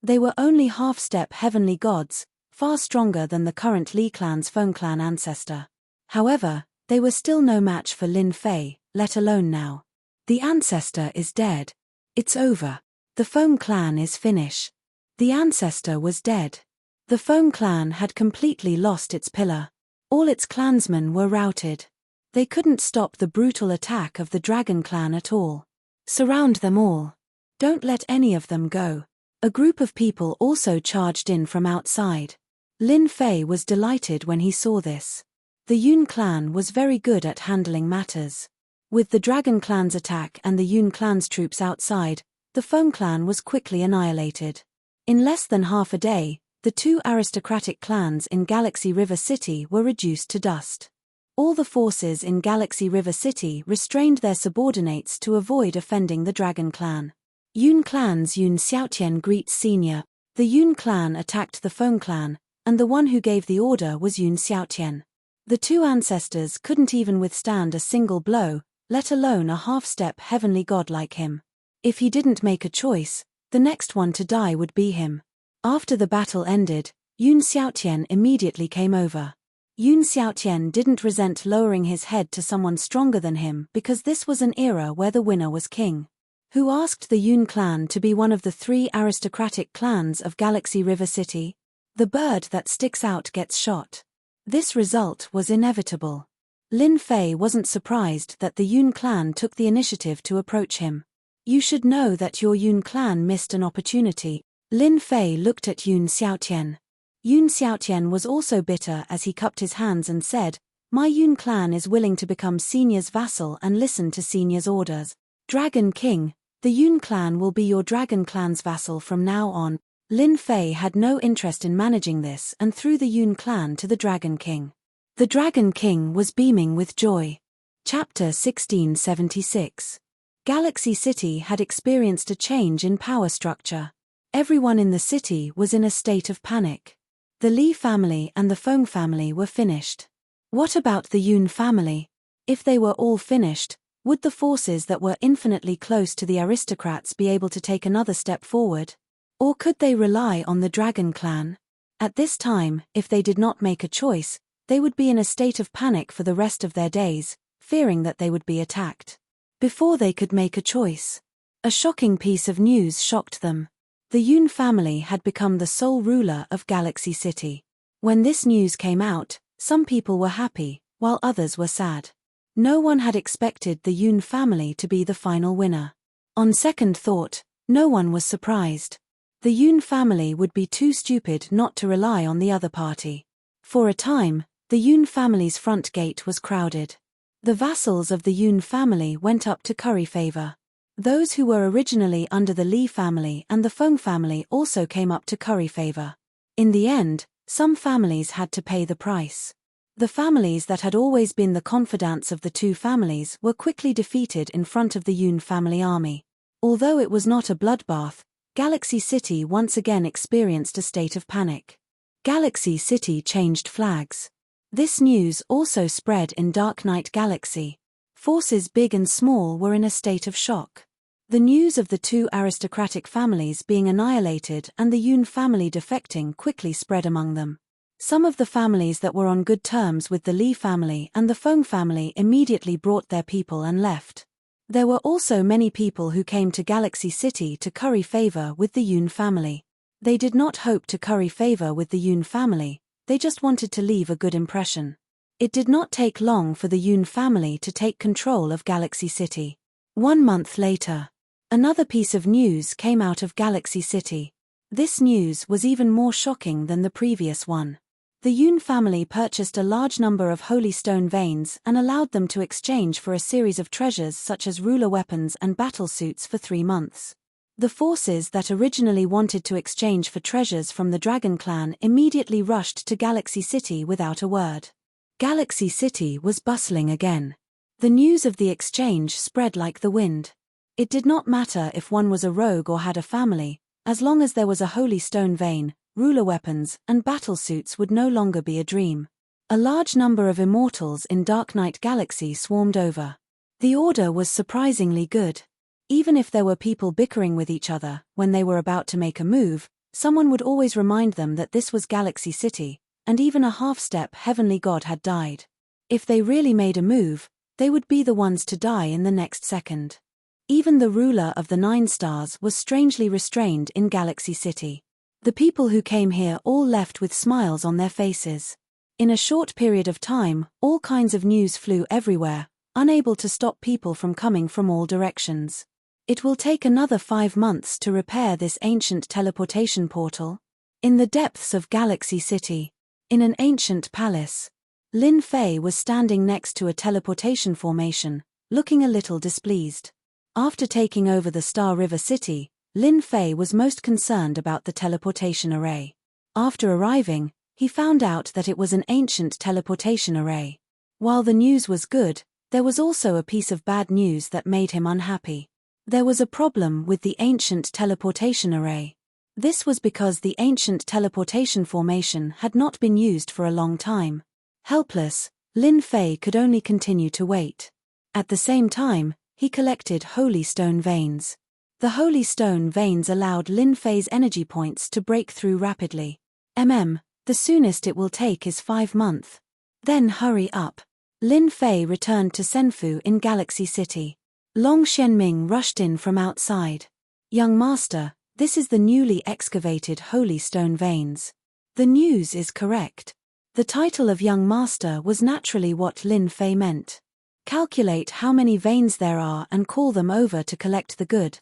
They were only half-step heavenly gods, far stronger than the current Li clan's Feng clan ancestor. However, they were still no match for Lin Fei, let alone now. The ancestor is dead. It's over. The Feng clan is finished. The ancestor was dead. The Feng clan had completely lost its pillar. All its clansmen were routed. They couldn't stop the brutal attack of the Dragon clan at all. Surround them all. Don't let any of them go. A group of people also charged in from outside. Lin Fei was delighted when he saw this. The Yun clan was very good at handling matters. With the Dragon clan's attack and the Yun clan's troops outside, the Feng clan was quickly annihilated. In less than half a day, the 2 aristocratic clans in Galaxy River City were reduced to dust. All the forces in Galaxy River City restrained their subordinates to avoid offending the Dragon clan. Yun clan's Yun Xiaotian greets senior. The Yun clan attacked the Feng clan, and the one who gave the order was Yun Xiaotian. The 2 ancestors couldn't even withstand a single blow, let alone a half-step heavenly god like him. If he didn't make a choice, the next one to die would be him. After the battle ended, Yun Xiaotian immediately came over. Yun Xiaotian didn't resent lowering his head to someone stronger than him because this was an era where the winner was king. Who asked the Yun clan to be one of the 3 aristocratic clans of Galaxy River City? The bird that sticks out gets shot. This result was inevitable. Lin Fei wasn't surprised that the Yun clan took the initiative to approach him. You should know that your Yun clan missed an opportunity. Lin Fei looked at Yun Xiaotian. Yun Xiaotian was also bitter as he cupped his hands and said, "My Yun clan is willing to become Senior's vassal and listen to Senior's orders. Dragon King, the Yun clan will be your Dragon clan's vassal from now on." Lin Fei had no interest in managing this and threw the Yun clan to the Dragon King. The Dragon King was beaming with joy. Chapter 1676. Galaxy City had experienced a change in power structure. Everyone in the city was in a state of panic. The Li family and the Feng family were finished. What about the Yun family? If they were all finished, would the forces that were infinitely close to the aristocrats be able to take another step forward? Or could they rely on the Dragon clan? At this time, if they did not make a choice, they would be in a state of panic for the rest of their days, fearing that they would be attacked. Before they could make a choice, a shocking piece of news shocked them. The Yun family had become the sole ruler of Galaxy City. When this news came out, some people were happy, while others were sad. No one had expected the Yun family to be the final winner. On second thought, no one was surprised. The Yun family would be too stupid not to rely on the other party. For a time, the Yun family's front gate was crowded. The vassals of the Yun family went up to curry favor. Those who were originally under the Li family and the Feng family also came up to curry favor. In the end, some families had to pay the price. The families that had always been the confidants of the two families were quickly defeated in front of the Yun family army. Although it was not a bloodbath, Galaxy City once again experienced a state of panic. Galaxy City changed flags. This news also spread in Dark Knight Galaxy. Forces big and small were in a state of shock. The news of the two aristocratic families being annihilated and the Yun family defecting quickly spread among them. Some of the families that were on good terms with the Li family and the Feng family immediately brought their people and left. There were also many people who came to Galaxy City to curry favor with the Yun family. They did not hope to curry favor with the Yun family, they just wanted to leave a good impression. It did not take long for the Yun family to take control of Galaxy City. 1 month later, another piece of news came out of Galaxy City. This news was even more shocking than the previous one. The Yun family purchased a large number of holy stone veins and allowed them to exchange for a series of treasures such as ruler weapons and battlesuits for 3 months. The forces that originally wanted to exchange for treasures from the Dragon Clan immediately rushed to Galaxy City without a word. Galaxy City was bustling again. The news of the exchange spread like the wind. It did not matter if one was a rogue or had a family, as long as there was a holy stone vein, ruler weapons, and battlesuits would no longer be a dream. A large number of immortals in Dark Knight Galaxy swarmed over. The order was surprisingly good. Even if there were people bickering with each other, when they were about to make a move, someone would always remind them that this was Galaxy City, and even a half-step heavenly god had died. If they really made a move, they would be the ones to die in the next second. Even the ruler of the 9 stars was strangely restrained in Galaxy City. The people who came here all left with smiles on their faces. In a short period of time, all kinds of news flew everywhere, unable to stop people from coming from all directions. It will take another 5 months to repair this ancient teleportation portal. In the depths of Galaxy City, in an ancient palace, Lin Fei was standing next to a teleportation formation, looking a little displeased. After taking over the Star River City, Lin Fei was most concerned about the teleportation array. After arriving, he found out that it was an ancient teleportation array. While the news was good, there was also a piece of bad news that made him unhappy. There was a problem with the ancient teleportation array. This was because the ancient teleportation formation had not been used for a long time. Helpless, Lin Fei could only continue to wait. At the same time, he collected holy stone veins. The holy stone veins allowed Lin Fei's energy points to break through rapidly. The soonest it will take is 5 months. Then hurry up. Lin Fei returned to Senfu in Galaxy City. Long Xianming rushed in from outside. Young master, this is the newly excavated holy stone veins. The news is correct. The title of young master was naturally what Lin Fei meant. Calculate how many veins there are and call them over to collect the goods.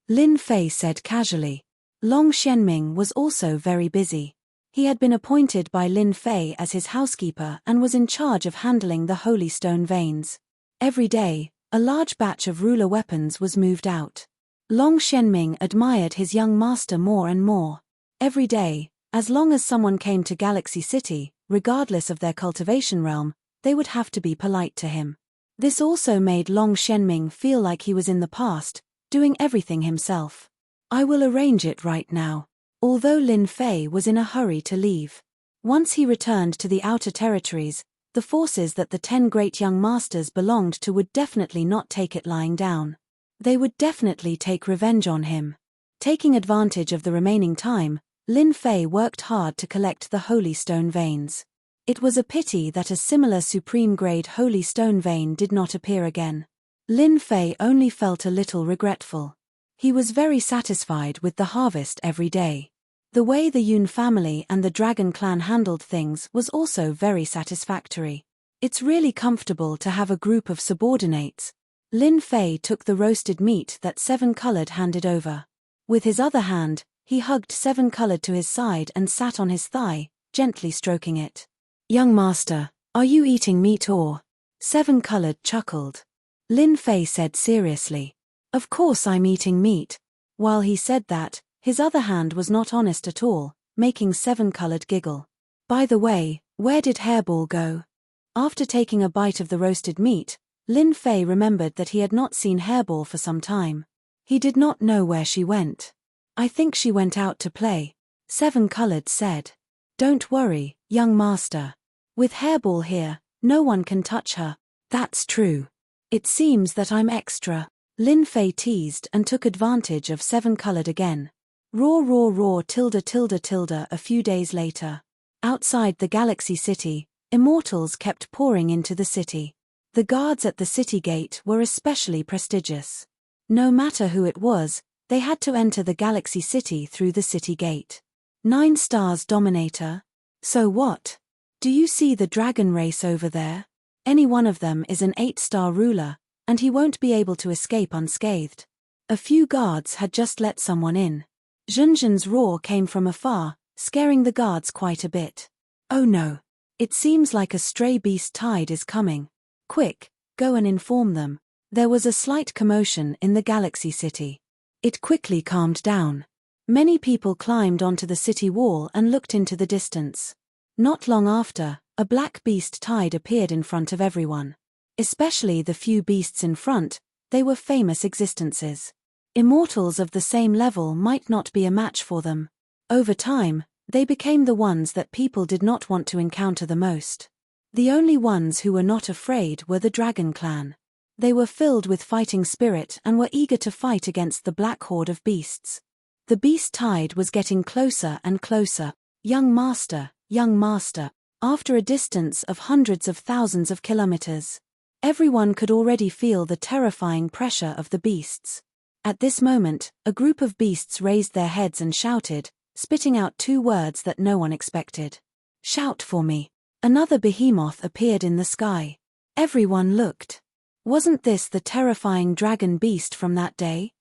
Lin Fei said casually. Long Xianming was also very busy. He had been appointed by Lin Fei as his housekeeper and was in charge of handling the holy stone veins. Every day, a large batch of ruler weapons was moved out. Long Xianming admired his young master more and more. Every day, as long as someone came to Galaxy City, regardless of their cultivation realm, they would have to be polite to him. This also made Long Xianming feel like he was in the past, doing everything himself. I will arrange it right now. Although Lin Fei was in a hurry to leave. Once he returned to the outer territories, the forces that the 10 great young masters belonged to would definitely not take it lying down. They would definitely take revenge on him. Taking advantage of the remaining time, Lin Fei worked hard to collect the holy stone veins. It was a pity that a similar supreme-grade holy stone vein did not appear again. Lin Fei only felt a little regretful. He was very satisfied with the harvest every day. The way the Yun family and the Dragon clan handled things was also very satisfactory. It's really comfortable to have a group of subordinates. Lin Fei took the roasted meat that Seven Colored handed over. With his other hand, he hugged Seven Colored to his side and sat on his thigh, gently stroking it. Young master, are you eating meat or? Seven Colored chuckled. Lin Fei said seriously. Of course I'm eating meat. While he said that, his other hand was not honest at all, making Seven Colored giggle. By the way, where did Hairball go? After taking a bite of the roasted meat, Lin Fei remembered that he had not seen Hairball for some time. He did not know where she went. I think she went out to play, Seven Colored said. Don't worry, young master. With Hairball here, no one can touch her. That's true. It seems that I'm extra. Lin Fei teased and took advantage of Seven Colored again. Roar roar roar tilde tilde tilde. A few days later. Outside the Galaxy City, immortals kept pouring into the city. The guards at the city gate were especially prestigious. No matter who it was, they had to enter the Galaxy City through the city gate. 9 stars Dominator? So what? Do you see the dragon race over there? Any one of them is an 8-star ruler, and he won't be able to escape unscathed. A few guards had just let someone in. Zhenzhen's roar came from afar, scaring the guards quite a bit. Oh no. It seems like a stray beast tide is coming. Quick, go and inform them. There was a slight commotion in the Galaxy City. It quickly calmed down. Many people climbed onto the city wall and looked into the distance. Not long after, a black beast tide appeared in front of everyone. Especially the few beasts in front, they were famous existences. Immortals of the same level might not be a match for them. Over time, they became the ones that people did not want to encounter the most. The only ones who were not afraid were the Dragon clan. They were filled with fighting spirit and were eager to fight against the black horde of beasts. The beast tide was getting closer and closer. Young master, after a distance of hundreds of thousands of kilometers. Everyone could already feel the terrifying pressure of the beasts. At this moment, a group of beasts raised their heads and shouted, spitting out 2 words that no one expected. Shout for me. Another behemoth appeared in the sky. Everyone looked. Wasn't this the terrifying dragon beast from that day?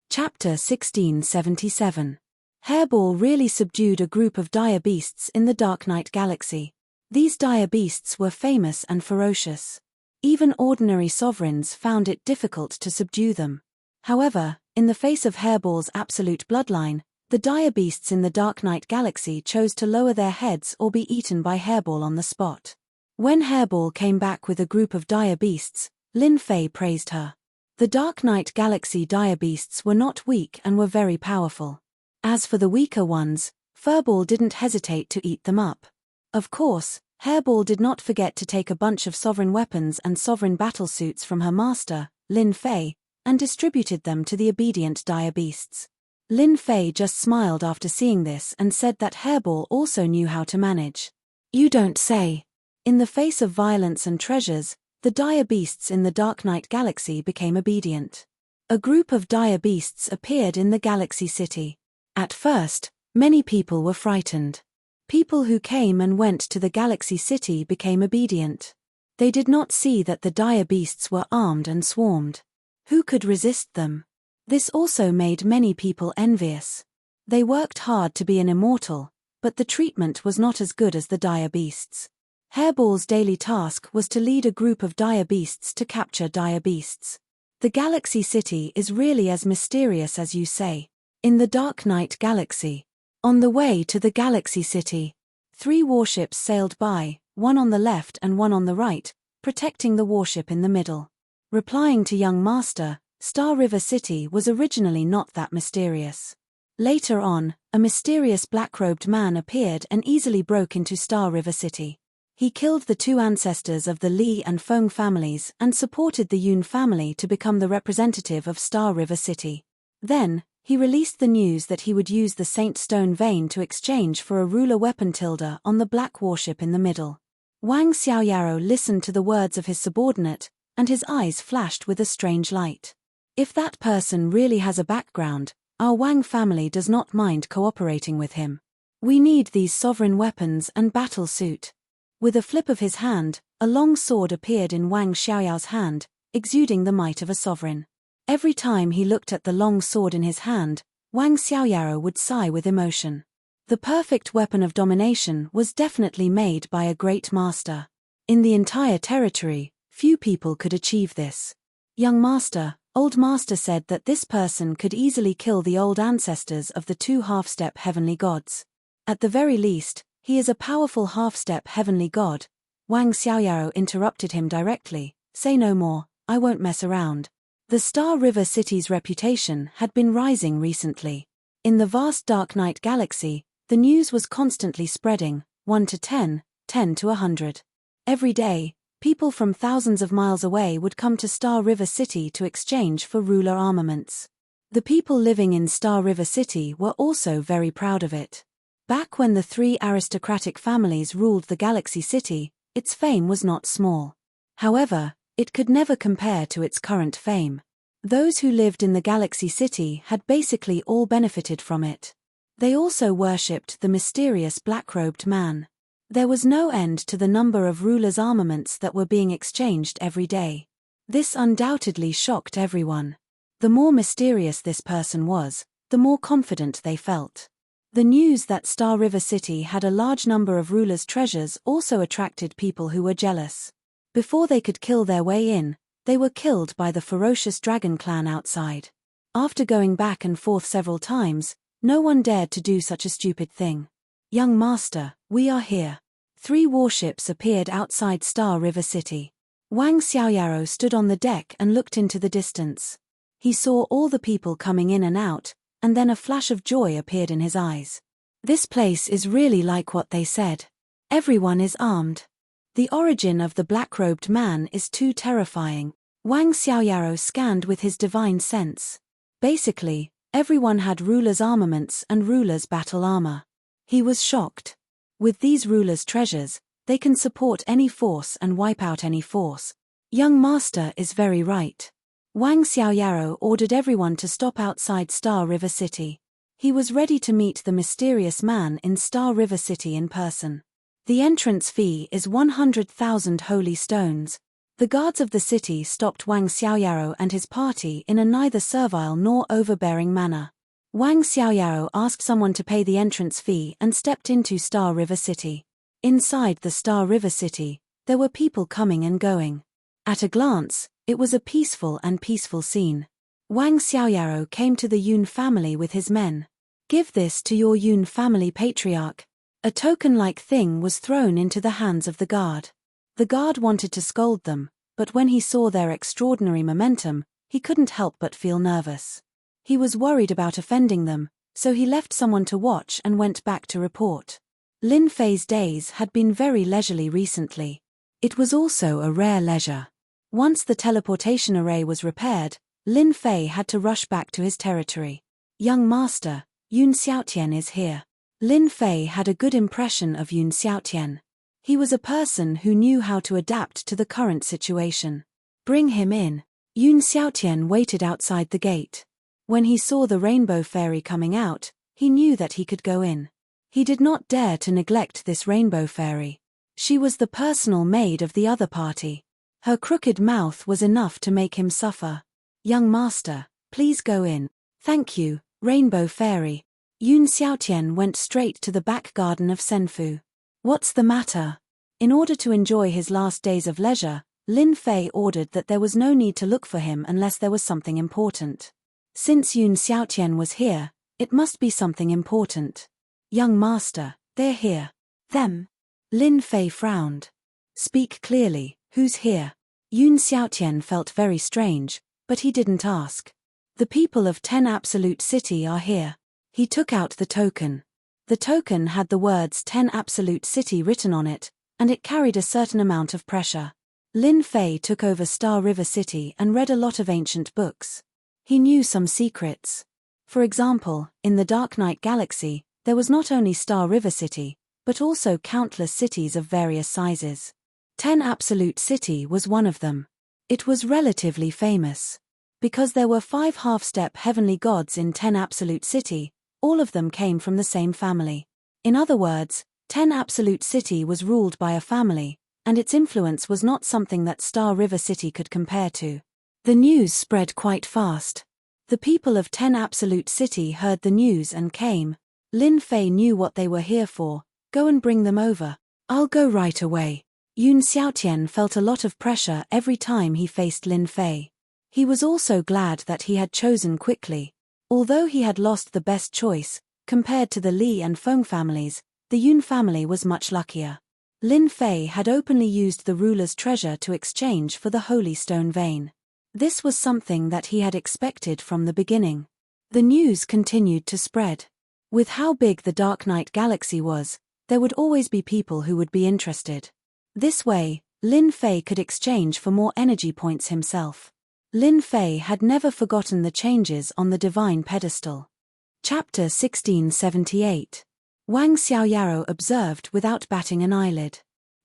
Chapter 1677. Hairball really subdued a group of dire beasts in the Dark Knight Galaxy. These dire beasts were famous and ferocious. Even ordinary sovereigns found it difficult to subdue them. However, in the face of Hairball's absolute bloodline, the dire beasts in the Dark Knight Galaxy chose to lower their heads or be eaten by Hairball on the spot. When Hairball came back with a group of dire beasts, Lin Fei praised her. The Dark Knight Galaxy dire beasts were not weak and were very powerful. As for the weaker ones, Furball didn't hesitate to eat them up. Of course, Hairball did not forget to take a bunch of sovereign weapons and sovereign battlesuits from her master, Lin Fei, and distributed them to the obedient dire beasts. Lin Fei just smiled after seeing this and said that Hairball also knew how to manage. You don't say. In the face of violence and treasures, the dire beasts in the Dark Knight Galaxy became obedient. A group of dire beasts appeared in the Galaxy City. At first, many people were frightened. People who came and went to the Galaxy City became obedient. They did not see that the dire beasts were armed and swarmed. Who could resist them? This also made many people envious. They worked hard to be an immortal, but the treatment was not as good as the dire beasts. Hairball's daily task was to lead a group of dire beasts to capture dire beasts. The Galaxy City is really as mysterious as you say. In the Dark Knight Galaxy. On the way to the Galaxy City, 3 warships sailed by, one on the left and one on the right, protecting the warship in the middle. Replying to young Master, Star River City was originally not that mysterious. Later on, a mysterious black-robed man appeared and easily broke into Star River City. He killed the 2 ancestors of the Li and Feng families and supported the Yun family to become the representative of Star River City. Then, he released the news that he would use the Saint Stone Vein to exchange for a ruler weapon tilde on the black warship in the middle. Wang Xiaoyaro listened to the words of his subordinate, and his eyes flashed with a strange light. If that person really has a background, our Wang family does not mind cooperating with him. We need these sovereign weapons and battle suit. With a flip of his hand, a long sword appeared in Wang Xiaoyao's hand, exuding the might of a sovereign. Every time he looked at the long sword in his hand, Wang Xiaoyaro would sigh with emotion. The perfect weapon of domination was definitely made by a great master. In the entire territory, few people could achieve this. Young master, old master said that this person could easily kill the old ancestors of the 2 half-step heavenly gods. At the very least, he is a powerful half-step heavenly god. Wang Xiaoyaro interrupted him directly. Say no more, I won't mess around. The Star River City's reputation had been rising recently. In the vast Dark Knight Galaxy, the news was constantly spreading, 1 to 10, 10 to 100. Every day, people from thousands of miles away would come to Star River City to exchange for ruler armaments. The people living in Star River City were also very proud of it. Back when the 3 aristocratic families ruled the Galaxy City, its fame was not small. However, it could never compare to its current fame. Those who lived in the Galaxy City had basically all benefited from it. They also worshipped the mysterious black-robed man. There was no end to the number of rulers' armaments that were being exchanged every day. This undoubtedly shocked everyone. The more mysterious this person was, the more confident they felt. The news that Star River City had a large number of rulers' treasures also attracted people who were jealous. Before they could kill their way in, they were killed by the ferocious dragon clan outside. After going back and forth several times, no one dared to do such a stupid thing. Young master, we are here. 3 warships appeared outside Star River City. Wang Xiaoyaro stood on the deck and looked into the distance. He saw all the people coming in and out, and then a flash of joy appeared in his eyes. This place is really like what they said. Everyone is armed. The origin of the black-robed man is too terrifying. Wang Xiaoyaro scanned with his divine sense. Basically, everyone had ruler's armaments and ruler's battle armor. He was shocked. With these ruler's treasures, they can support any force and wipe out any force. Young master is very right. Wang Xiaoyaro ordered everyone to stop outside Star River City. He was ready to meet the mysterious man in Star River City in person. The entrance fee is 100,000 holy stones. The guards of the city stopped Wang Xiaoyaro and his party in a neither servile nor overbearing manner. Wang Xiaoyaro asked someone to pay the entrance fee and stepped into Star River City. Inside the Star River City, there were people coming and going. At a glance, it was a peaceful scene. Wang Xiaoyaro came to the Yun family with his men. Give this to your Yun family patriarch. A token-like thing was thrown into the hands of the guard. The guard wanted to scold them, but when he saw their extraordinary momentum, he couldn't help but feel nervous. He was worried about offending them, so he left someone to watch and went back to report. Lin Fei's days had been very leisurely recently. It was also a rare leisure. Once the teleportation array was repaired, Lin Fei had to rush back to his territory. Young master, Yun Xiaotian is here. Lin Fei had a good impression of Yun Xiaotian. He was a person who knew how to adapt to the current situation. Bring him in. Yun Xiaotian waited outside the gate. When he saw the rainbow fairy coming out, he knew that he could go in. He did not dare to neglect this rainbow fairy. She was the personal maid of the other party. Her crooked mouth was enough to make him suffer. "Young master, please go in." "Thank you, rainbow fairy." Yun Xiaotian went straight to the back garden of Senfu. "What's the matter?" In order to enjoy his last days of leisure, Lin Fei ordered that there was no need to look for him unless there was something important. Since Yun Xiaotian was here, it must be something important. "Young master, they're here." "Them?" Lin Fei frowned. "Speak clearly, who's here?" Yun Xiaotian felt very strange, but he didn't ask. "The people of 10 Absolute City are here." He took out the token. The token had the words 10 Absolute City written on it, and it carried a certain amount of pressure. Lin Fei took over Star River City and read a lot of ancient books. He knew some secrets. For example, in the Dark Knight Galaxy, there was not only Star River City, but also countless cities of various sizes. 10 Absolute City was one of them. It was relatively famous. Because there were 5 half-step heavenly gods in 10 Absolute City, all of them came from the same family. In other words, 10 Absolute City was ruled by a family, and its influence was not something that Star River City could compare to. The news spread quite fast. The people of 10 Absolute City heard the news and came. Lin Fei knew what they were here for. "Go and bring them over." "I'll go right away." Yun Xiaotian felt a lot of pressure every time he faced Lin Fei. He was also glad that he had chosen quickly. Although he had lost the best choice, compared to the Li and Feng families, the Yun family was much luckier. Lin Fei had openly used the ruler's treasure to exchange for the Holy Stone Vein. This was something that he had expected from the beginning. The news continued to spread. With how big the Dark Knight Galaxy was, there would always be people who would be interested. This way, Lin Fei could exchange for more energy points himself. Lin Fei had never forgotten the changes on the divine pedestal. Chapter 1678. Wang Xiaoyaro observed without batting an eyelid.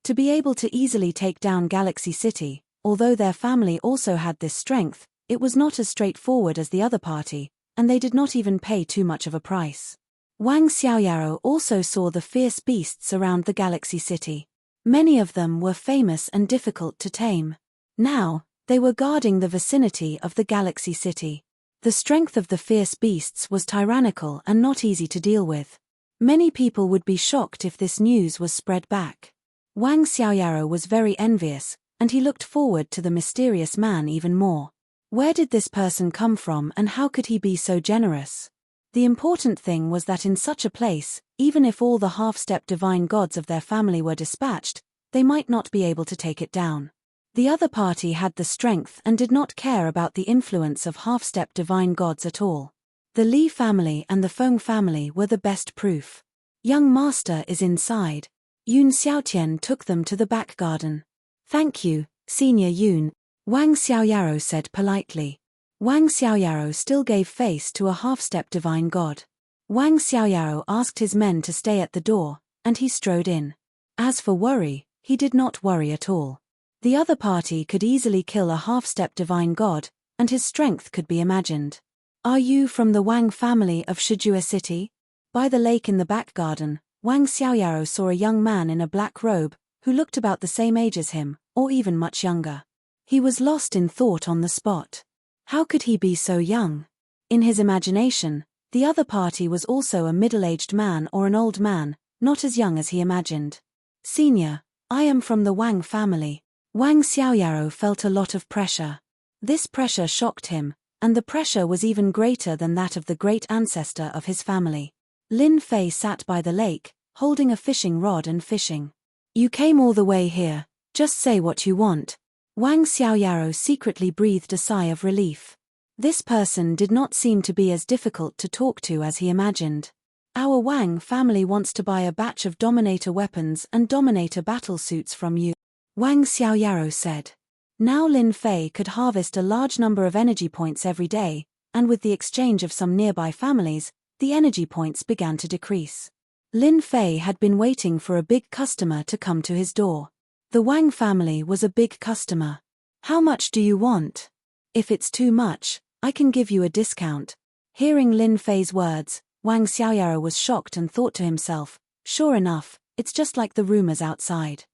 To be able to easily take down Galaxy City, although their family also had this strength, it was not as straightforward as the other party, and they did not even pay too much of a price. Wang Xiaoyaro also saw the fierce beasts around the Galaxy City. Many of them were famous and difficult to tame. Now, they were guarding the vicinity of the Galaxy City. The strength of the fierce beasts was tyrannical and not easy to deal with. Many people would be shocked if this news was spread back. Wang Xiaoyaro was very envious, and he looked forward to the mysterious man even more. Where did this person come from and how could he be so generous? The important thing was that in such a place, even if all the half-step divine gods of their family were dispatched, they might not be able to take it down. The other party had the strength and did not care about the influence of half-step divine gods at all. The Li family and the Feng family were the best proof. "Young master is inside." Yun Xiaotian took them to the back garden. "Thank you, Senior Yun," Wang Xiaoyaro said politely. Wang Xiaoyaro still gave face to a half-step divine god. Wang Xiaoyaro asked his men to stay at the door, and he strode in. As for worry, he did not worry at all. The other party could easily kill a half-step divine god, and his strength could be imagined. "Are you from the Wang family of Shijua City?" By the lake in the back garden, Wang Xiaoyaro saw a young man in a black robe, who looked about the same age as him, or even much younger. He was lost in thought on the spot. How could he be so young? In his imagination, the other party was also a middle-aged man or an old man, not as young as he imagined. "Senior, I am from the Wang family." Wang Xiaoyaro felt a lot of pressure. This pressure shocked him, and the pressure was even greater than that of the great ancestor of his family. Lin Fei sat by the lake, holding a fishing rod and fishing. "You came all the way here, just say what you want." Wang Xiaoyaro secretly breathed a sigh of relief. This person did not seem to be as difficult to talk to as he imagined. "Our Wang family wants to buy a batch of Dominator weapons and Dominator battlesuits from you," Wang Xiaoyaro said. Now Lin Fei could harvest a large number of energy points every day, and with the exchange of some nearby families, the energy points began to decrease. Lin Fei had been waiting for a big customer to come to his door. The Wang family was a big customer. "How much do you want? If it's too much, I can give you a discount." Hearing Lin Fei's words, Wang Xiaoyaro was shocked and thought to himself, sure enough, it's just like the rumors outside.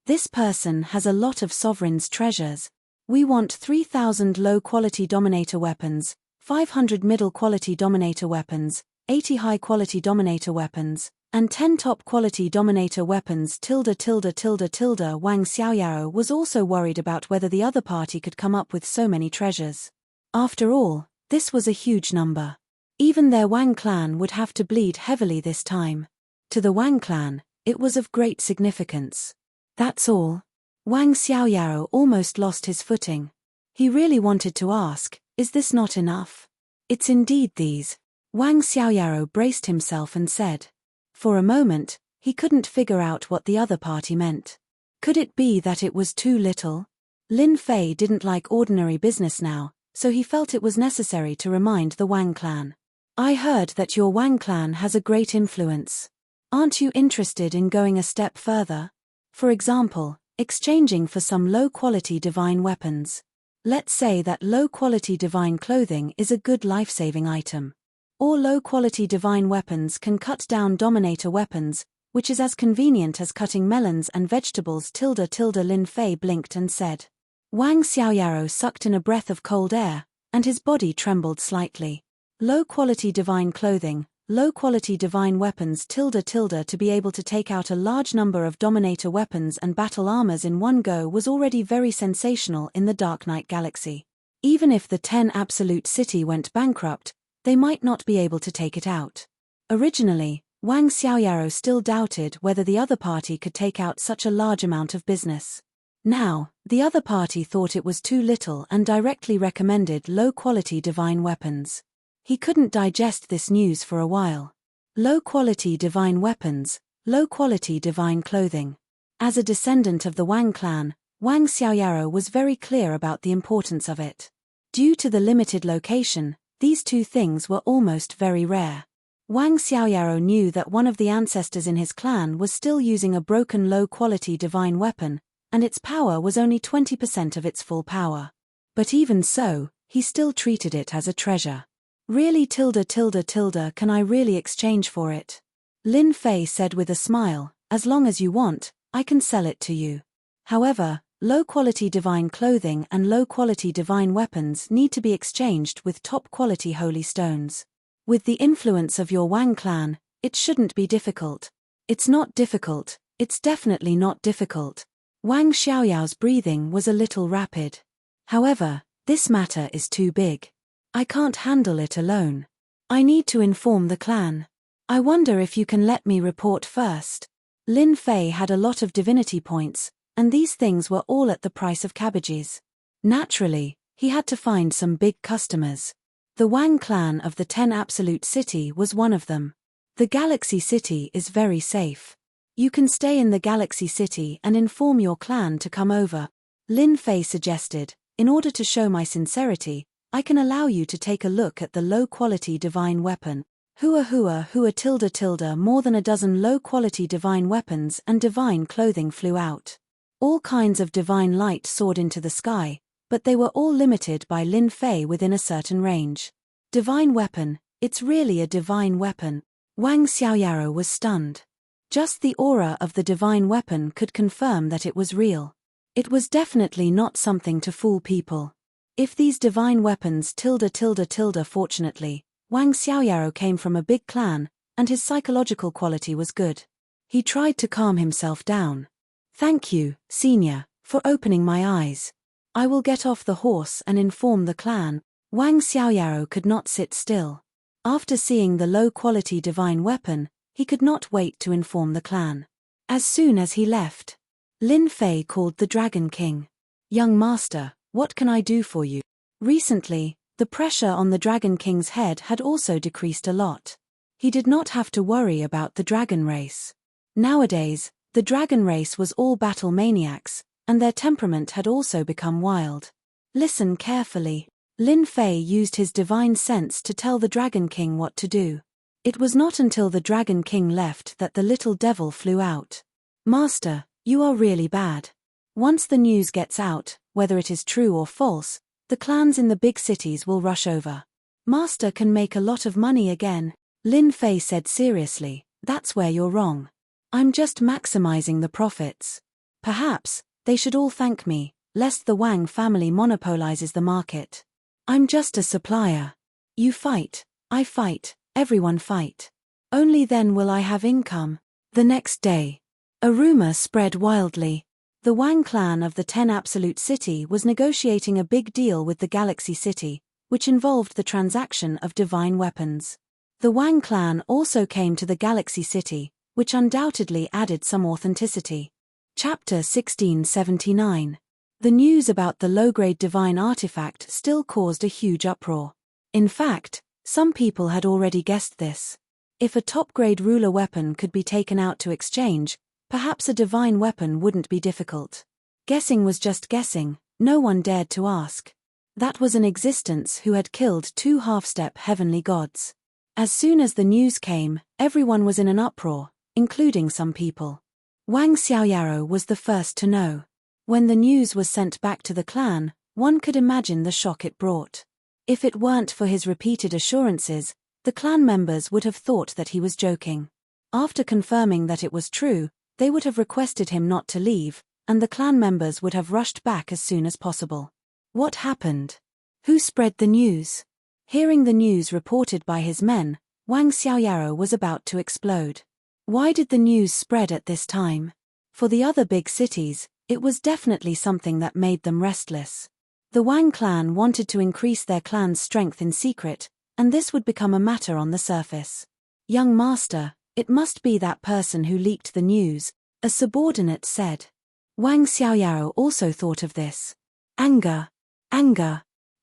This person has a lot of sovereign's treasures. We want 3,000 low-quality dominator weapons, 500 middle-quality dominator weapons, 80 high-quality dominator weapons, and 10 top-quality dominator weapons. Wang Xiaoyaro was also worried about whether the other party could come up with so many treasures. After all, this was a huge number. Even their Wang clan would have to bleed heavily this time. To the Wang clan, it was of great significance. That's all. Wang Xiaoyaro almost lost his footing. He really wanted to ask, is this not enough? It's indeed these. Wang Xiaoyaro braced himself and said. For a moment, he couldn't figure out what the other party meant. Could it be that it was too little? Lin Fei didn't like ordinary business now, so he felt it was necessary to remind the Wang clan. I heard that your Wang clan has a great influence. Aren't you interested in going a step further? For example, exchanging for some low-quality divine weapons. Let's say that low-quality divine clothing is a good life-saving item. Or low-quality divine weapons can cut down dominator weapons, which is as convenient as cutting melons and vegetables. Lin Fei blinked and said. Wang Xiaoyaro sucked in a breath of cold air, and his body trembled slightly. Low-quality divine clothing, low-quality divine weapons. To be able to take out a large number of dominator weapons and battle armors in one go was already very sensational in the Dark Knight Galaxy. Even if the 10 Absolute City went bankrupt, they might not be able to take it out. Originally, Wang Xiaoyaro still doubted whether the other party could take out such a large amount of business. Now, the other party thought it was too little and directly recommended low-quality divine weapons. He couldn't digest this news for a while. Low-quality divine weapons, low-quality divine clothing. As a descendant of the Wang clan, Wang Xiaoyaro was very clear about the importance of it. Due to the limited location, these two things were almost very rare. Wang Xiaoyaro knew that one of the ancestors in his clan was still using a broken low-quality divine weapon, and its power was only 20% of its full power. But even so, he still treated it as a treasure. Really can I really exchange for it? Lin Fei said with a smile, as long as you want, I can sell it to you. However, low-quality divine clothing and low-quality divine weapons need to be exchanged with top-quality holy stones. With the influence of your Wang clan, it shouldn't be difficult. It's not difficult, it's definitely not difficult. Wang Xiaoyao's breathing was a little rapid. However, this matter is too big. I can't handle it alone. I need to inform the clan. I wonder if you can let me report first. Lin Fei had a lot of divinity points, and these things were all at the price of cabbages. Naturally, he had to find some big customers. The Wang clan of the 10 Absolute City was one of them. The Galaxy City is very safe. You can stay in the Galaxy City and inform your clan to come over. Lin Fei suggested, in order to show my sincerity, I can allow you to take a look at the low-quality divine weapon. More than a dozen low-quality divine weapons and divine clothing flew out. All kinds of divine light soared into the sky, but they were all limited by Lin Fei within a certain range. Divine weapon, it's really a divine weapon. Wang Xiaoyaro was stunned. Just the aura of the divine weapon could confirm that it was real. It was definitely not something to fool people. If these divine weapons fortunately, Wang Xiaoyaro came from a big clan, and his psychological quality was good. He tried to calm himself down. Thank you, senior, for opening my eyes. I will get off the horse and inform the clan. Wang Xiaoyaro could not sit still. After seeing the low-quality divine weapon, he could not wait to inform the clan. As soon as he left, Lin Fei called the Dragon King. Young master, what can I do for you? Recently, the pressure on the Dragon King's head had also decreased a lot. He did not have to worry about the dragon race. Nowadays, the dragon race was all battle maniacs, and their temperament had also become wild. Listen carefully. Lin Fei used his divine sense to tell the Dragon King what to do. It was not until the Dragon King left that the little devil flew out. Master, you are really bad. Once the news gets out, whether it is true or false, the clans in the big cities will rush over. Master can make a lot of money again. Lin Fei said seriously, "That's where you're wrong. I'm just maximizing the profits. Perhaps they should all thank me, lest the Wang family monopolizes the market. I'm just a supplier. You fight, I fight, everyone fight. Only then will I have income." The next day, a rumor spread wildly. The Wang clan of the 10 Absolute City was negotiating a big deal with the Galaxy City, which involved the transaction of divine weapons. The Wang clan also came to the Galaxy City, which undoubtedly added some authenticity. Chapter 1679. The news about the low-grade divine artifact still caused a huge uproar. In fact, some people had already guessed this. If a top-grade ruler weapon could be taken out to exchange, perhaps a divine weapon wouldn't be difficult. Guessing was just guessing, no one dared to ask. That was an existence who had killed 2 half-step heavenly gods. As soon as the news came, everyone was in an uproar, including some people. Wang Xiaoyaro was the first to know. When the news was sent back to the clan, one could imagine the shock it brought. If it weren't for his repeated assurances, the clan members would have thought that he was joking. After confirming that it was true, they would have requested him not to leave, and the clan members would have rushed back as soon as possible. What happened? Who spread the news? Hearing the news reported by his men, Wang Xiaoyaro was about to explode. Why did the news spread at this time? For the other big cities, it was definitely something that made them restless. The Wang clan wanted to increase their clan's strength in secret, and this would become a matter on the surface. "Young master, it must be that person who leaked the news," a subordinate said. Wang Xiaoyaro also thought of this. Anger,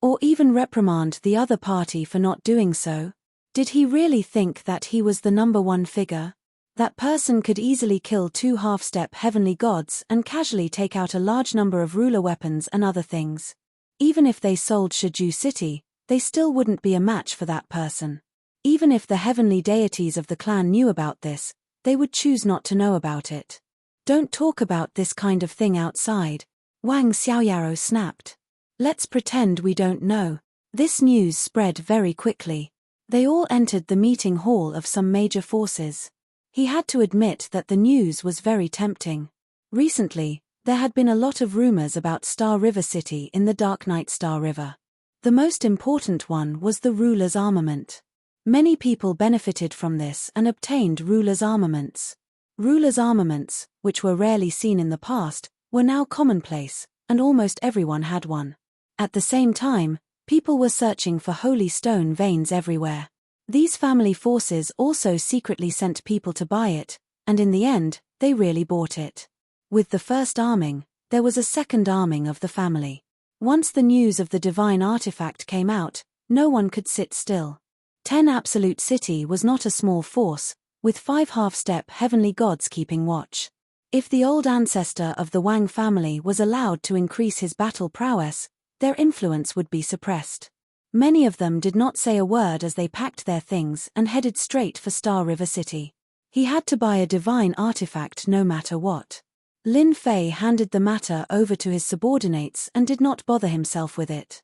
or even reprimand the other party for not doing so. Did he really think that he was the number one figure? That person could easily kill 2 half-step heavenly gods and casually take out a large number of ruler weapons and other things. Even if they sold Shiju City, they still wouldn't be a match for that person. Even if the heavenly deities of the clan knew about this, they would choose not to know about it. "Don't talk about this kind of thing outside," Wang Xiaoyaro snapped. "Let's pretend we don't know." This news spread very quickly. They all entered the meeting hall of some major forces. He had to admit that the news was very tempting. Recently, there had been a lot of rumors about Star River City in the Dark Night Star River. The most important one was the ruler's armament. Many people benefited from this and obtained ruler's armaments. Ruler's armaments, which were rarely seen in the past, were now commonplace, and almost everyone had one. At the same time, people were searching for holy stone veins everywhere. These family forces also secretly sent people to buy it, and in the end, they really bought it. With the first arming, there was a second arming of the family. Once the news of the divine artifact came out, no one could sit still. 10 Absolute City was not a small force, with 5 half-step heavenly gods keeping watch. If the old ancestor of the Wang family was allowed to increase his battle prowess, their influence would be suppressed. Many of them did not say a word as they packed their things and headed straight for Star River City. He had to buy a divine artifact no matter what. Lin Fei handed the matter over to his subordinates and did not bother himself with it.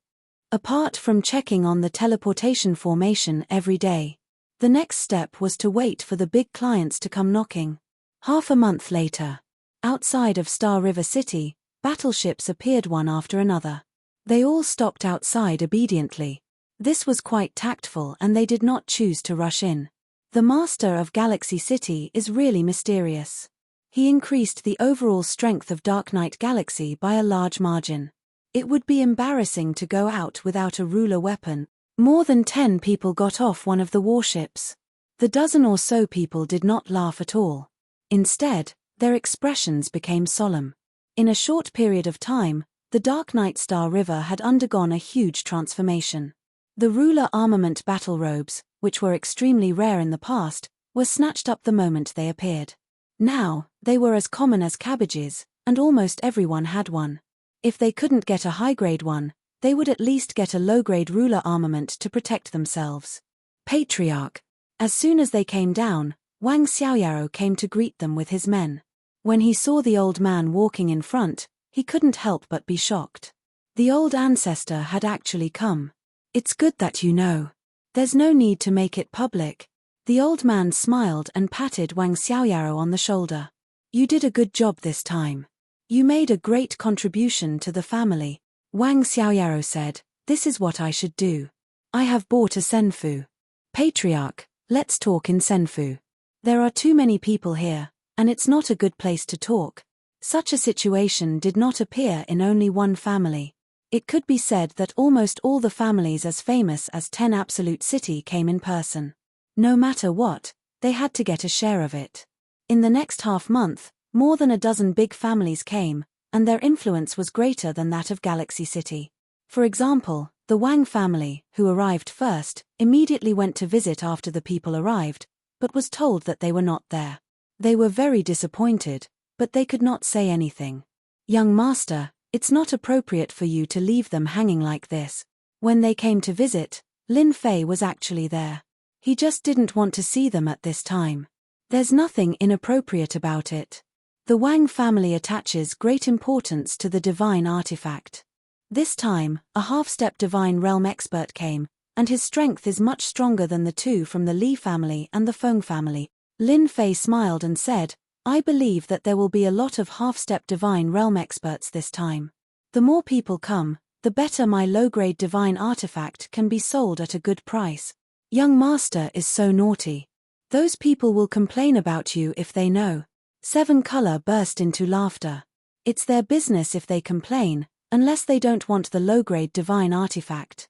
Apart from checking on the teleportation formation every day, the next step was to wait for the big clients to come knocking. Half a month later, outside of Star River City, battleships appeared one after another. They all stopped outside obediently. This was quite tactful and they did not choose to rush in. The master of Galaxy City is really mysterious. He increased the overall strength of Dark Knight Galaxy by a large margin. It would be embarrassing to go out without a ruler weapon. More than 10 people got off one of the warships. The dozen or so people did not laugh at all. Instead, their expressions became solemn. In a short period of time, the Dark Night Star River had undergone a huge transformation. The ruler armament battle robes, which were extremely rare in the past, were snatched up the moment they appeared. Now, they were as common as cabbages, and almost everyone had one. If they couldn't get a high-grade one, they would at least get a low-grade ruler armament to protect themselves. Patriarch. As soon as they came down, Wang Xiaoyaro came to greet them with his men. When he saw the old man walking in front, he couldn't help but be shocked. The old ancestor had actually come. "It's good that you know. There's no need to make it public." The old man smiled and patted Wang Xiaoyaro on the shoulder. You did a good job this time. You made a great contribution to the family. Wang Xiaoyaro said, this is what I should do. I have bought a senfu. Patriarch, let's talk in senfu. There are too many people here, and it's not a good place to talk. Such a situation did not appear in only one family. It could be said that almost all the families as famous as 10 Absolute City came in person. No matter what, they had to get a share of it. In the next half-month, more than a dozen big families came, and their influence was greater than that of Galaxy City. For example, the Wang family, who arrived first, immediately went to visit after the people arrived, but was told that they were not there. They were very disappointed, but they could not say anything. Young master, it's not appropriate for you to leave them hanging like this. When they came to visit, Lin Fei was actually there. He just didn't want to see them at this time. There's nothing inappropriate about it. The Wang family attaches great importance to the divine artifact. This time, a half-step divine realm expert came, and his strength is much stronger than the two from the Li family and the Feng family. Lin Fei smiled and said, I believe that there will be a lot of half-step divine realm experts this time. The more people come, the better my low-grade divine artifact can be sold at a good price. Young master is so naughty. Those people will complain about you if they know. Seven Color burst into laughter. It's their business if they complain, unless they don't want the low-grade divine artifact.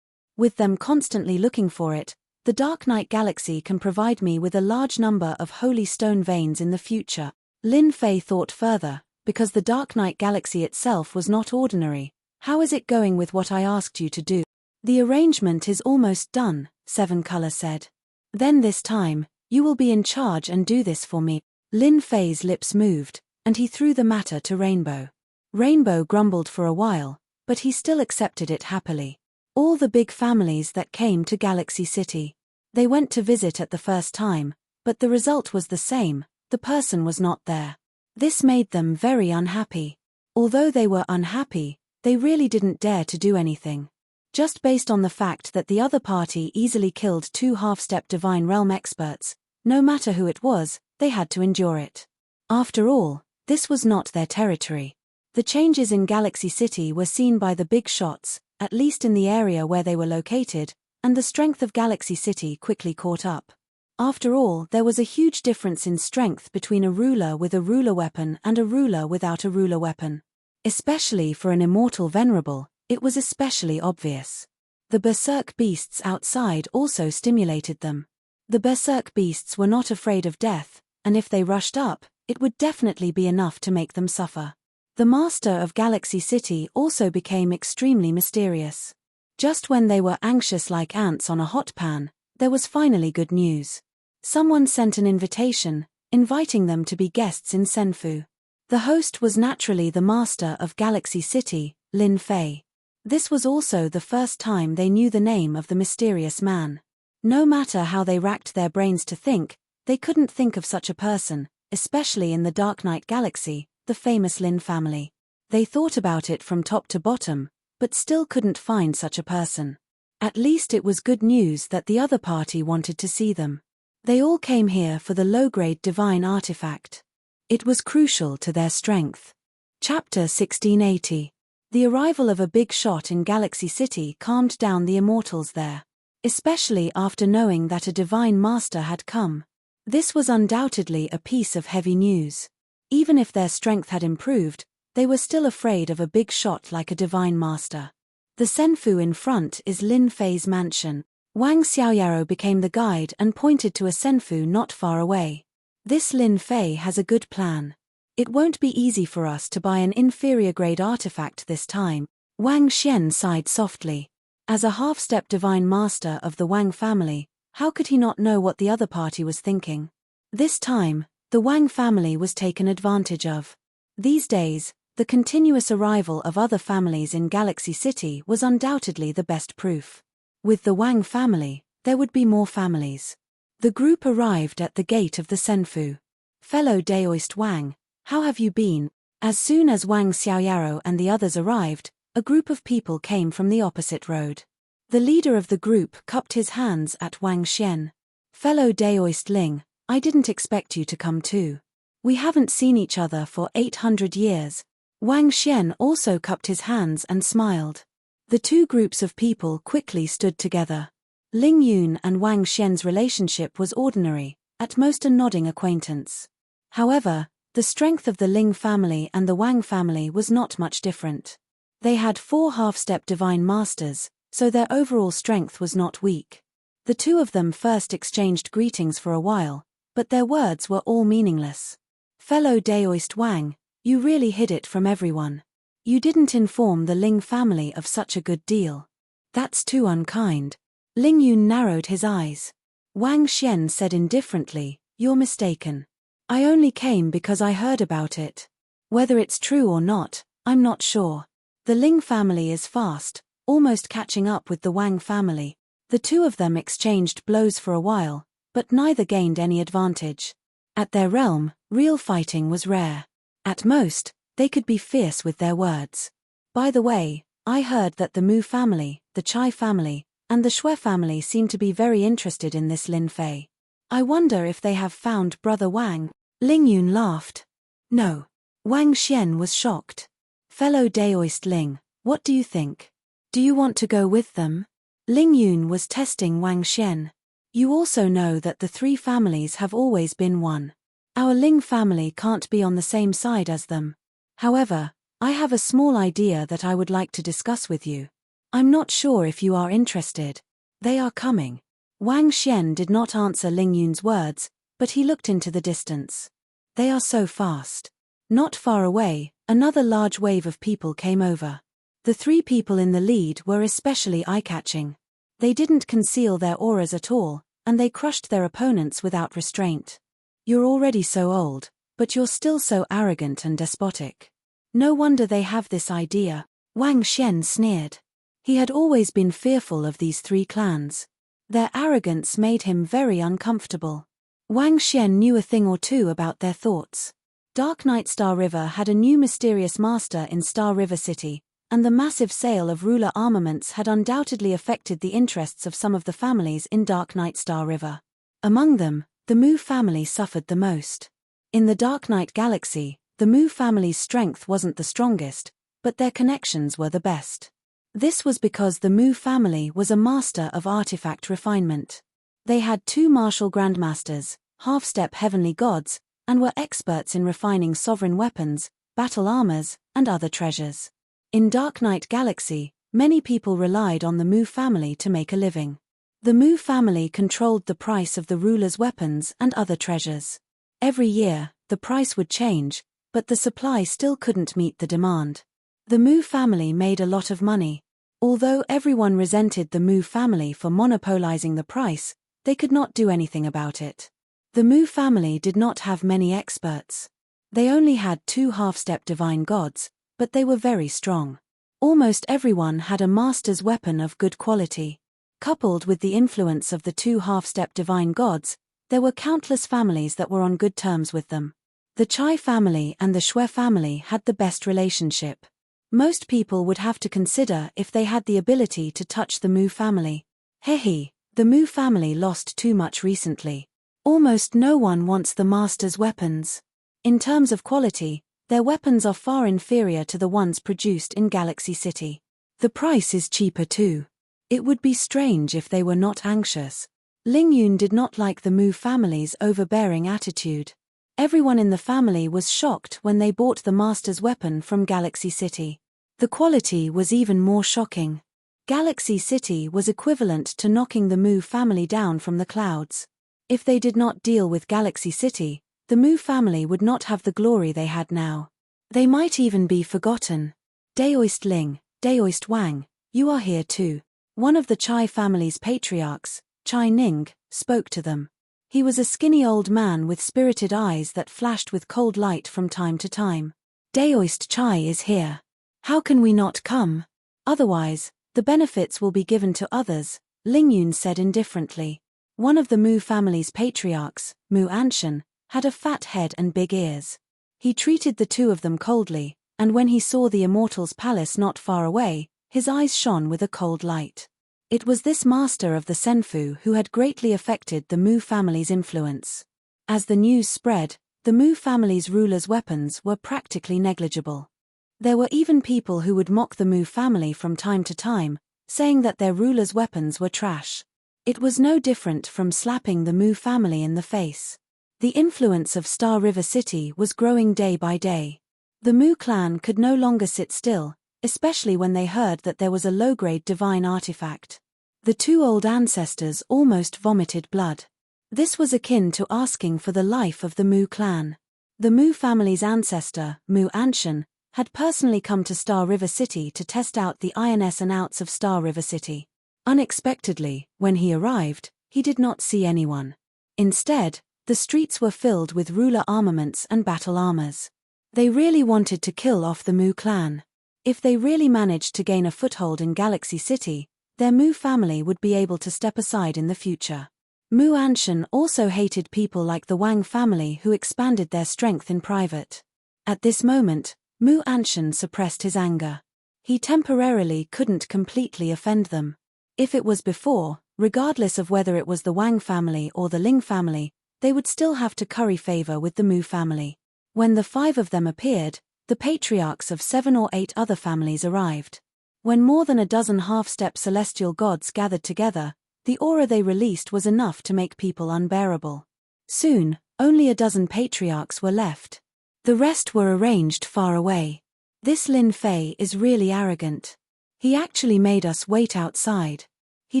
With them constantly looking for it, the Dark Knight Galaxy can provide me with a large number of holy stone veins in the future. Lin Fei thought further, because the Dark Knight Galaxy itself was not ordinary. How is it going with what I asked you to do? The arrangement is almost done, Seven Color said. Then this time, you will be in charge and do this for me. Lin Fei's lips moved, and he threw the matter to Rainbow. Rainbow grumbled for a while, but he still accepted it happily. All the big families that came to Galaxy City. They went to visit at the first time, but the result was the same, the person was not there. This made them very unhappy. Although they were unhappy, they really didn't dare to do anything. Just based on the fact that the other party easily killed two half-step divine realm experts, no matter who it was, they had to endure it. After all, this was not their territory. The changes in Galaxy City were seen by the big shots, at least in the area where they were located, and the strength of Galaxy City quickly caught up. After all, there was a huge difference in strength between a ruler with a ruler weapon and a ruler without a ruler weapon. Especially for an immortal venerable, it was especially obvious. The berserk beasts outside also stimulated them. The berserk beasts were not afraid of death, and if they rushed up, it would definitely be enough to make them suffer. The master of Galaxy City also became extremely mysterious. Just when they were anxious like ants on a hot pan, there was finally good news. Someone sent an invitation, inviting them to be guests in Senfu. The host was naturally the master of Galaxy City, Lin Fei. This was also the first time they knew the name of the mysterious man. No matter how they racked their brains to think, they couldn't think of such a person, especially in the Dark Knight Galaxy, the famous Lin family. They thought about it from top to bottom, but still couldn't find such a person. At least it was good news that the other party wanted to see them. They all came here for the low-grade divine artifact. It was crucial to their strength. Chapter 1680. The arrival of a big shot in Galaxy City calmed down the immortals there. Especially after knowing that a divine master had come. This was undoubtedly a piece of heavy news. Even if their strength had improved, they were still afraid of a big shot like a divine master. The Senfu in front is Lin Fei's mansion. Wang Xiaoyaro became the guide and pointed to a Senfu not far away. This Lin Fei has a good plan. It won't be easy for us to buy an inferior grade artifact this time. Wang Xian sighed softly. As a half-step divine master of the Wang family, how could he not know what the other party was thinking? This time, the Wang family was taken advantage of. These days, the continuous arrival of other families in Galaxy City was undoubtedly the best proof. With the Wang family, there would be more families. The group arrived at the gate of the Senfu. Fellow Daoist Wang, how have you been? As soon as Wang Xiaoyaro and the others arrived, a group of people came from the opposite road. The leader of the group cupped his hands at Wang Xian. Fellow Daoist Ling, I didn't expect you to come too. We haven't seen each other for 800 years. Wang Xian also cupped his hands and smiled. The two groups of people quickly stood together. Ling Yun and Wang Xian's relationship was ordinary, at most a nodding acquaintance. However, the strength of the Ling family and the Wang family was not much different. They had 4 half-step divine masters, so their overall strength was not weak. The two of them first exchanged greetings for a while, but their words were all meaningless. Fellow Daoist Wang, you really hid it from everyone. You didn't inform the Ling family of such a good deal. That's too unkind. Ling Yun narrowed his eyes. Wang Xian said indifferently, you're mistaken. I only came because I heard about it. Whether it's true or not, I'm not sure. The Ling family is fast, almost catching up with the Wang family. The two of them exchanged blows for a while, but neither gained any advantage. At their realm, real fighting was rare. At most, they could be fierce with their words. By the way, I heard that the Mu family, the Chai family, and the Shui family seem to be very interested in this Lin Fei. I wonder if they have found Brother Wang. Ling Yun laughed. No. Wang Xian was shocked. Fellow Daoist Ling, what do you think? Do you want to go with them? Ling Yun was testing Wang Xian. You also know that the 3 families have always been one. Our Ling family can't be on the same side as them. However, I have a small idea that I would like to discuss with you. I'm not sure if you are interested. They are coming. Wang Xian did not answer Ling Yun's words, but he looked into the distance. They are so fast. Not far away, another large wave of people came over. The 3 people in the lead were especially eye-catching. They didn't conceal their auras at all, and they crushed their opponents without restraint. You're already so old, but you're still so arrogant and despotic. No wonder they have this idea. Wang Xian sneered. He had always been fearful of these 3 clans. Their arrogance made him very uncomfortable. Wang Xian knew a thing or two about their thoughts. Dark Night Star River had a new mysterious master in Star River City, and the massive sale of ruler armaments had undoubtedly affected the interests of some of the families in Dark Night Star River. Among them, the Mu family suffered the most. In the Dark Knight Galaxy, the Mu family's strength wasn't the strongest, but their connections were the best. This was because the Mu family was a master of artifact refinement. They had 2 martial grandmasters, half-step heavenly gods, and were experts in refining sovereign weapons, battle armors, and other treasures. In Dark Knight Galaxy, many people relied on the Mu family to make a living. The Mu family controlled the price of the ruler's weapons and other treasures. Every year, the price would change, but the supply still couldn't meet the demand. The Mu family made a lot of money. Although everyone resented the Mu family for monopolizing the price, they could not do anything about it. The Mu family did not have many experts. They only had 2 half-step divine gods, but they were very strong. Almost everyone had a master's weapon of good quality. Coupled with the influence of the 2 half-step divine gods, there were countless families that were on good terms with them. The Chai family and the Shui family had the best relationship. Most people would have to consider if they had the ability to touch the Mu family. Hehe, the Mu family lost too much recently. Almost no one wants the master's weapons. In terms of quality, their weapons are far inferior to the ones produced in Galaxy City. The price is cheaper too. It would be strange if they were not anxious. Ling Yun did not like the Mu family's overbearing attitude. Everyone in the family was shocked when they bought the master's weapon from Galaxy City. The quality was even more shocking. Galaxy City was equivalent to knocking the Mu family down from the clouds. If they did not deal with Galaxy City, the Mu family would not have the glory they had now. They might even be forgotten. Daoist Ling, Daoist Wang, you are here too. One of the Chai family's patriarchs, Chai Ning, spoke to them. He was a skinny old man with spirited eyes that flashed with cold light from time to time. Daoist Chai is here. How can we not come? Otherwise, the benefits will be given to others, Ling Yun said indifferently. One of the Mu family's patriarchs, Mu Anshan, had a fat head and big ears. He treated the 2 of them coldly, and when he saw the Immortal's palace not far away, his eyes shone with a cold light. It was this master of the Senfu who had greatly affected the Mu family's influence. As the news spread, the Mu family's rulers' weapons were practically negligible. There were even people who would mock the Mu family from time to time, saying that their rulers' weapons were trash. It was no different from slapping the Mu family in the face. The influence of Star River City was growing day by day. The Mu clan could no longer sit still, especially when they heard that there was a low-grade divine artifact. The two old ancestors almost vomited blood. This was akin to asking for the life of the Mu clan. The Mu family's ancestor, Mu Anshan, had personally come to Star River City to test out the ins and outs of Star River City. Unexpectedly, when he arrived, he did not see anyone. Instead, the streets were filled with ruler armaments and battle armors. They really wanted to kill off the Mu clan. If they really managed to gain a foothold in Galaxy City, their Mu family would be able to step aside in the future. Mu Anshan also hated people like the Wang family who expanded their strength in private. At this moment, Mu Anshan suppressed his anger. He temporarily couldn't completely offend them. If it was before, regardless of whether it was the Wang family or the Ling family, they would still have to curry favor with the Mu family. When the 5 of them appeared, the patriarchs of 7 or 8 other families arrived. When more than a dozen half-step celestial gods gathered together, the aura they released was enough to make people unbearable. Soon, only a dozen patriarchs were left. The rest were arranged far away. This Lin Fei is really arrogant. He actually made us wait outside. He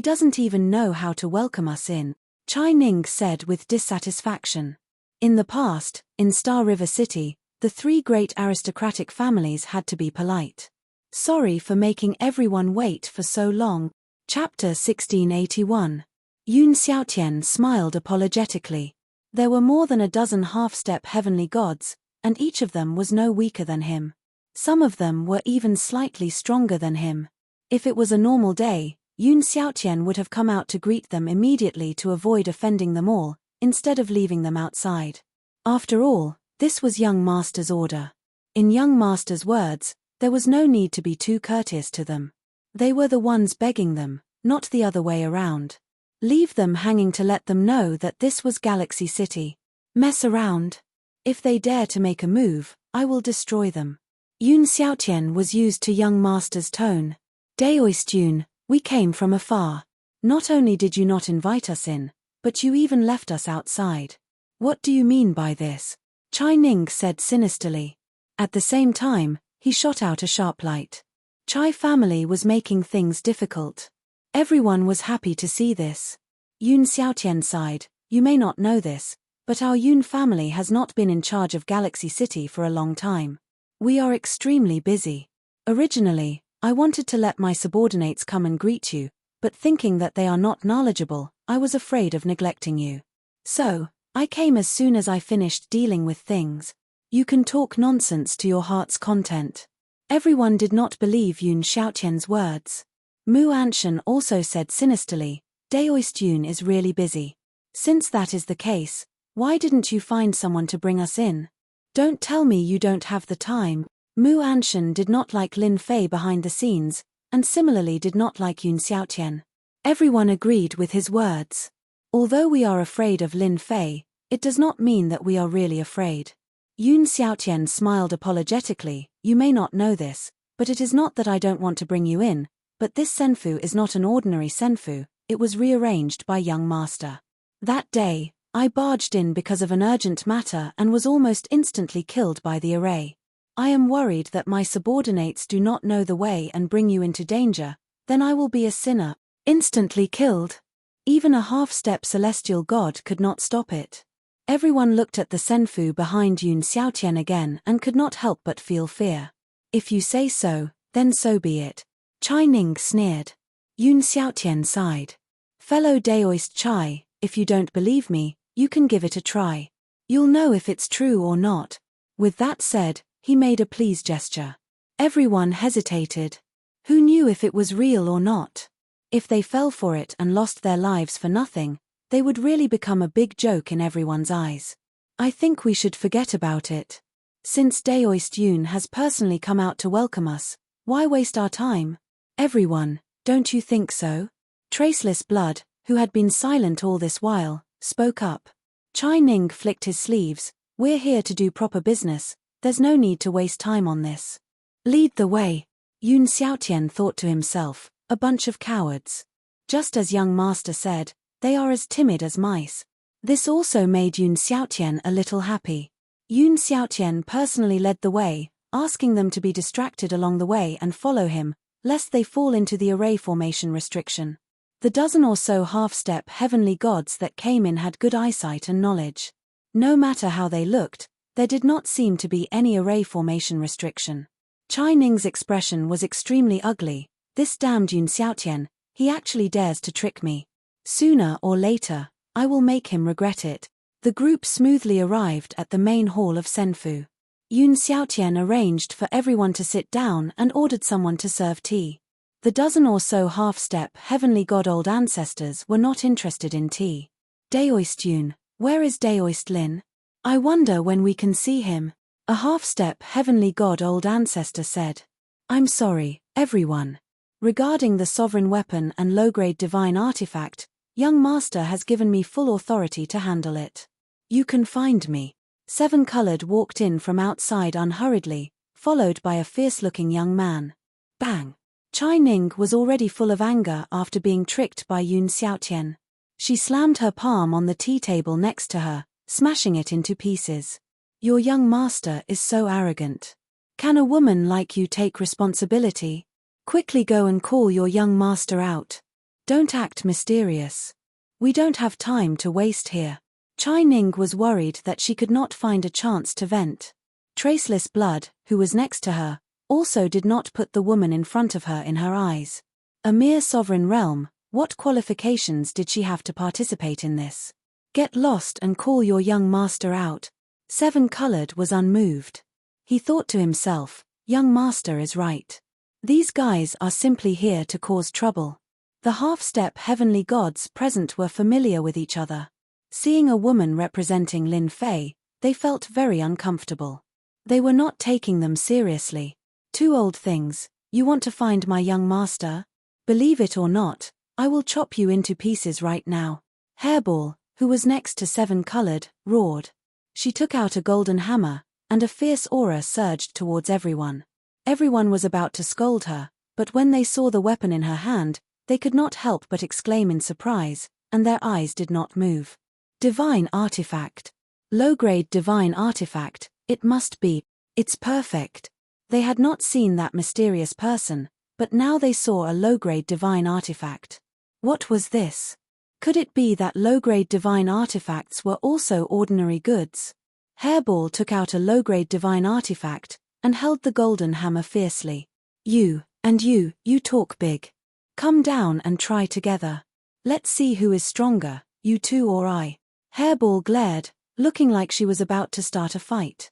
doesn't even know how to welcome us in, Chai Ning said with dissatisfaction. In the past, in Star River City, the 3 great aristocratic families had to be polite. Sorry for making everyone wait for so long. Chapter 1681. Yun Xiaotian smiled apologetically. There were more than a dozen half-step heavenly gods, and each of them was no weaker than him. Some of them were even slightly stronger than him. If it was a normal day, Yun Xiaotian would have come out to greet them immediately to avoid offending them all, instead of leaving them outside. After all, this was young master's order. In young master's words, there was no need to be too courteous to them. They were the ones begging them, not the other way around. Leave them hanging to let them know that this was Galaxy City. Mess around. If they dare to make a move, I will destroy them. Yun Xiaotian was used to young master's tone. Daoist, we came from afar. Not only did you not invite us in, but you even left us outside. What do you mean by this? Chai Ning said sinisterly. At the same time, he shot out a sharp light. Chai family was making things difficult. Everyone was happy to see this. Yun Xiaotian sighed, you may not know this, but our Yun family has not been in charge of Galaxy City for a long time. We are extremely busy. Originally, I wanted to let my subordinates come and greet you, but thinking that they are not knowledgeable, I was afraid of neglecting you. So, I came as soon as I finished dealing with things. You can talk nonsense to your heart's content. Everyone did not believe Yun Xiaotian's words. Mu Anshan also said sinisterly, Daoist Yun is really busy. Since that is the case, why didn't you find someone to bring us in? Don't tell me you don't have the time. Mu Anshan did not like Lin Fei behind the scenes, and similarly did not like Yun Xiaotian. Everyone agreed with his words. Although we are afraid of Lin Fei, it does not mean that we are really afraid. Yun Xiaotian smiled apologetically, you may not know this, but it is not that I don't want to bring you in, but this Senfu is not an ordinary Senfu, it was rearranged by young master. That day, I barged in because of an urgent matter and was almost instantly killed by the array. I am worried that my subordinates do not know the way and bring you into danger, then I will be a sinner, instantly killed. Even a half-step celestial god could not stop it. Everyone looked at the Senfu behind Yun Xiaotian again and could not help but feel fear. If you say so, then so be it. Chai Ning sneered. Yun Xiaotian sighed. Fellow Daoist Chai, if you don't believe me, you can give it a try. You'll know if it's true or not. With that said, he made a please gesture. Everyone hesitated. Who knew if it was real or not? If they fell for it and lost their lives for nothing, they would really become a big joke in everyone's eyes. I think we should forget about it. Since Daoist Yun has personally come out to welcome us, why waste our time? Everyone, don't you think so? Traceless Blood, who had been silent all this while, spoke up. Chai Ning flicked his sleeves. We're here to do proper business, there's no need to waste time on this. Lead the way. Yun Xiaotian thought to himself, a bunch of cowards. Just as young master said, they are as timid as mice. This also made Yun Xiaotian a little happy. Yun Xiaotian personally led the way, asking them to be distracted along the way and follow him, lest they fall into the array formation restriction. The dozen or so half-step heavenly gods that came in had good eyesight and knowledge. No matter how they looked, there did not seem to be any array formation restriction. Chai Ning's expression was extremely ugly. This damned Yun Xiaotian, he actually dares to trick me. Sooner or later, I will make him regret it. The group smoothly arrived at the main hall of Senfu. Yun Xiaotian arranged for everyone to sit down and ordered someone to serve tea. The dozen or so half-step heavenly god old ancestors were not interested in tea. Daoist Yun, where is Daoist Lin? I wonder when we can see him. A half-step heavenly god old ancestor said. I'm sorry, everyone. Regarding the sovereign weapon and low-grade divine artifact, young master has given me full authority to handle it. You can find me. Seven-colored walked in from outside unhurriedly, followed by a fierce-looking young man. Bang! Chai Ning was already full of anger after being tricked by Yun Xiaotian. She slammed her palm on the tea table next to her, smashing it into pieces. Your young master is so arrogant. Can a woman like you take responsibility? Quickly go and call your young master out. Don't act mysterious. We don't have time to waste here. Chai Ning was worried that she could not find a chance to vent. Traceless Blood, who was next to her, also did not put the woman in front of her in her eyes. A mere sovereign realm, what qualifications did she have to participate in this? Get lost and call your young master out. Seven-colored was unmoved. He thought to himself, young master is right. These guys are simply here to cause trouble. The half-step heavenly gods present were familiar with each other. Seeing a woman representing Lin Fei, they felt very uncomfortable. They were not taking them seriously. Two old things, you want to find my young master? Believe it or not, I will chop you into pieces right now. Hairball, who was next to Seven-colored, roared. She took out a golden hammer, and a fierce aura surged towards everyone. Everyone was about to scold her, but when they saw the weapon in her hand, they could not help but exclaim in surprise, and their eyes did not move. Divine artifact. Low-grade divine artifact, it must be. It's perfect. They had not seen that mysterious person, but now they saw a low-grade divine artifact. What was this? Could it be that low-grade divine artifacts were also ordinary goods? Hairball took out a low-grade divine artifact, and held the golden hammer fiercely. You, and you talk big. Come down and try together. Let's see who is stronger, you two or I. Hairball glared, looking like she was about to start a fight.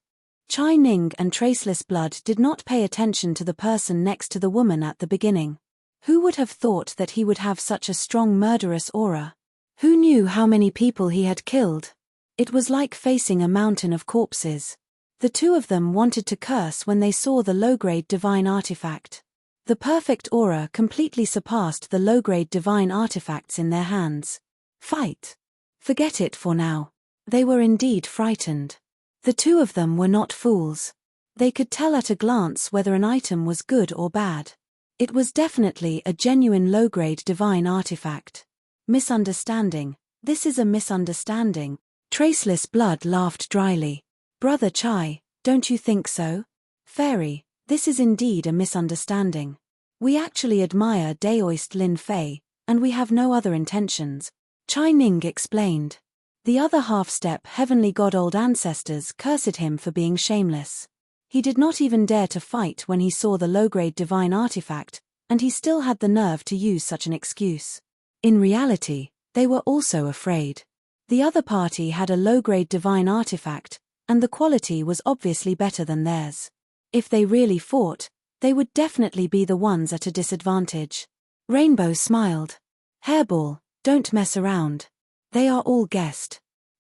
Chai Ning and Traceless Blood did not pay attention to the person next to the woman at the beginning. Who would have thought that he would have such a strong murderous aura? Who knew how many people he had killed? It was like facing a mountain of corpses. The two of them wanted to curse when they saw the low-grade divine artifact. The perfect aura completely surpassed the low-grade divine artifacts in their hands. Fight! Forget it for now. They were indeed frightened. The two of them were not fools. They could tell at a glance whether an item was good or bad. It was definitely a genuine low-grade divine artifact. Misunderstanding. This is a misunderstanding. Traceless Blood laughed dryly. Brother Chai, don't you think so? Fairy, this is indeed a misunderstanding. We actually admire Daoist Lin Fei, and we have no other intentions. Chai Ning explained. The other half-step heavenly god old ancestors cursed him for being shameless. He did not even dare to fight when he saw the low-grade divine artifact, and he still had the nerve to use such an excuse. In reality, they were also afraid. The other party had a low-grade divine artifact, and the quality was obviously better than theirs. If they really fought, they would definitely be the ones at a disadvantage. Rainbow smiled. Hairball, don't mess around. They are all guessed.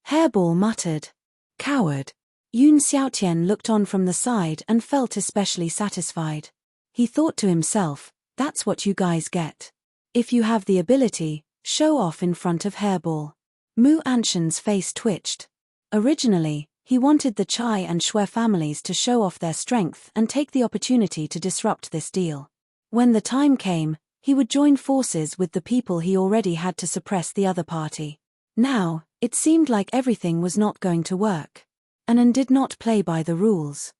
Hairball muttered. Coward. Yun Xiaotian looked on from the side and felt especially satisfied. He thought to himself, that's what you guys get. If you have the ability, show off in front of Hairball. Mu Anshan's face twitched. Originally, he wanted the Chai and Shui families to show off their strength and take the opportunity to disrupt this deal. When the time came, he would join forces with the people he already had to suppress the other party. Now, it seemed like everything was not going to work. Anan did not play by the rules.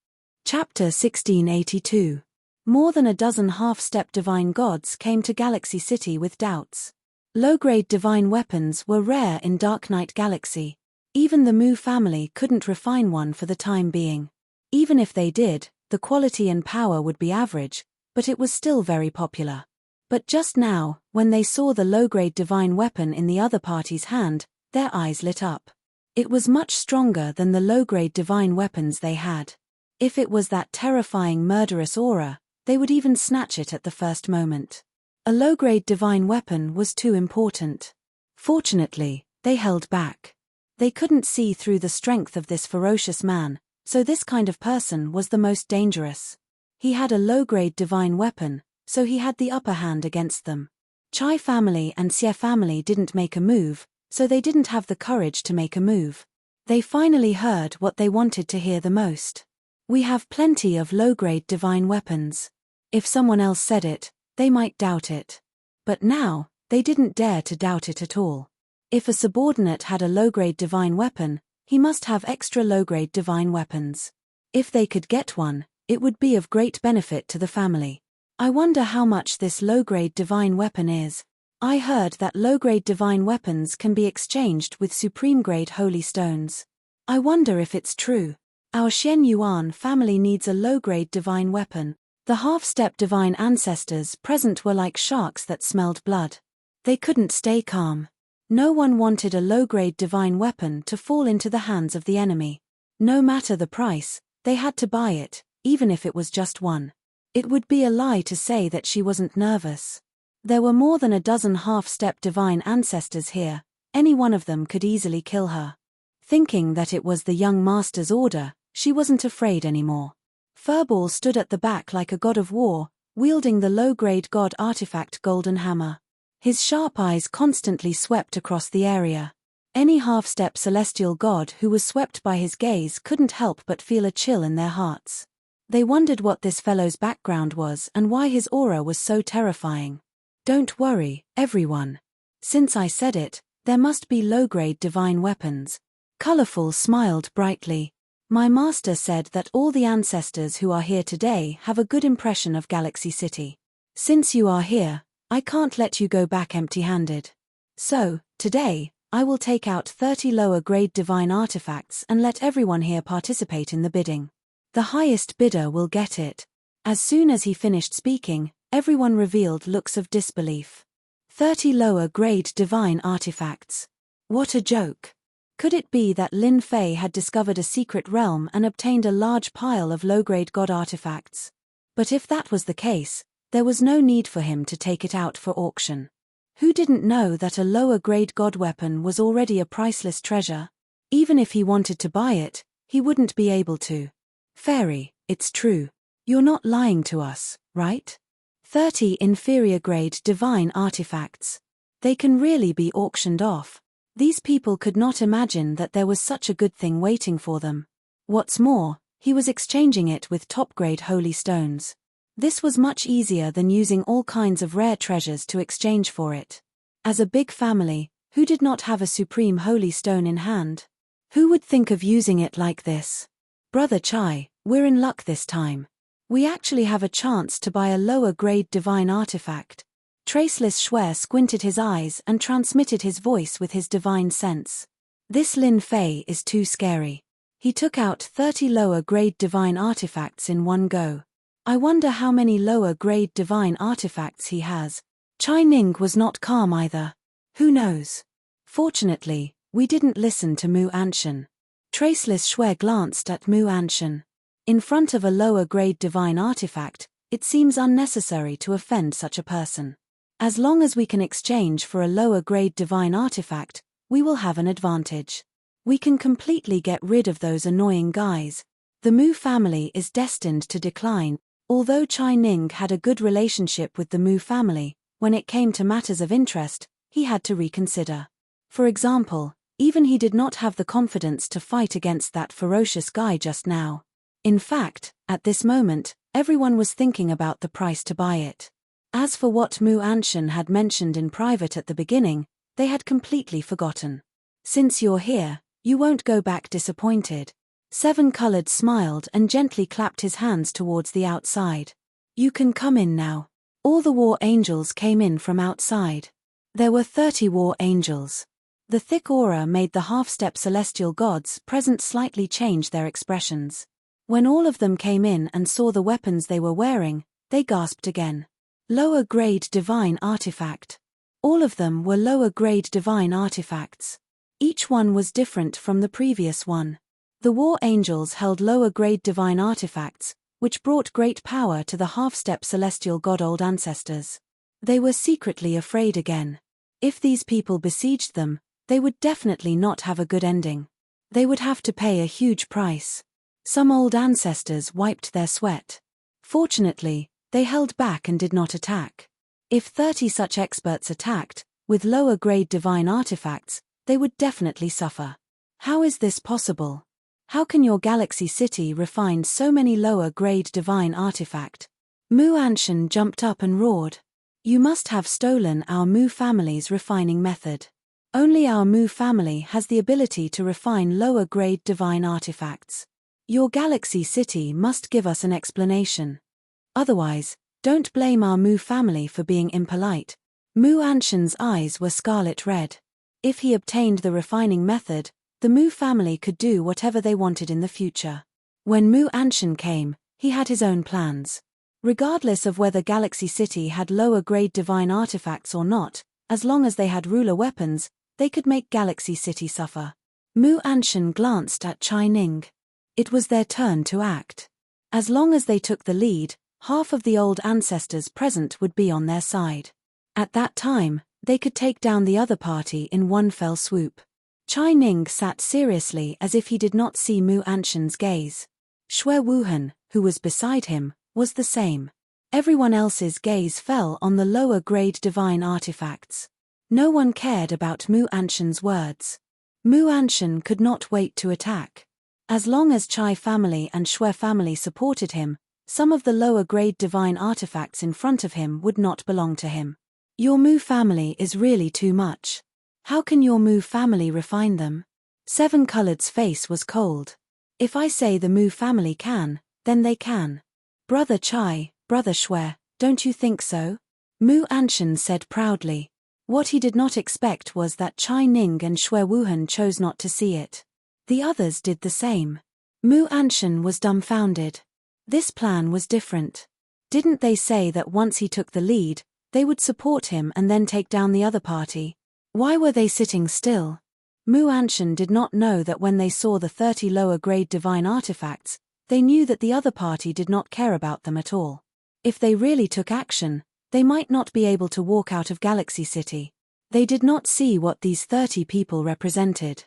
Chapter 1682. More than a dozen half-step divine gods came to Galaxy City with doubts. Low-grade divine weapons were rare in Dark Knight Galaxy. Even the Mu family couldn't refine one for the time being. Even if they did, the quality and power would be average, but it was still very popular. But just now, when they saw the low-grade divine weapon in the other party's hand, their eyes lit up. It was much stronger than the low-grade divine weapons they had. If it was that terrifying murderous aura, they would even snatch it at the first moment. A low-grade divine weapon was too important. Fortunately, they held back. They couldn't see through the strength of this ferocious man, so this kind of person was the most dangerous. He had a low-grade divine weapon, so he had the upper hand against them. Chai family and Xie family didn't make a move, so they didn't have the courage to make a move. They finally heard what they wanted to hear the most. We have plenty of low-grade divine weapons. If someone else said it, they might doubt it. But now, they didn't dare to doubt it at all. If a subordinate had a low-grade divine weapon, he must have extra low-grade divine weapons. If they could get one, it would be of great benefit to the family. I wonder how much this low-grade divine weapon is. I heard that low-grade divine weapons can be exchanged with supreme-grade holy stones. I wonder if it's true. Our Xian Yuan family needs a low-grade divine weapon. The half-step divine ancestors present were like sharks that smelled blood. They couldn't stay calm. No one wanted a low-grade divine weapon to fall into the hands of the enemy. No matter the price, they had to buy it, even if it was just one. It would be a lie to say that she wasn't nervous. There were more than a dozen half-step divine ancestors here. Any one of them could easily kill her. Thinking that it was the young master's order, she wasn't afraid anymore. Furball stood at the back like a god of war, wielding the low-grade god artifact golden hammer. His sharp eyes constantly swept across the area. Any half-step celestial god who was swept by his gaze couldn't help but feel a chill in their hearts. They wondered what this fellow's background was and why his aura was so terrifying. Don't worry, everyone. Since I said it, there must be low-grade divine weapons. Colorful smiled brightly. My master said that all the ancestors who are here today have a good impression of Galaxy City. Since you are here, I can't let you go back empty-handed. So, today, I will take out 30 lower-grade divine artifacts and let everyone here participate in the bidding. The highest bidder will get it. As soon as he finished speaking, everyone revealed looks of disbelief. 30 lower-grade divine artifacts. What a joke. Could it be that Lin Fei had discovered a secret realm and obtained a large pile of low-grade god artifacts? But if that was the case, there was no need for him to take it out for auction. Who didn't know that a lower-grade god weapon was already a priceless treasure? Even if he wanted to buy it, he wouldn't be able to. Fairy, it's true. You're not lying to us, right? 30 inferior-grade divine artifacts. They can really be auctioned off. These people could not imagine that there was such a good thing waiting for them. What's more, he was exchanging it with top-grade holy stones. This was much easier than using all kinds of rare treasures to exchange for it. As a big family, who did not have a supreme holy stone in hand? Who would think of using it like this? Brother Chai, we're in luck this time. We actually have a chance to buy a lower-grade divine artifact. Traceless Shui squinted his eyes and transmitted his voice with his divine sense. This Lin Fei is too scary. He took out 30 lower-grade divine artifacts in one go. I wonder how many lower-grade divine artifacts he has. Chai Ning was not calm either. Who knows? Fortunately, we didn't listen to Mu Anshan. Traceless Shui glanced at Mu Anshan. In front of a lower-grade divine artifact, it seems unnecessary to offend such a person. As long as we can exchange for a lower-grade divine artifact, we will have an advantage. We can completely get rid of those annoying guys. The Mu family is destined to decline. Although Chai Ning had a good relationship with the Mu family, when it came to matters of interest, he had to reconsider. For example, even he did not have the confidence to fight against that ferocious guy just now. In fact, at this moment, everyone was thinking about the price to buy it. As for what Mu Anshan had mentioned in private at the beginning, they had completely forgotten. Since you're here, you won't go back disappointed. Seven Colored smiled and gently clapped his hands towards the outside. You can come in now. All the war angels came in from outside. There were 30 war angels. The thick aura made the half-step celestial gods present slightly change their expressions. When all of them came in and saw the weapons they were wearing, they gasped again. Lower-grade divine artifact. All of them were lower-grade divine artifacts. Each one was different from the previous one. The war angels held lower-grade divine artifacts, which brought great power to the half-step celestial god old ancestors. They were secretly afraid again. If these people besieged them, they would definitely not have a good ending. They would have to pay a huge price. Some old ancestors wiped their sweat. Fortunately, they held back and did not attack. If 30 such experts attacked, with lower-grade divine artifacts, they would definitely suffer. How is this possible? How can your galaxy city refine so many lower-grade divine artifact? Mu Anshan jumped up and roared. You must have stolen our Mu family's refining method. Only our Mu family has the ability to refine lower-grade divine artifacts. Your galaxy city must give us an explanation. Otherwise, don't blame our Mu family for being impolite. Mu Anshan's eyes were scarlet red. If he obtained the refining method, the Mu family could do whatever they wanted in the future. When Mu Anshan came, he had his own plans. Regardless of whether Galaxy City had lower-grade divine artifacts or not, as long as they had ruler weapons, they could make Galaxy City suffer. Mu Anshan glanced at Chai Ning. It was their turn to act. As long as they took the lead, half of the old ancestors present would be on their side. At that time, they could take down the other party in one fell swoop. Chai Ning sat seriously as if he did not see Mu Anshan's gaze. Xue Wuhan, who was beside him, was the same. Everyone else's gaze fell on the lower-grade divine artifacts. No one cared about Mu Anshan's words. Mu Anshan could not wait to attack. As long as Chai family and Xue family supported him, some of the lower-grade divine artifacts in front of him would not belong to him. Your Mu family is really too much. How can your Mu family refine them? Seven Colored's face was cold. If I say the Mu family can, then they can. Brother Chai, Brother Xue, don't you think so? Mu Anshan said proudly. What he did not expect was that Chai Ning and Xue Wuhan chose not to see it. The others did the same. Mu Anshan was dumbfounded. This plan was different. Didn't they say that once he took the lead, they would support him and then take down the other party? Why were they sitting still? Mu Anshan did not know that when they saw the 30 lower-grade divine artifacts, they knew that the other party did not care about them at all. If they really took action, they might not be able to walk out of Galaxy City. They did not see what these 30 people represented.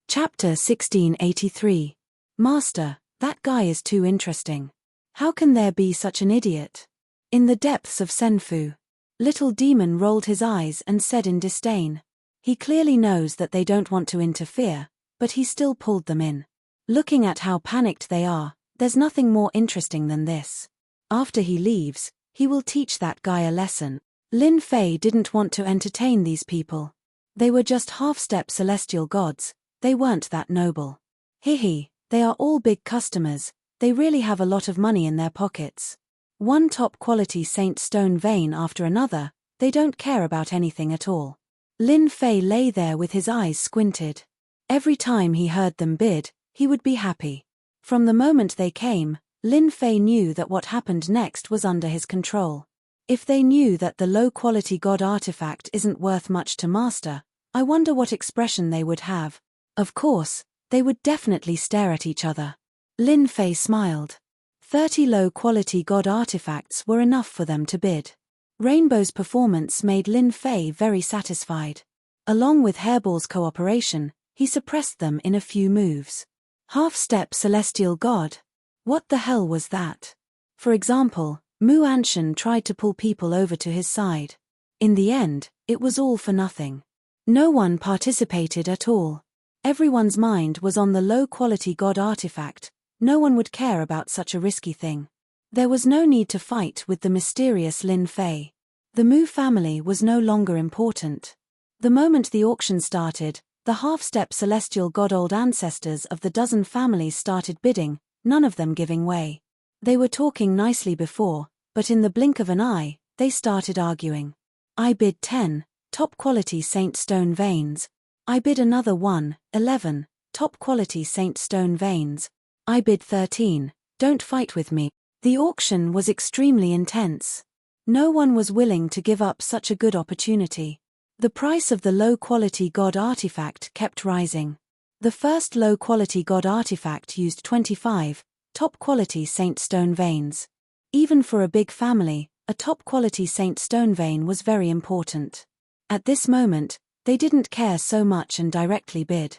Chapter 1683. Master, that guy is too interesting. How can there be such an idiot? In the depths of Senfu. Little Demon rolled his eyes and said in disdain. He clearly knows that they don't want to interfere, but he still pulled them in. Looking at how panicked they are, there's nothing more interesting than this. After he leaves, he will teach that guy a lesson. Lin Fei didn't want to entertain these people. They were just half-step celestial gods, they weren't that noble. Hihi, they are all big customers, they really have a lot of money in their pockets. One top-quality Saint Stone vein after another, they don't care about anything at all. Lin Fei lay there with his eyes squinted. Every time he heard them bid, he would be happy. From the moment they came, Lin Fei knew that what happened next was under his control. If they knew that the low-quality god artifact isn't worth much to master, I wonder what expression they would have. Of course, they would definitely stare at each other. Lin Fei smiled. 30 low-quality god artifacts were enough for them to bid. Rainbow's performance made Lin Fei very satisfied. Along with Hairball's cooperation, he suppressed them in a few moves. Half-step celestial god. What the hell was that? For example, Mu Anshan tried to pull people over to his side. In the end, it was all for nothing. No one participated at all. Everyone's mind was on the low-quality god artifact. No one would care about such a risky thing. There was no need to fight with the mysterious Lin Fei. The Mu family was no longer important. The moment the auction started, the half-step celestial god old ancestors of the dozen families started bidding, none of them giving way. They were talking nicely before, but in the blink of an eye, they started arguing. I bid 10, top-quality Saint Stone veins. I bid another 1, 11, top-quality Saint Stone veins. I bid 13, don't fight with me. The auction was extremely intense. No one was willing to give up such a good opportunity. The price of the low-quality god artifact kept rising. The first low-quality god artifact used 25, top-quality Saint Stone veins. Even for a big family, a top-quality Saint Stone vein was very important. At this moment, they didn't care so much and directly bid.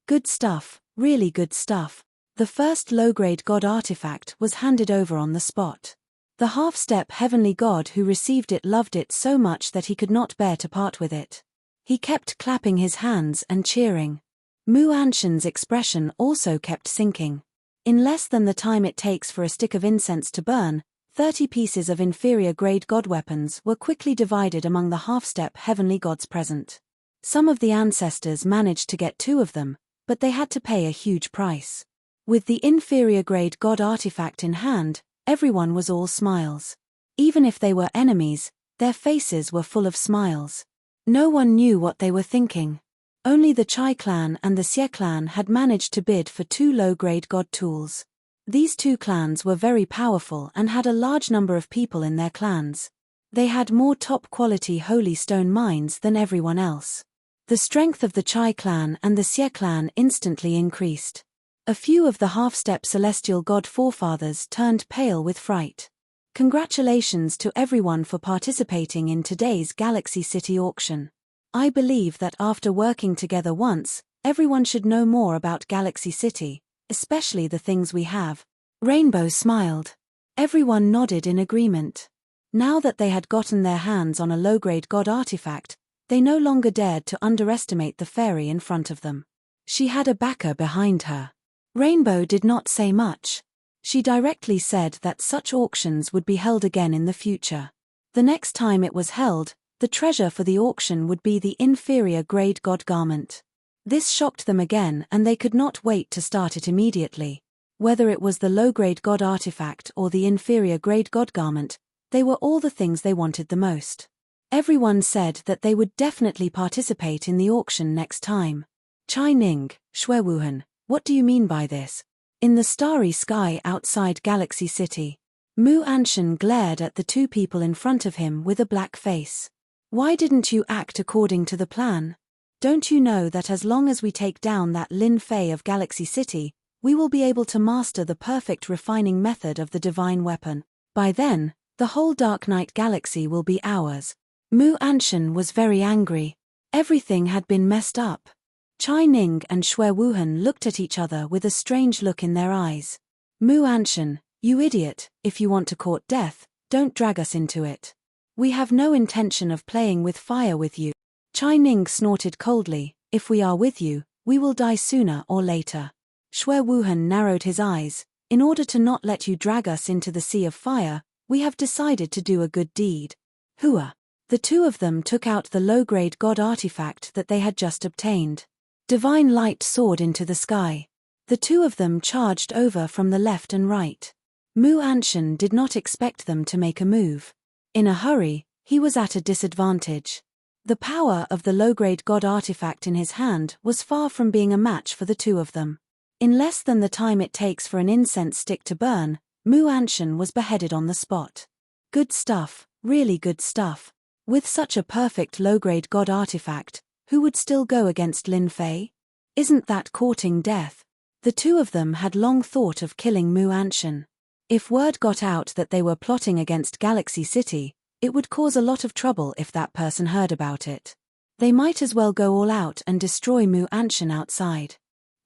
Good stuff, really good stuff. The first low-grade god artifact was handed over on the spot. The half-step heavenly god who received it loved it so much that he could not bear to part with it. He kept clapping his hands and cheering. Mu Anshan's expression also kept sinking. In less than the time it takes for a stick of incense to burn, 30 pieces of inferior-grade god weapons were quickly divided among the half-step heavenly gods present. Some of the ancestors managed to get 2 of them, but they had to pay a huge price. With the inferior-grade god artifact in hand, everyone was all smiles. Even if they were enemies, their faces were full of smiles. No one knew what they were thinking. Only the Chai clan and the Xie clan had managed to bid for 2 low-grade god tools. These 2 clans were very powerful and had a large number of people in their clans. They had more top-quality holy stone mines than everyone else. The strength of the Chai clan and the Xie clan instantly increased. A few of the half-step celestial god forefathers turned pale with fright. Congratulations to everyone for participating in today's Galaxy City auction. I believe that after working together once, everyone should know more about Galaxy City, especially the things we have. Rainbow smiled. Everyone nodded in agreement. Now that they had gotten their hands on a low-grade god artifact, they no longer dared to underestimate the fairy in front of them. She had a backer behind her. Rainbow did not say much. She directly said that such auctions would be held again in the future. The next time it was held, the treasure for the auction would be the inferior-grade god garment. This shocked them again and they could not wait to start it immediately. Whether it was the low-grade god artifact or the inferior-grade god garment, they were all the things they wanted the most. Everyone said that they would definitely participate in the auction next time. Chai Ning, Shuewuhan, what do you mean by this? In the starry sky outside Galaxy City, Mu Anshan glared at the 2 people in front of him with a black face. Why didn't you act according to the plan? Don't you know that as long as we take down that Lin Fei of Galaxy City, we will be able to master the perfect refining method of the divine weapon? By then, the whole Dark Knight Galaxy will be ours. Mu Anshan was very angry. Everything had been messed up. Chai Ning and Shuewuhan looked at each other with a strange look in their eyes. Mu Anshan, you idiot, if you want to court death, don't drag us into it. We have no intention of playing with fire with you. Chai Ning snorted coldly, if we are with you, we will die sooner or later. Shuewuhan narrowed his eyes, in order to not let you drag us into the sea of fire, we have decided to do a good deed. Hua. The 2 of them took out the low-grade god artifact that they had just obtained. Divine light soared into the sky. The 2 of them charged over from the left and right. Mu Anshan did not expect them to make a move. In a hurry, he was at a disadvantage. The power of the low-grade god artifact in his hand was far from being a match for the 2 of them. In less than the time it takes for an incense stick to burn, Mu Anshan was beheaded on the spot. Good stuff, really good stuff. With such a perfect low-grade god artifact, who would still go against Lin Fei? Isn't that courting death? The 2 of them had long thought of killing Mu Anshan. If word got out that they were plotting against Galaxy City, it would cause a lot of trouble if that person heard about it. They might as well go all out and destroy Mu Anshan outside.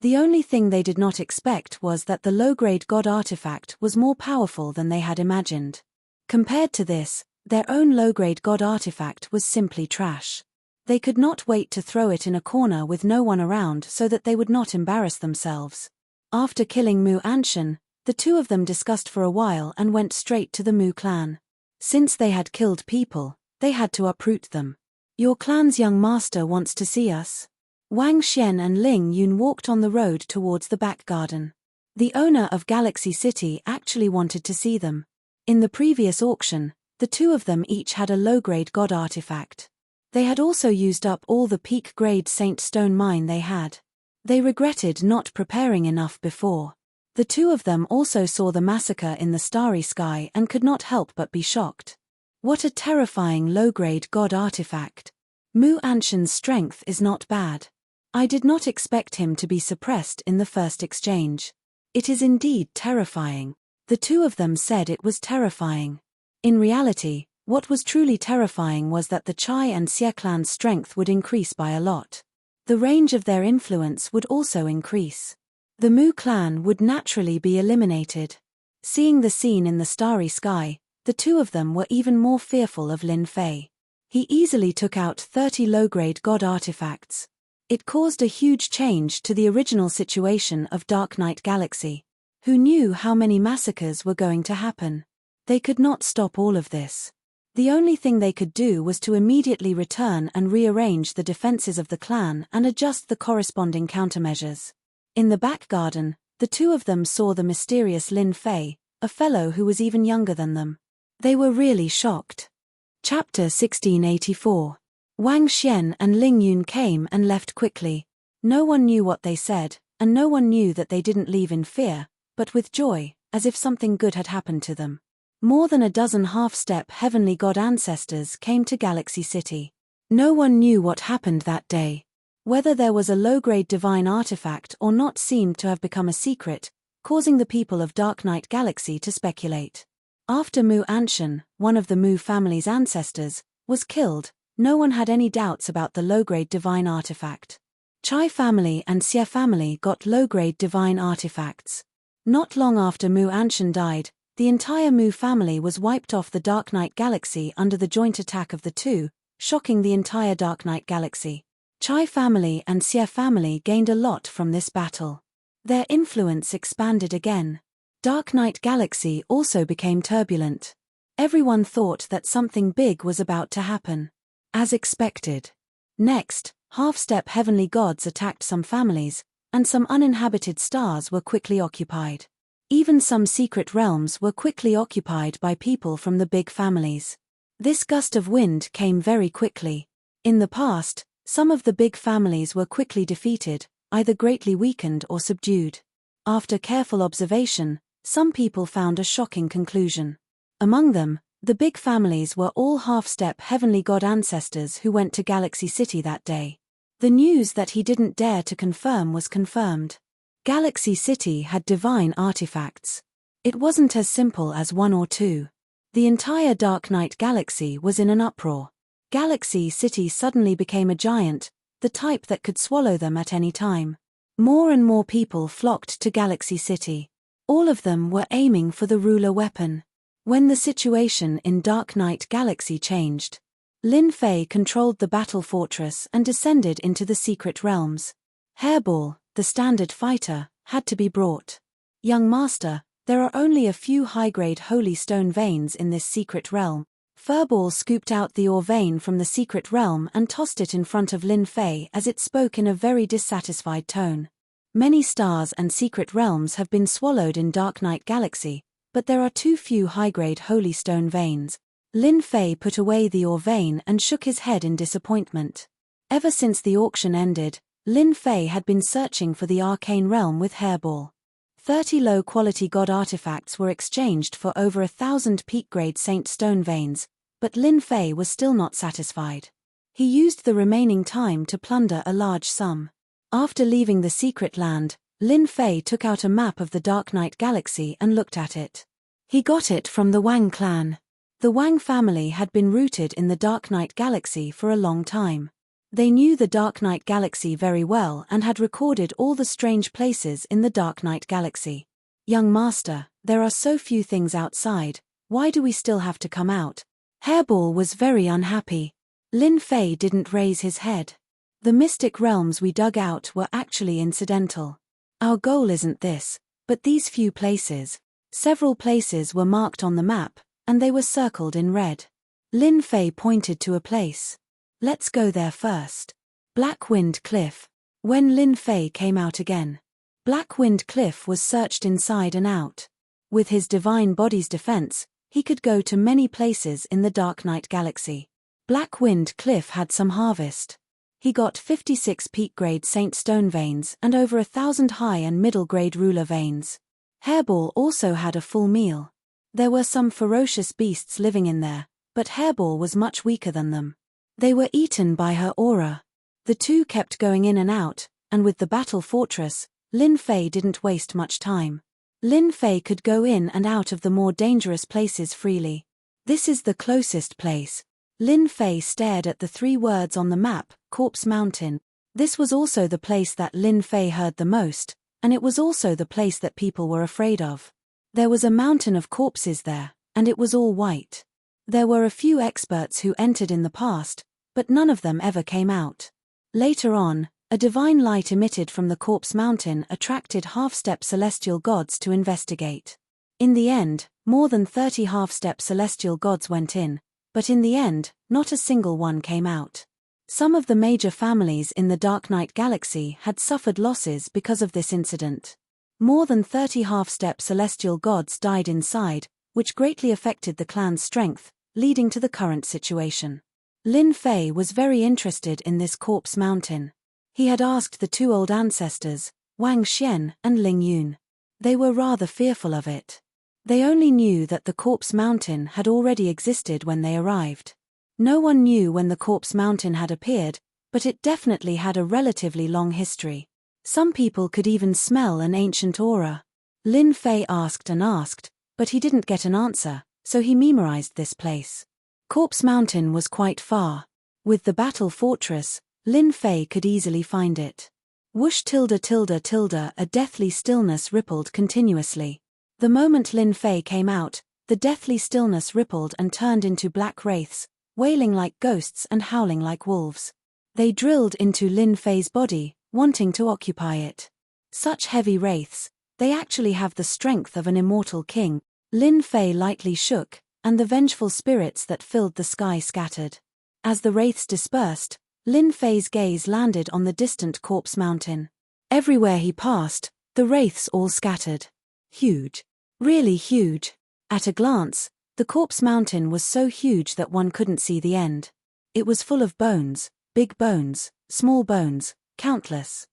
The only thing they did not expect was that the low-grade god artifact was more powerful than they had imagined. Compared to this, Their own low-grade god artifact was simply trash. They could not wait to throw it in a corner with no one around so that they would not embarrass themselves. After killing Mu Anshan, the two of them discussed for a while and went straight to the Mu clan. Since they had killed people, they had to uproot them. Your clan's young master wants to see us. Wang Xian and Ling Yun walked on the road towards the back garden. The owner of Galaxy City actually wanted to see them. In the previous auction, the two of them each had a low-grade god artifact. They had also used up all the peak-grade Saint Stone mine they had. They regretted not preparing enough before. The two of them also saw the massacre in the starry sky and could not help but be shocked. What a terrifying low-grade god artifact. Mu Anshan's strength is not bad. I did not expect him to be suppressed in the first exchange. It is indeed terrifying. The two of them said it was terrifying. In reality, what was truly terrifying was that the Chai and Xie clan's strength would increase by a lot. The range of their influence would also increase. The Mu clan would naturally be eliminated. Seeing the scene in the starry sky, the two of them were even more fearful of Lin Fei. He easily took out 30 low-grade god artifacts. It caused a huge change to the original situation of Dark Knight Galaxy. Who knew how many massacres were going to happen? They could not stop all of this. The only thing they could do was to immediately return and rearrange the defenses of the clan and adjust the corresponding countermeasures. In the back garden, the two of them saw the mysterious Lin Fei, a fellow who was even younger than them. They were really shocked. Chapter 1684. Wang Xian and Ling Yun came and left quickly. No one knew what they said, and no one knew that they didn't leave in fear, but with joy, as if something good had happened to them. More than a dozen half-step heavenly god ancestors came to Galaxy City. No one knew what happened that day. Whether there was a low-grade divine artifact or not seemed to have become a secret, causing the people of Dark Knight Galaxy to speculate. After Mu Anshan, one of the Mu family's ancestors, was killed, no one had any doubts about the low-grade divine artifact. Chai family and Xie family got low-grade divine artifacts. Not long after Mu Anshan died, the entire Mu family was wiped off the Dark Knight Galaxy under the joint attack of the two, shocking the entire Dark Knight Galaxy. Chai family and Xie family gained a lot from this battle. Their influence expanded again. Dark Knight Galaxy also became turbulent. Everyone thought that something big was about to happen. As expected. Next, half-step heavenly gods attacked some families, and some uninhabited stars were quickly occupied. Even some secret realms were quickly occupied by people from the big families. This gust of wind came very quickly. In the past, some of the big families were quickly defeated, either greatly weakened or subdued. After careful observation, some people found a shocking conclusion. Among them, the big families were all half-step heavenly god ancestors who went to Galaxy City that day. The news that he didn't dare to confirm was confirmed. Galaxy City had divine artifacts. It wasn't as simple as one or two. The entire Dark Knight Galaxy was in an uproar. Galaxy City suddenly became a giant, the type that could swallow them at any time. More and more people flocked to Galaxy City. All of them were aiming for the ruler weapon. When the situation in Dark Knight Galaxy changed, Lin Fei controlled the battle fortress and descended into the secret realms. Hairball, the standard fighter, had to be brought. Young master, there are only a few high-grade holy stone veins in this secret realm. Furball scooped out the ore vein from the secret realm and tossed it in front of Lin Fei as it spoke in a very dissatisfied tone. Many stars and secret realms have been swallowed in Dark Knight Galaxy, but there are too few high-grade holy stone veins. Lin Fei put away the ore vein and shook his head in disappointment. Ever since the auction ended, Lin Fei had been searching for the arcane realm with Hairball. 30 low-quality god artifacts were exchanged for over 1,000 peak-grade Saint Stone veins, but Lin Fei was still not satisfied. He used the remaining time to plunder a large sum. After leaving the secret land, Lin Fei took out a map of the Dark Knight Galaxy and looked at it. He got it from the Wang clan. The Wang family had been rooted in the Dark Knight Galaxy for a long time. They knew the Dark Knight Galaxy very well and had recorded all the strange places in the Dark Knight Galaxy. Young master, there are so few things outside, why do we still have to come out? Hairball was very unhappy. Lin Fei didn't raise his head. The mystic realms we dug out were actually incidental. Our goal isn't this, but these few places. Several places were marked on the map, and they were circled in red. Lin Fei pointed to a place. Let's go there first. Blackwind Cliff. When Lin Fei came out again, Blackwind Cliff was searched inside and out. With his divine body's defense, he could go to many places in the Dark Knight Galaxy. Blackwind Cliff had some harvest. He got 56 peak-grade Saint Stone veins and over 1,000 high and middle-grade ruler veins. Hairball also had a full meal. There were some ferocious beasts living in there, but Hairball was much weaker than them. They were eaten by her aura. The two kept going in and out, and with the battle fortress, Lin Fei didn't waste much time. Lin Fei could go in and out of the more dangerous places freely. This is the closest place. Lin Fei stared at the 3 words on the map, Corpse Mountain. This was also the place that Lin Fei heard the most, and it was also the place that people were afraid of. There was a mountain of corpses there, and it was all white. There were a few experts who entered in the past, but none of them ever came out. Later on, a divine light emitted from the Corpse Mountain attracted half-step celestial gods to investigate. In the end, more than 30 half-step celestial gods went in, but in the end, not a single one came out. Some of the major families in the Dark Knight Galaxy had suffered losses because of this incident. More than 30 half-step celestial gods died inside, which greatly affected the clan's strength, leading to the current situation. Lin Fei was very interested in this Corpse Mountain. He had asked the 2 old ancestors, Wang Xian and Ling Yun. They were rather fearful of it. They only knew that the Corpse Mountain had already existed when they arrived. No one knew when the Corpse Mountain had appeared, but it definitely had a relatively long history. Some people could even smell an ancient aura. Lin Fei asked and asked, but he didn't get an answer, so he memorized this place. Corpse Mountain was quite far. With the battle fortress, Lin Fei could easily find it. Whoosh tilde tilde tilde, a deathly stillness rippled continuously. The moment Lin Fei came out, the deathly stillness rippled and turned into black wraiths, wailing like ghosts and howling like wolves. They drilled into Lin Fei's body, wanting to occupy it. Such heavy wraiths, they actually have the strength of an immortal king. Lin Fei lightly shook, and the vengeful spirits that filled the sky scattered. As the wraiths dispersed, Lin Fei's gaze landed on the distant Corpse Mountain. Everywhere he passed, the wraiths all scattered. Huge. Really huge. At a glance, the Corpse Mountain was so huge that one couldn't see the end. It was full of bones, big bones, small bones, countless.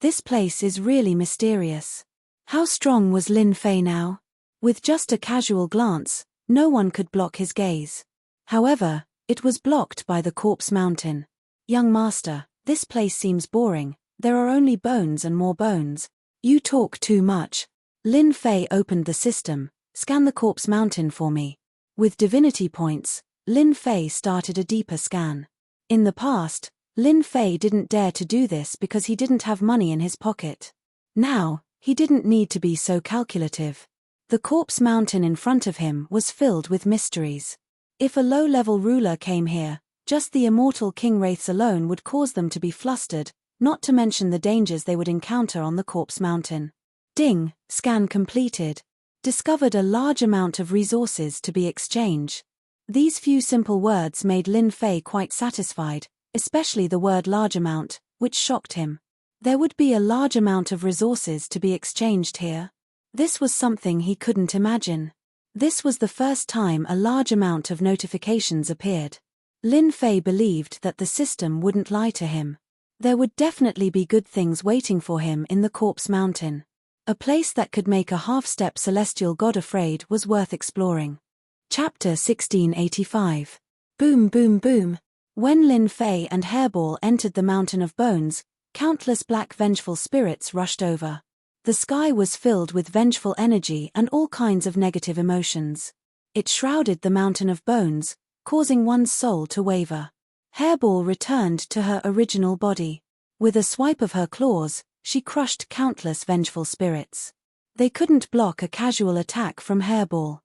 This place is really mysterious. How strong was Lin Fei now? With just a casual glance, no one could block his gaze. However, it was blocked by the Corpse Mountain. Young master, this place seems boring. There are only bones and more bones. You talk too much. Lin Fei opened the system. Scan the Corpse Mountain for me. With divinity points, Lin Fei started a deeper scan. In the past, Lin Fei didn't dare to do this because he didn't have money in his pocket. Now, he didn't need to be so calculative. The Corpse Mountain in front of him was filled with mysteries. If a low-level ruler came here, just the immortal king wraiths alone would cause them to be flustered, not to mention the dangers they would encounter on the Corpse Mountain. Ding, scan completed. Discovered a large amount of resources to be exchanged. These few simple words made Lin Fei quite satisfied, especially the word large amount, which shocked him. There would be a large amount of resources to be exchanged here. This was something he couldn't imagine. This was the first time a large amount of notifications appeared. Lin Fei believed that the system wouldn't lie to him. There would definitely be good things waiting for him in the Corpse Mountain. A place that could make a half-step celestial god afraid was worth exploring. Chapter 1685. Boom boom boom. When Lin Fei and Hairball entered the Mountain of Bones, countless black vengeful spirits rushed over. The sky was filled with vengeful energy and all kinds of negative emotions. It shrouded the Mountain of Bones, causing one's soul to waver. Hairball returned to her original body. With a swipe of her claws, she crushed countless vengeful spirits. They couldn't block a casual attack from Hairball.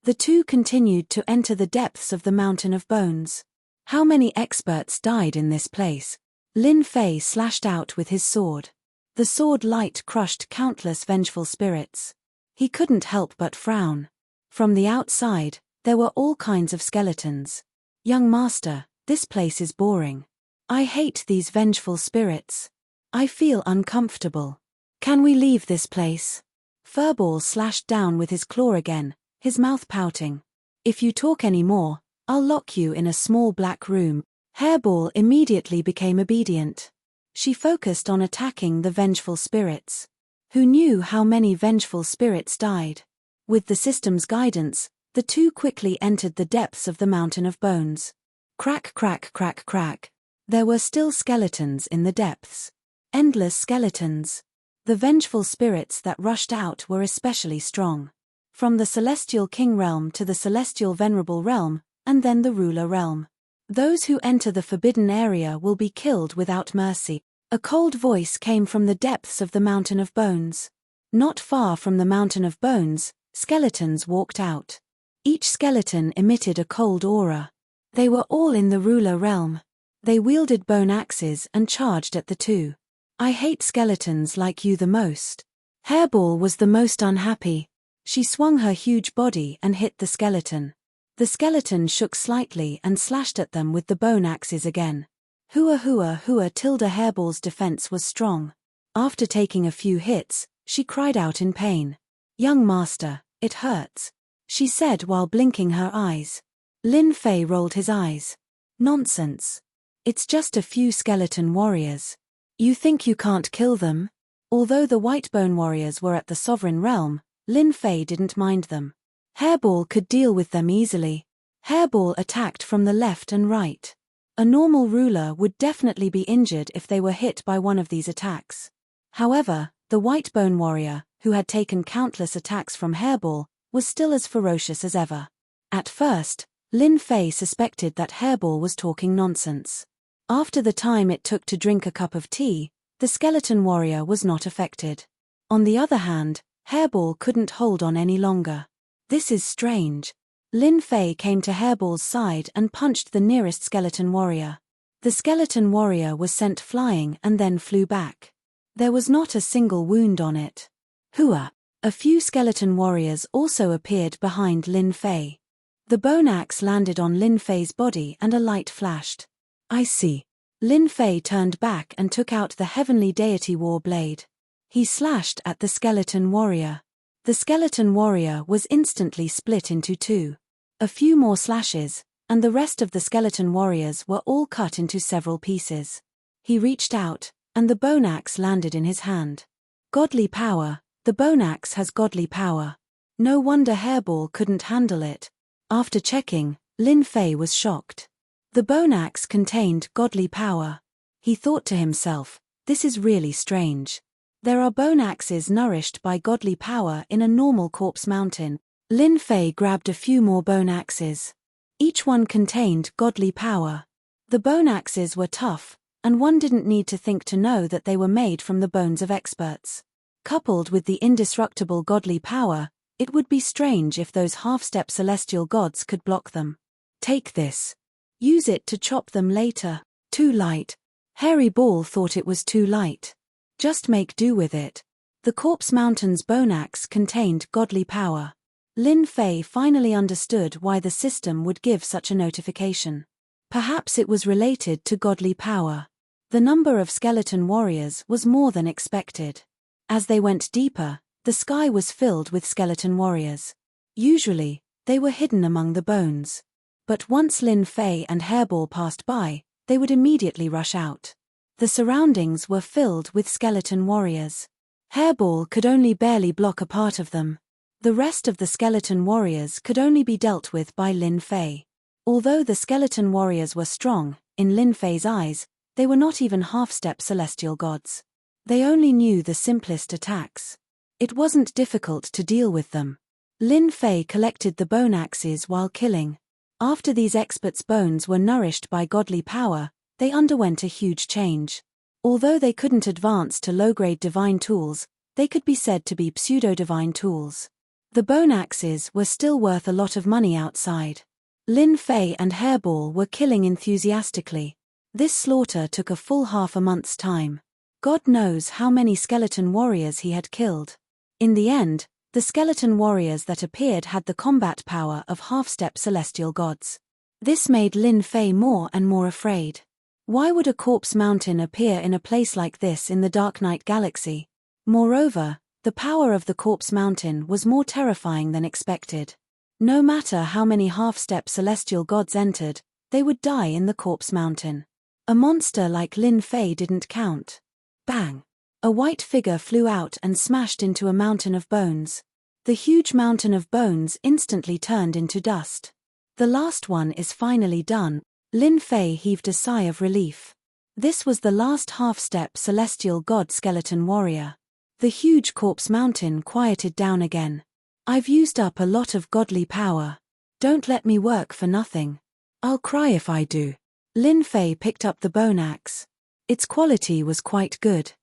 The two continued to enter the depths of the mountain of bones. How many experts died in this place? Lin Fei slashed out with his sword. The sword light crushed countless vengeful spirits. He couldn't help but frown. From the outside, there were all kinds of skeletons. Young master, this place is boring. I hate these vengeful spirits. I feel uncomfortable. Can we leave this place? Furball slashed down with his claw again, his mouth pouting. If you talk any more, I'll lock you in a small black room. Hairball immediately became obedient. She focused on attacking the vengeful spirits. Who knew how many vengeful spirits died? With the system's guidance, the two quickly entered the depths of the mountain of bones. Crack, crack, crack, crack. There were still skeletons in the depths. Endless skeletons. The vengeful spirits that rushed out were especially strong. From the Celestial King realm to the Celestial Venerable realm, and then the Ruler realm. Those who enter the forbidden area will be killed without mercy. A cold voice came from the depths of the mountain of bones. Not far from the mountain of bones, skeletons walked out. Each skeleton emitted a cold aura. They were all in the Ruler realm. They wielded bone axes and charged at the two. I hate skeletons like you the most. Hairball was the most unhappy. She swung her huge body and hit the skeleton. The skeleton shook slightly and slashed at them with the bone axes again. Hua hua hua. Hairball's defense was strong. After taking a few hits, she cried out in pain. Young master, it hurts, she said while blinking her eyes. Lin Fei rolled his eyes. Nonsense. It's just a few skeleton warriors. You think you can't kill them? Although the white bone warriors were at the sovereign realm, Lin Fei didn't mind them. Hairball could deal with them easily. Hairball attacked from the left and right. A normal ruler would definitely be injured if they were hit by one of these attacks. However, the white bone warrior, who had taken countless attacks from Hairball, was still as ferocious as ever. At first, Lin Fei suspected that Hairball was talking nonsense. After the time it took to drink a cup of tea, the skeleton warrior was not affected. On the other hand, Hairball couldn't hold on any longer. This is strange. Lin Fei came to Hairball's side and punched the nearest skeleton warrior. The skeleton warrior was sent flying and then flew back. There was not a single wound on it. Hua! A few skeleton warriors also appeared behind Lin Fei. The bone axe landed on Lin Fei's body and a light flashed. I see. Lin Fei turned back and took out the heavenly deity war blade. He slashed at the skeleton warrior. The skeleton warrior was instantly split into two. A few more slashes, and the rest of the skeleton warriors were all cut into several pieces. He reached out, and the bone axe landed in his hand. Godly power, the bone axe has godly power. No wonder Hairball couldn't handle it. After checking, Lin Fei was shocked. The bone axe contained godly power. He thought to himself, this is really strange. There are bone axes nourished by godly power in a normal corpse mountain. Lin Fei grabbed a few more bone axes. Each one contained godly power. The bone axes were tough, and one didn't need to think to know that they were made from the bones of experts. Coupled with the indestructible godly power, it would be strange if those half-step celestial gods could block them. Take this. Use it to chop them later. Too light. Hairy Ball thought it was too light. Just make do with it. The Corpse Mountain's bone axe contained godly power. Lin Fei finally understood why the system would give such a notification. Perhaps it was related to godly power. The number of skeleton warriors was more than expected. As they went deeper, the sky was filled with skeleton warriors. Usually, they were hidden among the bones. But once Lin Fei and Hairball passed by, they would immediately rush out. The surroundings were filled with skeleton warriors. Hairball could only barely block a part of them. The rest of the skeleton warriors could only be dealt with by Lin Fei. Although the skeleton warriors were strong, in Lin Fei's eyes, they were not even half-step celestial gods. They only knew the simplest attacks. It wasn't difficult to deal with them. Lin Fei collected the bone axes while killing. After these experts' bones were nourished by godly power, they underwent a huge change. Although they couldn't advance to low-grade divine tools, they could be said to be pseudo-divine tools. The bone axes were still worth a lot of money outside. Lin Fei and Hairball were killing enthusiastically. This slaughter took a full half a month's time. God knows how many skeleton warriors he had killed. In the end, the skeleton warriors that appeared had the combat power of half-step celestial gods. This made Lin Fei more and more afraid. Why would a corpse mountain appear in a place like this in the Dark Night Galaxy? Moreover, the power of the corpse mountain was more terrifying than expected. No matter how many half-step celestial gods entered, they would die in the corpse mountain. A monster like Lin Fei didn't count. Bang! A white figure flew out and smashed into a mountain of bones. The huge mountain of bones instantly turned into dust. The last one is finally done. Lin Fei heaved a sigh of relief. This was the last half-step celestial god skeleton warrior. The huge corpse mountain quieted down again. I've used up a lot of godly power. Don't let me work for nothing. I'll cry if I do. Lin Fei picked up the bone axe. Its quality was quite good.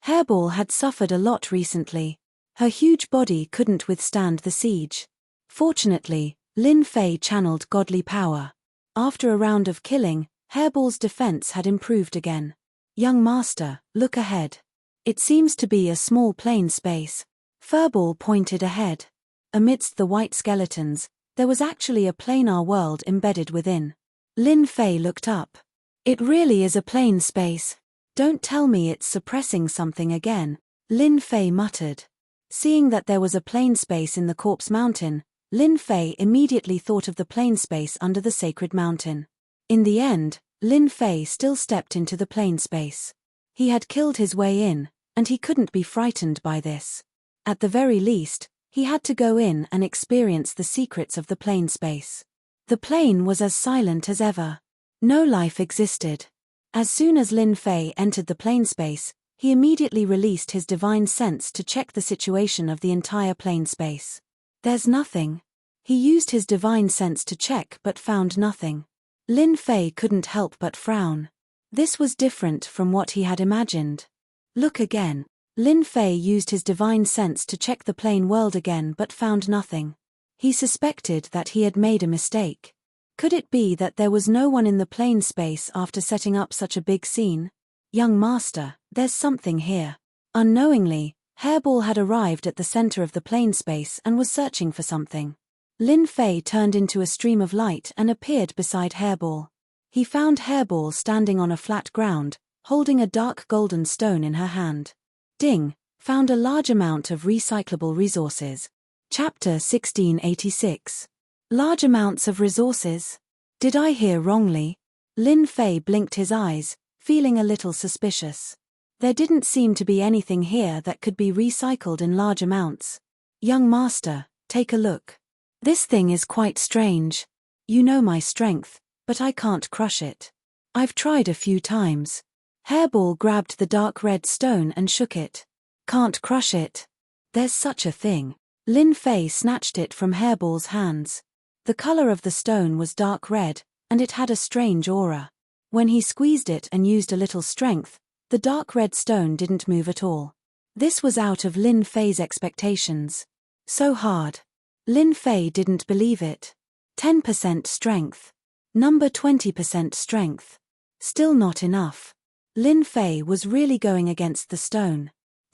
Hairball had suffered a lot recently. Her huge body couldn't withstand the siege. Fortunately, Lin Fei channeled godly power. After a round of killing, Hairball's defense had improved again. Young master, look ahead. It seems to be a small plain space. Furball pointed ahead. Amidst the white skeletons, there was actually a planar world embedded within. Lin Fei looked up. It really is a plain space. Don't tell me it's suppressing something again, Lin Fei muttered. Seeing that there was a plain space in the corpse mountain, Lin Fei immediately thought of the plain space under the sacred mountain. In the end, Lin Fei still stepped into the plain space. He had killed his way in, and he couldn't be frightened by this. At the very least, he had to go in and experience the secrets of the plain space. The plain was as silent as ever. No life existed. As soon as Lin Fei entered the plain space, he immediately released his divine sense to check the situation of the entire plain space. There's nothing. He used his divine sense to check but found nothing. Lin Fei couldn't help but frown. This was different from what he had imagined. Look again. Lin Fei used his divine sense to check the plain world again but found nothing. He suspected that he had made a mistake. Could it be that there was no one in the plain space after setting up such a big scene? Young master, there's something here. Unknowingly, Hairball had arrived at the center of the plain space and was searching for something. Lin Fei turned into a stream of light and appeared beside Hairball. He found Hairball standing on a flat ground, holding a dark golden stone in her hand. Ding, found a large amount of recyclable resources. Chapter 1686. Large amounts of resources? Did I hear wrongly? Lin Fei blinked his eyes, feeling a little suspicious. There didn't seem to be anything here that could be recycled in large amounts. Young master, take a look. This thing is quite strange. You know my strength, but I can't crush it. I've tried a few times. Hairball grabbed the dark red stone and shook it. Can't crush it. There's such a thing. Lin Fei snatched it from Hairball's hands. The color of the stone was dark red, and it had a strange aura. When he squeezed it and used a little strength, the dark red stone didn't move at all. This was out of Lin Fei's expectations. So hard. Lin Fei didn't believe it. 10% strength. Number 20% strength. Still not enough. Lin Fei was really going against the stone.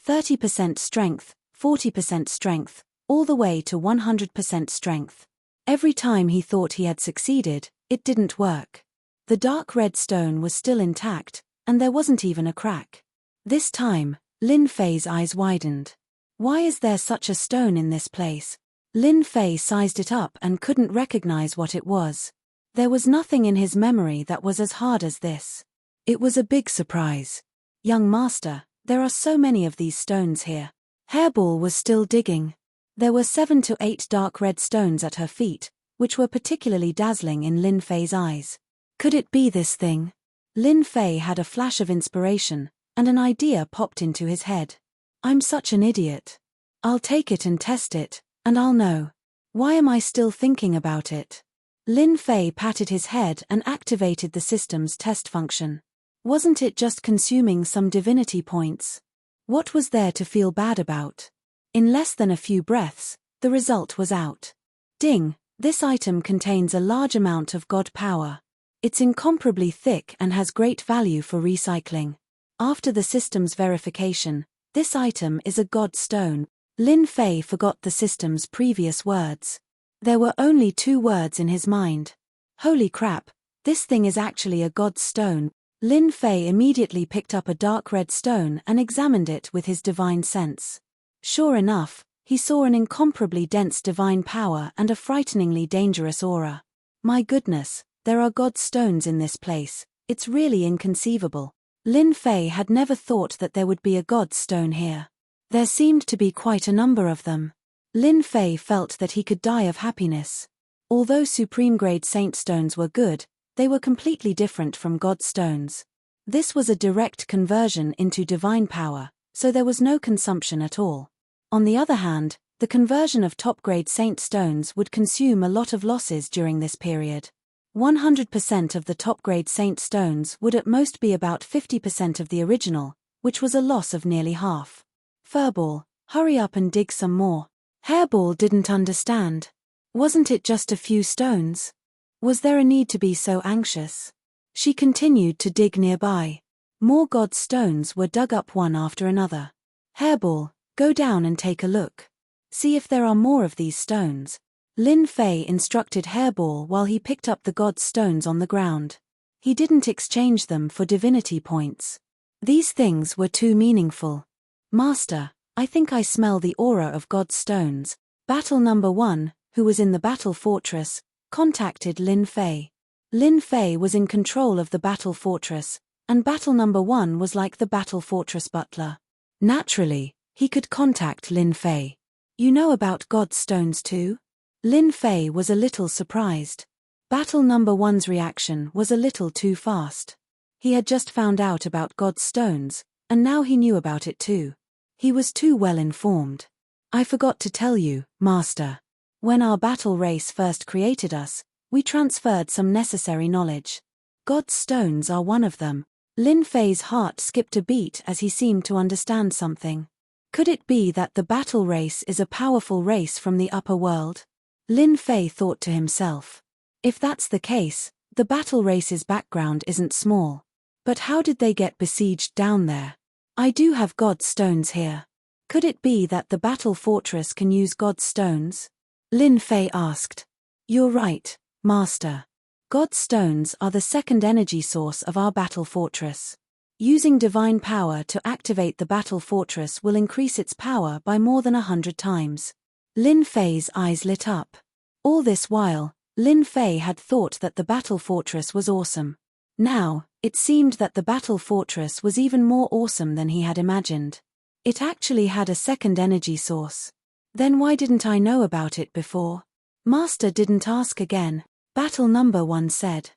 30% strength, 40% strength, all the way to 100% strength. Every time he thought he had succeeded, it didn't work. The dark red stone was still intact, and there wasn't even a crack. This time, Lin Fei's eyes widened. Why is there such a stone in this place? Lin Fei sized it up and couldn't recognize what it was. There was nothing in his memory that was as hard as this. It was a big surprise. Young master, there are so many of these stones here. Hairball was still digging. There were 7 to 8 dark red stones at her feet, which were particularly dazzling in Lin Fei's eyes. Could it be this thing? Lin Fei had a flash of inspiration, and an idea popped into his head. I'm such an idiot. I'll take it and test it, and I'll know. Why am I still thinking about it? Lin Fei patted his head and activated the system's test function. Wasn't it just consuming some divinity points? What was there to feel bad about? In less than a few breaths, The result was out. Ding, this item contains a large amount of God power. It's incomparably thick and has great value for recycling. After the system's verification, this item is a God stone. Lin Fei forgot the system's previous words. There were only 2 words in his mind. Holy crap, this thing is actually a God stone. Lin Fei immediately picked up a dark red stone and examined it with his divine sense. Sure enough, he saw an incomparably dense divine power and a frighteningly dangerous aura. My goodness, there are God stones in this place, it's really inconceivable. Lin Fei had never thought that there would be a God stone here. There seemed to be quite a number of them. Lin Fei felt that he could die of happiness. Although supreme-grade saint stones were good, they were completely different from God stones. This was a direct conversion into divine power, so there was no consumption at all. On the other hand, the conversion of top-grade saint stones would consume a lot of losses during this period. 100% of the top-grade saint stones would at most be about 50% of the original, which was a loss of nearly half. Furball, hurry up and dig some more. Hairball didn't understand. Wasn't it just a few stones? Was there a need to be so anxious? She continued to dig nearby. More God stones were dug up one after another. Hairball, go down and take a look. See if there are more of these stones. Lin Fei instructed Hairball while he picked up the God stones on the ground. He didn't exchange them for divinity points. These things were too meaningful. Master, I think I smell the aura of God stones. Battle number 1, who was in the battle fortress, contacted Lin Fei. Lin Fei was in control of the battle fortress, and battle number 1 was like the battle fortress butler. Naturally, he could contact Lin Fei. You know about God stones too? Lin Fei was a little surprised. Battle number 1's reaction was a little too fast. He had just found out about God stones, and now he knew about it too. He was too well informed. I forgot to tell you, Master. When our battle race first created us, we transferred some necessary knowledge. God stones are one of them. Lin Fei's heart skipped a beat as he seemed to understand something. Could it be that the battle race is a powerful race from the upper world? Lin Fei thought to himself. If that's the case, the battle race's background isn't small. But how did they get besieged down there? I do have God stones here. Could it be that the battle fortress can use God stones? Lin Fei asked. You're right, Master. God stones are the second energy source of our battle fortress. Using divine power to activate the battle fortress will increase its power by more than 100 times. Lin Fei's eyes lit up. All this while, Lin Fei had thought that the battle fortress was awesome. Now, it seemed that the battle fortress was even more awesome than he had imagined. It actually had a second energy source. Then why didn't I know about it before? Master didn't ask again, battle number 1 said.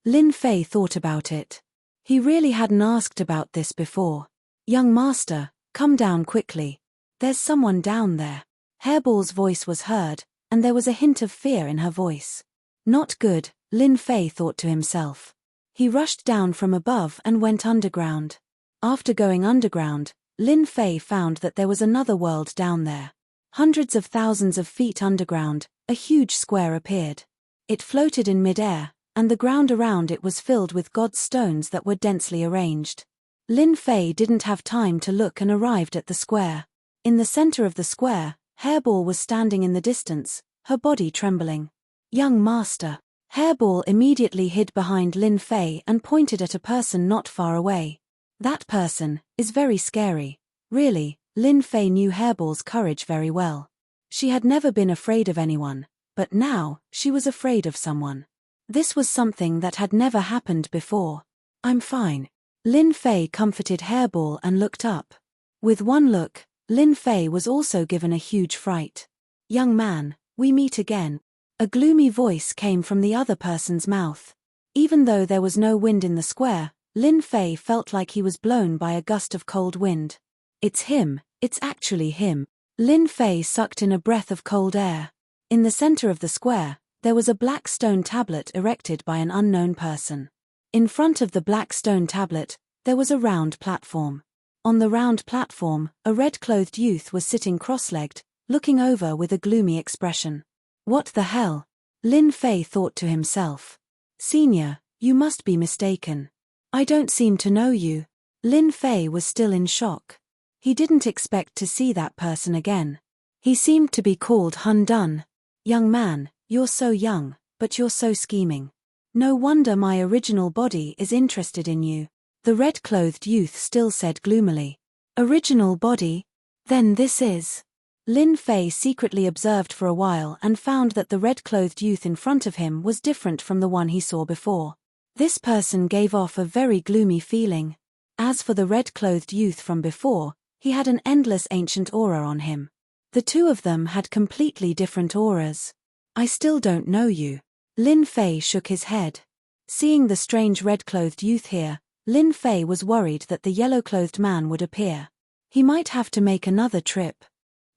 Lin Fei thought about it. He really hadn't asked about this before. Young Master, come down quickly. There's someone down there. Hairball's voice was heard, and there was a hint of fear in her voice. Not good, Lin Fei thought to himself. He rushed down from above and went underground. After going underground, Lin Fei found that there was another world down there. Hundreds of thousands of feet underground, a huge square appeared. It floated in mid-air, and the ground around it was filled with God stones that were densely arranged. Lin Fei didn't have time to look and arrived at the square. In the center of the square, Hairball was standing in the distance, her body trembling. Young Master. Hairball immediately hid behind Lin Fei and pointed at a person not far away. That person is very scary. Really, Lin Fei knew Hairball's courage very well. She had never been afraid of anyone, but now, she was afraid of someone. This was something that had never happened before. I'm fine. Lin Fei comforted Hairball and looked up. With one look, Lin Fei was also given a huge fright. Young man, we meet again. A gloomy voice came from the other person's mouth. Even though there was no wind in the square, Lin Fei felt like he was blown by a gust of cold wind. It's him, it's actually him. Lin Fei sucked in a breath of cold air. In the center of the square, there was a black stone tablet erected by an unknown person. In front of the black stone tablet, there was a round platform. On the round platform, a red-clothed youth was sitting cross-legged, looking over with a gloomy expression. What the hell? Lin Fei thought to himself. Senior, you must be mistaken. I don't seem to know you. Lin Fei was still in shock. He didn't expect to see that person again. He seemed to be called Hun Dun. Young man, you're so young, but you're so scheming. No wonder my original body is interested in you, the red-clothed youth still said gloomily. Original body? Then this is... Lin Fei secretly observed for a while and found that the red-clothed youth in front of him was different from the one he saw before. This person gave off a very gloomy feeling. As for the red-clothed youth from before, he had an endless ancient aura on him. The two of them had completely different auras. I still don't know you. Lin Fei shook his head. Seeing the strange red-clothed youth here, Lin Fei was worried that the yellow-clothed man would appear. He might have to make another trip.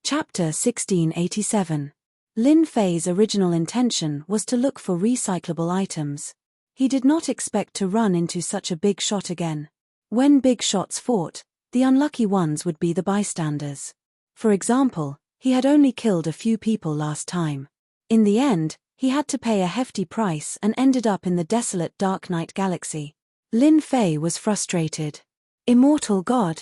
Chapter 1687. Lin Fei's original intention was to look for recyclable items. He did not expect to run into such a big shot again. When big shots fought, the unlucky ones would be the bystanders. For example, he had only killed a few people last time. In the end, he had to pay a hefty price and ended up in the desolate Dark Night Galaxy. Lin Fei was frustrated. Immortal God?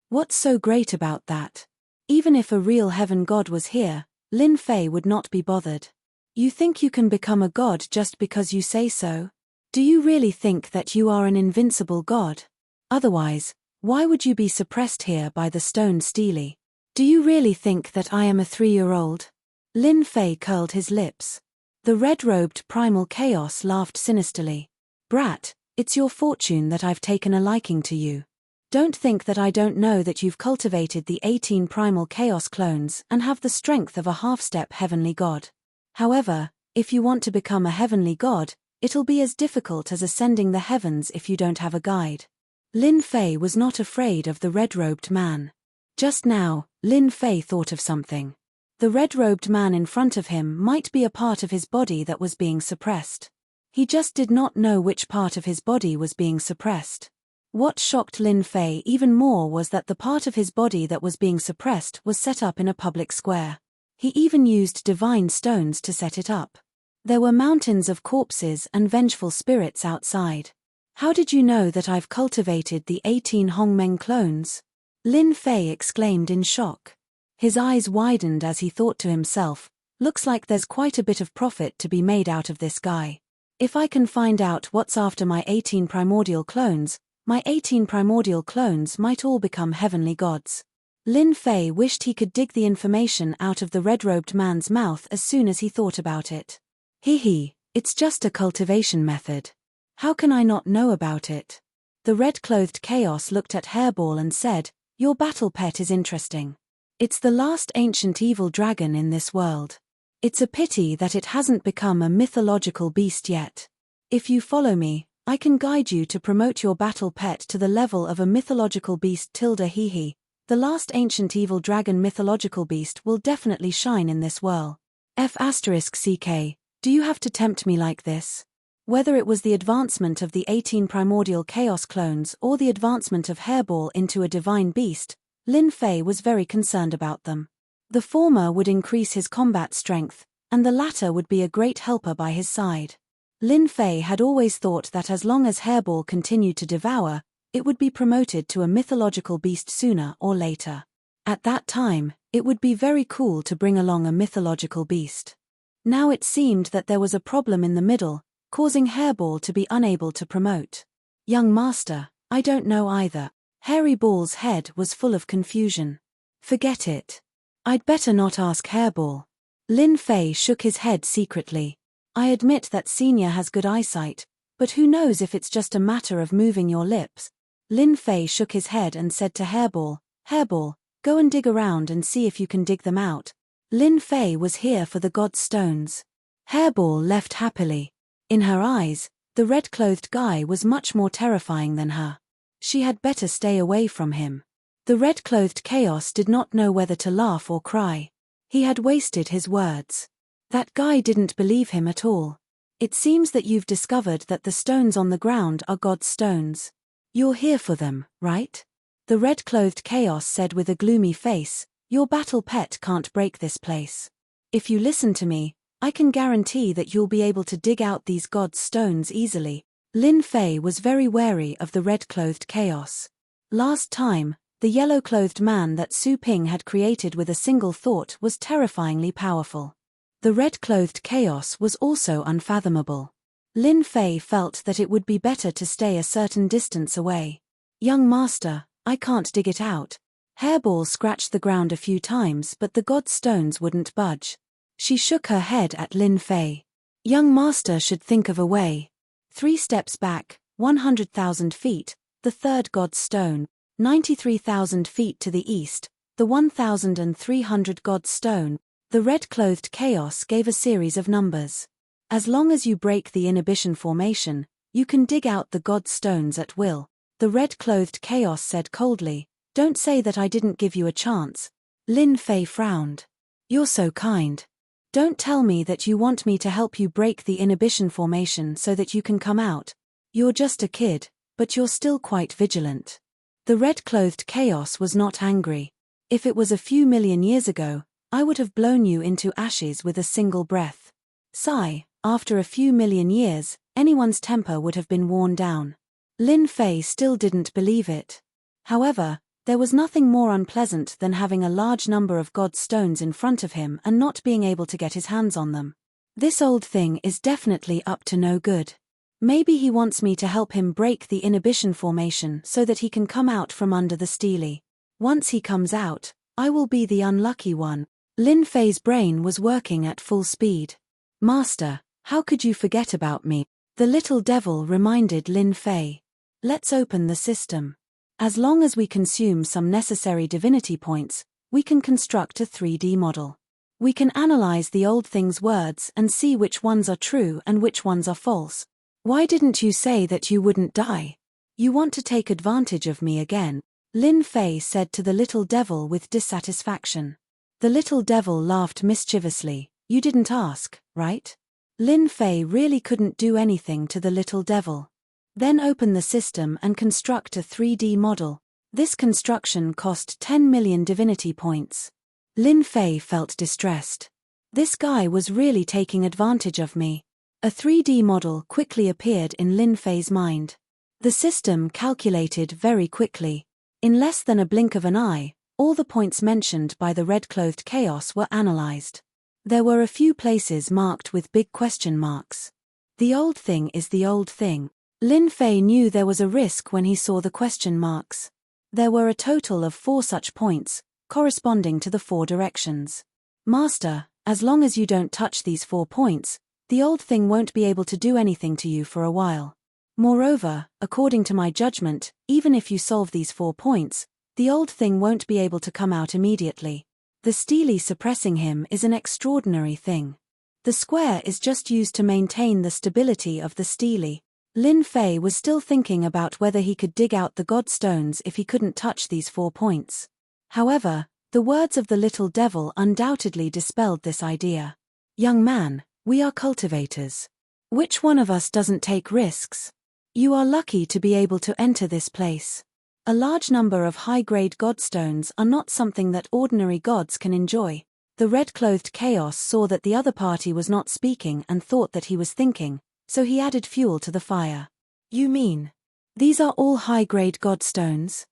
What's so great about that? Even if a real heaven god was here, Lin Fei would not be bothered. You think you can become a god just because you say so? Do you really think that you are an invincible god? Otherwise, why would you be suppressed here by the stone Steely? Do you really think that I am a 3-year-old? Lin Fei curled his lips. The red-robed primal chaos laughed sinisterly. Brat, it's your fortune that I've taken a liking to you. Don't think that I don't know that you've cultivated the 18 primal chaos clones and have the strength of a half-step heavenly god. However, if you want to become a heavenly god, it'll be as difficult as ascending the heavens if you don't have a guide. Lin Fei was not afraid of the red-robed man. Just now, Lin Fei thought of something. The red-robed man in front of him might be a part of his body that was being suppressed. He just did not know which part of his body was being suppressed. What shocked Lin Fei even more was that the part of his body that was being suppressed was set up in a public square. He even used divine stones to set it up. There were mountains of corpses and vengeful spirits outside. How did you know that I've cultivated the 18 Hongmeng clones? Lin Fei exclaimed in shock. His eyes widened as he thought to himself, looks like there's quite a bit of profit to be made out of this guy. If I can find out what's after my 18 primordial clones, my 18 primordial clones might all become heavenly gods. Lin Fei wished he could dig the information out of the red-robed man's mouth as soon as he thought about it. It's just a cultivation method. How can I not know about it? The red-clothed chaos looked at Hairball and said, your battle pet is interesting. It's the last ancient evil dragon in this world. It's a pity that it hasn't become a mythological beast yet. If you follow me, I can guide you to promote your battle pet to the level of a mythological beast. The last ancient evil dragon mythological beast will definitely shine in this world. F***ck, do you have to tempt me like this? Whether it was the advancement of the 18 primordial chaos clones or the advancement of Hairball into a divine beast, Lin Fei was very concerned about them. The former would increase his combat strength, and the latter would be a great helper by his side. Lin Fei had always thought that as long as Hairball continued to devour, it would be promoted to a mythological beast sooner or later. At that time, it would be very cool to bring along a mythological beast. Now it seemed that there was a problem in the middle, causing Hairball to be unable to promote. Young master, I don't know either. Hairy Ball's head was full of confusion. Forget it. I'd better not ask Hairball. Lin Fei shook his head secretly. I admit that Senior has good eyesight, but who knows if it's just a matter of moving your lips. Lin Fei shook his head and said to Hairball, Hairball, go and dig around and see if you can dig them out. Lin Fei was here for the god's stones. Hairball left happily. In her eyes, the red-clothed guy was much more terrifying than her. She had better stay away from him. The red-clothed chaos did not know whether to laugh or cry. He had wasted his words. That guy didn't believe him at all. It seems that you've discovered that the stones on the ground are God's stones. You're here for them, right? The red-clothed chaos said with a gloomy face, Your battle pet can't break this place. If you listen to me, I can guarantee that you'll be able to dig out these God's stones easily. Lin Fei was very wary of the red-clothed chaos. Last time, the yellow-clothed man that Su Ping had created with a single thought was terrifyingly powerful. The red-clothed chaos was also unfathomable. Lin Fei felt that it would be better to stay a certain distance away. Young master, I can't dig it out. Hairball scratched the ground a few times but the God stones wouldn't budge. She shook her head at Lin Fei. Young master should think of a way. 3 steps back, 100,000 feet, the third God stone, 93,000 feet to the east, the 1,300 God stone. The red-clothed chaos gave a series of numbers. As long as you break the inhibition formation, you can dig out the God stones at will. The red-clothed chaos said coldly, "Don't say that I didn't give you a chance." Lin Fei frowned. "You're so kind. Don't tell me that you want me to help you break the inhibition formation so that you can come out. You're just a kid, but you're still quite vigilant." The red-clothed chaos was not angry. "If it was a few million years ago, I would have blown you into ashes with a single breath. Sigh, after a few million years, anyone's temper would have been worn down." Lin Fei still didn't believe it. However, there was nothing more unpleasant than having a large number of God stones in front of him and not being able to get his hands on them. This old thing is definitely up to no good. Maybe he wants me to help him break the inhibition formation so that he can come out from under the stele. Once he comes out, I will be the unlucky one. Lin Fei's brain was working at full speed. "Master, how could you forget about me?" The little devil reminded Lin Fei. "Let's open the system. As long as we consume some necessary divinity points, we can construct a 3D model. We can analyze the old thing's words and see which ones are true and which ones are false. Why didn't you say that you wouldn't die? You want to take advantage of me again," Lin Fei said to the little devil with dissatisfaction. The little devil laughed mischievously. "You didn't ask, right?" Lin Fei really couldn't do anything to the little devil. Then open the system and construct a 3D model. This construction cost 10 million divinity points. Lin Fei felt distressed. This guy was really taking advantage of me. A 3D model quickly appeared in Lin Fei's mind. The system calculated very quickly. In less than a blink of an eye, all the points mentioned by the red-clothed chaos were analyzed. There were a few places marked with big question marks. The old thing is the old thing. Lin Fei knew there was a risk when he saw the question marks. There were a total of 4 such points, corresponding to the 4 directions. "Master, as long as you don't touch these 4 points, the old thing won't be able to do anything to you for a while. Moreover, according to my judgment, even if you solve these 4 points, the old thing won't be able to come out immediately. The stele suppressing him is an extraordinary thing. The square is just used to maintain the stability of the stele." Lin Fei was still thinking about whether he could dig out the God stones if he couldn't touch these 4 points. However, the words of the little devil undoubtedly dispelled this idea. "Young man, we are cultivators. Which one of us doesn't take risks? You are lucky to be able to enter this place. A large number of high-grade godstones are not something that ordinary gods can enjoy." The red-clothed chaos saw that the other party was not speaking and thought that he was thinking, so he added fuel to the fire. "You mean, these are all high-grade godstones?"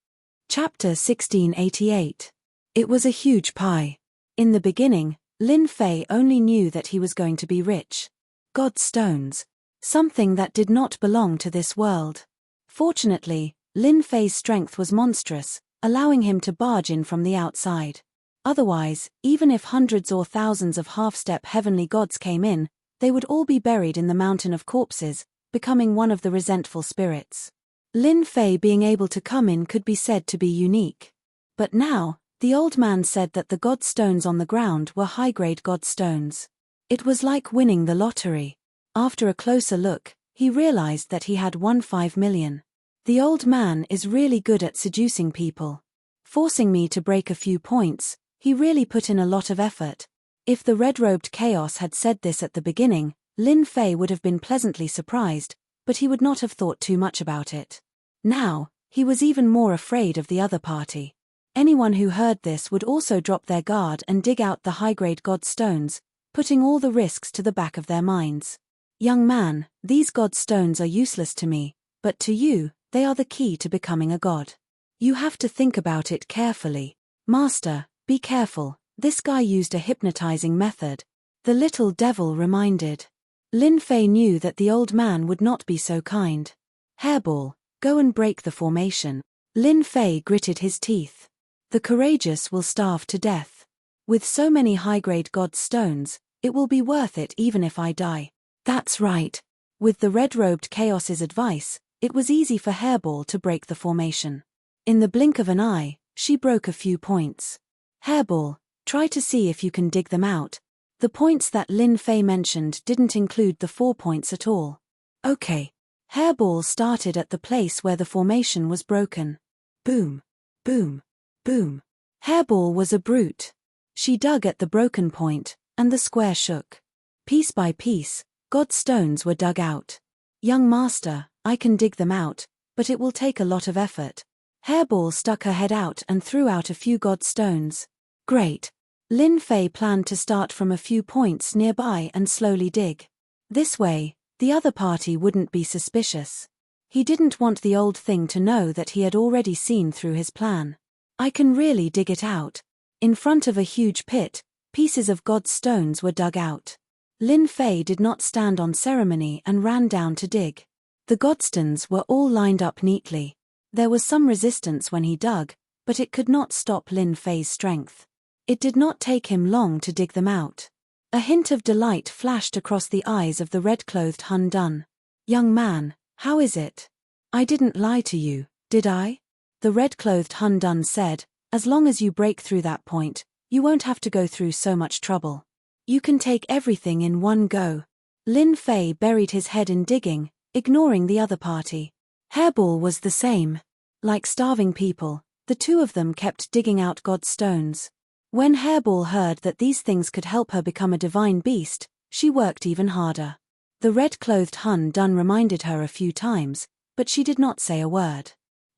Chapter 1688. It was a huge pie. In the beginning, Lin Fei only knew that he was going to be rich. Godstones. Something that did not belong to this world. Fortunately, Lin Fei's strength was monstrous, allowing him to barge in from the outside. Otherwise, even if hundreds or thousands of half-step heavenly gods came in, they would all be buried in the mountain of corpses, becoming one of the resentful spirits. Lin Fei being able to come in could be said to be unique. But now, the old man said that the god stones on the ground were high-grade god stones. It was like winning the lottery. After a closer look, he realized that he had won 5 million. The old man is really good at seducing people. Forcing me to break a few points, he really put in a lot of effort. If the red-robed chaos had said this at the beginning, Lin Fei would have been pleasantly surprised, but he would not have thought too much about it. Now, he was even more afraid of the other party. Anyone who heard this would also drop their guard and dig out the high-grade god stones, putting all the risks to the back of their minds. Young man, these god stones are useless to me, but to you, they are the key to becoming a god. You have to think about it carefully. Master, be careful, this guy used a hypnotizing method. The little devil reminded. Lin Fei knew that the old man would not be so kind. Hairball, go and break the formation. Lin Fei gritted his teeth. The courageous will starve to death. With so many high-grade god stones, it will be worth it even if I die. That's right. With the red-robed Chaos's advice, it was easy for Hairball to break the formation. In the blink of an eye, she broke a few points. Hairball, try to see if you can dig them out. The points that Lin Fei mentioned didn't include the 4 points at all. Okay. Hairball started at the place where the formation was broken. Boom. Boom. Boom. Hairball was a brute. She dug at the broken point, and the square shook. Piece by piece, god stones were dug out. Young master, I can dig them out, but it will take a lot of effort. Hairball stuck her head out and threw out a few god stones. Great. Lin Fei planned to start from a few points nearby and slowly dig. This way, the other party wouldn't be suspicious. He didn't want the old thing to know that he had already seen through his plan. I can really dig it out. In front of a huge pit, pieces of god stones were dug out. Lin Fei did not stand on ceremony and ran down to dig. The godstones were all lined up neatly. There was some resistance when he dug, but it could not stop Lin Fei's strength. It did not take him long to dig them out. A hint of delight flashed across the eyes of the red-clothed Hun Dun. Young man, how is it? I didn't lie to you, did I? The red-clothed Hun Dun said, as long as you break through that point, you won't have to go through so much trouble. You can take everything in one go. Lin Fei buried his head in digging, ignoring the other party. Hairball was the same. Like starving people, the two of them kept digging out god stones. When Hairball heard that these things could help her become a divine beast, she worked even harder. The red-clothed Hun Dun reminded her a few times, but she did not say a word.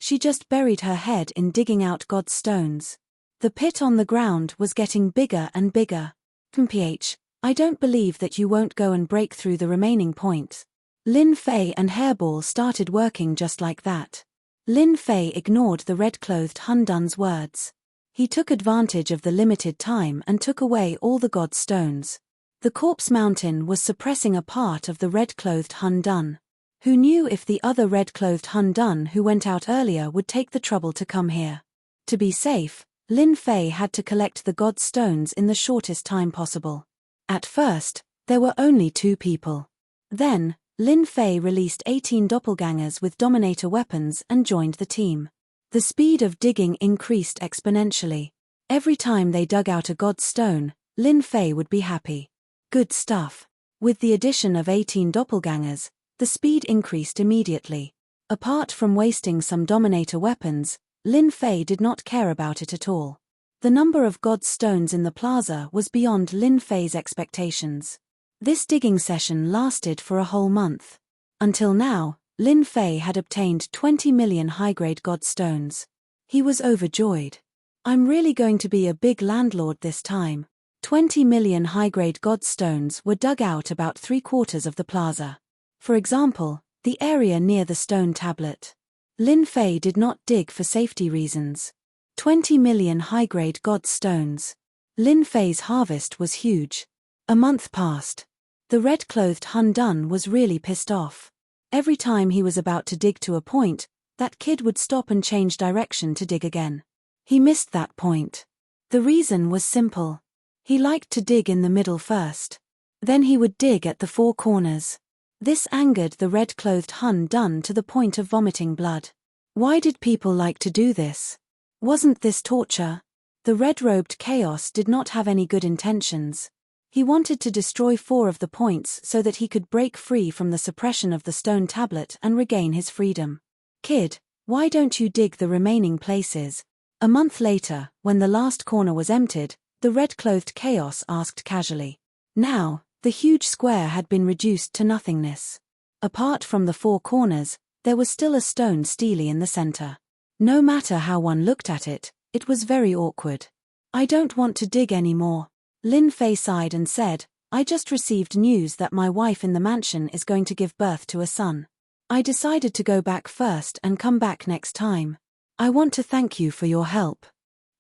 She just buried her head in digging out god stones. The pit on the ground was getting bigger and bigger. PH, I don't believe that you won't go and break through the remaining points. Lin Fei and Hairball started working just like that. Lin Fei ignored the red-clothed Hun Dun's words. He took advantage of the limited time and took away all the god stones. The corpse mountain was suppressing a part of the red-clothed Hun Dun. Who knew if the other red-clothed Hun Dun who went out earlier would take the trouble to come here? To be safe, Lin Fei had to collect the god stones in the shortest time possible. At first, there were only 2 people. Then, Lin Fei released 18 doppelgangers with Dominator weapons and joined the team. The speed of digging increased exponentially. Every time they dug out a god stone, Lin Fei would be happy. Good stuff. With the addition of 18 doppelgangers, the speed increased immediately. Apart from wasting some Dominator weapons, Lin Fei did not care about it at all. The number of god stones in the plaza was beyond Lin Fei's expectations. This digging session lasted for a whole month. Until now, Lin Fei had obtained 20 million high-grade god stones. He was overjoyed. I'm really going to be a big landlord this time. 20 million high-grade god stones were dug out about 3/4 of the plaza. For example, the area near the stone tablet. Lin Fei did not dig for safety reasons. 20 million high-grade god stones. Lin Fei's harvest was huge. A month passed. The red-clothed Hun Dun was really pissed off. Every time he was about to dig to a point, that kid would stop and change direction to dig again. He missed that point. The reason was simple. He liked to dig in the middle first. Then he would dig at the 4 corners. This angered the red-clothed Hun Dun to the point of vomiting blood. Why did people like to do this? Wasn't this torture? The red-robed Chaos did not have any good intentions. He wanted to destroy 4 of the points so that he could break free from the suppression of the stone tablet and regain his freedom. Kid, why don't you dig the remaining places? A month later, when the last corner was emptied, the red-clothed Chaos asked casually. Now, the huge square had been reduced to nothingness. Apart from the 4 corners, there was still a stone stele in the center. No matter how one looked at it, It was very awkward. I don't want to dig anymore. Lin Fei sighed and said, I just received news that my wife in the mansion is going to give birth to a son. I decided to go back first and come back next time. I want to thank you for your help.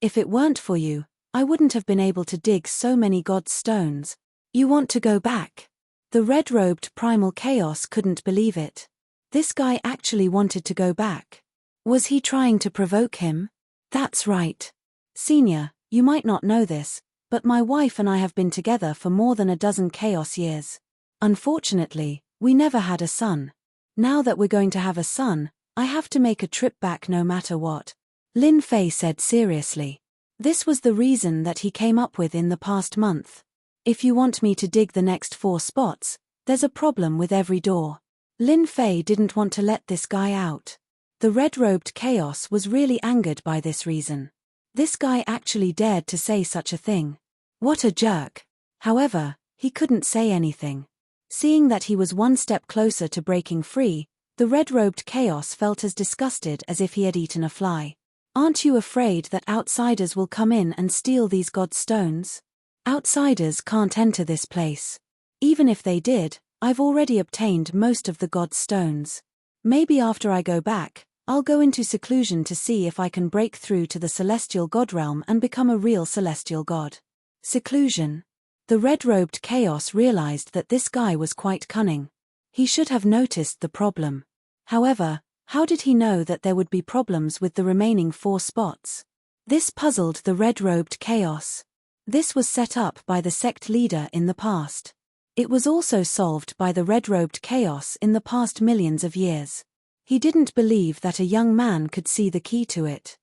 If it weren't for you, I wouldn't have been able to dig so many God's stones. You want to go back? The red-robed primal chaos couldn't believe it. This guy actually wanted to go back. Was he trying to provoke him? That's right. Senior, you might not know this, but my wife and I have been together for more than a dozen chaos years. Unfortunately, we never had a son. Now that we're going to have a son, I have to make a trip back no matter what. Lin Fei said seriously. This was the reason that he came up with in the past month. If you want me to dig the next 4 spots, there's a problem with every door. Lin Fei didn't want to let this guy out. The red-robed chaos was really angered by this reason. This guy actually dared to say such a thing. What a jerk. However, he couldn't say anything. Seeing that he was one step closer to breaking free, the red-robed chaos felt as disgusted as if he had eaten a fly. Aren't you afraid that outsiders will come in and steal these God stones? Outsiders can't enter this place. Even if they did, I've already obtained most of the God stones. Maybe after I go back, I'll go into seclusion to see if I can break through to the celestial god realm and become a real celestial god. Seclusion. The red-robed chaos realized that this guy was quite cunning. He should have noticed the problem. However, how did he know that there would be problems with the remaining 4 spots? This puzzled the red-robed chaos. This was set up by the sect leader in the past. It was also solved by the red-robed chaos in the past millions of years. He didn't believe that a young man could see the key to it.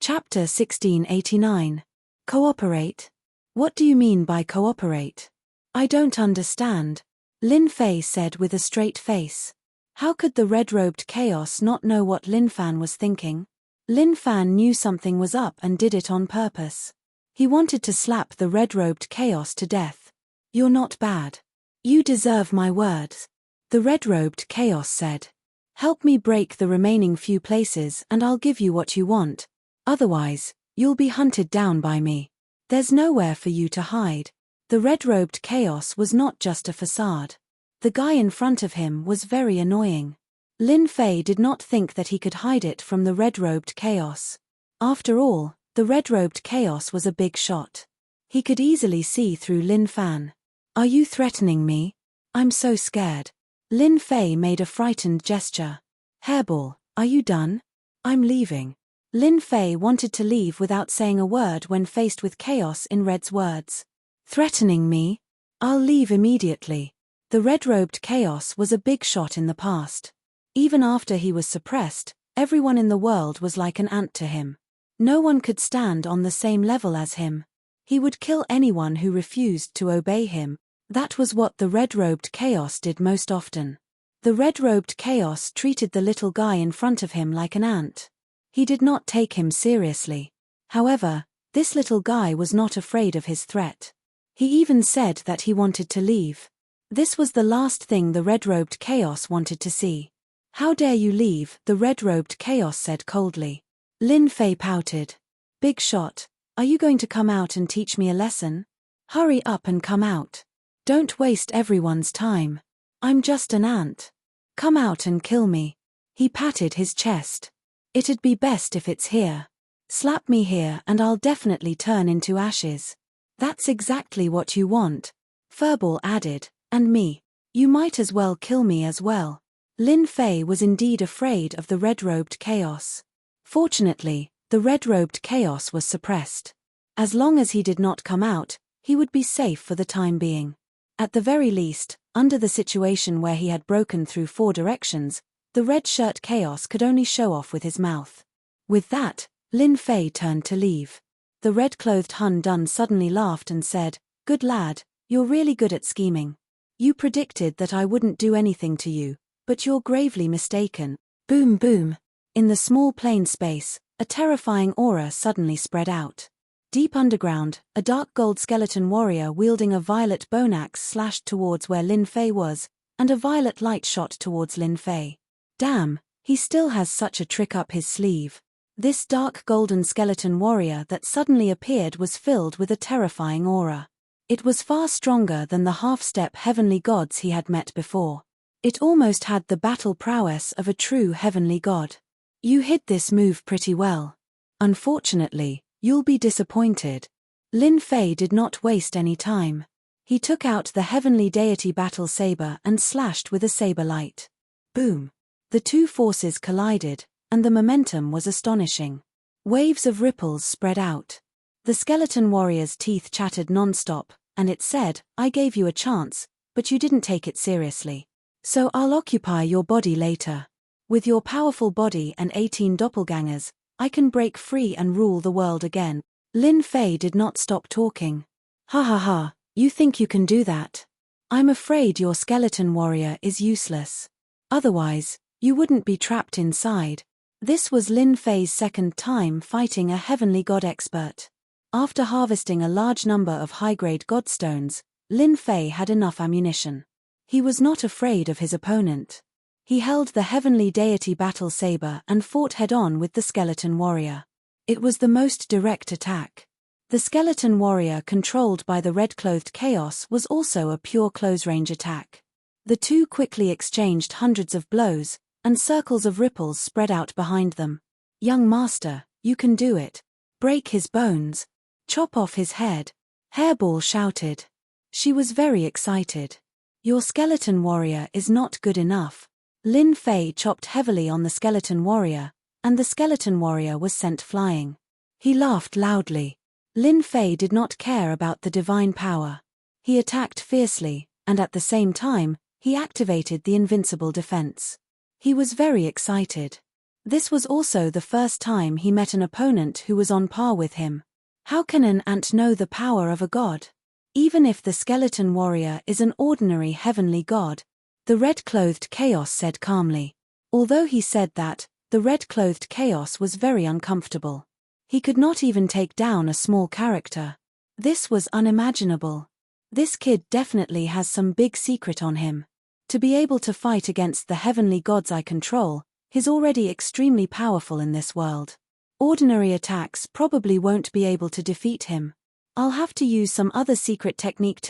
Chapter 1689. Cooperate? What do you mean by cooperate? I don't understand. Lin Fei said with a straight face. How could the red-robed chaos not know what Lin Fan was thinking? Lin Fan knew something was up and did it on purpose. He wanted to slap the red-robed chaos to death. You're not bad. You deserve my words. The red-robed chaos said. Help me break the remaining few places and I'll give you what you want. Otherwise, you'll be hunted down by me. There's nowhere for you to hide. The red-robed chaos was not just a facade. The guy in front of him was very annoying. Lin Fei did not think that he could hide it from the red-robed chaos. After all, the red-robed chaos was a big shot. He could easily see through Lin Fan. Are you threatening me? I'm so scared. Lin Fei made a frightened gesture. Hairball, are you done? I'm leaving. Lin Fei wanted to leave without saying a word when faced with chaos in Red's words. Threatening me? I'll leave immediately. The red-robed chaos was a big shot in the past. Even after he was suppressed, everyone in the world was like an ant to him. No one could stand on the same level as him. He would kill anyone who refused to obey him. That was what the red-robed chaos did most often. The red-robed chaos treated the little guy in front of him like an ant. He did not take him seriously. However, this little guy was not afraid of his threat. He even said that he wanted to leave. This was the last thing the red-robed chaos wanted to see. How dare you leave, the red-robed chaos said coldly. Lin Fei pouted. Big shot, are you going to come out and teach me a lesson? Hurry up and come out. Don't waste everyone's time. I'm just an ant. Come out and kill me. He patted his chest. It'd be best if it's here. Slap me here and I'll definitely turn into ashes. That's exactly what you want. Furball added, and me. You might as well kill me as well. Lin Fei was indeed afraid of the red-robed chaos. Fortunately, the red-robed chaos was suppressed. As long as he did not come out, he would be safe for the time being. At the very least, under the situation where he had broken through 4 directions, the red-shirt chaos could only show off with his mouth. With that, Lin Fei turned to leave. The red-clothed Hun Dun suddenly laughed and said, Good lad, you're really good at scheming. You predicted that I wouldn't do anything to you, but you're gravely mistaken. Boom boom. In the small plain space, a terrifying aura suddenly spread out. Deep underground, a dark gold skeleton warrior wielding a violet bone axe slashed towards where Lin Fei was, and a violet light shot towards Lin Fei. Damn, he still has such a trick up his sleeve. This dark golden skeleton warrior that suddenly appeared was filled with a terrifying aura. It was far stronger than the half-step heavenly gods he had met before. It almost had the battle prowess of a true heavenly god. You hid this move pretty well. Unfortunately, you'll be disappointed. Lin Fei did not waste any time. He took out the heavenly deity battle saber and slashed with a saber light. Boom! The two forces collided, and the momentum was astonishing. Waves of ripples spread out. The skeleton warrior's teeth chattered non-stop, and it said, "I gave you a chance, but you didn't take it seriously. So I'll occupy your body later. With your powerful body and 18 doppelgangers, I can break free and rule the world again." Lin Fei did not stop talking. "Ha ha ha, you think you can do that? I'm afraid your skeleton warrior is useless. Otherwise, you wouldn't be trapped inside." This was Lin Fei's second time fighting a heavenly god expert. After harvesting a large number of high-grade godstones, Lin Fei had enough ammunition. He was not afraid of his opponent. He held the heavenly deity battle saber and fought head-on with the skeleton warrior. It was the most direct attack. The skeleton warrior controlled by the red-clothed chaos was also a pure close-range attack. The two quickly exchanged hundreds of blows, and circles of ripples spread out behind them. "Young master, you can do it. Break his bones. Chop off his head," Hairball shouted. She was very excited. "Your skeleton warrior is not good enough." Lin Fei chopped heavily on the skeleton warrior, and the skeleton warrior was sent flying. He laughed loudly. Lin Fei did not care about the divine power. He attacked fiercely, and at the same time, he activated the invincible defense. He was very excited. This was also the first time he met an opponent who was on par with him. How can an ant know the power of a god? Even if the skeleton warrior is an ordinary heavenly god, the red-clothed chaos said calmly. Although he said that, the red-clothed chaos was very uncomfortable. He could not even take down a small character. This was unimaginable. This kid definitely has some big secret on him. To be able to fight against the heavenly gods I control, he's already extremely powerful in this world. Ordinary attacks probably won't be able to defeat him. I'll have to use some other secret technique.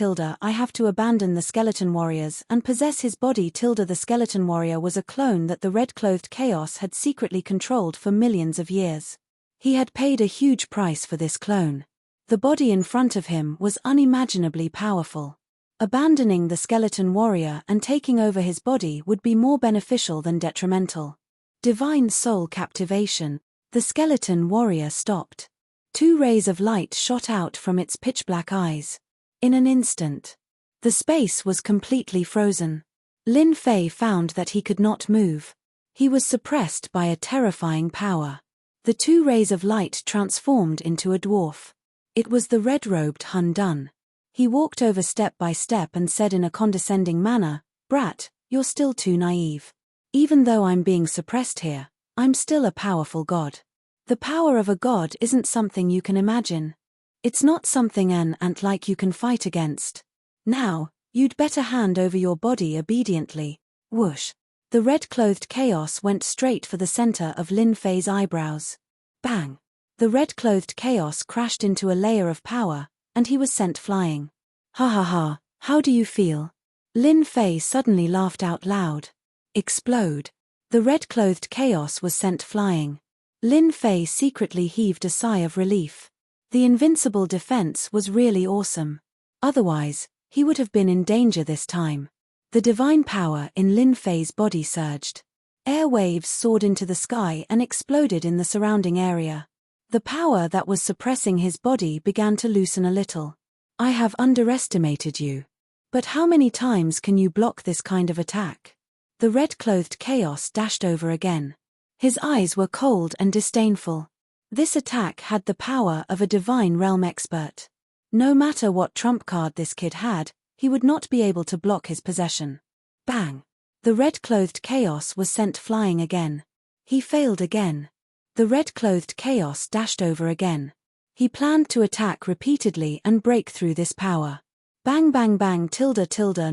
I have to abandon the skeleton warriors and possess his body. The skeleton warrior was a clone that the red-clothed chaos had secretly controlled for millions of years. He had paid a huge price for this clone. The body in front of him was unimaginably powerful. Abandoning the skeleton warrior and taking over his body would be more beneficial than detrimental. Divine soul captivation. The skeleton warrior stopped. Two rays of light shot out from its pitch-black eyes. In an instant, the space was completely frozen. Lin Fei found that he could not move. He was suppressed by a terrifying power. The two rays of light transformed into a dwarf. It was the red-robed Hun Dun. He walked over step by step and said in a condescending manner, "Brat, you're still too naive. Even though I'm being suppressed here, I'm still a powerful god. The power of a god isn't something you can imagine. It's not something an ant like you can fight against. Now, you'd better hand over your body obediently." Whoosh! The red-clothed chaos went straight for the center of Lin Fei's eyebrows. Bang! The red-clothed chaos crashed into a layer of power, and he was sent flying. "Ha ha ha, how do you feel?" Lin Fei suddenly laughed out loud. Explode! The red-clothed chaos was sent flying. Lin Fei secretly heaved a sigh of relief. The invincible defense was really awesome. Otherwise, he would have been in danger this time. The divine power in Lin Fei's body surged. Air waves soared into the sky and exploded in the surrounding area. The power that was suppressing his body began to loosen a little. "I have underestimated you. But how many times can you block this kind of attack?" The red-clothed chaos dashed over again. His eyes were cold and disdainful. This attack had the power of a divine realm expert. No matter what trump card this kid had, he would not be able to block his possession. Bang! The red-clothed chaos was sent flying again. He failed again. The red-clothed chaos dashed over again. He planned to attack repeatedly and break through this power. Bang bang bang ..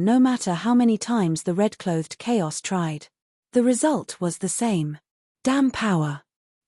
No matter how many times the red-clothed chaos tried. The result was the same. Damn power!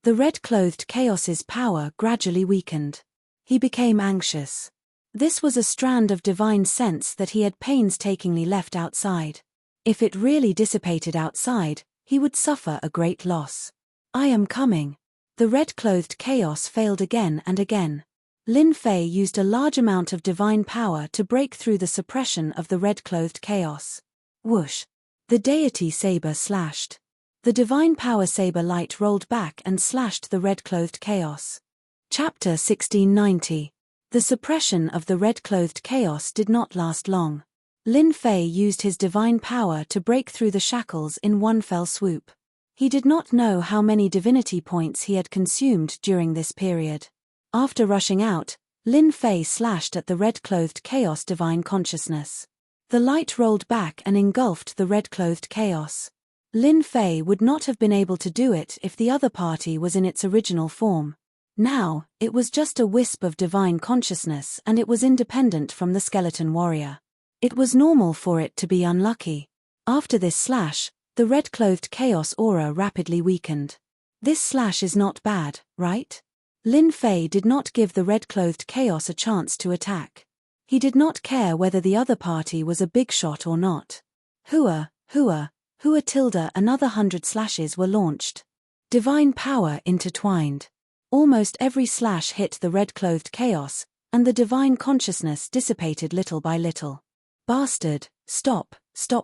The red-clothed chaos's power gradually weakened. He became anxious. This was a strand of divine sense that he had painstakingly left outside. If it really dissipated outside, he would suffer a great loss. I am coming. The red-clothed chaos failed again and again. Lin Fei used a large amount of divine power to break through the suppression of the red-clothed chaos. Whoosh! The deity saber slashed. The divine power saber light rolled back and slashed the red-clothed chaos. Chapter 1690. The suppression of the red-clothed chaos did not last long. Lin Fei used his divine power to break through the shackles in one fell swoop. He did not know how many divinity points he had consumed during this period. After rushing out, Lin Fei slashed at the red-clothed chaos divine consciousness. The light rolled back and engulfed the red-clothed chaos. Lin Fei would not have been able to do it if the other party was in its original form. Now, it was just a wisp of divine consciousness and it was independent from the skeleton warrior. It was normal for it to be unlucky. After this slash, the red-clothed chaos aura rapidly weakened. This slash is not bad, right? Lin Fei did not give the red-clothed chaos a chance to attack. He did not care whether the other party was a big shot or not. Hua tilde another 100 slashes were launched. Divine power intertwined. Almost every slash hit the red-clothed chaos, and the divine consciousness dissipated little by little. Bastard, stop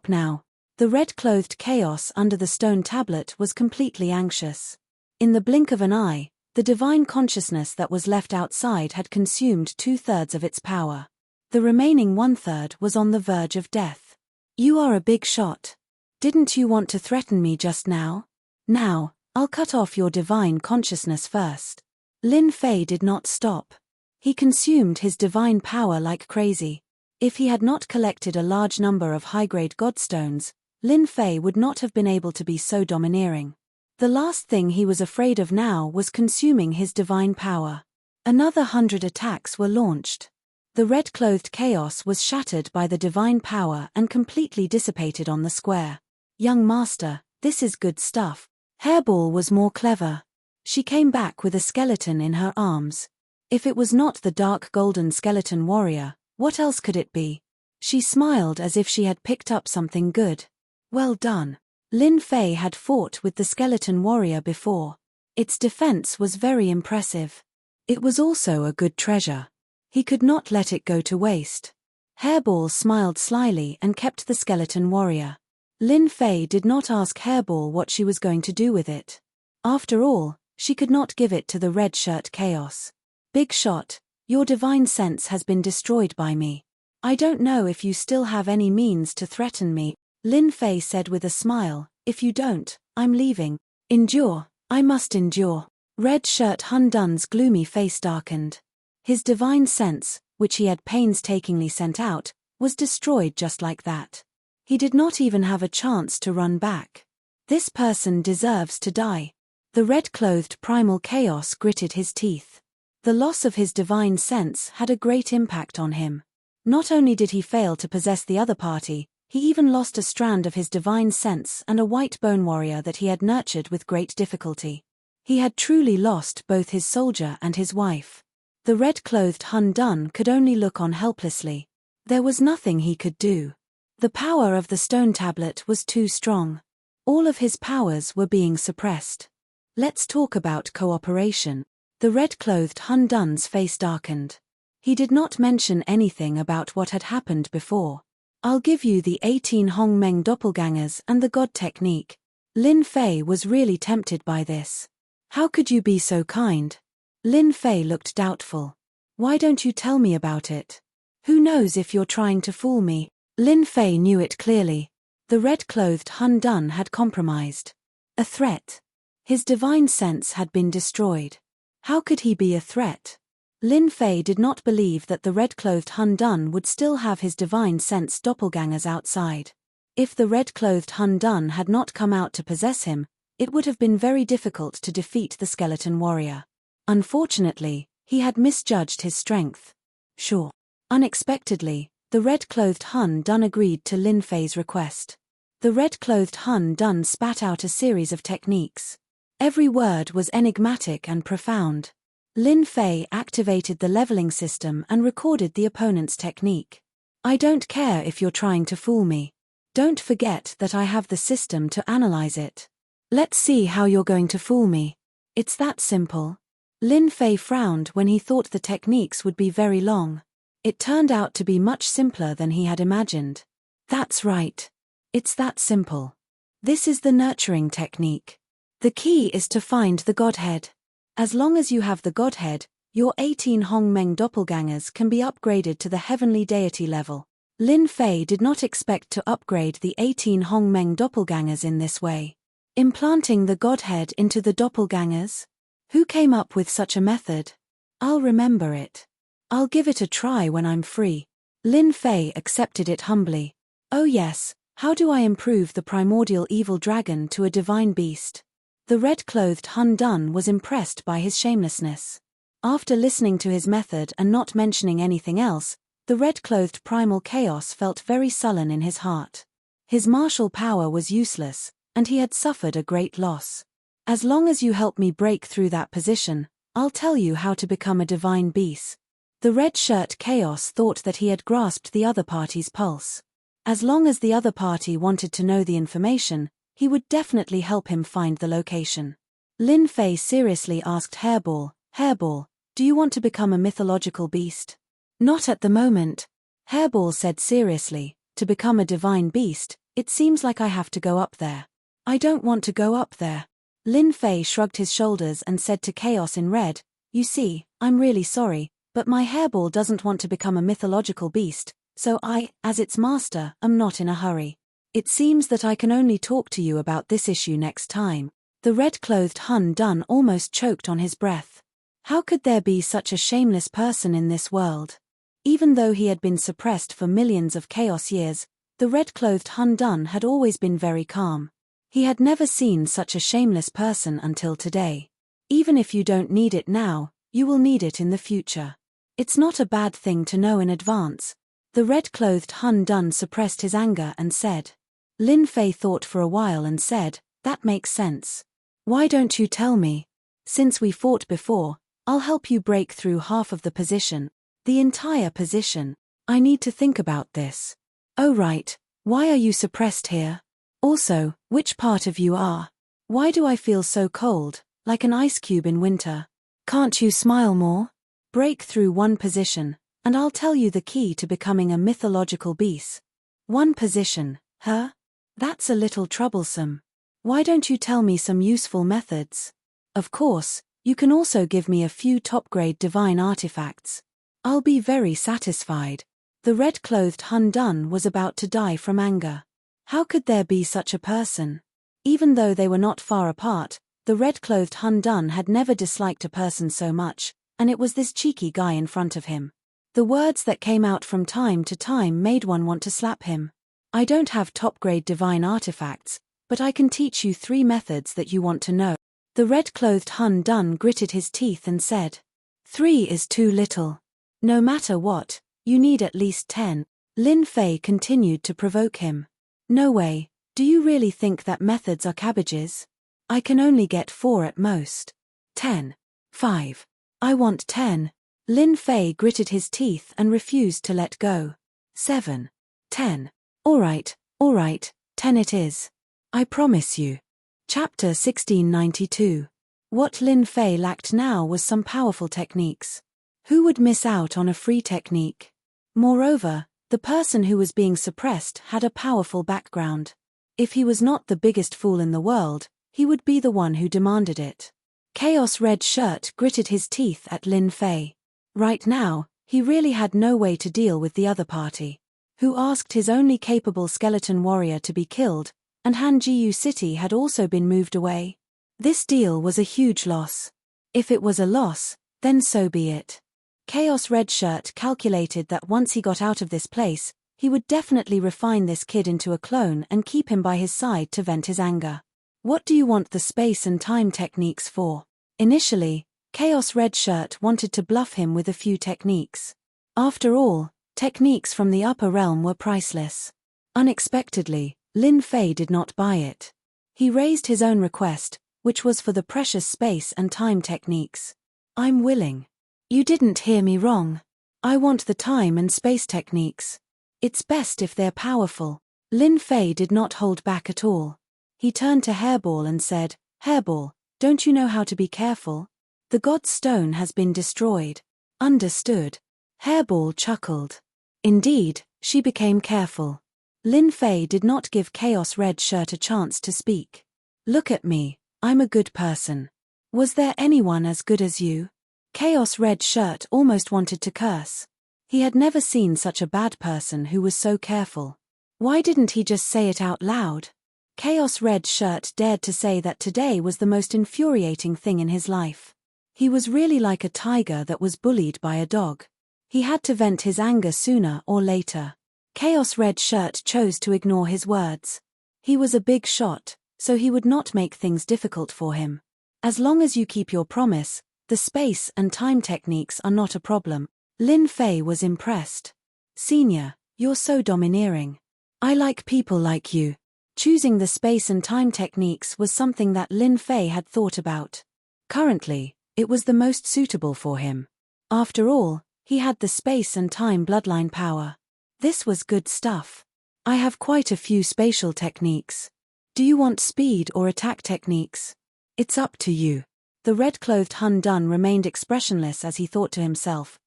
now. The red-clothed chaos under the stone tablet was completely anxious. In the blink of an eye, the divine consciousness that was left outside had consumed 2/3 of its power. The remaining 1/3 was on the verge of death. You are a big shot. Didn't you want to threaten me just now? Now, I'll cut off your divine consciousness first. Lin Fei did not stop. He consumed his divine power like crazy. If he had not collected a large number of high-grade godstones, Lin Fei would not have been able to be so domineering. The last thing he was afraid of now was consuming his divine power. Another 100 attacks were launched. The red-clothed chaos was shattered by the divine power and completely dissipated on the square. Young master, this is good stuff. Hairball was more clever. She came back with a skeleton in her arms. If it was not the dark golden skeleton warrior, what else could it be? She smiled as if she had picked up something good. Well done. Lin Fei had fought with the skeleton warrior before. Its defense was very impressive. It was also a good treasure. He could not let it go to waste. Hairball smiled slyly and kept the skeleton warrior. Lin Fei did not ask Hairball what she was going to do with it. After all, she could not give it to the red shirt chaos. Big shot, your divine sense has been destroyed by me. I don't know if you still have any means to threaten me, Lin Fei said with a smile. If you don't, I'm leaving. Endure, I must endure. Red shirt Hun Dun's gloomy face darkened. His divine sense, which he had painstakingly sent out, was destroyed just like that. He did not even have a chance to run back. This person deserves to die. The red-clothed primal chaos gritted his teeth. The loss of his divine sense had a great impact on him. Not only did he fail to possess the other party, he even lost a strand of his divine sense and a white bone warrior that he had nurtured with great difficulty. He had truly lost both his soldier and his wife. The red-clothed Hun Dun could only look on helplessly. There was nothing he could do. The power of the stone tablet was too strong. All of his powers were being suppressed. Let's talk about cooperation. The red-clothed Hun Dun's face darkened. He did not mention anything about what had happened before. I'll give you the 18 Hong Meng doppelgangers and the god technique. Lin Fei was really tempted by this. How could you be so kind? Lin Fei looked doubtful. Why don't you tell me about it? Who knows if you're trying to fool me? Lin Fei knew it clearly. The red-clothed Hun Dun had compromised. A threat. His divine sense had been destroyed. How could he be a threat? Lin Fei did not believe that the red-clothed Hun Dun would still have his divine sense doppelgangers outside. If the red-clothed Hun Dun had not come out to possess him, it would have been very difficult to defeat the skeleton warrior. Unfortunately, he had misjudged his strength. Sure. Unexpectedly, the red-clothed Hun Dun agreed to Lin Fei's request. The red-clothed Hun Dun spat out a series of techniques. Every word was enigmatic and profound. Lin Fei activated the leveling system and recorded the opponent's technique. I don't care if you're trying to fool me. Don't forget that I have the system to analyze it. Let's see how you're going to fool me. It's that simple. Lin Fei frowned when he thought the techniques would be very long. It turned out to be much simpler than he had imagined. That's right. It's that simple. This is the nurturing technique. The key is to find the Godhead. As long as you have the Godhead, your 18 Hongmeng doppelgangers can be upgraded to the heavenly deity level. Lin Fei did not expect to upgrade the 18 Hongmeng doppelgangers in this way. Implanting the Godhead into the doppelgangers? Who came up with such a method? I'll remember it. I'll give it a try when I'm free. Lin Fei accepted it humbly. Oh yes, how do I improve the primordial evil dragon to a divine beast? The red-clothed Hun Dun was impressed by his shamelessness. After listening to his method and not mentioning anything else, the red-clothed primal chaos felt very sullen in his heart. His martial power was useless, and he had suffered a great loss. As long as you help me break through that position, I'll tell you how to become a divine beast. The red-shirt chaos thought that he had grasped the other party's pulse. As long as the other party wanted to know the information, he would definitely help him find the location. Lin Fei seriously asked Hairball, "Hairball, do you want to become a mythological beast?" "Not at the moment." Hairball said seriously, "To become a divine beast, it seems like I have to go up there." "I don't want to go up there." Lin Fei shrugged his shoulders and said to Chaos in Red, "You see, I'm really sorry, but my Hairball doesn't want to become a mythological beast, so I, as its master, am not in a hurry. It seems that I can only talk to you about this issue next time." The red-clothed Hun Dun almost choked on his breath. How could there be such a shameless person in this world? Even though he had been suppressed for millions of chaos years, the red-clothed Hun Dun had always been very calm. He had never seen such a shameless person until today. Even if you don't need it now, you will need it in the future. It's not a bad thing to know in advance. The red-clothed Hun Dun suppressed his anger and said. Lin Fei thought for a while and said, "That makes sense. Why don't you tell me? Since we fought before, I'll help you break through half of the position. The entire position. I need to think about this." "Oh right, why are you suppressed here? Also, which part of you are? Why do I feel so cold, like an ice cube in winter? Can't you smile more? Break through one position, and I'll tell you the key to becoming a mythological beast." "One position, huh? That's a little troublesome. Why don't you tell me some useful methods? Of course, you can also give me a few top-grade divine artifacts. I'll be very satisfied." The red-clothed Hun Dun was about to die from anger. How could there be such a person? Even though they were not far apart, the red-clothed Hun Dun had never disliked a person so much, and it was this cheeky guy in front of him. The words that came out from time to time made one want to slap him. "I don't have top-grade divine artifacts, but I can teach you 3 methods that you want to know." The red-clothed Hun Dun gritted his teeth and said, "3 is too little. No matter what, you need at least 10. Lin Fei continued to provoke him. "No way, do you really think that methods are cabbages? I can only get 4 at most. 10. 5. I want 10. Lin Fei gritted his teeth and refused to let go. 7. 10. All right, 10 it is. I promise you." Chapter 1692. What Lin Fei lacked now was some powerful techniques. Who would miss out on a free technique? Moreover, the person who was being suppressed had a powerful background. If he was not the biggest fool in the world, he would be the one who demanded it. Chaos Red Shirt gritted his teeth at Lin Fei. Right now, he really had no way to deal with the other party, who asked his only capable skeleton warrior to be killed, and Hanjiu City had also been moved away. This deal was a huge loss. If it was a loss, then so be it. Chaos Red Shirt calculated that once he got out of this place, he would definitely refine this kid into a clone and keep him by his side to vent his anger. What do you want the space and time techniques for? Initially, Chaos Red Shirt wanted to bluff him with a few techniques. After all, techniques from the upper realm were priceless. Unexpectedly, Lin Fei did not buy it. He raised his own request, which was for the precious space and time techniques. I'm willing. You didn't hear me wrong. I want the time and space techniques. It's best if they're powerful. Lin Fei did not hold back at all. He turned to Hairball and said, Hairball, don't you know how to be careful? The God's Stone has been destroyed. Understood. Hairball chuckled. Indeed, she became careful. Lin Fei did not give Chaos Red Shirt a chance to speak. Look at me, I'm a good person. Was there anyone as good as you? Chaos Red Shirt almost wanted to curse. He had never seen such a bad person who was so careful. Why didn't he just say it out loud? Chaos Red Shirt dared to say that today was the most infuriating thing in his life. He was really like a tiger that was bullied by a dog. He had to vent his anger sooner or later. Chaos Red Shirt chose to ignore his words. He was a big shot, so he would not make things difficult for him. As long as you keep your promise, the space and time techniques are not a problem. Lin Fei was impressed. Senior, you're so domineering. I like people like you. Choosing the space and time techniques was something that Lin Fei had thought about. Currently, it was the most suitable for him. After all, he had the space and time bloodline power. This was good stuff. I have quite a few spatial techniques. Do you want speed or attack techniques? It's up to you. The red-clothed Hun Dun remained expressionless as he thought to himself,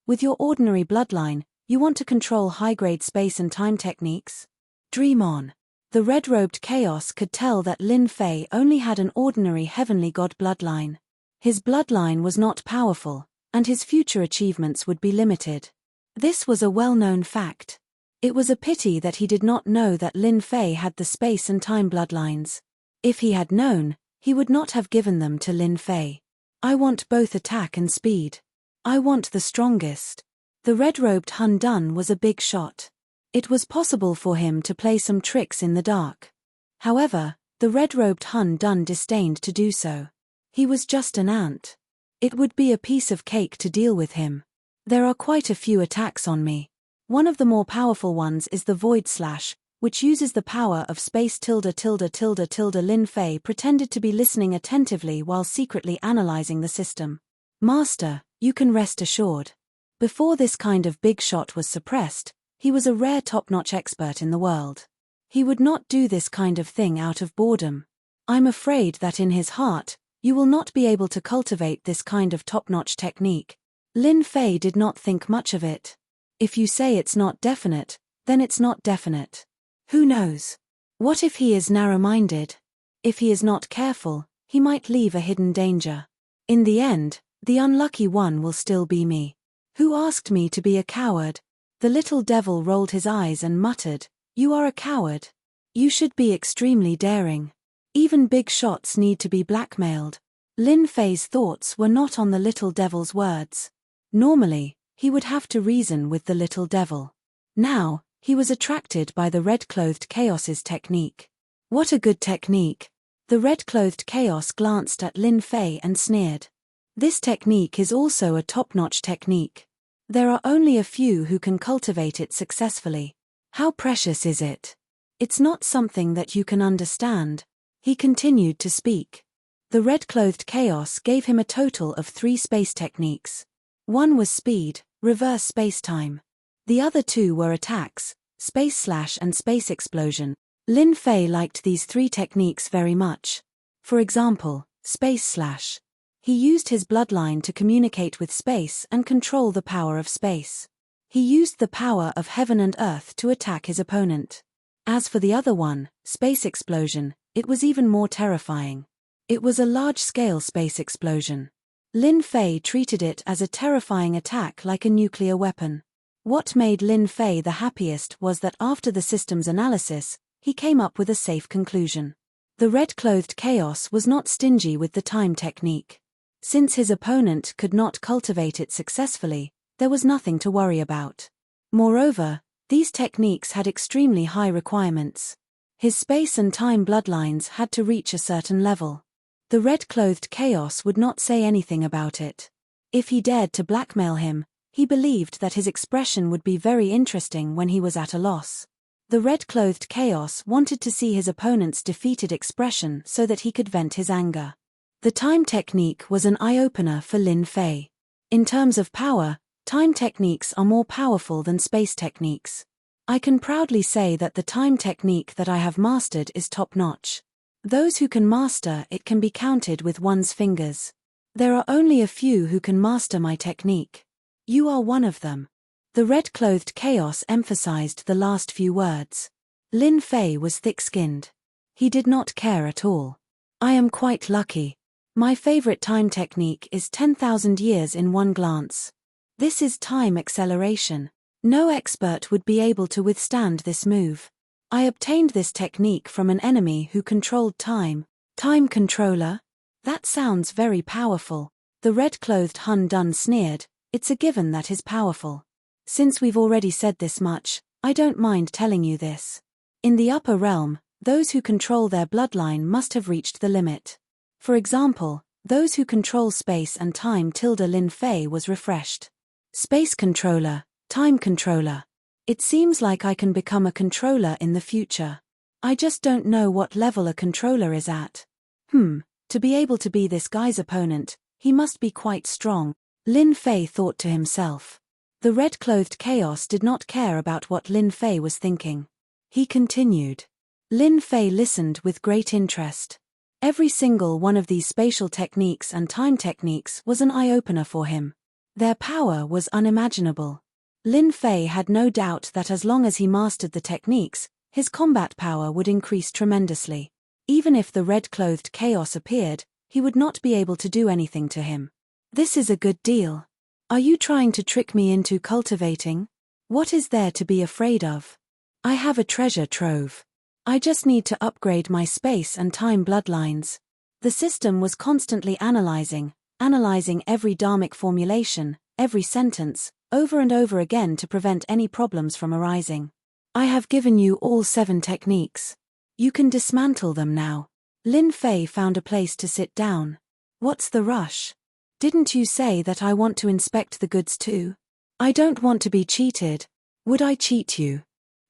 with your ordinary bloodline, you want to control high-grade space and time techniques? Dream on. The red-robed Chaos could tell that Lin Fei only had an ordinary heavenly god bloodline. His bloodline was not powerful, and his future achievements would be limited. This was a well-known fact. It was a pity that he did not know that Lin Fei had the space and time bloodlines. If he had known, he would not have given them to Lin Fei. I want both attack and speed. I want the strongest. The red-robed Hun Dun was a big shot. It was possible for him to play some tricks in the dark. However, the red-robed Hun Dun disdained to do so. He was just an ant. It would be a piece of cake to deal with him. There are quite a few attacks on me. One of the more powerful ones is the Void Slash, which uses the power of space. Lin Fei pretended to be listening attentively while secretly analyzing the system. Master, you can rest assured. Before this kind of big shot was suppressed, he was a rare top-notch expert in the world. He would not do this kind of thing out of boredom. I'm afraid that in his heart, you will not be able to cultivate this kind of top-notch technique. Lin Fei did not think much of it. If you say it's not definite, then it's not definite. Who knows? What if he is narrow-minded? If he is not careful, he might leave a hidden danger. In the end, the unlucky one will still be me. Who asked me to be a coward? The little devil rolled his eyes and muttered, You are a coward. You should be extremely daring. Even big shots need to be blackmailed. Lin Fei's thoughts were not on the little devil's words. Normally, he would have to reason with the little devil. Now, he was attracted by the red-clothed Chaos's technique. What a good technique. The red-clothed Chaos glanced at Lin Fei and sneered. This technique is also a top-notch technique. There are only a few who can cultivate it successfully. How precious is it? It's not something that you can understand. He continued to speak. The red-clothed Chaos gave him a total of 3 space techniques. One was speed, reverse space-time. The other 2 were attacks, space slash and space explosion. Lin Fei liked these 3 techniques very much. For example, space slash. He used his bloodline to communicate with space and control the power of space. He used the power of heaven and earth to attack his opponent. As for the other one, space explosion, it was even more terrifying. It was a large-scale space explosion. Lin Fei treated it as a terrifying attack like a nuclear weapon. What made Lin Fei the happiest was that after the system's analysis, he came up with a safe conclusion. The red-clothed Chaos was not stingy with the time technique. Since his opponent could not cultivate it successfully, there was nothing to worry about. Moreover, these techniques had extremely high requirements. His space and time bloodlines had to reach a certain level. The red-clothed Chaos would not say anything about it. If he dared to blackmail him, he believed that his expression would be very interesting when he was at a loss. The red-clothed Chaos wanted to see his opponent's defeated expression so that he could vent his anger. The time technique was an eye-opener for Lin Fei. In terms of power, time techniques are more powerful than space techniques. I can proudly say that the time technique that I have mastered is top-notch. Those who can master it can be counted with one's fingers. There are only a few who can master my technique. You are one of them. The red-clothed Chaos emphasized the last few words. Lin Fei was thick-skinned. He did not care at all. I am quite lucky. My favorite time technique is 10,000 years in one glance. This is time acceleration. No expert would be able to withstand this move. I obtained this technique from an enemy who controlled time. Time controller? That sounds very powerful. The red-clothed Hun Dun sneered. It's a given that is powerful. Since we've already said this much, I don't mind telling you this. In the upper realm, those who control their bloodline must have reached the limit. For example, those who control space and time. Lin Fei was refreshed. Space controller, time controller. It seems like I can become a controller in the future. I just don't know what level a controller is at. To be able to be this guy's opponent, he must be quite strong, Lin Fei thought to himself. The red-clothed Chaos did not care about what Lin Fei was thinking. He continued. Lin Fei listened with great interest. Every single one of these spatial techniques and time techniques was an eye-opener for him. Their power was unimaginable. Lin Fei had no doubt that as long as he mastered the techniques, his combat power would increase tremendously. Even if the red-clothed Chaos appeared, he would not be able to do anything to him. This is a good deal. Are you trying to trick me into cultivating? What is there to be afraid of? I have a treasure trove. I just need to upgrade my space and time bloodlines. The system was constantly analyzing every dharmic formulation, every sentence, over and over again to prevent any problems from arising. I have given you all 7 techniques. You can dismantle them now. Lin Fei found a place to sit down. What's the rush? Didn't you say that I want to inspect the goods too? I don't want to be cheated. Would I cheat you?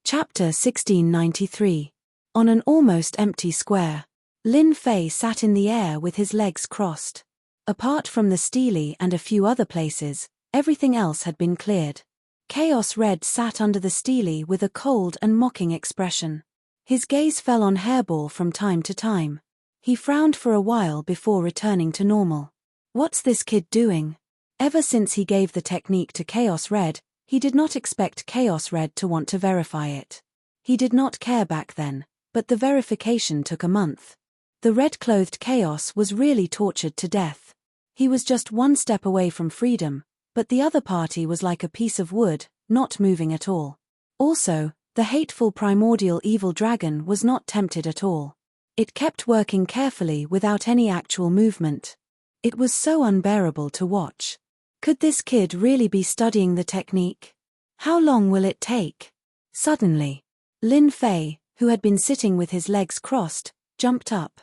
Chapter 1693. On an almost empty square, Lin Fei sat in the air with his legs crossed. Apart from the stele and a few other places, everything else had been cleared. Chaos Red sat under the stele with a cold and mocking expression. His gaze fell on Hairball from time to time. He frowned for a while before returning to normal. What's this kid doing? Ever since he gave the technique to Chaos Red, he did not expect Chaos Red to want to verify it. He did not care back then, but the verification took a month. The red-clothed Chaos was really tortured to death. He was just one step away from freedom, but the other party was like a piece of wood, not moving at all. Also, the hateful primordial evil dragon was not tempted at all. It kept working carefully without any actual movement. It was so unbearable to watch. Could this kid really be studying the technique? How long will it take? Suddenly, Lin Fei, who had been sitting with his legs crossed, jumped up.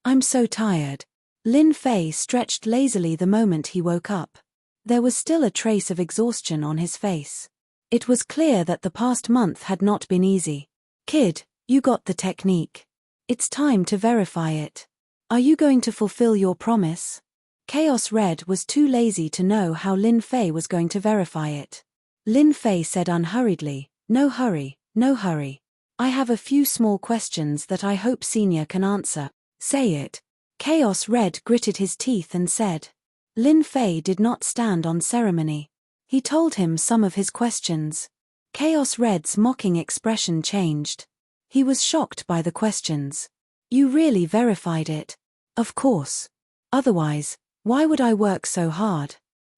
I'm so tired. Lin Fei stretched lazily the moment he woke up. There was still a trace of exhaustion on his face. It was clear that the past month had not been easy. Kid, you got the technique. It's time to verify it. Are you going to fulfill your promise? Chaos Red was too lazy to know how Lin Fei was going to verify it. Lin Fei said unhurriedly, No hurry, no hurry. I have a few small questions that I hope Senior can answer. Say it. Chaos Red gritted his teeth and said. Lin Fei did not stand on ceremony. He told him some of his questions. Chaos Red's mocking expression changed. He was shocked by the questions. You really verified it? Of course. Otherwise, why would I work so hard?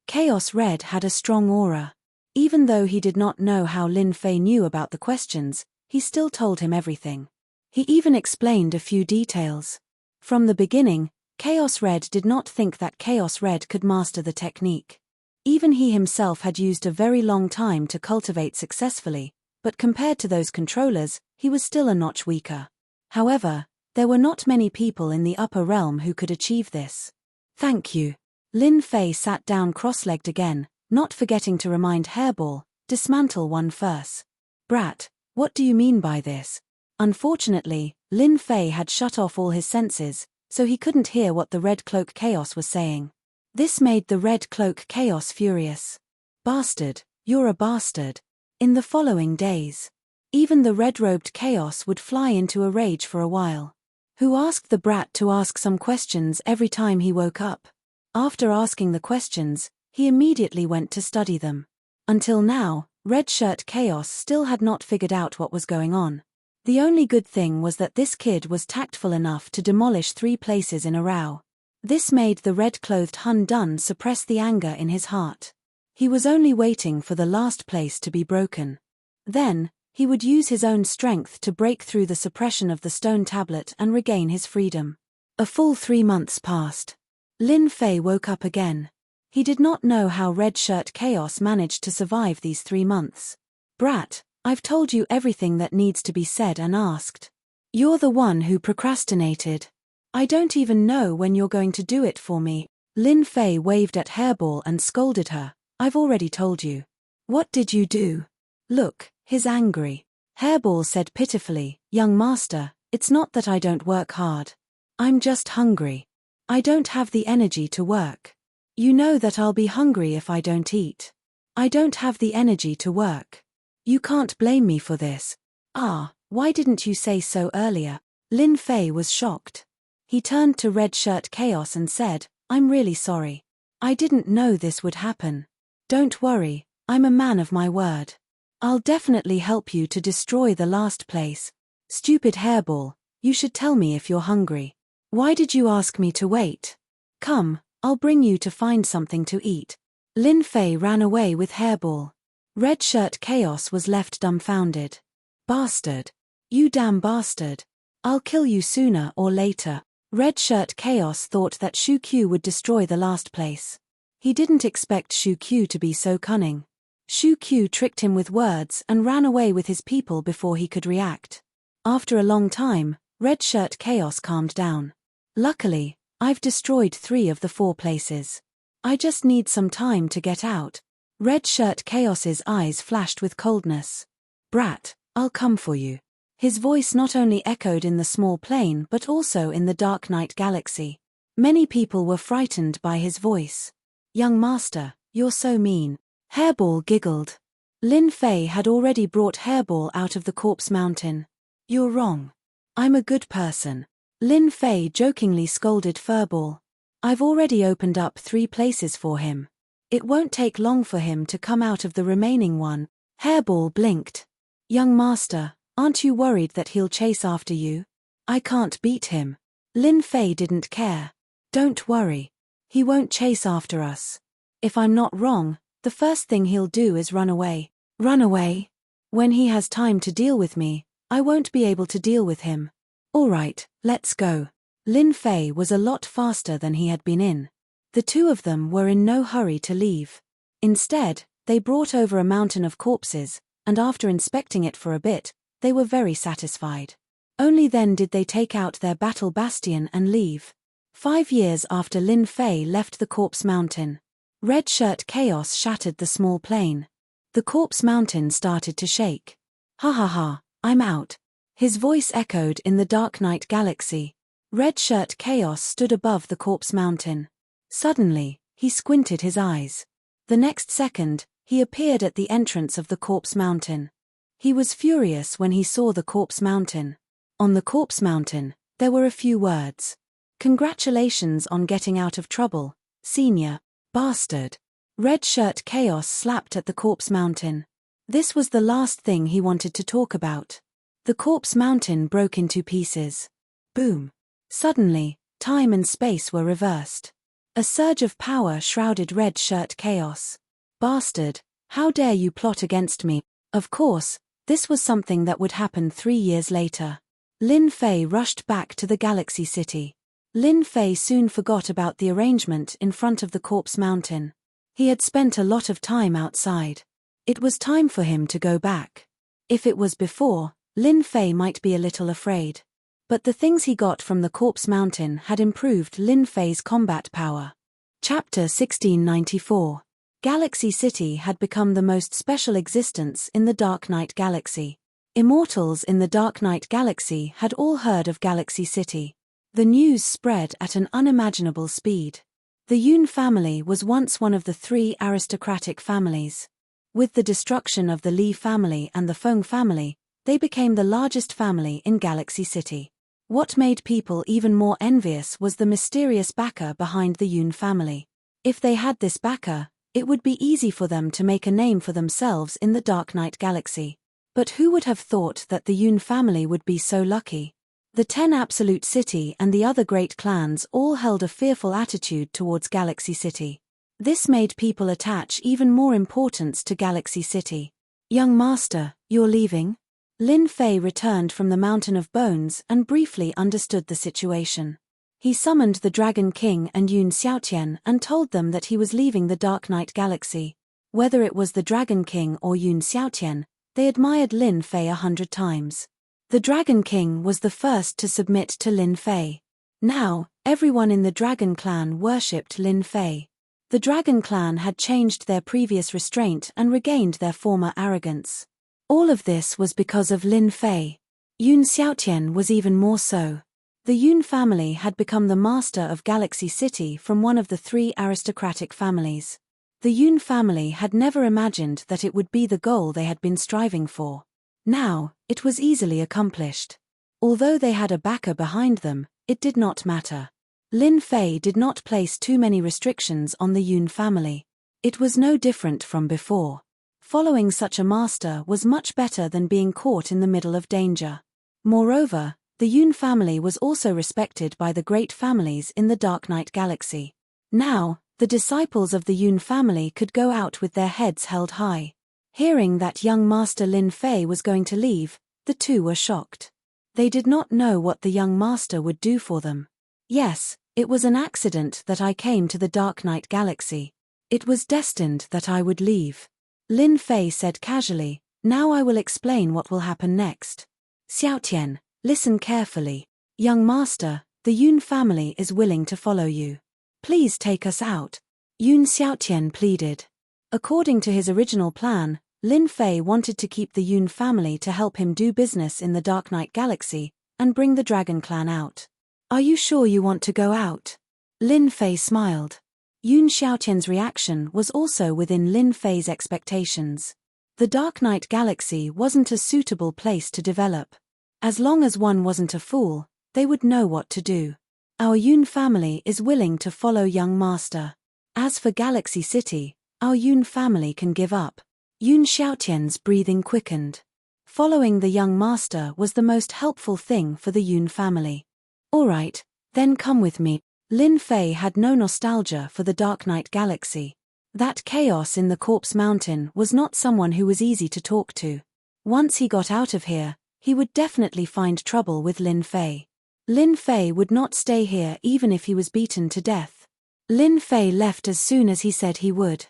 Chaos Red had a strong aura. Even though he did not know how Lin Fei knew about the questions, he still told him everything. He even explained a few details. From the beginning, Chaos Red did not think that Chaos Red could master the technique. Even he himself had used a very long time to cultivate successfully, but compared to those controllers, he was still a notch weaker. However, there were not many people in the upper realm who could achieve this. Thank you. Lin Fei sat down cross-legged again, not forgetting to remind Hairball, dismantle one first. Brat, What do you mean by this? Unfortunately, Lin Fei had shut off all his senses, so he couldn't hear what the Red Cloak Chaos was saying. This made the Red Cloak Chaos furious. Bastard, you're a bastard. In the following days, even the red-robed Chaos would fly into a rage for a while. Who asked the brat to ask some questions every time he woke up? After asking the questions, he immediately went to study them. Until now, Red Shirt Chaos still had not figured out what was going on. The only good thing was that this kid was tactful enough to demolish 3 places in a row. This made the red-clothed Hun Dun suppress the anger in his heart. He was only waiting for the last place to be broken. Then, he would use his own strength to break through the suppression of the stone tablet and regain his freedom. A full 3 months passed. Lin Fei woke up again. He did not know how Red Shirt Chaos managed to survive these 3 months. Brat, I've told you everything that needs to be said and asked. You're the one who procrastinated. I don't even know when you're going to do it for me. Lin Fei waved at Hairball and scolded her. I've already told you. What did you do? Look, he's angry. Hairball said pitifully, Young master, it's not that I don't work hard. I'm just hungry. I don't have the energy to work. You know that I'll be hungry if I don't eat. I don't have the energy to work. You can't blame me for this. Ah, why didn't you say so earlier? Lin Fei was shocked. He turned to Red Shirt Chaos and said, I'm really sorry. I didn't know this would happen. Don't worry, I'm a man of my word. I'll definitely help you to destroy the last place. Stupid Hairball, you should tell me if you're hungry. Why did you ask me to wait? Come, I'll bring you to find something to eat. Lin Fei ran away with Hairball. Red Shirt Chaos was left dumbfounded. Bastard. You damn bastard. I'll kill you sooner or later. Red Shirt Chaos thought that Shu Q would destroy the last place. He didn't expect Shu Q to be so cunning. Shu Q tricked him with words and ran away with his people before he could react. After a long time, Red Shirt Chaos calmed down. Luckily, I've destroyed 3 of the 4 places. I just need some time to get out. Red Shirt Chaos's eyes flashed with coldness. Brat, I'll come for you. His voice not only echoed in the small plane but also in the Dark Night Galaxy. Many people were frightened by his voice. Young master, you're so mean. Hairball giggled. Lin Fei had already brought Hairball out of the corpse mountain. You're wrong. I'm a good person. Lin Fei jokingly scolded Furball. I've already opened up 3 places for him. It won't take long for him to come out of the remaining one. Hairball blinked. Young master, aren't you worried that he'll chase after you? I can't beat him. Lin Fei didn't care. Don't worry. He won't chase after us. If I'm not wrong, the first thing he'll do is run away. Run away? When he has time to deal with me, I won't be able to deal with him. All right, let's go. Lin Fei was a lot faster than he had been in. The 2 of them were in no hurry to leave. Instead, they brought over a mountain of corpses, and after inspecting it for a bit, they were very satisfied. Only then did they take out their battle bastion and leave. 5 years after Lin Fei left the corpse mountain, Red Shirt Chaos shattered the small plane. The corpse mountain started to shake. Ha ha ha, I'm out. His voice echoed in the Dark Night Galaxy. Red Shirt Chaos stood above the corpse mountain. Suddenly, he squinted his eyes. The next second, he appeared at the entrance of the corpse mountain. He was furious when he saw the corpse mountain. On the corpse mountain, there were a few words. Congratulations on getting out of trouble, senior bastard. Red Shirt Chaos slapped at the corpse mountain. This was the last thing he wanted to talk about. The corpse mountain broke into pieces. Boom. Suddenly, time and space were reversed. A surge of power shrouded Red Shirt Chaos. Bastard, how dare you plot against me? Of course, this was something that would happen 3 years later. Lin Fei rushed back to the Galaxy City. Lin Fei soon forgot about the arrangement in front of the corpse mountain. He had spent a lot of time outside. It was time for him to go back. If it was before, Lin Fei might be a little afraid. But the things he got from the corpse mountain had improved Lin Fei's combat power. Chapter 1694. Galaxy City had become the most special existence in the Dark Night Galaxy. Immortals in the Dark Knight Galaxy had all heard of Galaxy City. The news spread at an unimaginable speed. The Yun family was once one of the 3 aristocratic families. With the destruction of the Li family and the Feng family, they became the largest family in Galaxy City. What made people even more envious was the mysterious backer behind the Yun family. If they had this backer, it would be easy for them to make a name for themselves in the Dark Knight Galaxy. But who would have thought that the Yun family would be so lucky? The 10 Absolute City and the other great clans all held a fearful attitude towards Galaxy City. This made people attach even more importance to Galaxy City. "Young master, you're leaving?" Lin Fei returned from the Mountain of Bones and briefly understood the situation. He summoned the Dragon King and Yun Xiaotian and told them that he was leaving the Dark Knight Galaxy. Whether it was the Dragon King or Yun Xiaotian, they admired Lin Fei 100 times. The Dragon King was the first to submit to Lin Fei. Now, everyone in the Dragon Clan worshipped Lin Fei. The Dragon Clan had changed their previous restraint and regained their former arrogance. All of this was because of Lin Fei. Yun Xiaotian was even more so. The Yun family had become the master of Galaxy City from one of the 3 aristocratic families. The Yun family had never imagined that it would be the goal they had been striving for. Now, it was easily accomplished. Although they had a backer behind them, it did not matter. Lin Fei did not place too many restrictions on the Yun family. It was no different from before. Following such a master was much better than being caught in the middle of danger. Moreover, the Yun family was also respected by the great families in the Dark Knight Galaxy. Now, the disciples of the Yun family could go out with their heads held high. Hearing that young master Lin Fei was going to leave, the 2 were shocked. They did not know what the young master would do for them. "Yes, it was an accident that I came to the Dark Knight Galaxy. It was destined that I would leave," Lin Fei said casually. "Now I will explain what will happen next. Xiaotian, listen carefully. Young master, the Yun family is willing to follow you. Please take us out," Yun Xiaotian pleaded. According to his original plan, Lin Fei wanted to keep the Yun family to help him do business in the Dark Knight Galaxy and bring the Dragon Clan out. "Are you sure you want to go out?" Lin Fei smiled. Yun Xiaotian's reaction was also within Lin Fei's expectations. The Dark Knight Galaxy wasn't a suitable place to develop. As long as one wasn't a fool, they would know what to do. "Our Yun family is willing to follow young master. As for Galaxy City, our Yun family can give up." Yun Xiaotian's breathing quickened. Following the young master was the most helpful thing for the Yun family. "All right, then come with me." Lin Fei had no nostalgia for the Dark Knight Galaxy. That chaos in the Corpse Mountain was not someone who was easy to talk to. Once he got out of here, he would definitely find trouble with Lin Fei. Lin Fei would not stay here even if he was beaten to death. Lin Fei left as soon as he said he would.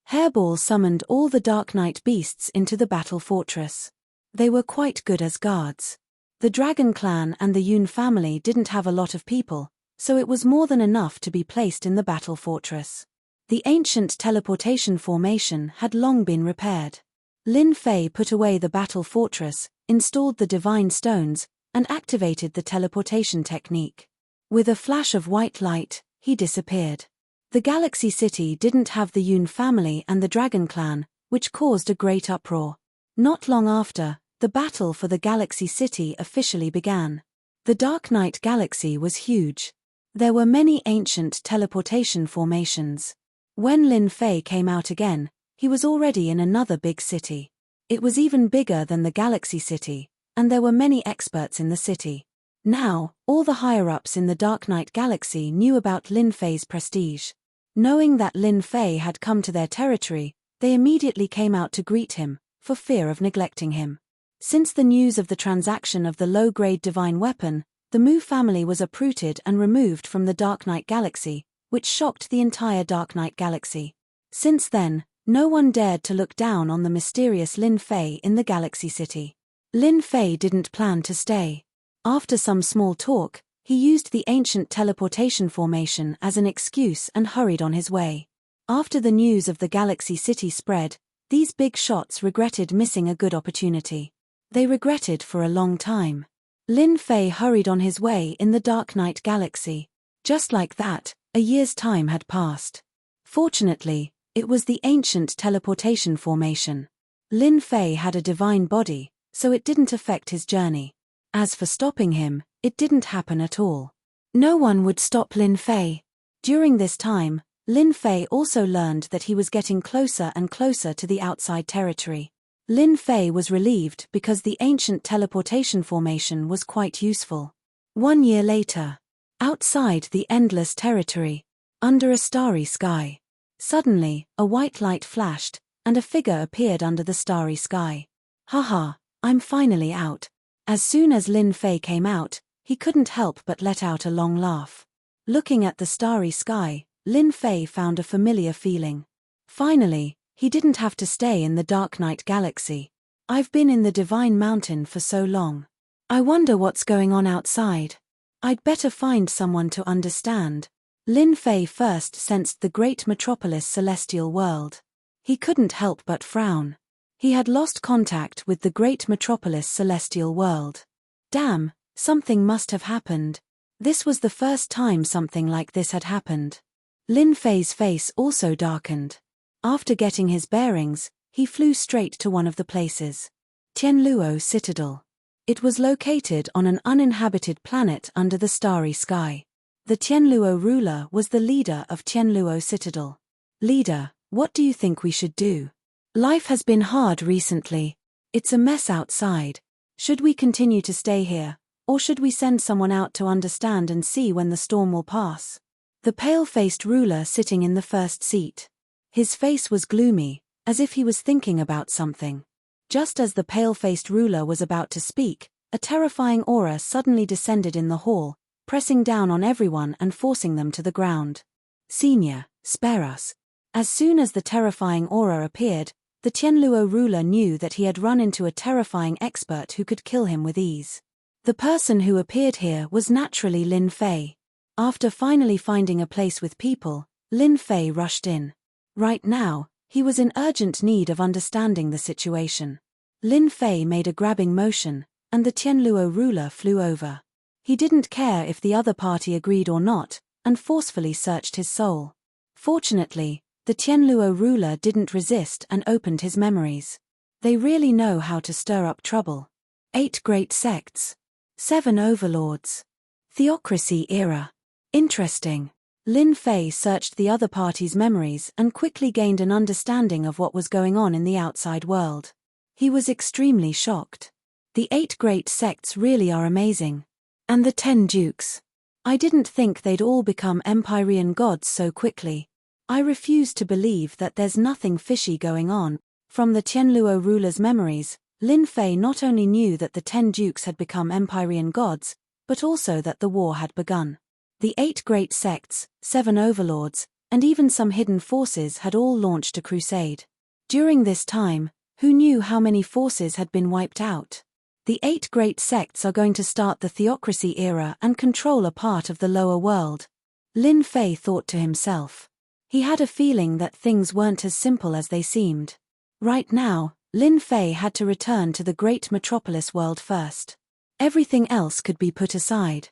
Hairball summoned all the Dark Knight beasts into the battle fortress. They were quite good as guards. The Dragon Clan and the Yun family didn't have a lot of people, so it was more than enough to be placed in the battle fortress. The ancient teleportation formation had long been repaired. Lin Fei put away the battle fortress, installed the divine stones, and activated the teleportation technique. With a flash of white light, he disappeared. The Galaxy City didn't have the Yun family and the Dragon Clan, which caused a great uproar. Not long after, the battle for the Galaxy City officially began. The Dark Knight Galaxy was huge. There were many ancient teleportation formations. When Lin Fei came out again, he was already in another big city. It was even bigger than the Galaxy City, and there were many experts in the city. Now, all the higher-ups in the Dark Knight Galaxy knew about Lin Fei's prestige. Knowing that Lin Fei had come to their territory, they immediately came out to greet him, for fear of neglecting him. Since the news of the transaction of the low-grade divine weapon, the Mu family was uprooted and removed from the Dark Knight Galaxy, which shocked the entire Dark Knight Galaxy. Since then, no one dared to look down on the mysterious Lin Fei in the Galaxy City. Lin Fei didn't plan to stay. After some small talk, he used the ancient teleportation formation as an excuse and hurried on his way. After the news of the Galaxy City spread, these big shots regretted missing a good opportunity. They regretted for a long time. Lin Fei hurried on his way in the dark night galaxy. Just like that, a year's time had passed. Fortunately, it was the ancient teleportation formation. Lin Fei had a divine body, so it didn't affect his journey. As for stopping him, it didn't happen at all. No one would stop Lin Fei. During this time, Lin Fei also learned that he was getting closer and closer to the outside territory. Lin Fei was relieved because the ancient teleportation formation was quite useful. 1 year later, outside the endless territory, under a starry sky, suddenly, a white light flashed, and a figure appeared under the starry sky. Haha, I'm finally out. As soon as Lin Fei came out, he couldn't help but let out a long laugh. Looking at the starry sky, Lin Fei found a familiar feeling. Finally, he didn't have to stay in the dark night galaxy. I've been in the Divine Mountain for so long. I wonder what's going on outside. I'd better find someone to understand. Lin Fei first sensed the great metropolis celestial world. He couldn't help but frown. He had lost contact with the great metropolis celestial world. Damn, something must have happened. This was the first time something like this had happened. Lin Fei's face also darkened. After getting his bearings, he flew straight to one of the places. Tianluo Citadel. It was located on an uninhabited planet under the starry sky. The Tianluo ruler was the leader of Tianluo Citadel. Leader, what do you think we should do? Life has been hard recently. It's a mess outside. Should we continue to stay here, or should we send someone out to understand and see when the storm will pass? The pale-faced ruler sitting in the first seat. His face was gloomy, as if he was thinking about something. Just as the pale-faced ruler was about to speak, a terrifying aura suddenly descended in the hall, pressing down on everyone and forcing them to the ground. Senior, spare us. As soon as the terrifying aura appeared, the Tianluo ruler knew that he had run into a terrifying expert who could kill him with ease. The person who appeared here was naturally Lin Fei. After finally finding a place with people, Lin Fei rushed in. Right now, he was in urgent need of understanding the situation. Lin Fei made a grabbing motion, and the Tianluo ruler flew over. He didn't care if the other party agreed or not, and forcefully searched his soul. Fortunately, the Tianluo ruler didn't resist and opened his memories. They really know how to stir up trouble. 8 great sects. 7 overlords. Theocracy era. Interesting. Lin Fei searched the other party's memories and quickly gained an understanding of what was going on in the outside world. He was extremely shocked. The 8 great sects really are amazing. And the 10 dukes. I didn't think they'd all become Empyrean gods so quickly. I refuse to believe that there's nothing fishy going on. From the Tianluo ruler's memories, Lin Fei not only knew that the 10 dukes had become Empyrean gods, but also that the war had begun. The 8 great sects, 7 overlords, and even some hidden forces had all launched a crusade. During this time, who knew how many forces had been wiped out? The 8 great sects are going to start the theocracy era and control a part of the lower world. Lin Fei thought to himself. He had a feeling that things weren't as simple as they seemed. Right now, Lin Fei had to return to the great metropolis world first. Everything else could be put aside.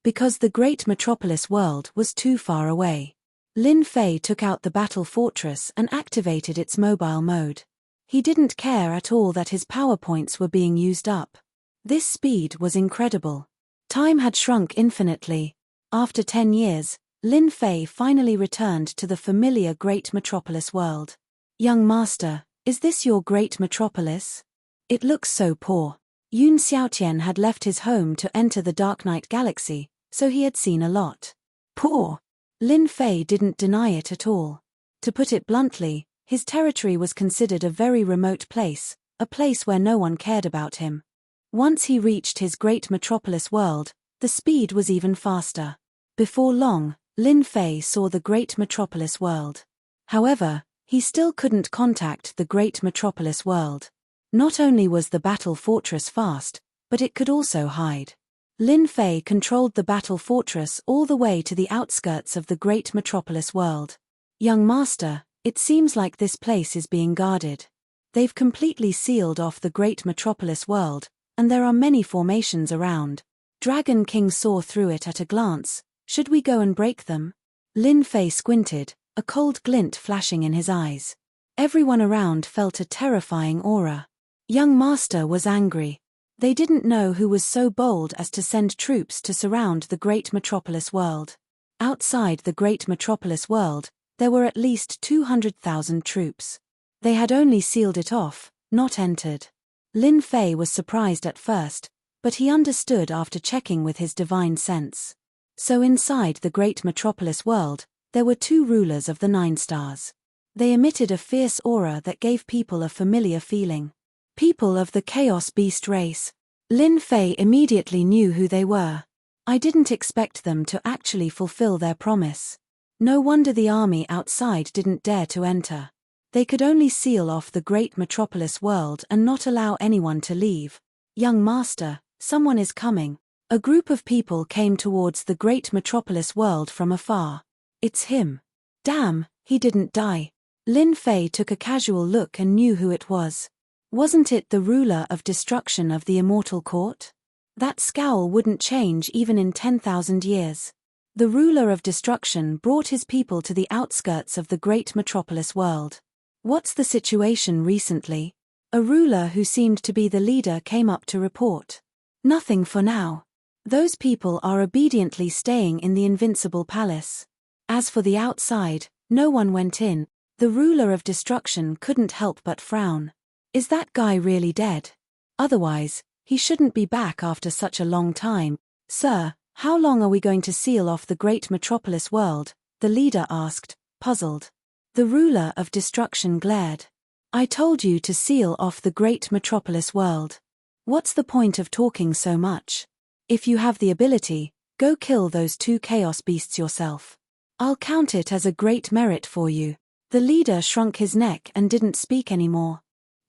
Because the great metropolis world was too far away. Lin Fei took out the battle fortress and activated its mobile mode. He didn't care at all that his power points were being used up. This speed was incredible. Time had shrunk infinitely. After 10 years, Lin Fei finally returned to the familiar great metropolis world. Young master, is this your great metropolis? It looks so poor. Yun Xiaotian had left his home to enter the Dark Night Galaxy, so he had seen a lot. Poor. Lin Fei didn't deny it at all. To put it bluntly, his territory was considered a very remote place, a place where no one cared about him. Once he reached his great metropolis world, the speed was even faster. Before long, Lin Fei saw the great metropolis world. However, he still couldn't contact the great metropolis world. Not only was the battle fortress fast, but it could also hide. Lin Fei controlled the battle fortress all the way to the outskirts of the great metropolis world. Young master, it seems like this place is being guarded. They've completely sealed off the great metropolis world, and there are many formations around. Dragon King saw through it at a glance. Should we go and break them? Lin Fei squinted, a cold glint flashing in his eyes. Everyone around felt a terrifying aura. Young Master was angry. They didn't know who was so bold as to send troops to surround the great metropolis world. Outside the great metropolis world, there were at least 200,000 troops. They had only sealed it off, not entered. Lin Fei was surprised at first, but he understood after checking with his divine sense. So inside the great metropolis world, there were 2 rulers of the 9 stars. They emitted a fierce aura that gave people a familiar feeling. People of the Chaos Beast race. Lin Fei immediately knew who they were. I didn't expect them to actually fulfill their promise. No wonder the army outside didn't dare to enter. They could only seal off the great metropolis world and not allow anyone to leave. Young Master, someone is coming. A group of people came towards the great metropolis world from afar. It's him. Damn, he didn't die. Lin Fei took a casual look and knew who it was. Wasn't it the ruler of destruction of the immortal court? That scowl wouldn't change even in 10,000 years. The ruler of destruction brought his people to the outskirts of the great metropolis world. What's the situation recently? A ruler who seemed to be the leader came up to report. Nothing for now. Those people are obediently staying in the invincible palace. As for the outside, no one went in. The ruler of destruction couldn't help but frown. Is that guy really dead? Otherwise, he shouldn't be back after such a long time. Sir, how long are we going to seal off the great metropolis world? The leader asked, puzzled. The ruler of destruction glared. I told you to seal off the great metropolis world. What's the point of talking so much? If you have the ability, go kill those 2 chaos beasts yourself. I'll count it as a great merit for you. The leader shrunk his neck and didn't speak anymore.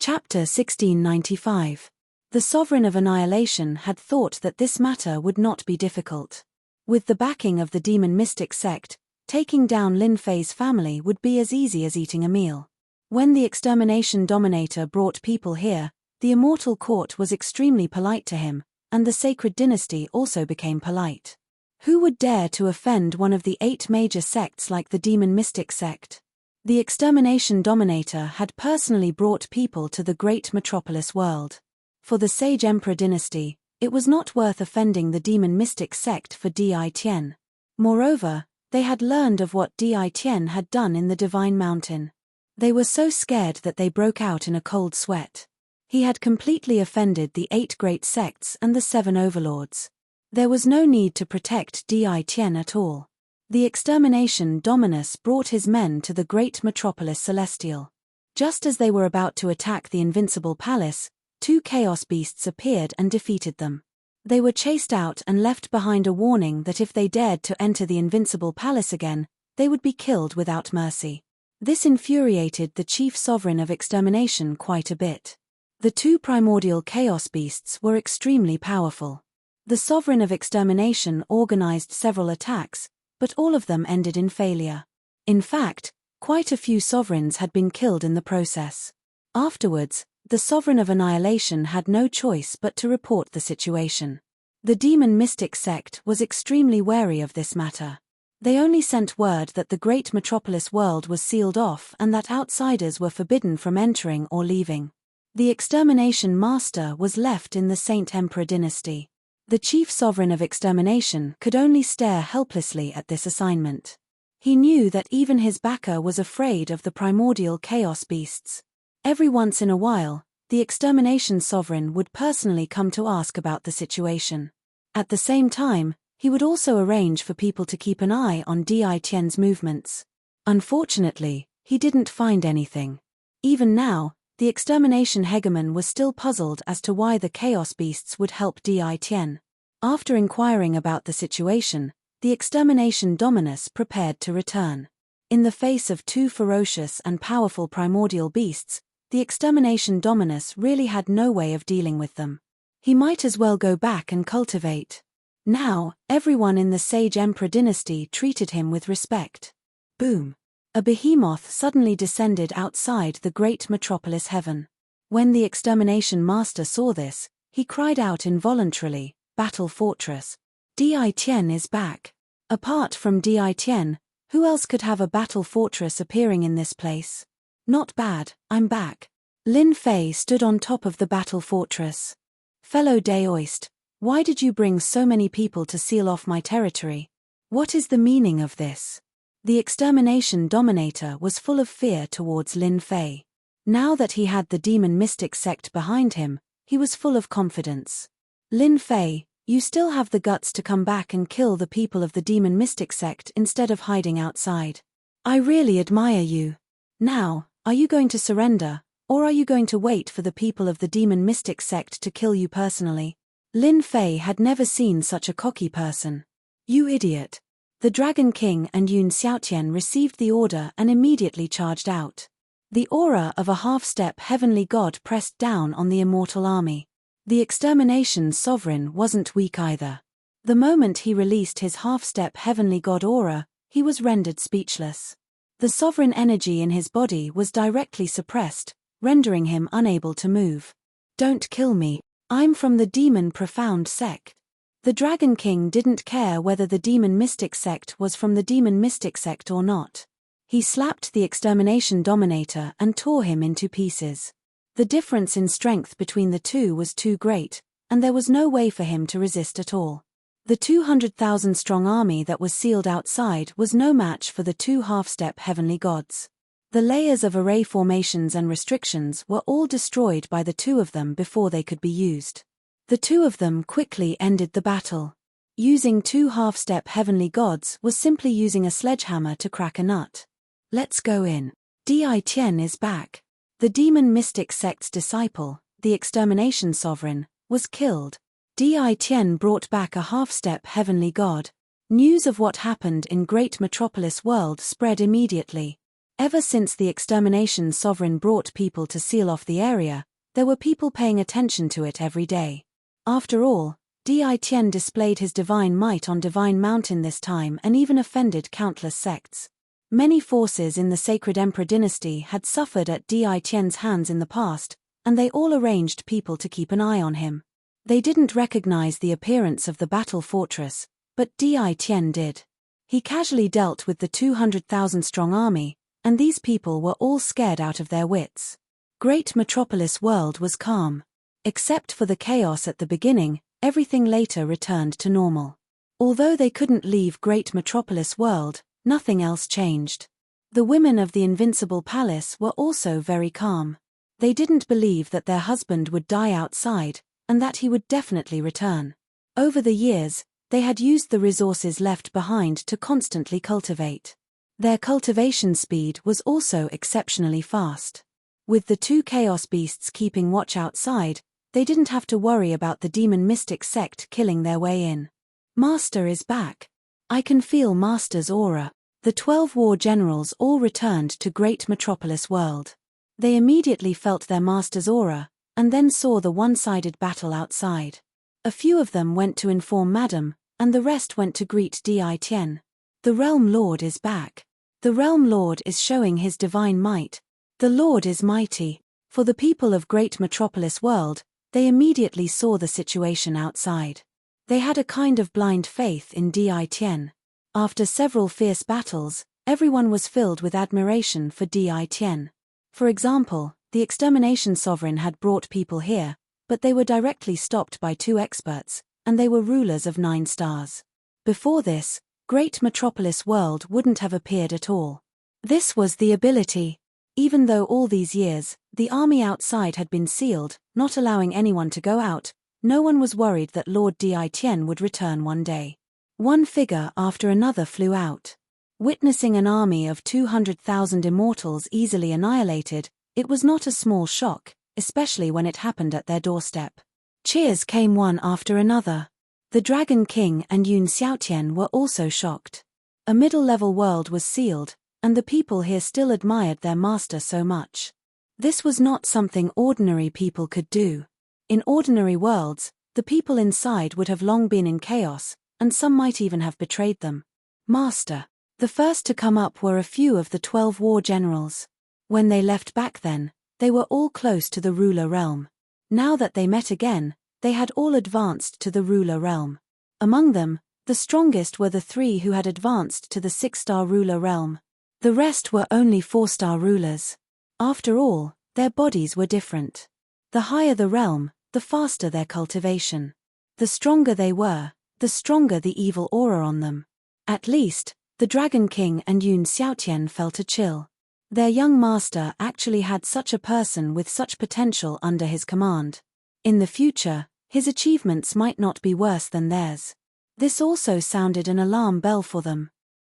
Chapter 1695. The Sovereign of Annihilation had thought that this matter would not be difficult. With the backing of the demon mystic sect, taking down Lin Fei's family would be as easy as eating a meal. When the extermination dominator brought people here, the immortal court was extremely polite to him, and the sacred dynasty also became polite. Who would dare to offend one of the 8 major sects like the demon mystic sect? The extermination dominator had personally brought people to the great metropolis world. For the Sage Emperor dynasty, it was not worth offending the demon mystic sect for Di Tian. Moreover, they had learned of what Di Tian had done in the Divine Mountain. They were so scared that they broke out in a cold sweat. He had completely offended the 8 great sects and the 7 overlords. There was no need to protect Di Tian at all. The extermination dominus brought his men to the great metropolis celestial. Just as they were about to attack the invincible palace, 2 chaos beasts appeared and defeated them. They were chased out and left behind a warning that if they dared to enter the invincible palace again, they would be killed without mercy. This infuriated the chief sovereign of extermination quite a bit. The 2 primordial chaos beasts were extremely powerful. The sovereign of extermination organized several attacks, but all of them ended in failure. In fact, quite a few sovereigns had been killed in the process. Afterwards, the Sovereign of Annihilation had no choice but to report the situation. The demon mystic sect was extremely wary of this matter. They only sent word that the great metropolis world was sealed off and that outsiders were forbidden from entering or leaving. The extermination master was left in the Saint Emperor dynasty. The chief sovereign of extermination could only stare helplessly at this assignment. He knew that even his backer was afraid of the primordial chaos beasts. Every once in a while, the extermination sovereign would personally come to ask about the situation. At the same time, he would also arrange for people to keep an eye on Di Tian's movements. Unfortunately, he didn't find anything. Even now, the extermination hegemon was still puzzled as to why the chaos beasts would help Di Tian. After inquiring about the situation, the extermination dominus prepared to return. In the face of 2 ferocious and powerful primordial beasts, the extermination dominus really had no way of dealing with them. He might as well go back and cultivate. Now, everyone in the Sage Emperor dynasty treated him with respect. Boom! A behemoth suddenly descended outside the great metropolis heaven. When the extermination master saw this, he cried out involuntarily, "Battle Fortress! Di Tian is back!" Apart from Di Tian, who else could have a battle fortress appearing in this place? "Not bad, I'm back." Lin Fei stood on top of the battle fortress. "Fellow Daoist, why did you bring so many people to seal off my territory? What is the meaning of this?" The extermination dominator was full of fear towards Lin Fei. Now that he had the demon mystic sect behind him, he was full of confidence. "Lin Fei, you still have the guts to come back and kill the people of the demon mystic sect instead of hiding outside. I really admire you. Now, are you going to surrender, or are you going to wait for the people of the demon mystic sect to kill you personally?" Lin Fei had never seen such a cocky person. "You idiot." The Dragon King and Yun Xiaotian received the order and immediately charged out. The aura of a half-step heavenly god pressed down on the immortal army. The extermination sovereign wasn't weak either. The moment he released his half-step heavenly god aura, he was rendered speechless. The sovereign energy in his body was directly suppressed, rendering him unable to move. "Don't kill me. I'm from the Demon Profound sect." The Dragon King didn't care whether the Demon Mystic sect was from the Demon Mystic sect or not. He slapped the extermination dominator and tore him into pieces. The difference in strength between the two was too great, and there was no way for him to resist at all. The 200,000 strong army that was sealed outside was no match for the two half-step heavenly gods. The layers of array formations and restrictions were all destroyed by the two of them before they could be used. The two of them quickly ended the battle. Using two half-step heavenly gods was simply using a sledgehammer to crack a nut. "Let's go in. Di Tian is back." The demon mystic sect's disciple, the extermination sovereign, was killed. Di Tian brought back a half-step heavenly god. News of what happened in Great Metropolis World spread immediately. Ever since the extermination sovereign brought people to seal off the area, there were people paying attention to it every day. After all, Di Tian displayed his divine might on Divine Mountain this time and even offended countless sects. Many forces in the Sacred Emperor dynasty had suffered at Di Tian's hands in the past, and they all arranged people to keep an eye on him. They didn't recognize the appearance of the battle fortress, but Di Tian did. He casually dealt with the 200,000 strong army, and these people were all scared out of their wits. Great Metropolis World was calm. Except for the chaos at the beginning, everything later returned to normal. Although they couldn't leave Great Metropolis World, nothing else changed. The women of the Invincible Palace were also very calm. They didn't believe that their husband would die outside, and that he would definitely return. Over the years, they had used the resources left behind to constantly cultivate. Their cultivation speed was also exceptionally fast. With the two chaos beasts keeping watch outside, they didn't have to worry about the demon mystic sect killing their way in. "Master is back. I can feel Master's aura." The 12 war generals all returned to Great Metropolis World. They immediately felt their master's aura, and then saw the one-sided battle outside. A few of them went to inform Madam, and the rest went to greet Di Tian. "The Realm Lord is back. The Realm Lord is showing his divine might. The Lord is mighty." For the people of Great Metropolis World, they immediately saw the situation outside. They had a kind of blind faith in Di Tian. After several fierce battles, everyone was filled with admiration for Di Tian. For example, the extermination sovereign had brought people here, but they were directly stopped by two experts, and they were rulers of 9 stars. Before this, Great Metropolis World wouldn't have appeared at all. This was the ability. Even though all these years, the army outside had been sealed, not allowing anyone to go out, no one was worried that Lord Di Tian would return one day. One figure after another flew out. Witnessing an army of 200,000 immortals easily annihilated, it was not a small shock, especially when it happened at their doorstep. Cheers came one after another. The Dragon King and Yun Xiaotian were also shocked. A middle-level world was sealed, and the people here still admired their master so much. This was not something ordinary people could do. In ordinary worlds, the people inside would have long been in chaos, and some might even have betrayed them. "Master." The first to come up were a few of the 12 war generals. When they left back then, They were all close to the ruler realm. Now that they met again, they had all advanced to the ruler realm. Among them, the strongest were the 3 who had advanced to the 6-star ruler realm. The rest were only 4-star rulers. After all, their bodies were different. The higher the realm, the faster their cultivation. The stronger they were, the stronger the evil aura on them. At least, the Dragon King and Yun Xiaotian felt a chill. Their young master actually had such a person with such potential under his command. In the future, his achievements might not be worse than theirs. This also sounded an alarm bell for them.